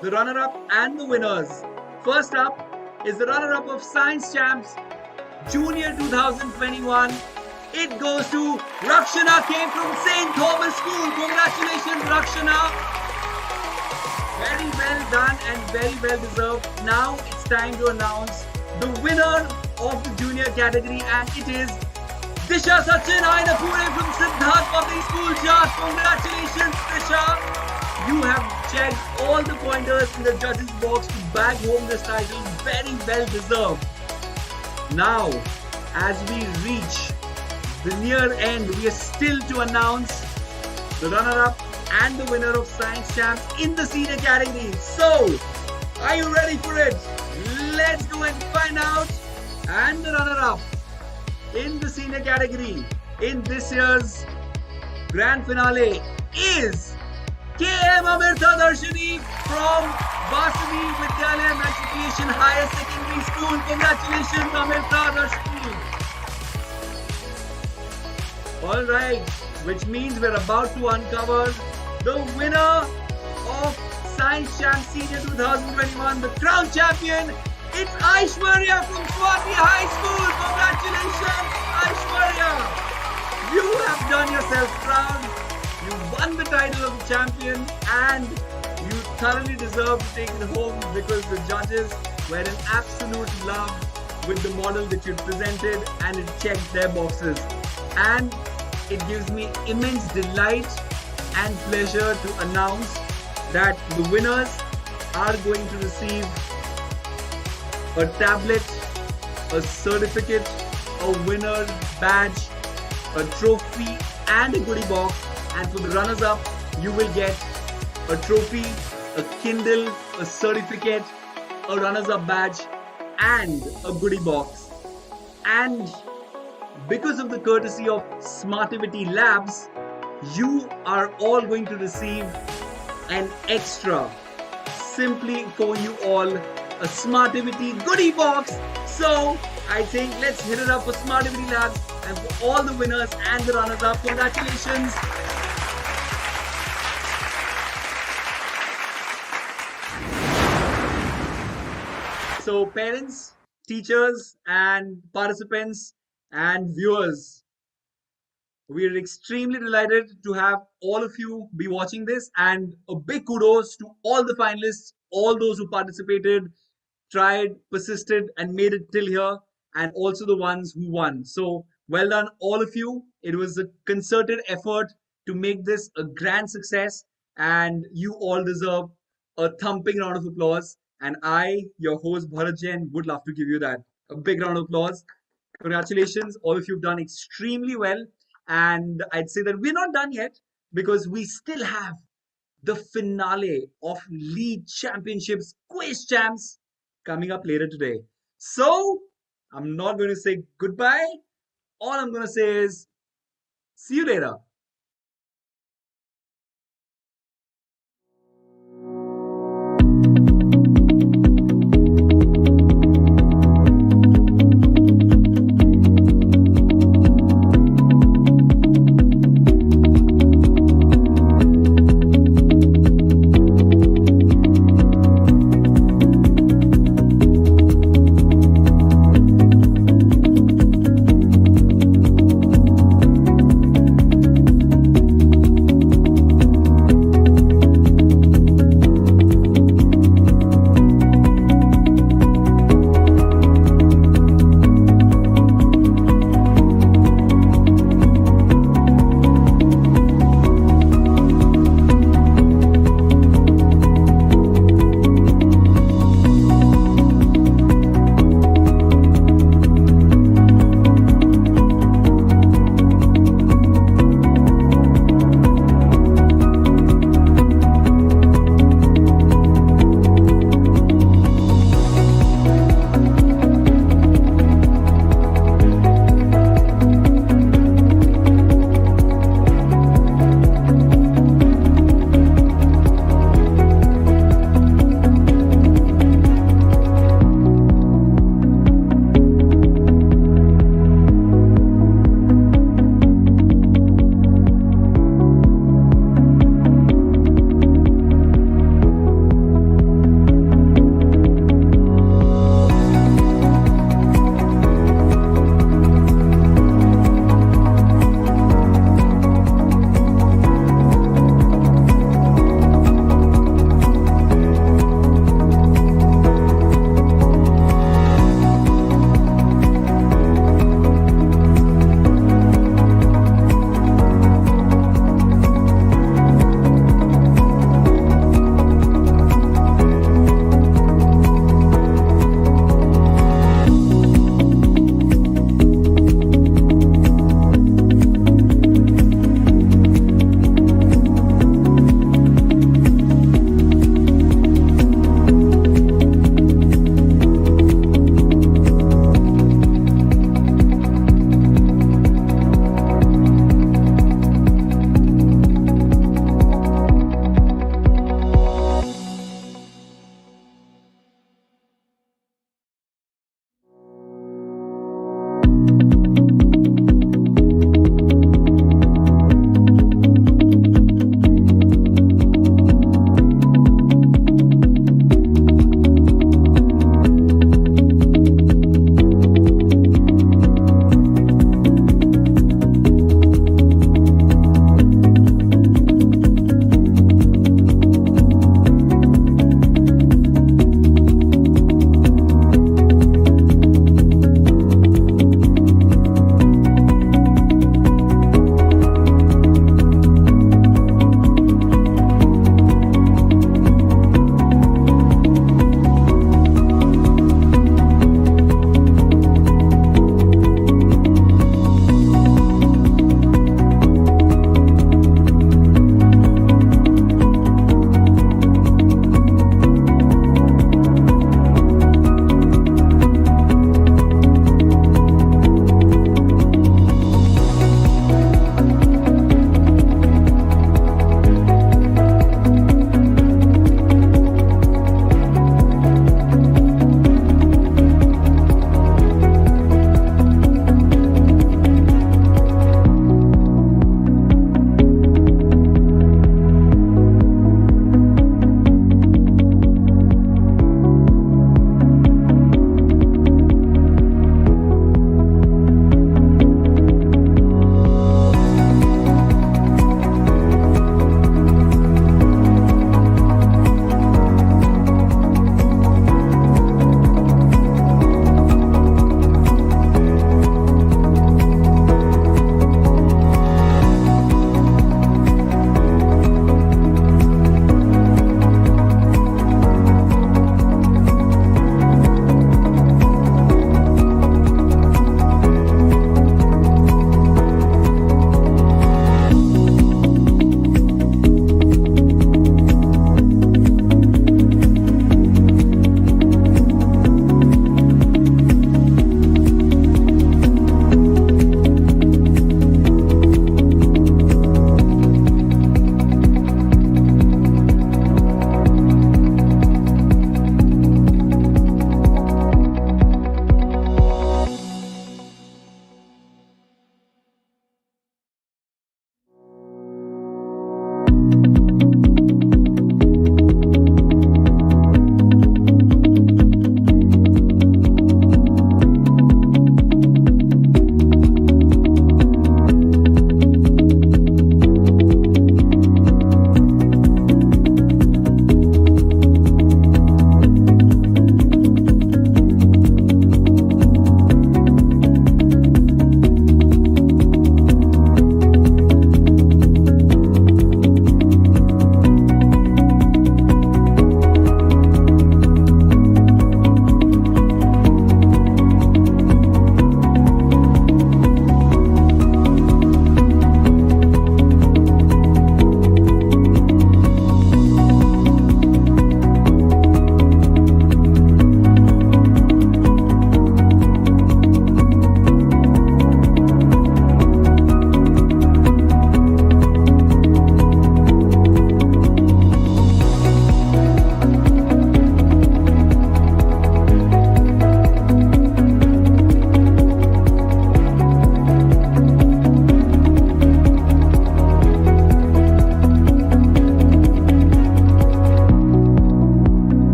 the runner-up and the winners. First up is the runner-up of Science Champs Junior 2021. It goes to Rakshana, came from St. Thomas School. Congratulations, Rakshana. Very well done and very well deserved. Now it's time to announce the winner of the junior category, and it is Disha Sachin Ainapure from Siddharth Public School. Just congratulations, Disha. You have checked all the pointers in the judges box to bag home this title. Very well deserved. Now, as we reach the near end, we are still to announce the runner-up and the winner of Science Champs in the senior category. So, are you ready for it? Let's go and find out. And the runner-up in the senior category in this year's grand finale is K.M. Amirtha Darshani from Vasani Vidyalaya Matriculation Higher Secondary School. Congratulations, Amirtha Darshani. Alright, which means we're about to uncover the winner of Science Champ Senior 2021, the crown champion. It's Aishwarya from Swati High School. Congratulations, Aishwarya. You have done yourself proud. You won the title of the champion and you thoroughly deserve to take it home because the judges were in absolute love with the model that you presented and it checked their boxes. And it gives me immense delight and pleasure to announce that the winners are going to receive a tablet, a certificate, a winner's badge, a trophy, and a goodie box. And for the runners-up, you will get a trophy, a Kindle, a certificate, a runners-up badge, and a goodie box. And because of the courtesy of Smartivity Labs, you are all going to receive an extra, simply for you all, a Smartivity goodie box. So I think let's hit it up for Smartivity Labs and for all the winners and the runners-up. Congratulations. So parents, teachers, and participants and viewers, we are extremely delighted to have all of you be watching this, and a big kudos to all the finalists, all those who participated, tried, persisted, and made it till here, and also the ones who won. So well done, all of you. It was a concerted effort to make this a grand success, and you all deserve a thumping round of applause. And I, your host Bharat Jain, would love to give you that. A big round of applause. Congratulations, all of you have done extremely well. And I'd say that we're not done yet because we still have the finale of League Championships Quiz Champs coming up later today. So, I'm not going to say goodbye. All I'm going to say is see you later.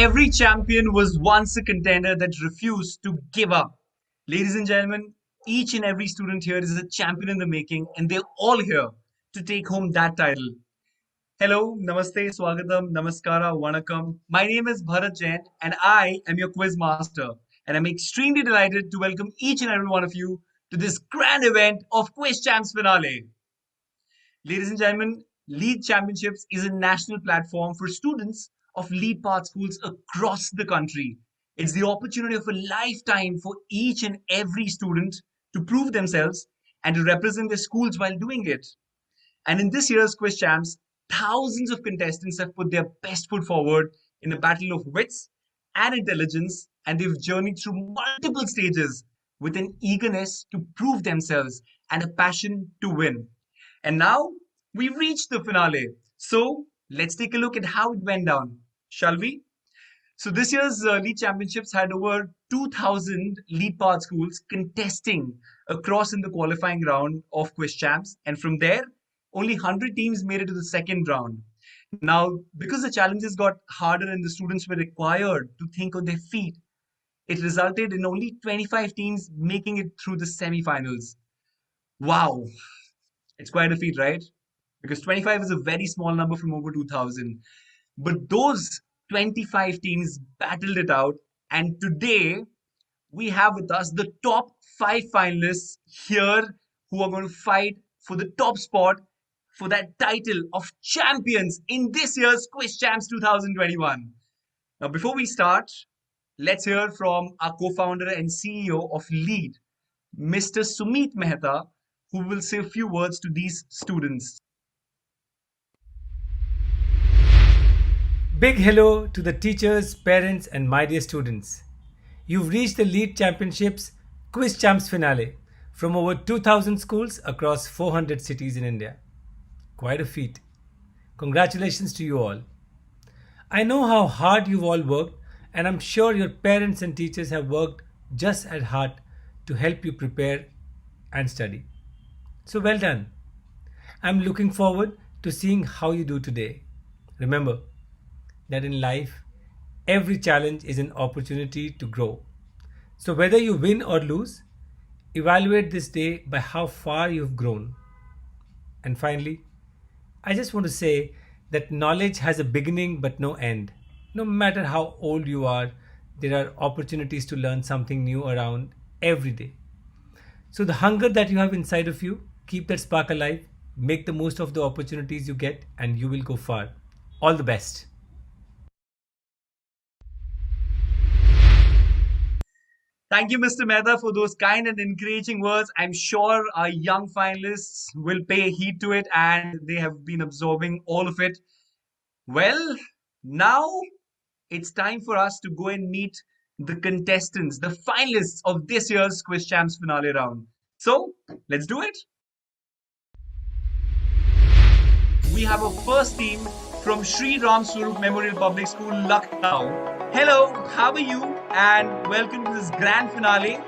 every champion was once a contender that refused to give up. Ladies and gentlemen, each and every student here is a champion in the making, and they're all here to take home that title. Hello, namaste, swagatam, namaskara, wanakam. My name is Bharat Jain, and I am your quiz master. And I'm extremely delighted to welcome each and every one of you to this grand event of Quiz Champs Finale. Ladies and gentlemen, Lead Championships is a national platform for students of lead path schools across the country. It's the opportunity of a lifetime for each and every student to prove themselves and to represent their schools while doing it. And in this year's Quiz Champs, thousands of contestants have put their best foot forward in a battle of wits and intelligence, and they've journeyed through multiple stages with an eagerness to prove themselves and a passion to win. And now we've reached the finale. So let's take a look at how it went down, shall we? So this year's Lead Championships had over 2,000 lead path schools contesting across in the qualifying round of Quiz Champs. And from there, only 100 teams made it to the second round. Now, because the challenges got harder and the students were required to think on their feet, it resulted in only 25 teams making it through the semi-finals. Wow, it's quite a feat, right? Because 25 is a very small number from over 2,000. But those 25 teams battled it out, and today we have with us the top 5 finalists here who are going to fight for the top spot for that title of champions in this year's Quiz Champs 2021. Now, before we start, let's hear from our co-founder and CEO of LEAD, Mr. Sumit Mehta, who will say a few words to these students. Big hello to the teachers, parents, and my dear students. You've reached the Lead Championships Quiz Champs finale from over 2,000 schools across 400 cities in India. Quite a feat. Congratulations to you all. I know how hard you've all worked, and I'm sure your parents and teachers have worked just as hard to help you prepare and study. So well done. I'm looking forward to seeing how you do today. Remember that in life, every challenge is an opportunity to grow. So whether you win or lose, evaluate this day by how far you've grown. And finally, I just want to say that knowledge has a beginning but no end. No matter how old you are, there are opportunities to learn something new around every day. So the hunger that you have inside of you, keep that spark alive, make the most of the opportunities you get, and you will go far. All the best. Thank you, Mr. Mehta, for those kind and encouraging words. I'm sure our young finalists will pay heed to it and they have been absorbing all of it. Well, now it's time for us to go and meet the contestants, the finalists of this year's Quiz Champs finale round. So, let's do it. We have a first team from Sri Ram Swarup Memorial Public School, Lucknow. Hello, how are you? And welcome to this grand finale.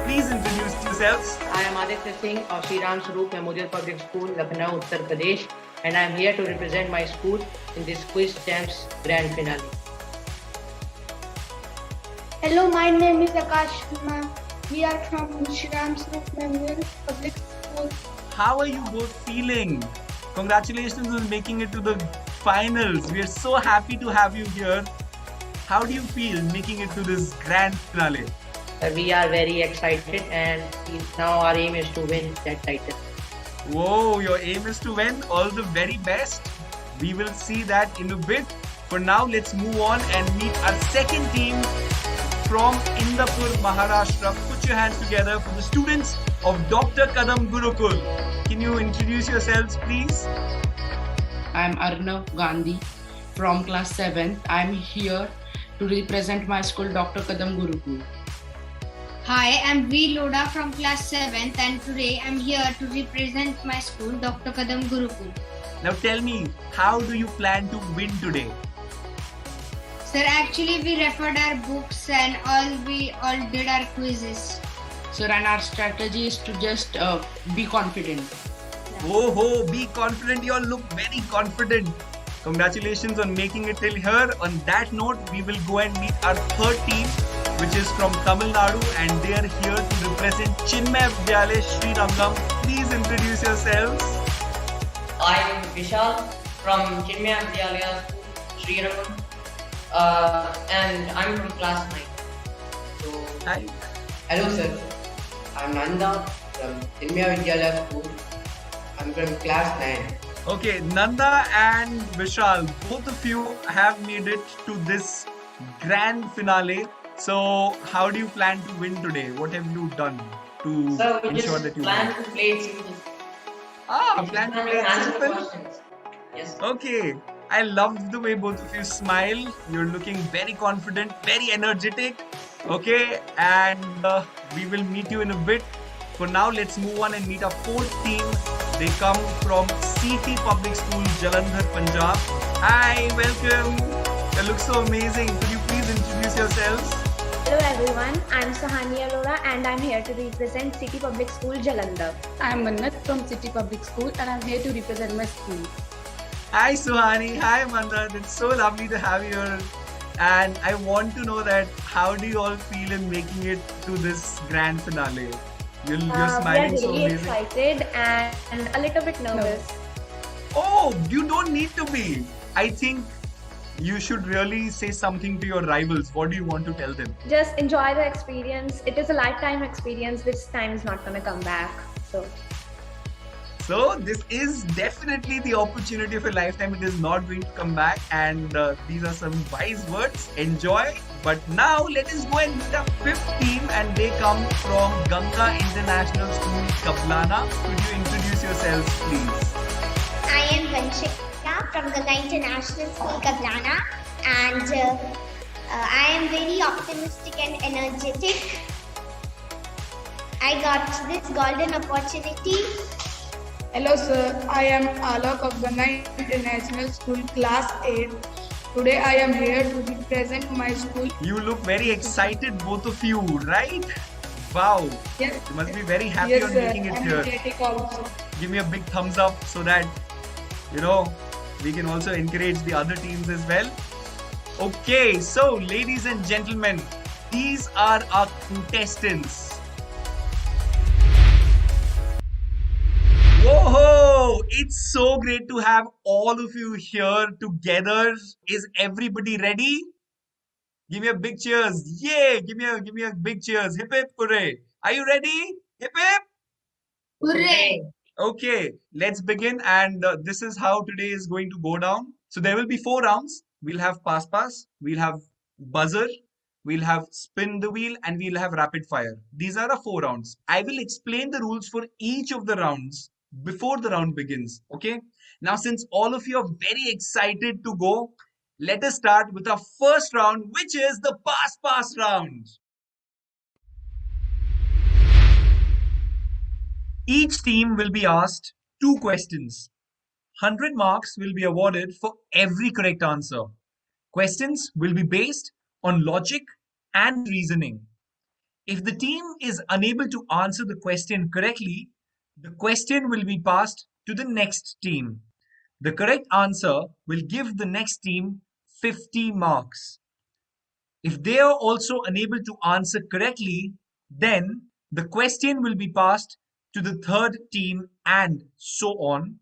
Please introduce yourselves. I am Aditya Singh of Sri Ram Swarup Memorial Public School, Lucknow, Uttar Pradesh, and I am here to represent my school in this Quiz Champs grand finale. Hello, my name is Akash Sharma. We are from Sri Ram Swarup Memorial Public School. How are you both feeling? Congratulations on making it to the finals. We are so happy to have you here. How do you feel making it to this grand finale? We are very excited, and now our aim is to win that title. Whoa, your aim is to win. All the very best. We will see that in a bit. For now, let's move on and meet our second team from Indapur, Maharashtra. Put your hands together for the students of Dr. Kadam Gurukul. Can you introduce yourselves, please? I am Arnav Gandhi from class 7th. I am here to represent my school, Dr. Kadam Gurukul. Hi, I'm V. Loda from class 7th, and today I'm here to represent my school, Dr. Kadam Gurukul. Now tell me, how do you plan to win today? Sir, actually we referred our books and we all did our quizzes. Sir, and our strategy is to just be confident. Oh, be confident. You all look very confident. Congratulations on making it till here. On that note, we will go and meet our third team, which is from Tamil Nadu, and they are here to represent Chinmay Vidyalaya Sri Rangam. Please introduce yourselves. I'm Vishal from Chinmay Vidyalaya Sri Rangam, and I'm from class 9. So, hi. Hello, sir. I'm Nanda from Chinmay Vidyalaya School. I'm from class 9. Okay, Nanda and Vishal, both of you have made it to this grand finale. So, how do you plan to win today? What have you done to so we ensure just that you plan win? to play it simple. Plan to play it Answer simple? questions. Yes. Okay, I love the way both of you smile. You're looking very confident, very energetic. Okay, and we will meet you in a bit. For now, let's move on and meet our fourth team. They come from CT Public School, Jalandhar, Punjab. Hi, welcome. You look so amazing. Could you please introduce yourselves? Hello everyone, I'm Sahani Arora and I'm here to represent City Public School, Jalandhar. I'm Mannat from City Public School and I'm here to represent my school. Hi Suhani, hi Mandat. It's so lovely to have you here. And I want to know that how do you all feel in making it to this grand finale? You're smiling we are so really amazing. excited and a little bit nervous. Oh, you don't need to be. I think you should really say something to your rivals. What do you want to tell them? Just enjoy the experience. It is a lifetime experience which time is not going to come back. So this is definitely the opportunity of a lifetime. It is not going to come back, and these are some wise words. Enjoy. But now let us go and meet our fifth team, and they come from Ganga International School, Kaplana. Could you introduce yourselves, please? I am Vanshika from Ganga International School, Kaplana, and I am very optimistic and energetic. I got this golden opportunity. Hello sir, I am Alok of Ganga International School Class 8. Today I am here to represent my school. You look very excited, both of you, right? Wow. Yes. You must be very happy on making it here. Energetic also. Give me a big thumbs up so that, we can also encourage the other teams as well. Okay, so ladies and gentlemen, these are our contestants. Whoa! It's so great to have all of you here together. Is everybody ready? Give me a big cheers. Yay! Give me a big cheers. Hip hip hooray. Are you ready? Hip hip! Hooray! Okay, let's begin, and this is how today is going to go down. So there will be 4 rounds. We'll have pass, we'll have buzzer, we'll have spin the wheel, and we'll have rapid fire. These are our 4 rounds. I will explain the rules for each of the rounds before the round begins. Okay, now since all of you are very excited to go, let us start with our first round, which is the pass round. Each team will be asked 2 questions. 100 marks will be awarded for every correct answer. Questions will be based on logic and reasoning. If the team is unable to answer the question correctly, the question will be passed to the next team. The correct answer will give the next team 50 marks. If they are also unable to answer correctly, then the question will be passed to the third team, and so on.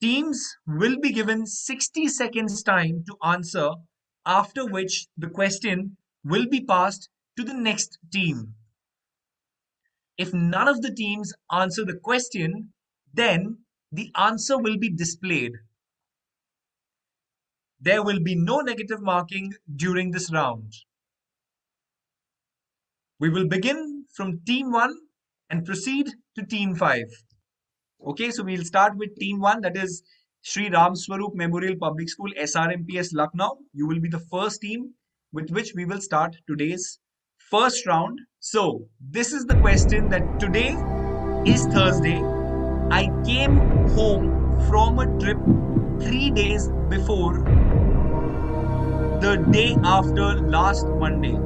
Teams will be given 60 seconds time to answer, after which the question will be passed to the next team. If none of the teams answer the question, then the answer will be displayed. There will be no negative marking during this round. We will begin from team 1 and proceed to team 5. Okay, so we'll start with team 1, that is Sri Ram Swaroop Memorial Public School, SRMPS Lucknow. You will be the first team with which we will start today's first round. So, this is the question that today is Thursday. I came home from a trip 3 days before the day after last Monday.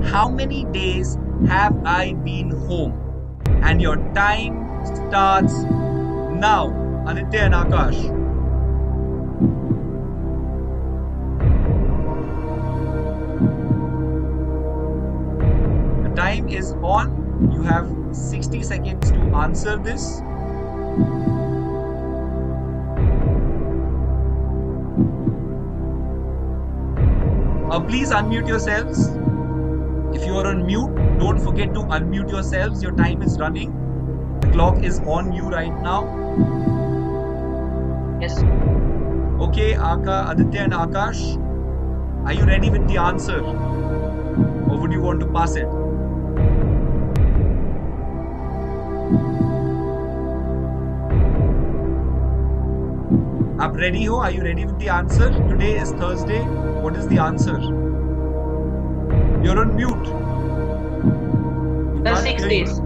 How many days have I been home? And your time starts now. Aditya and Akash. on. You have 60 seconds to answer this. Please unmute yourselves. If you are on mute, don't forget to unmute yourselves. Your time is running. The clock is on you right now. Yes. Okay, Aditya and Akash, are you ready with the answer? Or would you want to pass it? Aap ready ho? Are you ready with the answer? Today is Thursday. What is the answer? You're on mute. The 6 days.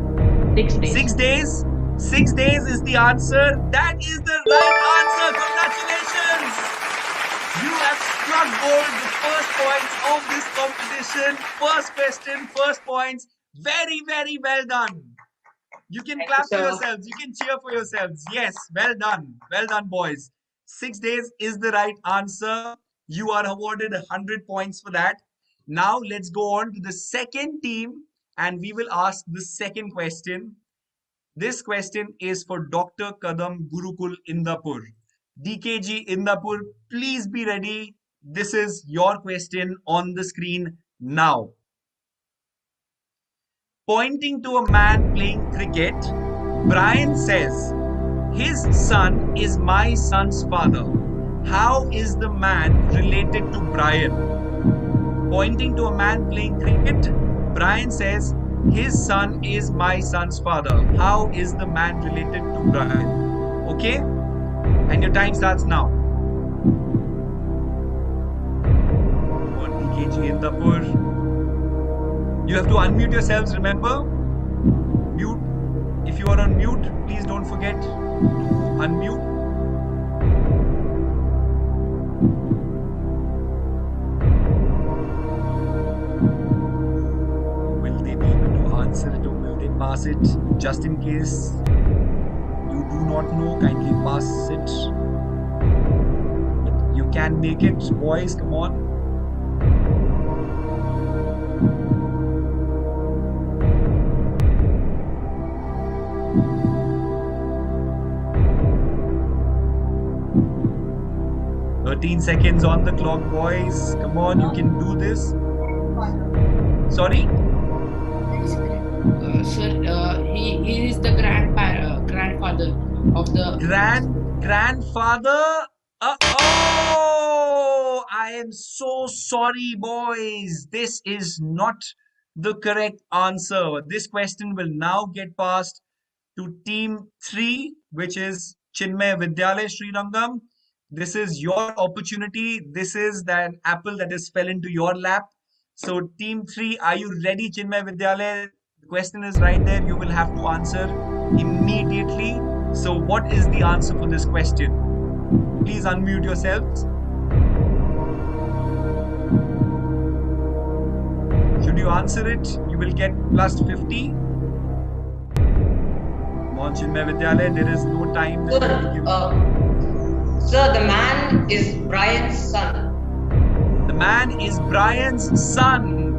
6 days. 6 days? 6 days is the answer. That is the right answer. Congratulations. You have struck gold. The first points of this competition. First question, first points. Very, very well done. You can clap for yourselves. You can cheer for yourselves. Yes, well done. Well done, boys. 6 days is the right answer. You are awarded 100 points for that. Now let's go on to the second team and we will ask the second question. This question is for Dr. Kadam Gurukul Indapur. DKG Indapur, please be ready. This is your question on the screen now. Pointing to a man playing cricket, Brian says, his son is my son's father. How is the man related to Brian? Pointing to a man playing cricket, Brian says, his son is my son's father. How is the man related to Brian? Okay? And your time starts now. Come on, DKG Indapur. You have to unmute yourselves, remember? Mute. If you are on mute, please don't forget to unmute. Will they be able to answer it or will they pass it? Just in case you do not know, kindly pass it. But you can make it, boys, come on. Seconds on the clock, boys. Come on, you can do this. Sorry? Sir, he is the grandfather of the... Grandfather? Oh! I am so sorry, boys. This is not the correct answer. This question will now get passed to team 3, which is Chinmay Vidyalaya Srirangam. This is your opportunity. This is that apple that has fell into your lap. So team 3, are you ready, Chinmay Vidyalaya? The question is right there. You will have to answer immediately. So what is the answer for this question? Please unmute yourselves. Should you answer it, you will get plus 50. Come on, Chinmay Vidyalaya, there is no time. Sir, the man is Brian's son. The man is Brian's son.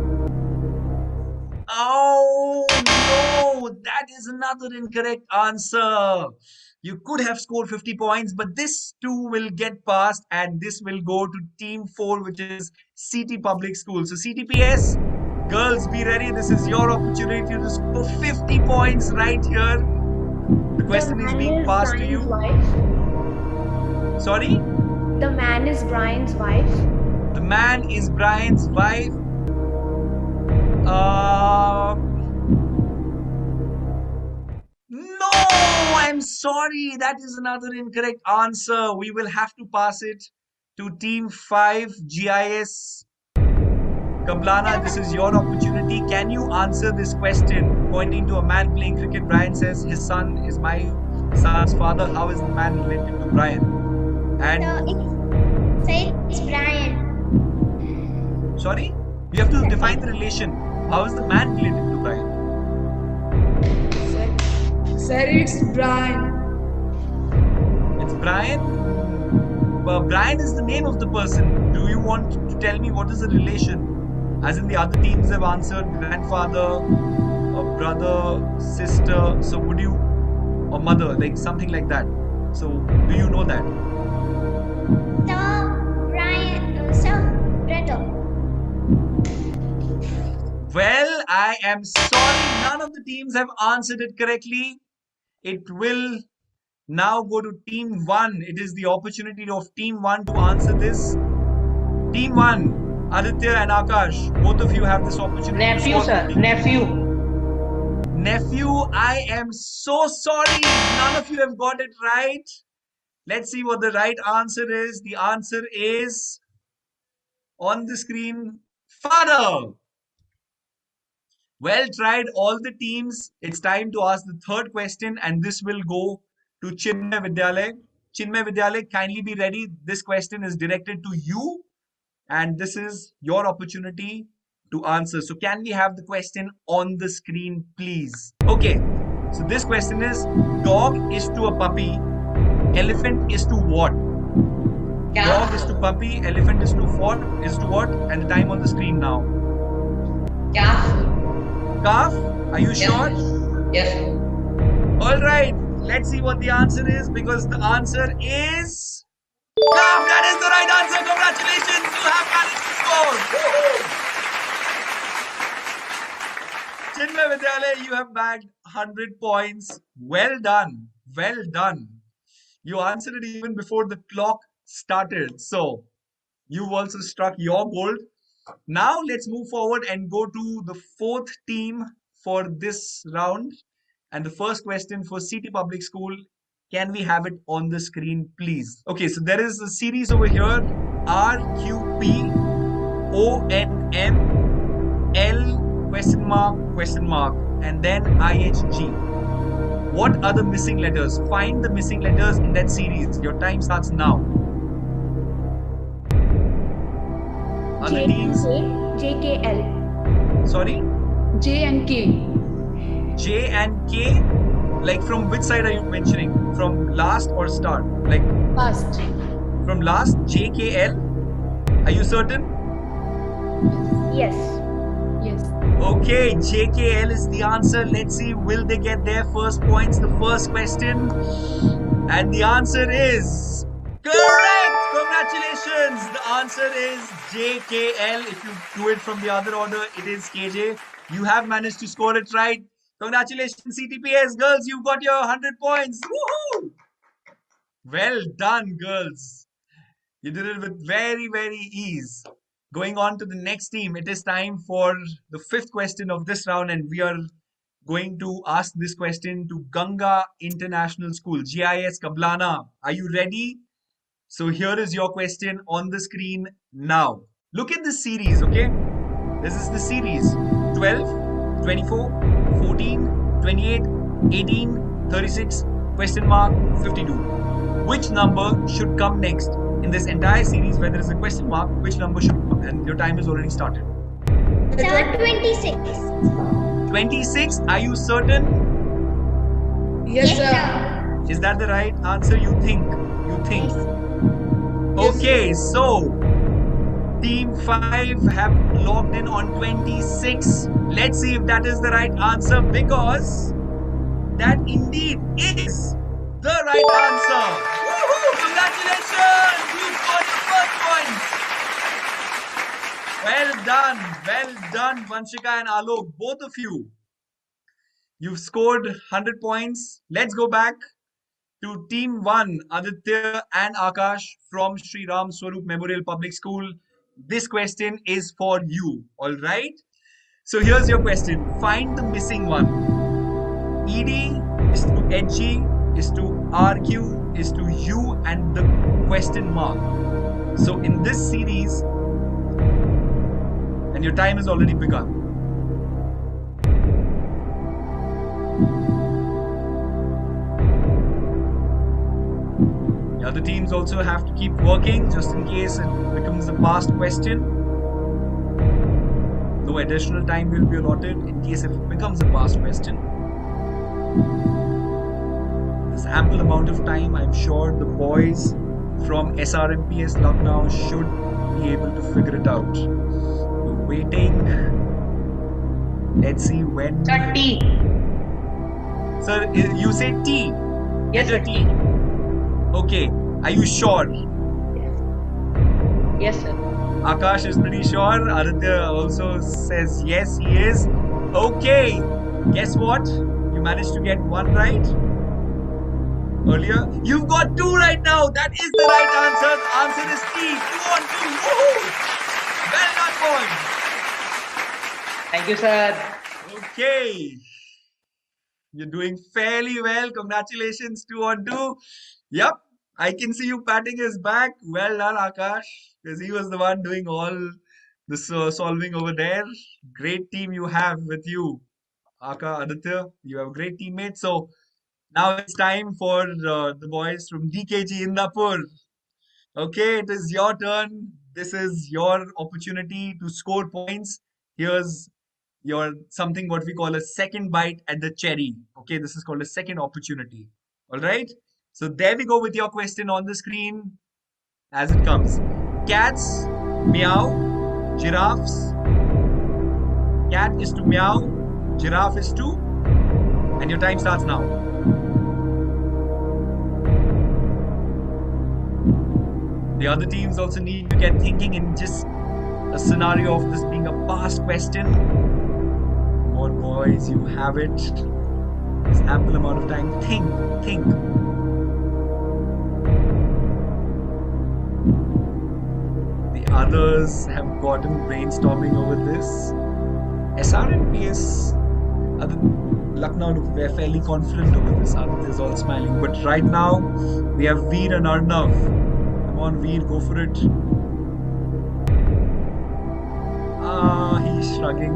Oh no, that is another incorrect answer. You could have scored 50 points, but this too will get passed and this will go to team 4, which is CT Public School. So CTPS, girls, be ready. This is your opportunity to score 50 points right here. The question is being passed to you. Sorry? The man is Brian's wife. The man is Brian's wife. No, I'm sorry. That is another incorrect answer. We will have to pass it to team 5, GIS. Kablana, this is your opportunity. Can you answer this question? Pointing to a man playing cricket, Brian says his son is my son's father. How is the man related to Brian? And it's Brian. Sorry? You have to define the relation. How is the man related to Brian? Sir, it's Brian. It's Brian? Brian is the name of the person. Do you want to tell me what is the relation? As in the other teams have answered grandfather, or brother, sister. So would you, or mother, like something like that. So do you know that? Brother. Well, I am sorry, none of the teams have answered it correctly. It will now go to team 1. It is the opportunity of team 1 to answer this. Team 1, Aditya and Akash, both of you have this opportunity. Nephew, sir. Nephew. Nephew, I am so sorry. None of you have got it right. Let's see what the right answer is. The answer is on the screen, father. Well tried, all the teams. It's time to ask the third question, and this will go to Chinmay Vidyalay. Chinmay Vidyalay, kindly be ready. This question is directed to you, and this is your opportunity to answer. So, can we have the question on the screen, please? Okay, so this question is dog is to a puppy, elephant is to what? Dog is to puppy, elephant is to what? And the time on the screen now. Calf. Calf? Are you sure? Yes. All right. Let's see what the answer is, because the answer is calf. That is the right answer. Congratulations. You have managed to score. Chinmay Vidyalay, you have bagged 100 points. Well done. Well done. You answered it even before the clock started. So you've also struck your gold. Now let's move forward and go to the fourth team for this round. And the first question for City Public School, can we have it on the screen, please? Okay, so there is a series over here, RQP, ONM, L, question mark, and then IHG. What are the missing letters? Find the missing letters in that series. Your time starts now. Other teams? JKL. Sorry? J and K. J and K? Like from which side are you mentioning? From last or start? Like Last. From last, JKL? Are you certain? Yes. Yes. Okay, JKL is the answer. Let's see, will they get their first points? The first question. And the answer is correct! Congratulations! The answer is JKL. If you do it from the other order, it is KJ. You have managed to score it right. Congratulations, CTPS girls. You've got your 100 points. Woohoo! Well done, girls. You did it with very, very ease. Going on to the next team, it is time for the fifth question of this round, and we are going to ask this question to Ganga International School, GIS Kablana. Are you ready? So here is your question on the screen now. Look at this series, okay? This is the series 12, 24, 14, 28, 18, 36, question mark, 52. Which number should come next in this entire series where there is a question mark? Which number should come? And your time is already started. Sir, 26. 26, are you certain? Yes, sir. Is that the right answer, you think? Okay, so Team 5 have logged in on 26. Let's see if that is the right answer, because that indeed is the right answer. Woohoo! Congratulations! You scored your first points. Well done, Vanshika and Alok, both of you. You've scored 100 points. Let's go back to Team 1, Aditya and Akash from Sri Ram Swaroop Memorial Public School. This question is for you, all right? So here's your question. Find the missing one. ED is to HG, is to RQ, is to U, and the question mark. So in this series, and your time has already begun. The other teams also have to keep working just in case it becomes a past question. No additional time will be allotted in case if it becomes a past question. There's ample amount of time. I'm sure the boys from SRMPS Lucknow should be able to figure it out. The Waiting. Let's see when. Sir, T. Sir, you say T. Yes, sir, T. Okay. Are you sure? Yes, sir. Akash is pretty sure. Aditya also says yes, he is. Okay. Guess what? You managed to get one right earlier. You've got two right now. That is the right answer. The answer is T. 2 on 2. Woohoo! Well done, boys. Thank you, sir. Okay. You're doing fairly well. Congratulations, 2 on 2. Yep. I can see you patting his back. Well done, Akash. Because he was the one doing all this solving over there. Great team you have with you, Aka, Aditya. You have great teammates. So now it's time for the boys from DKG Indapur. Okay, it is your turn. This is your opportunity to score points. Here's your something what we call a second bite at the cherry. Okay, this is called a second opportunity. All right. So there we go with your question on the screen as it comes. Cats, meow, giraffes. Cat is to meow, giraffe is to, and your time starts now. The other teams also need to get thinking in just a scenario of this being a past question. Come on, boys, you have it. There's ample amount of time. Think. The others have gotten brainstorming over this. SR and PS, Lucknow look fairly confident over this. Aditya is all smiling. But right now, we have Veer and Arnav. Come on, Veer, go for it. He's shrugging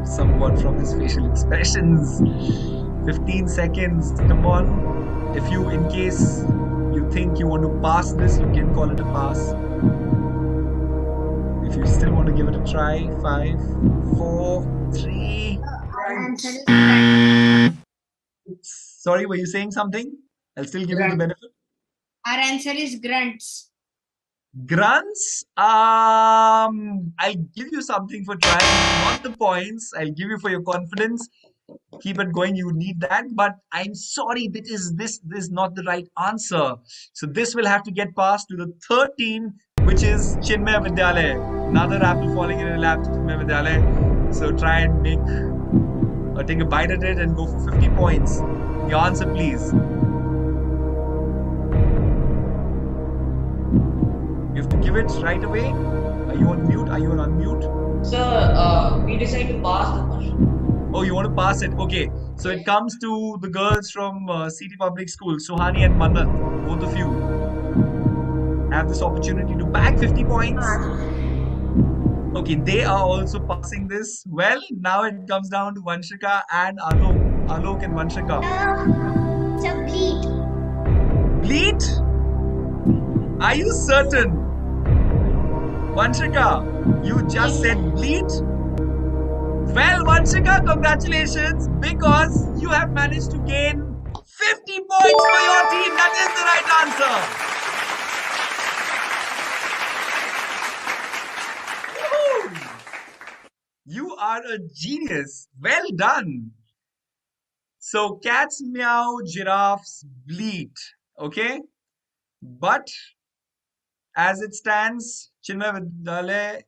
somewhat from his facial expressions. 15 seconds. Come on. If you, in case you think you want to pass this, you can call it a pass. If you still want to give it a try, 5, 4, 3. Sorry, were you saying something? I'll still give you the benefit. Our answer is grunts. Grunts? I'll give you something for trying. Not the points. I'll give you for your confidence. Keep it going. You need that. But I'm sorry, this is not the right answer. So this will have to get passed to the third team, which is Chinmay Vidyalaya. Another apple falling in your lap, Chinmay Vidyalaya. So try and take a bite at it and go for 50 points. Your answer, please. You have to give it right away. Are you on mute? Are you on unmute? Sir, we decide to pass the question. Oh, you want to pass it? Okay. So it comes to the girls from City Public School, Suhani and Mannat. Both of you have this opportunity to bag 50 points. Okay, they are also passing this. Well, now it comes down to Vanshika and Alok. Alok and Vanshika. It's a bleat. Bleat? Are you certain? Vanshika, you just said bleat? Well, Vanshika, congratulations, because you have managed to gain 50 points for your team. That is the right answer. You are a genius. Well done. So, cats meow, giraffes bleat. Okay? But as it stands, Chinmay Vidyalaya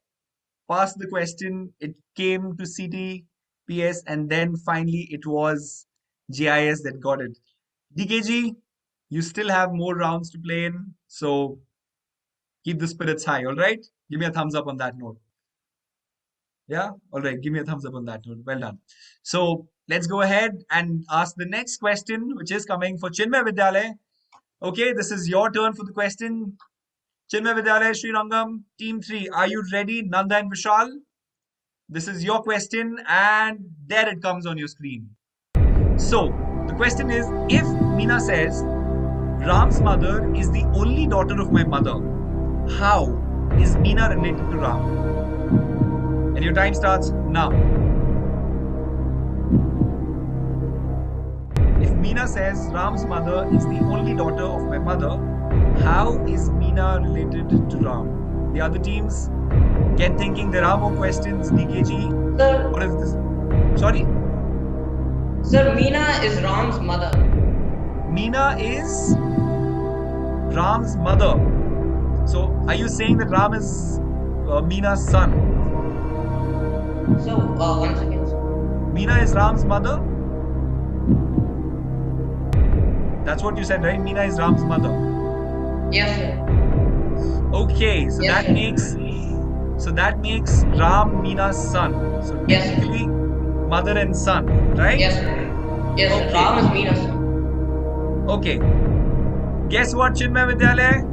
passed the question. It came to CTPS and then finally it was GIS that got it. DKG, you still have more rounds to play in. So, keep the spirits high. All right? Give me a thumbs up on that note. Yeah? All right. Give me a thumbs up on that note. Well done. So let's go ahead and ask the next question, which is coming for Chinmay Vidyalaya. Okay, this is your turn for the question. Chinmay Vidyalaya, Srirangam, Team 3. Are you ready? Nanda and Vishal? This is your question, and there it comes on your screen. So the question is, if Meena says, Ram's mother is the only daughter of my mother, how is Meena related to Ram? And your time starts now. If Meena says Ram's mother is the only daughter of my mother, how is Meena related to Ram? The other teams, Get thinking, there are more questions, DKG. Sir, What is this? Sorry? Sir, Meena is Ram's mother. Meena is Ram's mother. So, are you saying that Ram is Meena's son? So, one second. Meena is Ram's mother? That's what you said, right? Meena is Ram's mother. Yes, sir. Okay, so Yes, that sir. makes Ram Meena's son. So Yes, technically, mother and son, right? Yes, sir. Yes, sir. Okay. Ram is Meena's son. Okay. Guess what, Chinmay Vidyalaya?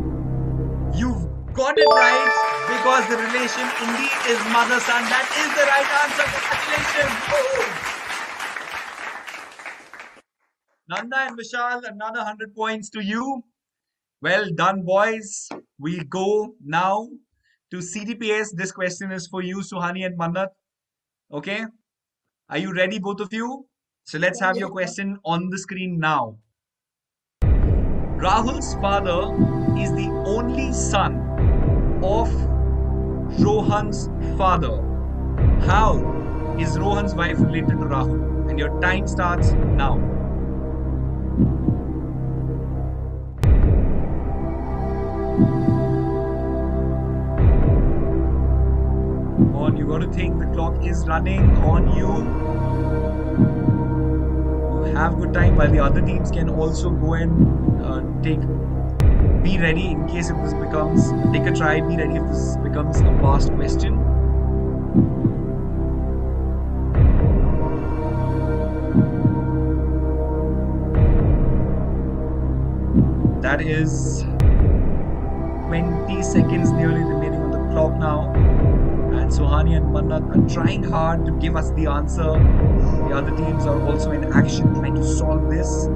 You've got it right because the relation indeed is mother-son. That is the right answer. Congratulations. Woo! Nanda and Vishal, another 100 points to you. Well done, boys. We go now to CTPS. This question is for you, Suhani and Mannat. Okay? Are you ready, both of you? So let's have your question on the screen now. Rahul's father is the only son of Rohan's father. How is Rohan's wife related to Rahul? And your time starts now. On, you got to think, the clock is running on you. You have good time while the other teams can also go and be ready in case if this becomes, take a try, be ready if this becomes a fast question. That is 20 seconds nearly remaining on the clock now. And Suhani and Mannat are trying hard to give us the answer. The other teams are also in action trying to solve this.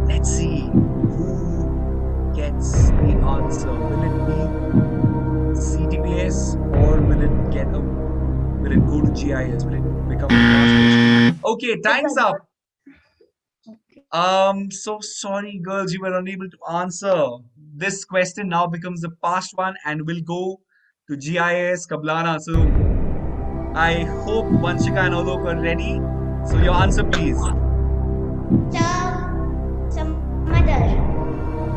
Let's see who gets the answer. Will it be CTPS or will it go to GIS? Will it become a fast question? Okay, time's up. So sorry, girls, you were unable to answer. This question now becomes the past one and will go to GIS Kablana. So I hope Vanshika and Alok are ready. So your answer, please. So mother.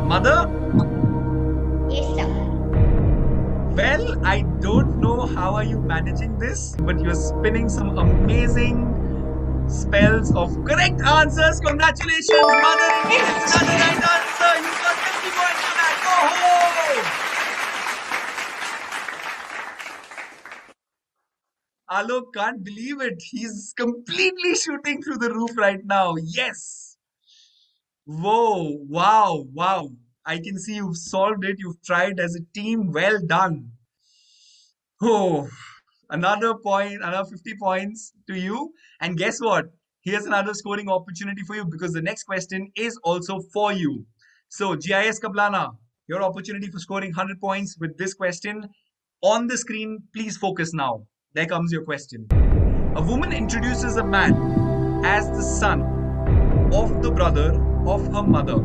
Mother? Yes, sir. Well, I don't know how are you managing this, but you're spinning some amazing spells of correct answers. Congratulations, Mother indeed is another right answer. You got 50 points for that. Go home! Alok can't believe it. He's completely shooting through the roof right now. Yes. Whoa. Wow. Wow. I can see you've solved it. You've tried as a team. Well done. Oh, another point, another 50 points to you. And guess what? Here's another scoring opportunity for you because the next question is also for you. So, GIS Kablana, your opportunity for scoring 100 points with this question. On the screen, please focus now. There comes your question. A woman introduces a man as the son of the brother of her mother.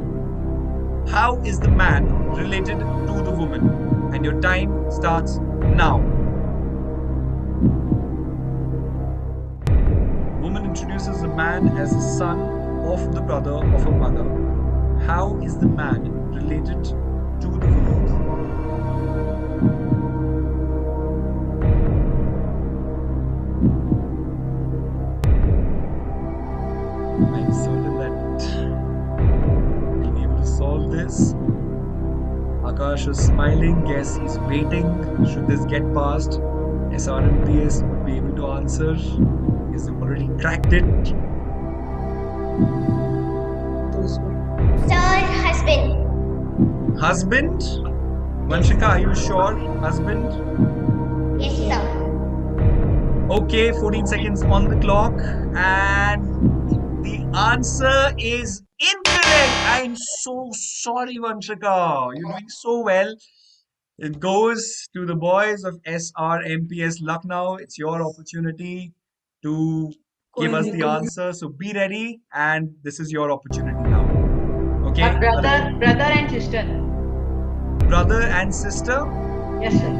How is the man related to the woman? And your time starts now. Woman introduces a man as the son of the brother of her mother. How is the man related to the woman? I'm certain that we'll be able to solve this. Akash is smiling. Guess he's waiting. Should this get past, SRMPS would be able to answer. Because they've already cracked it. Sir, husband. Husband? Vanshika, are you sure? Husband? Yes, sir. Okay, 14 seconds on the clock. And the answer is incorrect. I'm so sorry, Vanshika. You're doing so well. It goes to the boys of SRMPS Lucknow. It's your opportunity to give us the answer. So be ready, and this is your opportunity now. Okay? Brother and sister. Brother and sister? Yes, sir.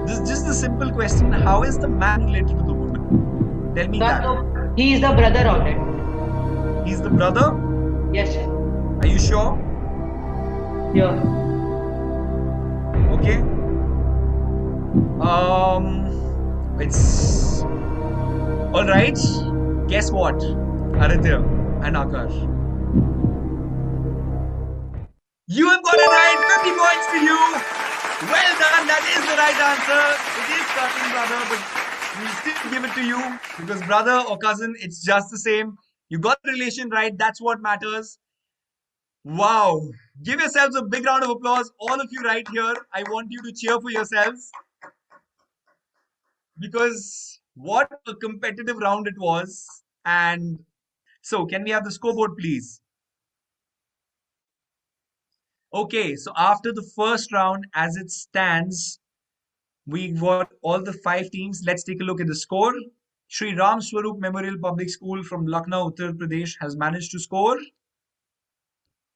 This is just a simple question. How is the man related to the woman? Tell me that. So he is the brother of it. He's the brother? Yes, sir. Are you sure? Yeah. Okay. It's all right. Guess what, Aditya and Akash? You have got it right. 50 points to you. Well done. That is the right answer. It is cousin, brother, but we'll still give it to you because brother or cousin, it's just the same. You got the relation right. That's what matters. Wow. Give yourselves a big round of applause. All of you right here. I want you to cheer for yourselves because what a competitive round it was. And so, can we have the scoreboard, please? Okay, so after the first round, as it stands, we got all the 5 teams. Let's take a look at the score. Sri Ram Swaroop Memorial Public School from Lucknow, Uttar Pradesh has managed to score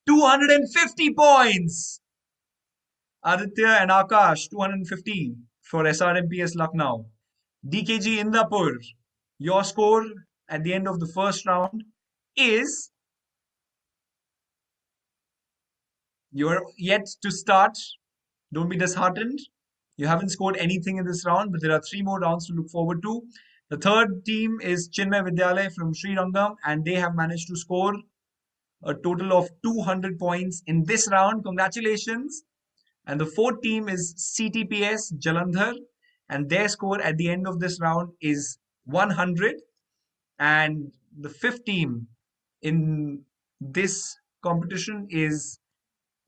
250 points. Aditya and Akash, 250 for SRMPS Lucknow. DKG Indapur, your score at the end of the first round is, you're yet to start. Don't be disheartened. You haven't scored anything in this round, but there are 3 more rounds to look forward to. The third team is Chinmay Vidyalaya from Sri Rangam, and they have managed to score a total of 200 points in this round. Congratulations. And the fourth team is CTPS Jalandhar, and their score at the end of this round is 100. And the fifth team in this competition is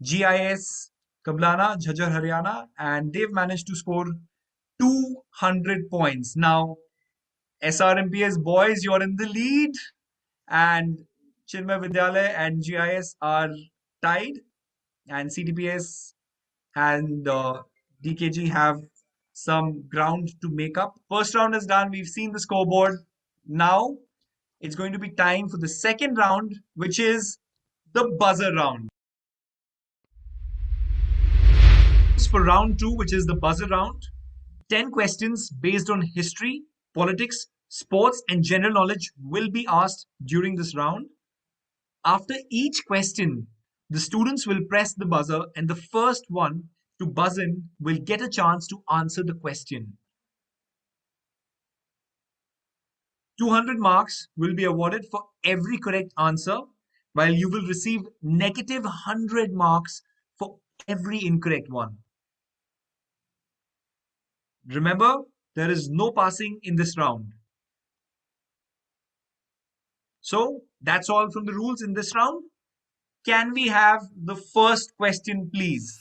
GIS Kablana, Jhajjar, Haryana, and they've managed to score 200 points. Now, SRMPS boys, you're in the lead, and Chinmay Vidyalaya and GIS are tied, and CTPS and DKG have some ground to make up. First round is done. We've seen the scoreboard. Now, it's going to be time for the second round, which is the buzzer round. For round 2, which is the buzzer round, 10 questions based on history, politics, sports, and general knowledge will be asked during this round. After each question, the students will press the buzzer, and the first one to buzz in will get a chance to answer the question. 200 marks will be awarded for every correct answer, while you will receive negative 100 marks for every incorrect one. Remember, there is no passing in this round. So, that's all from the rules in this round. Can we have the first question, please?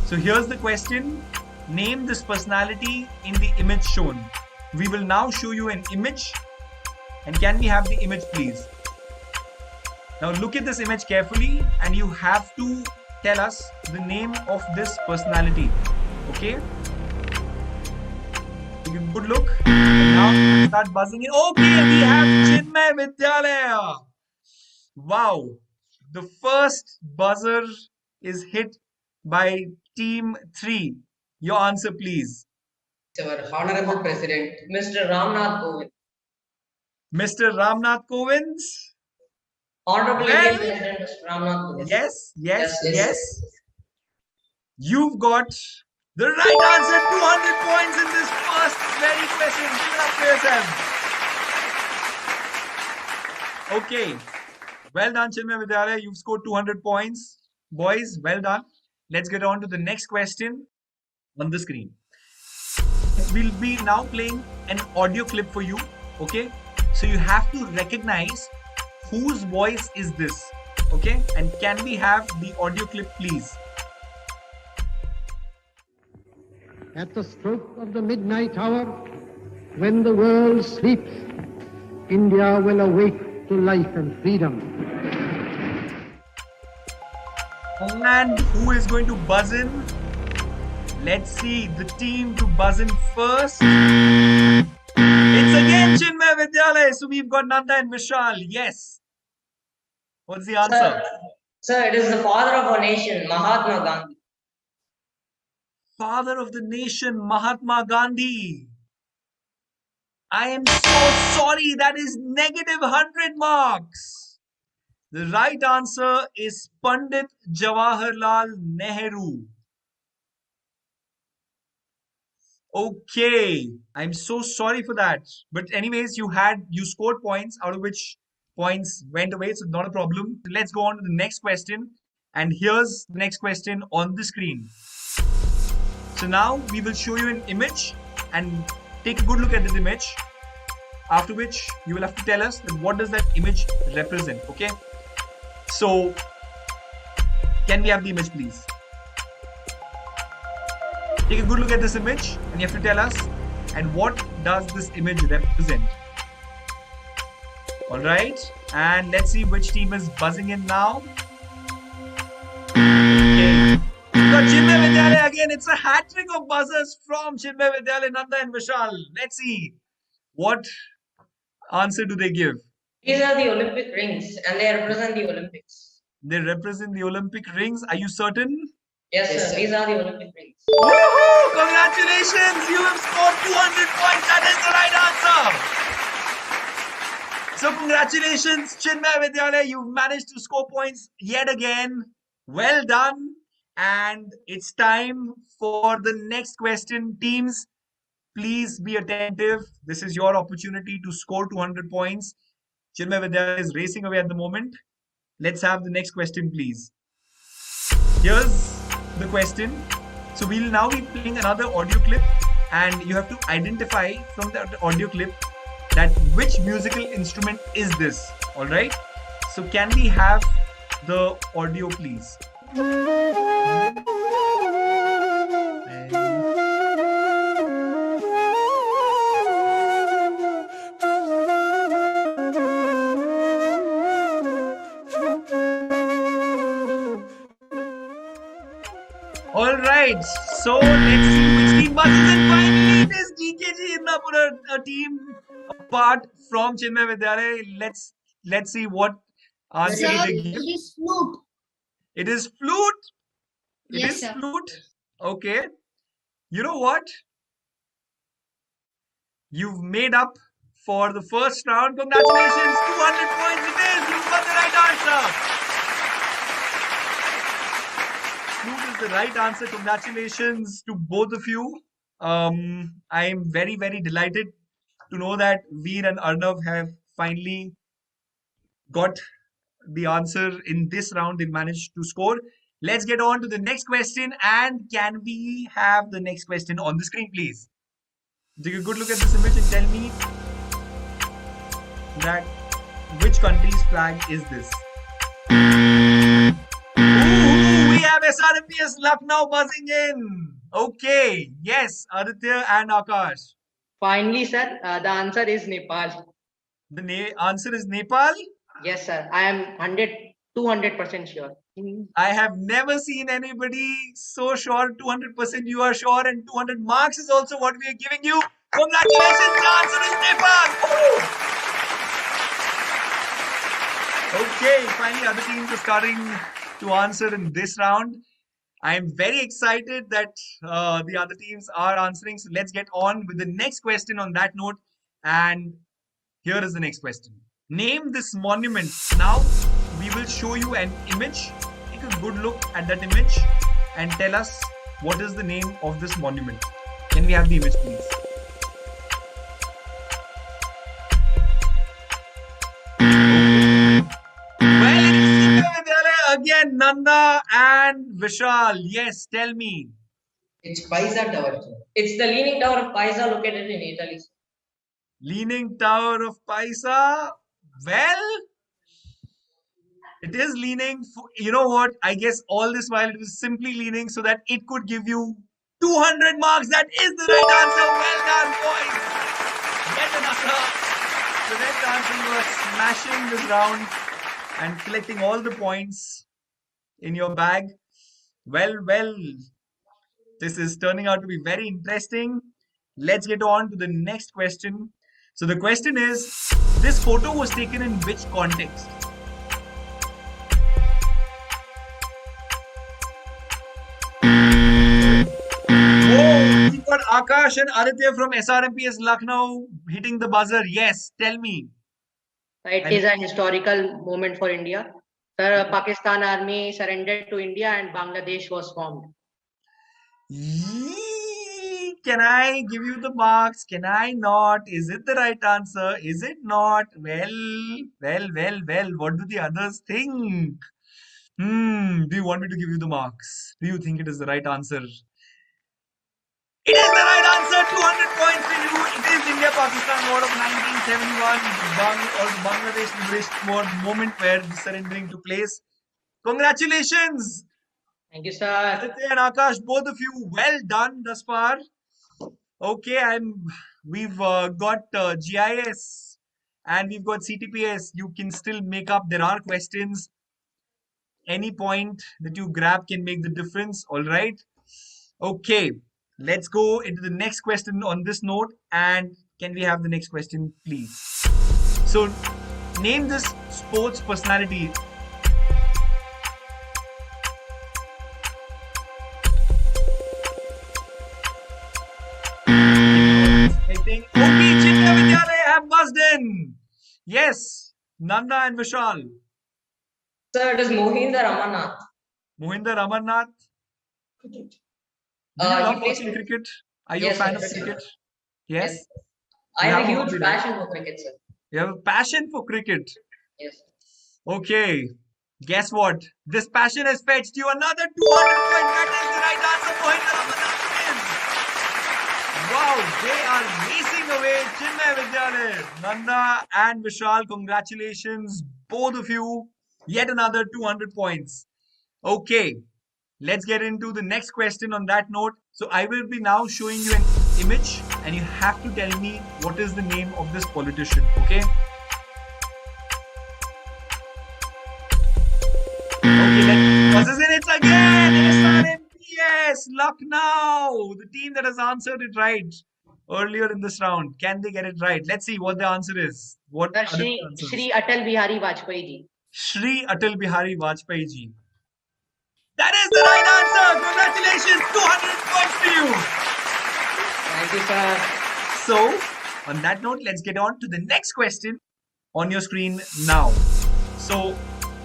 So, here's the question. Name this personality in the image shown. We will now show you an image. And can we have the image, please? Now, look at this image carefully, and you have to tell us the name of this personality. Okay? Take a good look. And now start buzzing in. Okay, we have Chinmay Vidyalaya. Wow. The first buzzer is hit by team 3. Your answer, please. Our Honorable President, Mr. Ramnath Kovind. Mr. Ramnath Kovind. Honorable Indian President, Mr. Ramnath Kovind. Yes. You've got the right answer. 200 points in this first very question. Give it up for yourself. Okay. Well done, Chinmay Vidyalaya. You've scored 200 points. Boys, well done. Let's get on to the next question on the screen. We'll be now playing an audio clip for you. Okay? So you have to recognize whose voice is this. Okay? And can we have the audio clip, please? At the stroke of the midnight hour, when the world sleeps, India will awake to life and freedom. And who is going to buzz in? Let's see the team to buzz in first. It's again Chinmay Vidyalaya. So we've got Nanda and Vishal. Yes. What's the answer? Sir, it is the father of our nation, Mahatma Gandhi. Father of the nation, Mahatma Gandhi. I am so sorry, that is negative 100 marks. The right answer is Pandit Jawaharlal Nehru. Okay, I'm so sorry for that. But anyways, you scored points, out of which points went away, so not a problem. Let's go on to the next question. And here's the next question on the screen. So now we will show you an image and take a good look at this image. After which you will have to tell us that what does that image represent, okay? So, can we have the image please? Take a good look at this image and you have to tell us, and what does this image represent? Alright, and let's see which team is buzzing in now. Okay. So Chinmay Vidyalaya again, it's a hat-trick of buzzers from Chinmay Vidyalaya, Nanda and Vishal. Let's see, what answer do they give? These are the Olympic rings and they represent the Olympics. They represent the Olympic rings. Are you certain? Yes, sir. These are the Olympic rings. Woohoo! Congratulations! You have scored 200 points. That is the right answer. So congratulations, Chinmay Vidyalaya. You've managed to score points yet again. Well done. And it's time for the next question. Teams, please be attentive. This is your opportunity to score 200 points. Chinmay Vidyalaya is racing away at the moment. Let's have the next question, please. Here's the question. So we'll now be playing another audio clip and you have to identify from that audio clip that which musical instrument is this. Alright? So can we have the audio, please? Alright, so let's see which team buzzes in. Finally, it is DKG Indapur, a team apart from Chinmay Vidyalaya. Let's see what answer do they give. It is flute. It is flute. It Yes, is sir. flute. Okay. You know what? You've made up for the first round. Congratulations, 200 points it is. You've got the right answer. Flute is the right answer. Congratulations to both of you. I am very, very delighted to know that Veer and Arnav have finally got the answer in this round. They managed to score. Let's get on to the next question. And can we have the next question on the screen, please? Take a good look at this image and tell me that which country's flag is this? Ooh, we have SRMPS Lucknow buzzing in. Okay, yes, Aditya and Akash. Finally, sir, the answer is Nepal. The answer is Nepal? Yes, sir. I am 200% sure. I have never seen anybody so sure. 200% you are sure, and 200 marks is also what we are giving you. Congratulations, the answer is Nepal. Woo! Okay, finally other teams are starting to answer in this round. I am very excited that the other teams are answering. So let's get on with the next question on that note. And here is the next question. Name this monument. Now we will show you an image. Take a good look at that image and tell us what is the name of this monument. Can we have the image, please? Well, it is again, Nanda and Vishal. Yes, tell me. It's Pisa Tower. It's the Leaning Tower of Pisa located in Italy. Leaning Tower of Pisa. Well, it is leaning. You know what? I guess all this while it was simply leaning so that it could give you 200 marks. That is the right answer. Well done, boys. Yet another correct answer. You are smashing this round and collecting all the points in your bag. Well, this is turning out to be very interesting. Let's get on to the next question. So the question is, this photo was taken in which context? Akash and Aditya from SRMPS Lucknow hitting the buzzer. Yes, tell me. It is a historical moment for India. The Pakistan army surrendered to India and Bangladesh was formed. Can I give you the marks? Can I not? Is it the right answer? Is it not? Well. What do the others think? Do you want me to give you the marks? Do you think it is the right answer? It is the right answer. 200 points for you. It is India-Pakistan War of 1971. Or the Bangladesh Liberation War moment where the surrendering took place. Congratulations. Thank you, sir. Aditya and Akash, both of you, well done thus far. Okay, we've got GIS and we've got CTPS. You can still make up. There are questions. Any point that you grab can make the difference. All right. Okay, let's go into the next question on this note. And can we have the next question, please? So, name this sports personality. Okay, Chinna Vidyalaya have buzzed in. Yes, Nanda and Vishal. Sir, it is Mohinder Amarnath. Mohinder Amarnath. Do you love watching cricket? Are you a fan of cricket? Yes. I have a huge passion for cricket, sir. You have a passion for cricket? Yes. Okay. Guess what? This passion has fetched you another 200 points. That is the right answer. Mohinder Amarnath is. Wow, they are racing away. Chinmay Vidyalaya, Nanda and Vishal, congratulations, both of you. Yet another 200 points. Okay, let's get into the next question on that note. So I will be now showing you an image and you have to tell me what is the name of this politician, okay? Okay, buzzes in it again. SRMPS, Lucknow, the team that has answered it right earlier in this round. Can they get it right? Let's see what the answer is. What Sir, Shri Atal Bihari Vajpayee ji. Shri Atal Bihari Vajpayee ji. That is the right answer. Congratulations. 200 points to you. Thank you, sir. So, on that note, let's get on to the next question on your screen now. So,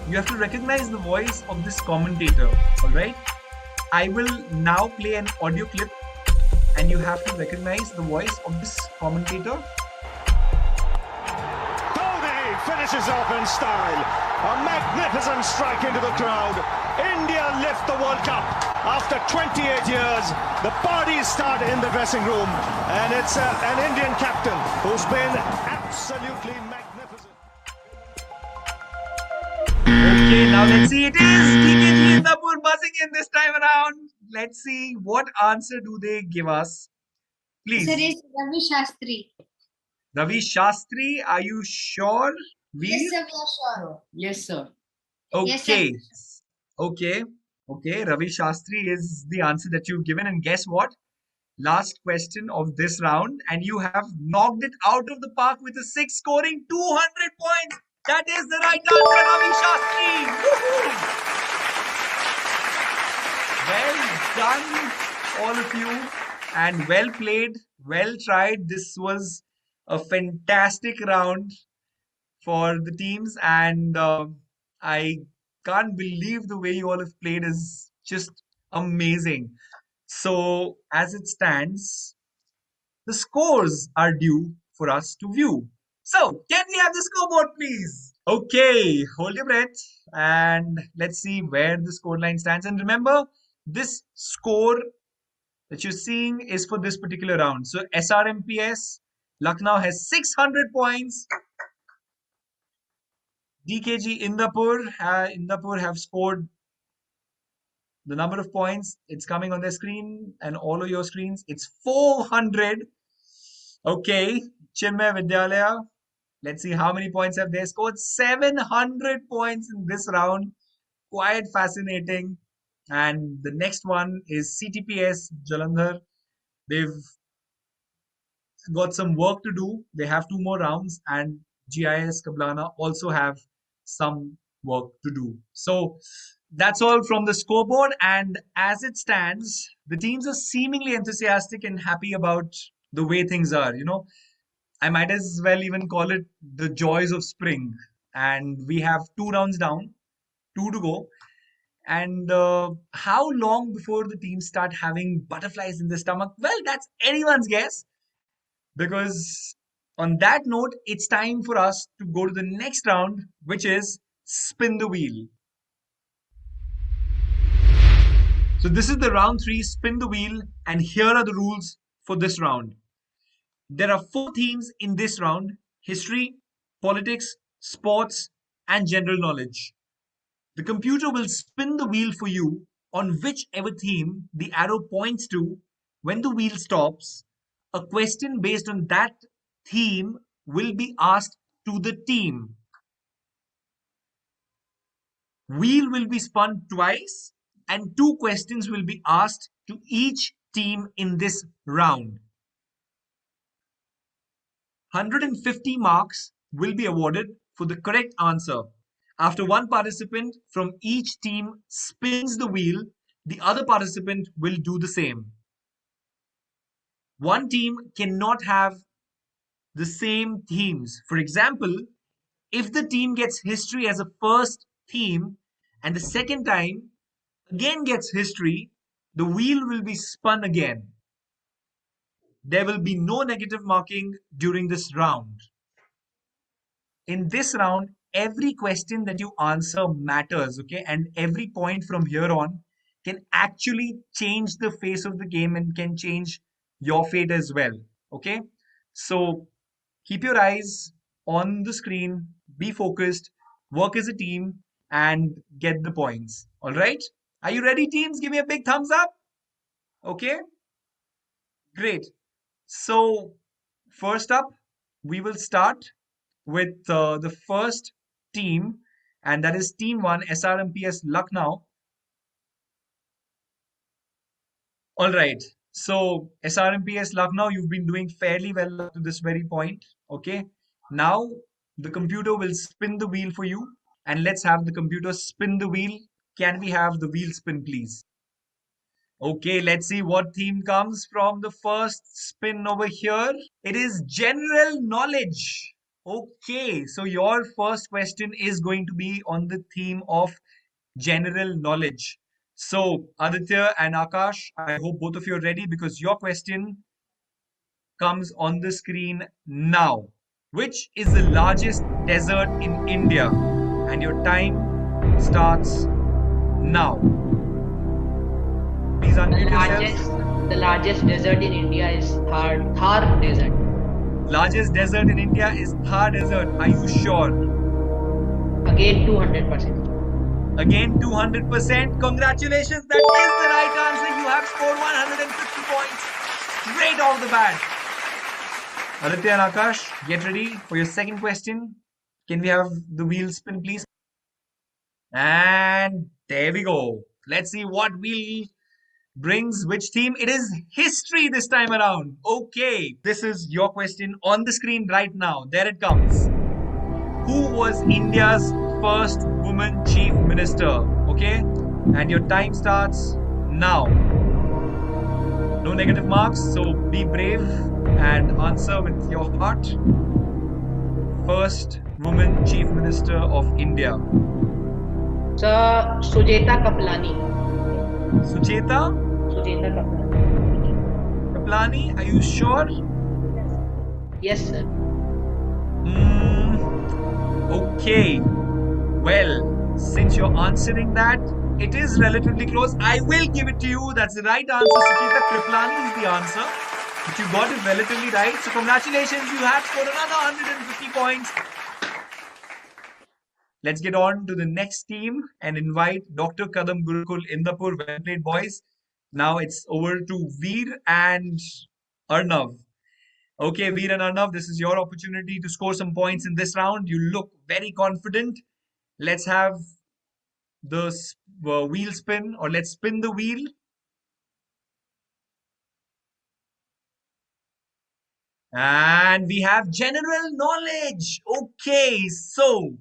you have to recognize the voice of this commentator, alright? I will now play an audio clip and you have to recognize the voice of this commentator. Dhoni finishes off in style. A magnificent strike into the crowd. India lift the World Cup. After 28 years, the parties start in the dressing room. And it's an Indian captain who's been absolutely magnificent. Okay, now let's see. It is DKG Indapur buzzing in this time around. Let's see what answer do they give us. Please. Sir, it's Ravi Shastri. Ravi Shastri, are you sure? Yes, sir, we are sure. Yes, sir. Okay. Yes, Okay. Okay. Ravi Shastri is the answer that you've given. And guess what? Last question of this round. And you have knocked it out of the park with a 6, scoring 200 points. That is the right answer, Ravi Shastri. Well done, all of you. And well played. Well tried. This was a fantastic round for the teams. And I can't believe the way you all have played is just amazing. So, as it stands, the scores are due for us to view. So, can we have the scoreboard, please? Okay, hold your breath and let's see where the scoreline stands. And remember, this score that you're seeing is for this particular round. So, SRMPS, Lucknow has 600 points. DKG Indapur have scored the number of points. It's coming on their screen and all of your screens. It's 400. Okay, Chinmay Vidyalaya. Let's see how many points have they scored. 700 points in this round. Quite fascinating. And the next one is CTPS Jalandhar. They've got some work to do. They have 2 more rounds, and GIS Kablana also have some work to do. So That's all from the scoreboard. And as it stands, the teams are seemingly enthusiastic and happy about the way things are. I might as well even call it the joys of spring. And we have 2 rounds down, two to go. And how long before the teams start having butterflies in the stomach? Well, that's anyone's guess. Because on that note, it's time for us to go to the next round, which is spin the wheel. So this is the round three, spin the wheel, and here are the rules for this round. There are 4 themes in this round: history, politics, sports, and general knowledge. The computer will spin the wheel for you on whichever theme the arrow points to. When the wheel stops, a question based on that theme will be asked to the team. Wheel will be spun twice, and 2 questions will be asked to each team in this round. 150 marks will be awarded for the correct answer. After one participant from each team spins the wheel, the other participant will do the same. One team cannot have the same themes. For example, if the team gets history as a first theme and the second time again gets history, the wheel will be spun again. There will be no negative marking during this round. In this round, every question that you answer matters, okay? And every point from here on can actually change the face of the game and can change your fate as well, okay? So keep your eyes on the screen, be focused, work as a team, and get the points. All right? Are you ready, teams? Give me a big thumbs up. Okay, great. So, first up, we will start with the first team, and that is Team 1, SRMPS Lucknow. All right. So, SRMPS Lucknow, you've been doing fairly well up to this very point. Okay. Now, the computer will spin the wheel for you, and let's have the computer spin the wheel. Can we have the wheel spin, please? Okay, let's see what theme comes from the first spin over here. It is general knowledge. Okay, so your first question is going to be on the theme of general knowledge. So, Aditya and Akash, I hope both of you are ready because your question comes on the screen now. Which is the largest desert in India? And your time starts now. Please unmute yourselves. The largest desert in India is Thar Desert. Largest desert in India is Thar Desert. Are you sure? Again, 200%. Again, 200%. Congratulations. That is the right answer. You have scored 150 points straight off the bat. Aditya and Akash, get ready for your second question. Can we have the wheel spin, please? And there we go. Let's see what wheel brings which theme. It is history this time around. Okay, this is your question on the screen right now. There it comes. Who was India's first woman chief minister? Okay, and your time starts now. No negative marks, so be brave and answer with your heart. First woman chief minister of India. Sir, Sujeta Kaplani. Sujeta Kaplani, are you sure? Yes, sir. Okay. Well, since you're answering that, it is relatively close. I will give it to you. That's the right answer. Sucheta Kriplani is the answer. But you got it relatively right. So congratulations. You have scored another 150 points. Let's get on to the next team and invite Dr. Kadam Gurukul Indapur. Well played, boys. Now it's over to Veer and Arnav. Okay, Veer and Arnav, this is your opportunity to score some points in this round. You look very confident. Let's have the wheel spin, or let's spin the wheel. And we have general knowledge. Okay, so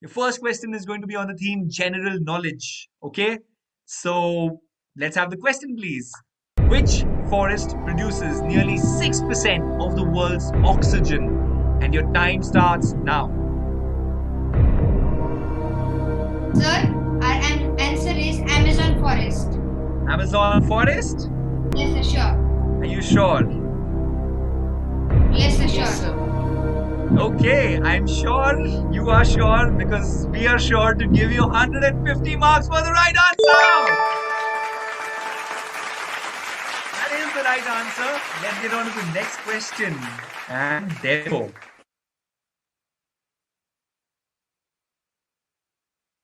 Your first question is going to be on the theme general knowledge. Okay, so let's have the question, please. Which forest produces nearly 6% of the world's oxygen? And your time starts now. Sir, our answer is Amazon forest. Amazon forest? Yes, sir, sure. Are you sure? Yes, sir, sure. Yes, sir. Okay, I'm sure you are sure because we are sure to give you 150 marks for the right answer. That is the right answer. Let's get on to the next question. And there we go.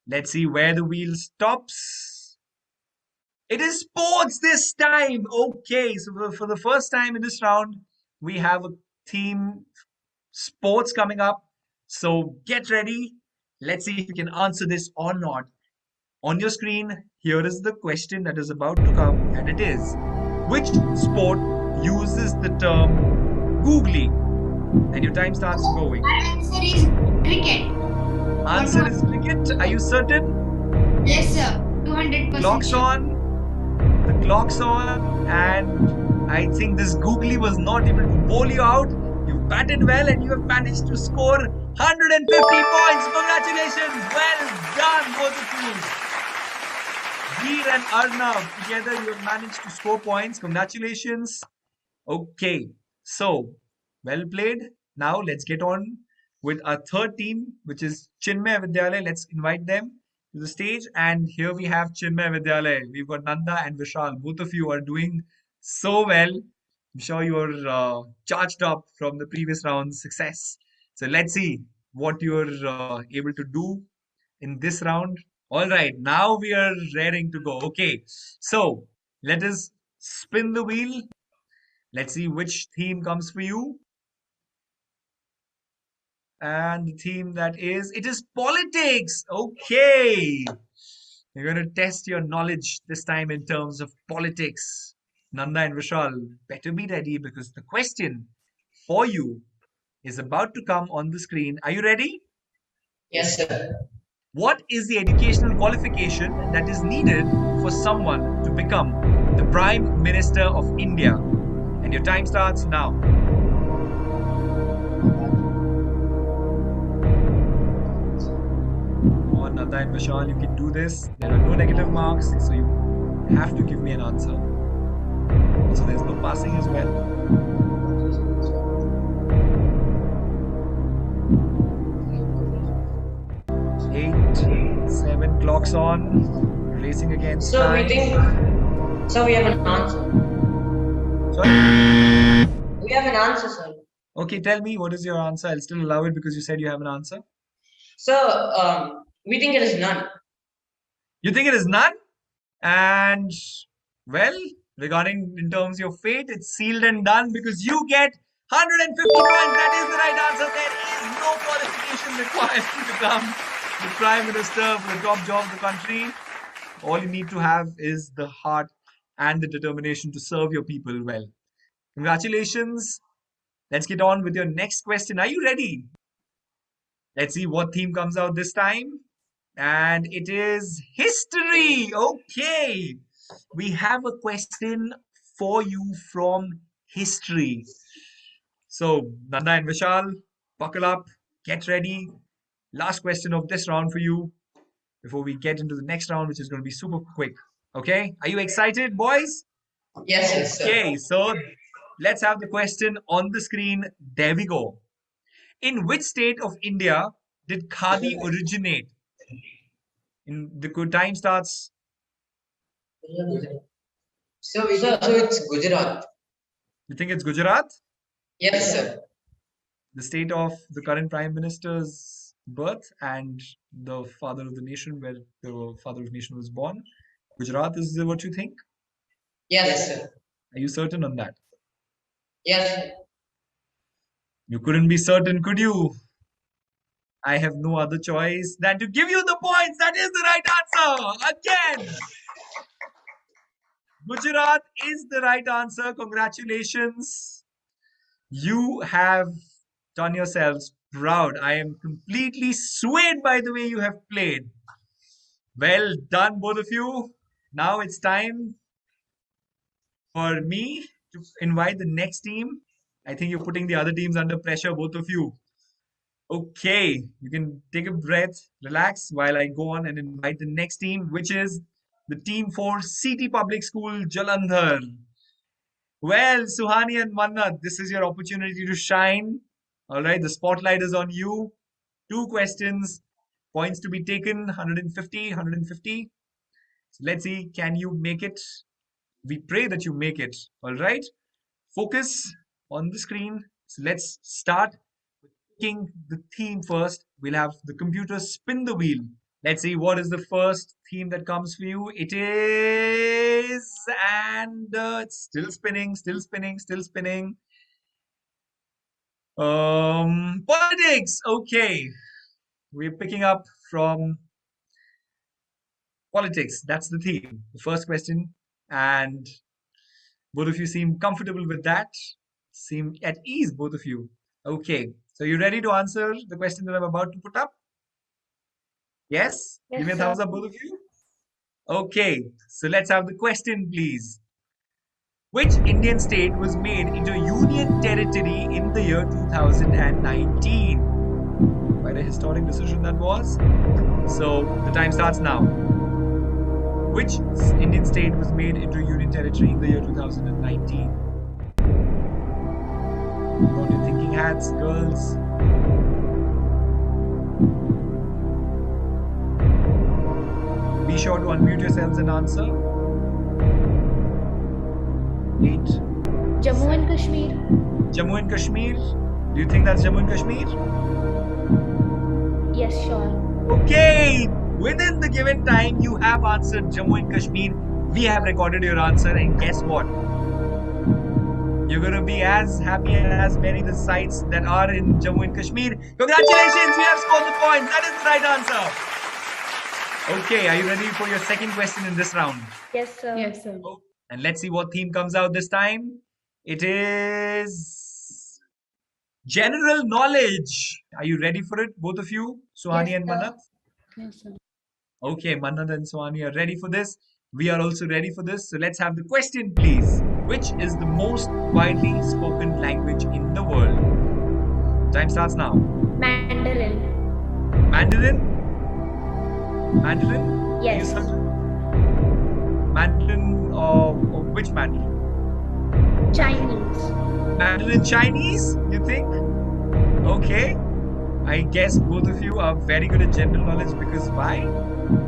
Let's see where the wheel stops. It is sports this time. Okay, so for the first time in this round, we have a team sports coming up. So get ready. Let's see if you can answer this or not. On your screen, here is the question that is about to come, and it is: which sport uses the term googly? And your time starts going. Our answer is cricket. Answer is cricket. Are you certain? Yes, sir. 200%. Clock's on. The clock's on, and I think this googly was not able to bowl you out. You batted well, and you have managed to score 150 points. Congratulations! Well done, both of you. Veer and Arnav, together you have managed to score points. Congratulations. Okay, so well played. Now let's get on with our third team, which is Chinmay Vidyalaya. Let's invite them to the stage. And here we have Chinmay Vidyalaya. We've got Nanda and Vishal. Both of you are doing so well. I'm sure you're charged up from the previous round's success. So let's see what you're able to do in this round. All right, now we are raring to go. Okay, so let us spin the wheel. Let's see which theme comes for you. And the theme that is, it is politics. Okay. We're going to test your knowledge this time in terms of politics. Nanda and Vishal, better be ready because the question for you is about to come on the screen. Are you ready? Yes, sir. What is the educational qualification that is needed for someone to become the Prime Minister of India? And your time starts now. Come on, Nanda and Vishal, you can do this. There are no negative marks, so you have to give me an answer. Also, there's no passing as well. Eight, 7, clocks on, racing against So time. we think, so we have an answer. Sorry? We have an answer, sir. Okay, tell me, what is your answer? I'll still allow it because you said you have an answer. So, we think it is none. You think it is none? And, well, regarding in terms of your fate, it's sealed and done because you get 150 points. That is the right answer. There is no qualification required to become the Prime Minister for the top job of the country. All you need to have is the heart and the determination to serve your people well. Congratulations. Let's get on with your next question. Are you ready? Let's see what theme comes out this time. And it is history. Okay. We have a question for you from history. So, Nanda and Vishal, buckle up, get ready. Last question of this round for you before we get into the next round, which is going to be super quick. Okay. Are you excited, boys? Yes, sir. Okay. So, let's have the question on the screen. There we go. In which state of India did khadi originate? In the good time starts. So it's Gujarat. You think it's Gujarat? Yes, sir. The state of the current prime minister's birth and the father of the nation, where the father of the nation was born. Gujarat is what you think? Yes, sir. Are you certain on that? Yes. You couldn't be certain, could you? I have no other choice than to give you the points. That is the right answer. Again. Gujarat is the right answer. Congratulations. You have done yourselves proud. I am completely swayed by the way you have played. Well done, both of you. Now it's time for me to invite the next team. I think you're putting the other teams under pressure, both of you. Okay, you can take a breath, relax while I go on and invite the next team, which is the team for City Public School Jalandhar. Well, Suhani and Mannat, this is your opportunity to shine. All right, the spotlight is on you. Two questions, points to be taken 150, 150. So let's see, can you make it? We pray that you make it. All right, focus on the screen. So let's start with picking the theme first. We'll have the computer spin the wheel. Let's see what is the first theme that comes for you. It is, and it's still spinning, still spinning, still spinning. Politics. Okay, we're picking up from politics. That's the theme. The first question, and both of you seem comfortable with that. Seem at ease, both of you. Okay, so you ready to answer the question that I'm about to put up? Yes? Yes, Give me a sir. thumbs up, both of you. Okay, so let's have the question, please. Which Indian state was made into a union territory in the year 2019? Quite a historic decision that was. So the time starts now. Which Indian state was made into a union territory in the year 2019? Put on your thinking hats, girls. Be sure to unmute yourselves and answer. 8. Jammu and Kashmir. Jammu and Kashmir. Do you think that's Jammu and Kashmir? Yes, sure. Okay. Within the given time, you have answered Jammu and Kashmir. We have recorded your answer, and guess what? You're going to be as happy and as many the sites that are in Jammu and Kashmir. Congratulations, you have scored the points. That is the right answer. Okay, are you ready for your second question in this round? Yes, sir. Yes, sir. And let's see what theme comes out this time. It is general knowledge. Are you ready for it, both of you? Suhani and Mannat? Yes, sir. Okay, Mannat and Suhani are ready for this. We are also ready for this. So let's have the question, please. Which is the most widely spoken language in the world? Time starts now. Mandarin. Mandarin? Mandarin? Yes. Mandarin or which Mandarin? Chinese. Mandarin Chinese, you think? Okay. I guess both of you are very good at general knowledge because why?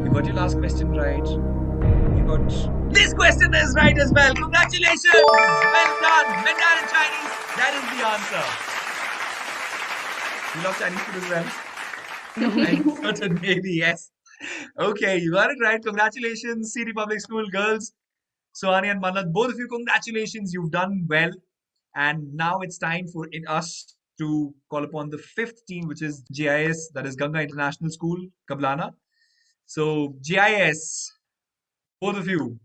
You got your last question right. You got this question is right as well. Congratulations! Well done. Mandarin Chinese. That is the answer. You love Chinese food as well? I'm certain maybe, yes. Okay, you got it right. Congratulations, City Public School girls. Suhani and Mannat, both of you, congratulations. You've done well. And now it's time for us to call upon the fifth team, which is GIS, that is Ganga International School, Kablana. So, GIS, both of you,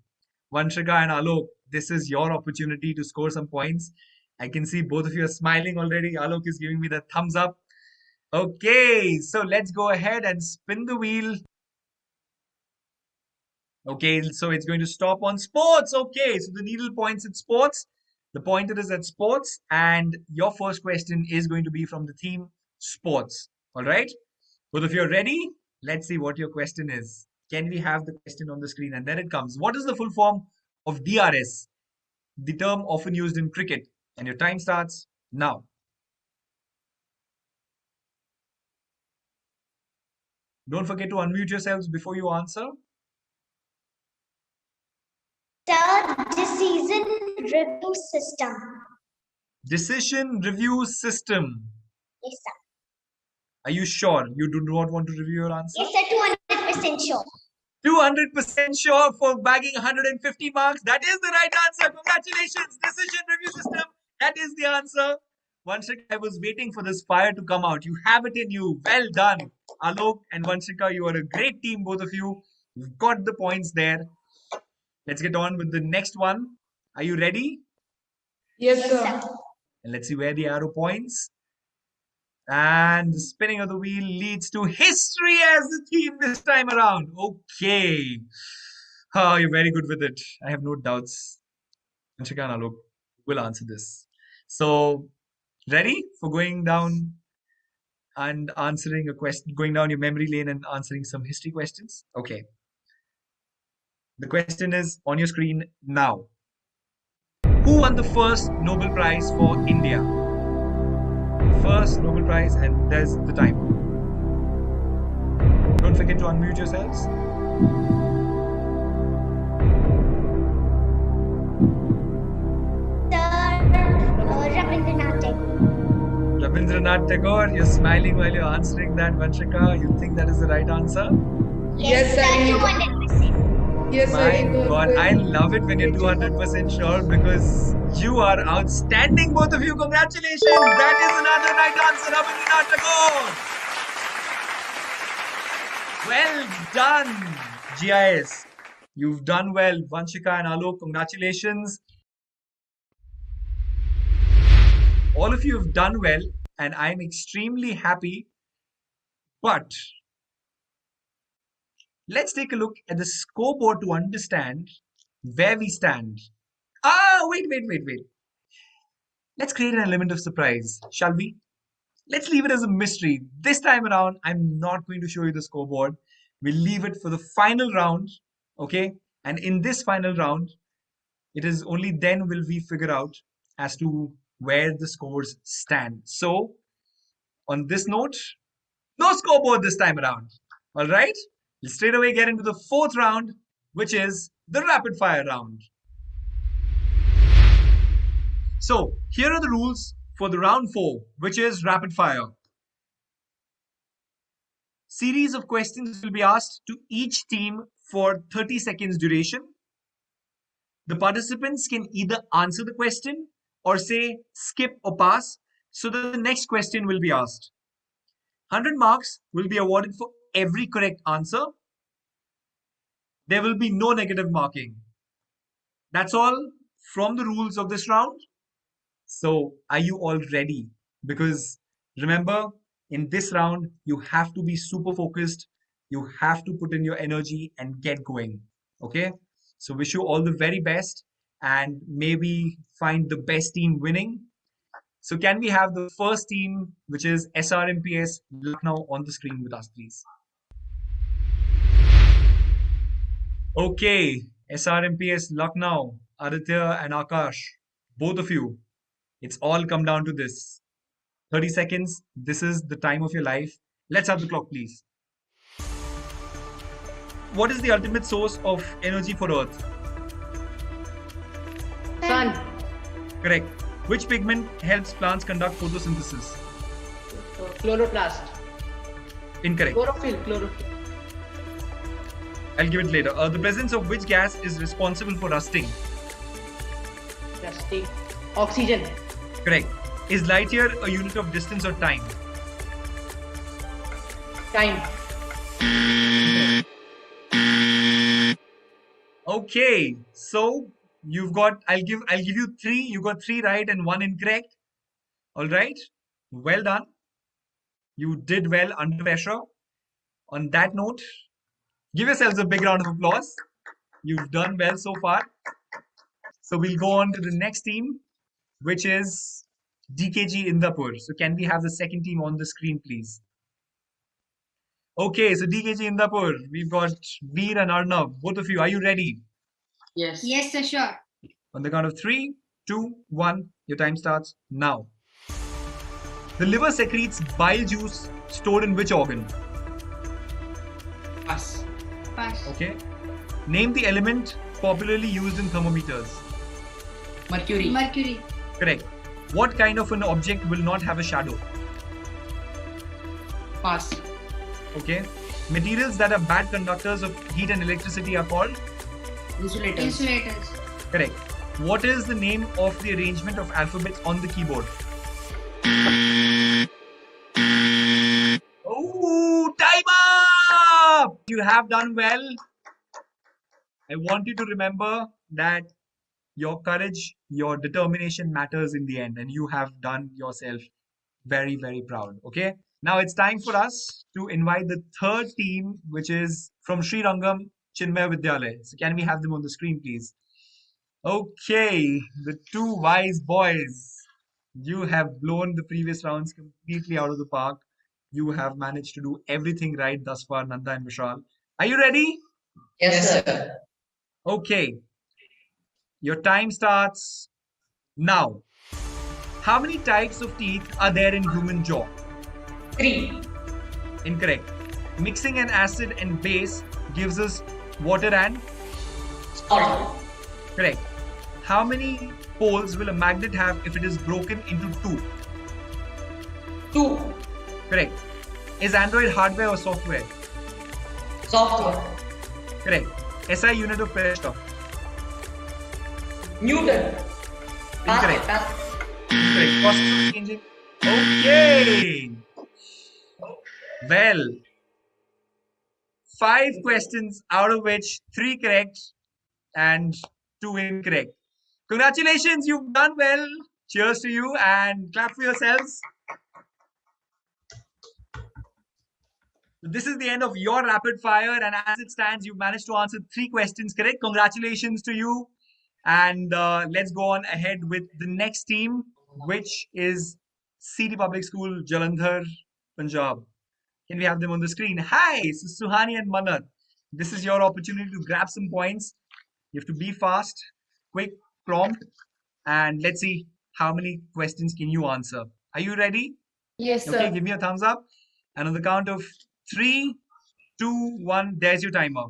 Vanshika and Alok, this is your opportunity to score some points. I can see both of you are smiling already. Alok is giving me the thumbs up. Okay, so let's go ahead and spin the wheel. Okay, so it's going to stop on sports. Okay, so the needle points at sports. The pointer is at sports. And your first question is going to be from the theme sports. All right. Both of you are ready? Let's see what your question is. Can we have the question on the screen? And there it comes. What is the full form of DRS? The term often used in cricket. And your time starts now. Don't forget to unmute yourselves before you answer. Sir, decision review system. Decision review system. Yes, sir. Are you sure you do not want to review your answer? Yes, sir, 200% sure. 200% sure for bagging 150 marks. That is the right answer. Congratulations. Decision review system. That is the answer. Vanshika, I was waiting for this fire to come out. You have it in you. Well done. Alok and Vanshika, you are a great team, both of you. You've got the points there. Let's get on with the next one. Are you ready? Yes, sir. And let's see where the arrow points. And the spinning of the wheel leads to history as the theme this time around. Okay. Oh, you're very good with it. I have no doubts. Anshika and Alok will answer this. So, ready for going down and answering a question, going down your memory lane and answering some history questions? Okay. The question is on your screen now. Who won the first Nobel Prize for India? First Nobel Prize, and there's the timer. Don't forget to unmute yourselves. Rabindranath Tagore. Rabindranath Tagore, you're smiling while you're answering that, Vanshika. You think that is the right answer? Yes, sir. 200%. Yes, sir. My God, I love it when you're 200% sure because you are outstanding, both of you. Congratulations! That is another right answer, Rabindranath Tagore. Well done, GIS. You've done well, Vanshika and Alok. Congratulations. All of you have done well, and I'm extremely happy. But let's take a look at the scoreboard to understand where we stand. Wait. Let's create an element of surprise, shall we? Let's leave it as a mystery. This time around, I'm not going to show you the scoreboard. We'll leave it for the final round, okay? And in this final round, it is only then will we figure out as to where the scores stand. So, on this note, no scoreboard this time around. All right? We'll straight away get into the fourth round, which is the rapid fire round. So, here are the rules for the round 4, which is rapid fire. Series of questions will be asked to each team for 30 seconds duration. The participants can either answer the question or say skip or pass so that the next question will be asked. 100 marks will be awarded for every correct answer. There will be no negative marking. That's all from the rules of this round. So, are you all ready? Because remember, in this round, you have to be super focused. You have to put in your energy and get going. Okay? So, wish you all the very best and maybe find the best team winning. So, can we have the first team, which is SRMPS Lucknow, on the screen with us, please? Okay, SRMPS Lucknow, Aditya and Akash, both of you, it's all come down to this. 30 seconds. This is the time of your life. Let's have the clock, please. What is the ultimate source of energy for Earth? Sun. Correct. Which pigment helps plants conduct photosynthesis? Chloroplast. Incorrect. Chlorophyll. I'll give it later. The presence of which gas is responsible for rusting? Rusting. Oxygen. Correct. Is light year a unit of distance or time? Time. Okay, so you've got. I'll give you 3. You got 3 right and 1 incorrect. All right. Well done. You did well under pressure. On that note, give yourselves a big round of applause. You've done well so far. So we'll go on to the next team, which is DKG Indapur. So can we have the second team on the screen, please? Okay, so DKG Indapur, we've got Veer and Arnav. Both of you, are you ready? Yes. Yes, sir, sure. On the count of 3, 2, 1, your time starts now. The liver secretes bile juice stored in which organ? Pass. Pass. Okay. Name the element popularly used in thermometers. Mercury. Mercury. Correct. What kind of an object will not have a shadow? Pass. Okay. Materials that are bad conductors of heat and electricity are called? Insulators. Insulators. Correct. What is the name of the arrangement of alphabets on the keyboard? Oh, time up! You have done well. I want you to remember that your courage, your determination matters in the end, and you have done yourself very, very proud. Okay. Now it's time for us to invite the third team, which is from Sri Rangam Chinmay Vidyalaya. So can we have them on the screen, please? Okay, the two wise boys. You have blown the previous rounds completely out of the park. You have managed to do everything right thus far, Nanda and Vishal. Are you ready? Yes, sir. Okay. Your time starts now. How many types of teeth are there in human jaw? 3. Incorrect. Mixing an acid and base gives us water and salt. Correct. How many poles will a magnet have if it is broken into 2? 2. Correct. Is Android hardware or software? Software. Correct. SI unit of pressure? Newton. Incorrect. Correct. Process of changing. Okay. Well, 5 questions out of which 3 correct and 2 incorrect. Congratulations, you've done well. Cheers to you and clap for yourselves. This is the end of your rapid fire, and as it stands, you've managed to answer 3 questions correct. Congratulations to you. And let's go on ahead with the next team, which is City Public School, Jalandhar, Punjab. Can we have them on the screen? Hi, this is Suhani and Manat. This is your opportunity to grab some points. You have to be fast, quick, prompt, and let's see how many questions can you answer. Are you ready? Yes, sir. Okay, give me a thumbs up. And on the count of 3, 2, 1, there's your timer.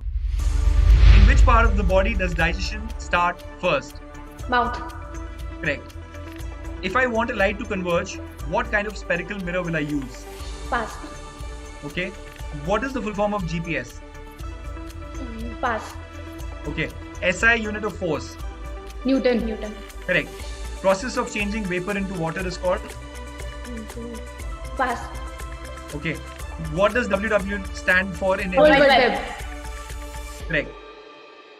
In which part of the body does digestion start first? Mouth. Correct. If I want a light to converge, what kind of spherical mirror will I use? Pass. Okay. What is the full form of GPS? Pass. Okay. SI unit of force? Newton. Correct. Process of changing vapor into water is called? Pass. Okay. What does WW stand for in World India? Wide Web. Correct.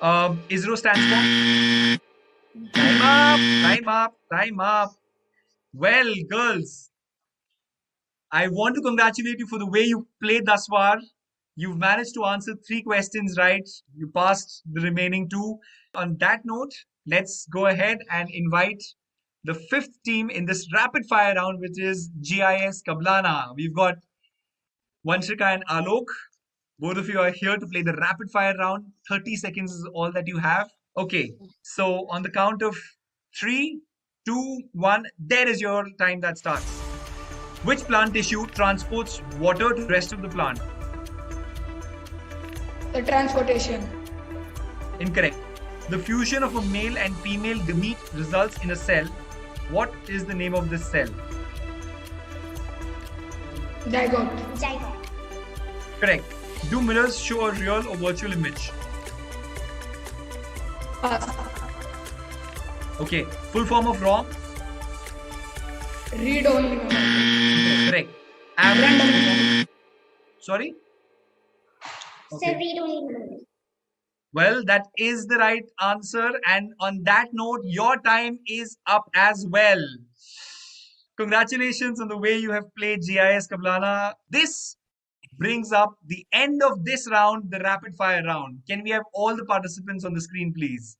ISRO stands for? Time up. Well, girls, I want to congratulate you for the way you played thus far. You've managed to answer 3 questions right. You passed the remaining 2. On that note, let's go ahead and invite the 5th team in this rapid fire round, which is GIS Kablana. We've got Vanshika and Alok. Both of you are here to play the rapid fire round. 30 seconds is all that you have. Okay, so on the count of 3, 2, 1, there is your time that starts. Which plant tissue transports water to the rest of the plant? The transportation. Incorrect. The fusion of a male and female gamete results in a cell. What is the name of this cell? Zygote. Correct. Do mirrors show a real or virtual image? Pass. Okay. Full form of wrong? Read only. Correct. Average. Sorry? Sir, read only. Well, that is the right answer. And on that note, your time is up as well. Congratulations on the way you have played GIS Kablana. This brings up the end of this round, the rapid fire round. Can we have all the participants on the screen, please?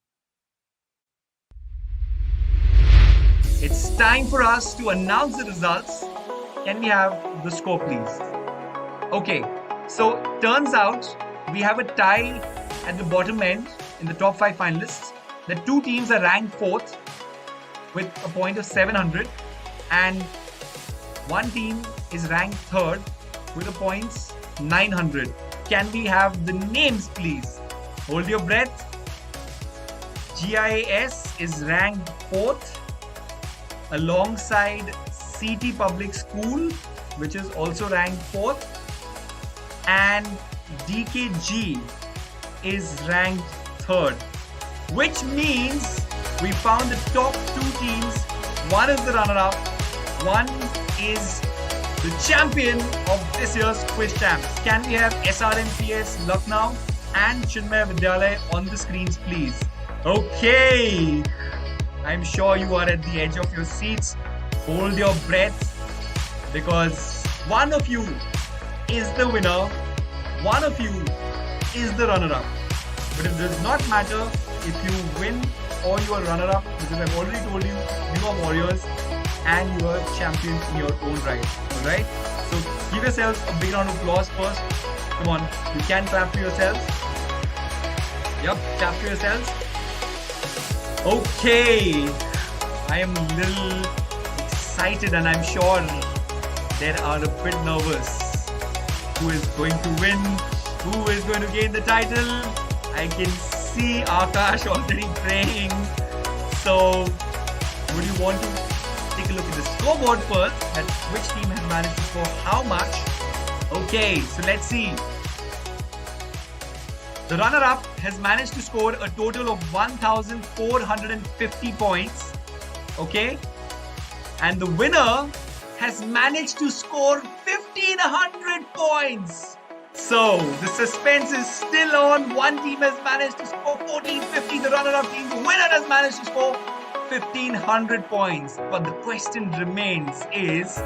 It's time for us to announce the results. Can we have the score, please? Okay, so turns out we have a tie at the bottom end in the top 5 finalists. The 2 teams are ranked 4th with a point of 700, and 1 team is ranked 3rd with a points 900. Can we have the names, please? Hold your breath. GIS is ranked 4th alongside City Public School, which is also ranked 4th, and DKG is ranked 3rd, which means we found the top 2 teams. One is the runner-up, one is the champion of this year's Quiz Champs. Can we have SRMPS Lucknow and Chinmay Vidyalaya on the screens, please? Okay, I'm sure you are at the edge of your seats. Hold your breath. because one of you is the winner, one of you is the runner-up. But it does not matter if you win or you are runner-up, because I've already told you, you are warriors and you are champions in your own right. Alright? So give yourselves a big round of applause first. Come on, you can clap for yourselves. Yup, clap for yourselves. Okay, I am a little excited and I'm sure they are a bit nervous. Who is going to win? Who is going to gain the title? I can see Akash already praying. So, would you want to take a look at the scoreboard first? That which team has managed to score how much? Okay, so let's see. The runner-up has managed to score a total of 1,450 points. Okay? And the winner has managed to score 1,500 points. So, the suspense is still on. One team has managed to score 1,450. The runner-up team, the winner, has managed to score 1,500 points. But the question remains is,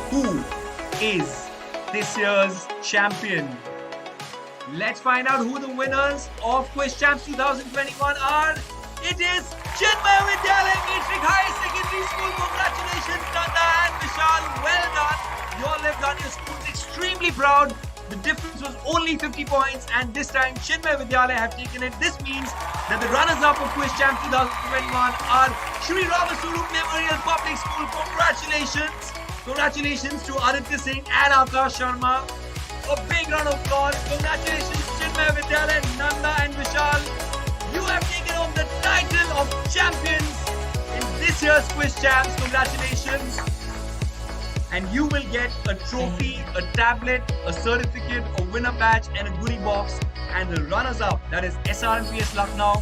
who is this year's champion? Let's find out who the winners of Quiz Champs 2021 are. It is Chinmay Vidyalaya Metric High Secondary School. Congratulations, Nanda and Vishal. Well done. You all have done your schools extremely proud. The difference was only 50 points, and this time Chinmay Vidyalaya have taken it. This means that the runners-up of Quiz Champs 2021 are Shri Ramaswarup Memorial Public School. Congratulations. Congratulations to Aditya Singh and Akash Sharma. A big round of applause. Congratulations, Chinmay Vidyalaya, Nanda and Vishal. You have taken home the title of champions in this year's Quiz Champs. Congratulations. And you will get a trophy, a tablet, a certificate, a winner badge and a goodie box. And the runners-up, that is SRMPS Lucknow,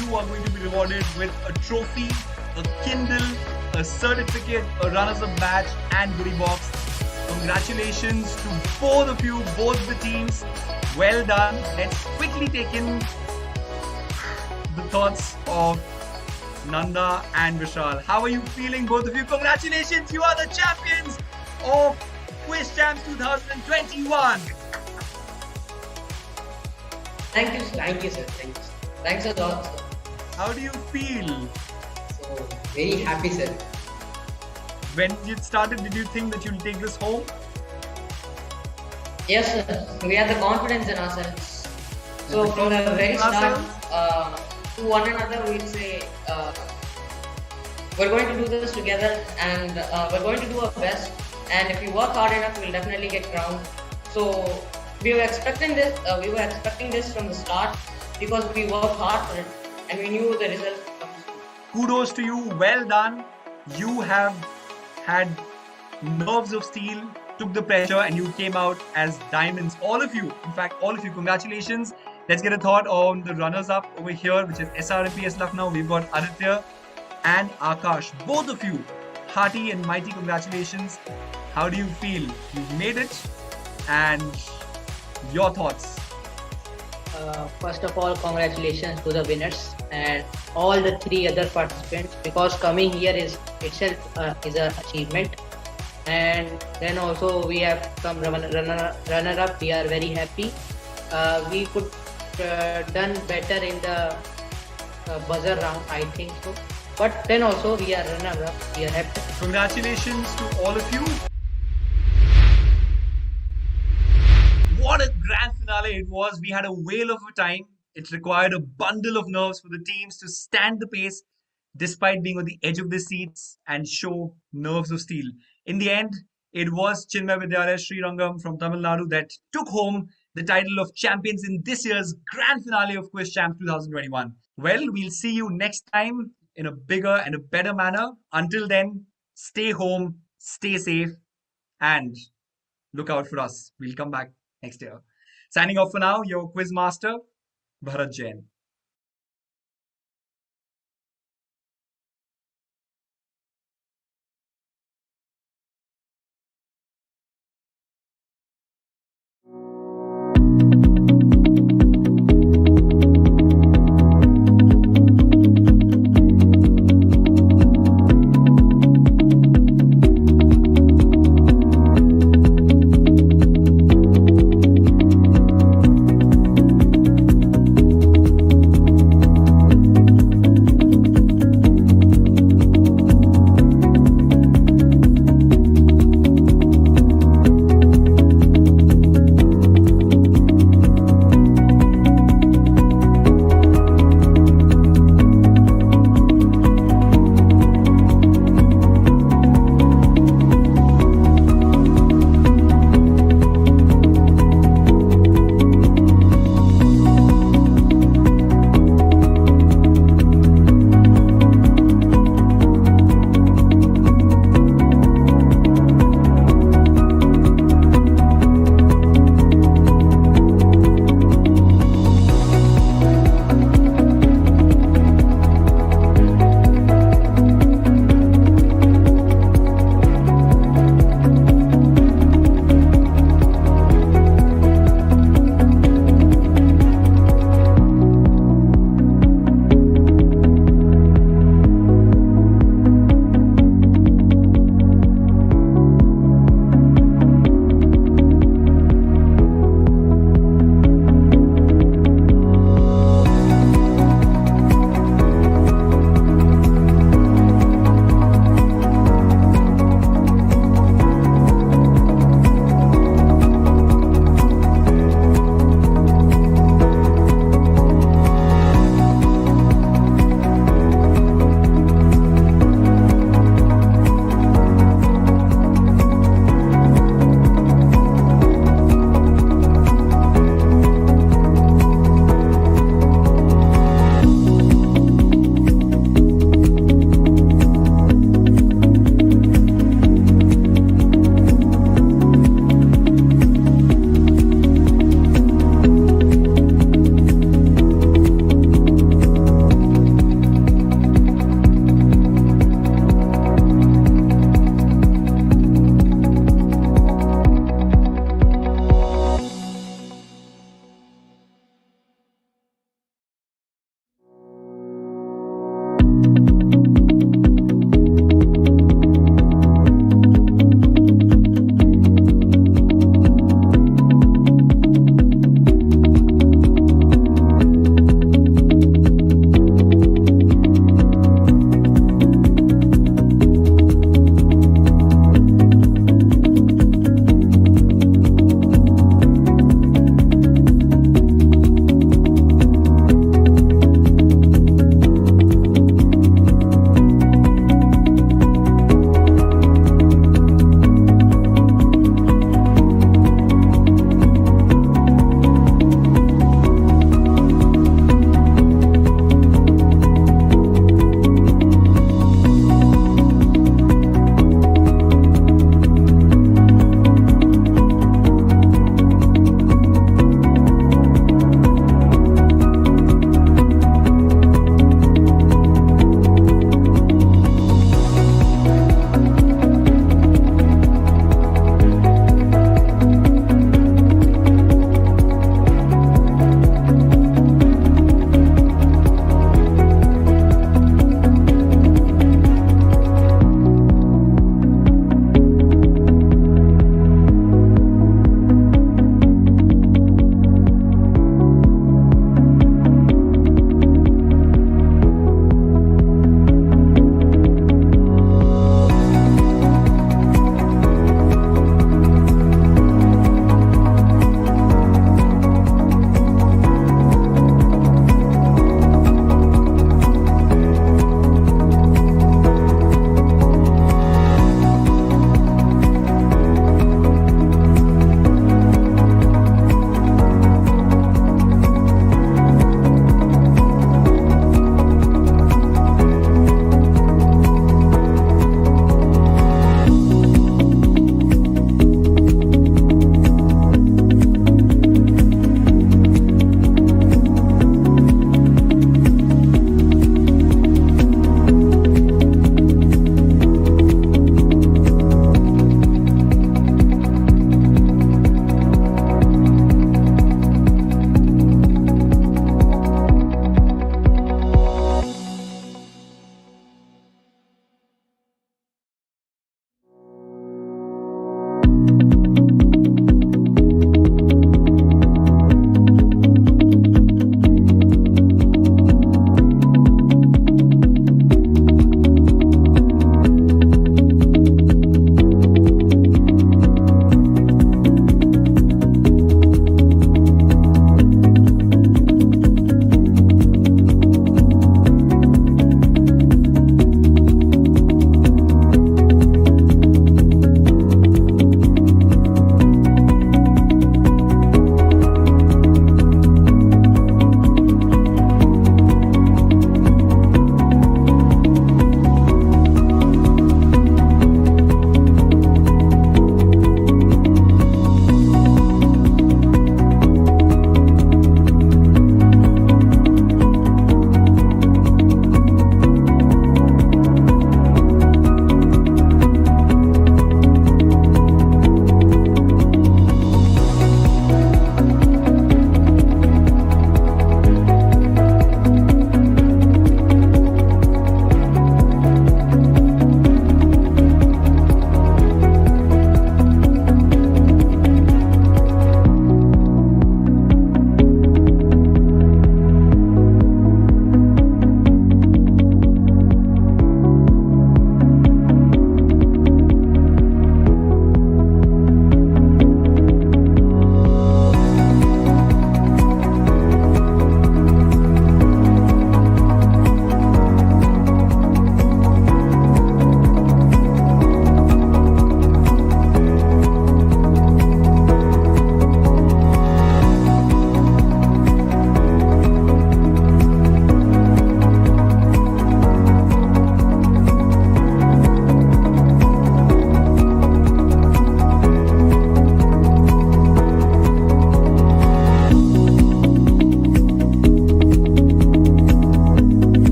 you are going to be rewarded with a trophy, a Kindle, a certificate, a runners-up badge and goodie box. Congratulations to both of you, both the teams. Well done. Let's quickly take in the thoughts of Nanda and Vishal. How are you feeling, both of you? Congratulations, you are the champions of Quiz Champs 2021. Thank you, sir. Thank you, sir. Thanks a lot, sir. How do you feel? So, very happy, sir. When it started, did you think that you'll take this home? Yes, sir. We have the confidence in ourselves. So from the very start, to one another, we'll say, we're going to do this together, and we're going to do our best. And if we work hard enough, we'll definitely get crowned. So we were expecting this. We were expecting this from the start because we worked hard for it, and we knew the results would come. Kudos to you. Well done. You have had nerves of steel, took the pressure, and you came out as diamonds. All of you. In fact, all of you. Congratulations. Let's get a thought on the runners-up over here, which is SRMPS Lucknow. We've got Aditya and Akash. Both of you. Hearty and mighty congratulations. How do you feel? You've made it. And your thoughts? First of all, congratulations to the winners and all the three other participants, because coming here is itself is an achievement. And then also we have some runner-up. We are very happy. We could done better in the buzzer round, I think so. But then also we are runner-up. We are happy. Congratulations to all of you. What a grand finale it was. We had a whale of a time. It required a bundle of nerves for the teams to stand the pace despite being on the edge of their seats and show nerves of steel. In the end, it was Chinmay Vidyalaya Srirangam from Tamil Nadu that took home the title of champions in this year's grand finale of Quiz Champs 2021. Well, we'll see you next time in a bigger and a better manner. Until then, stay home, stay safe, and look out for us. We'll come back next year. Signing off for now, your quiz master, Bharat Jain.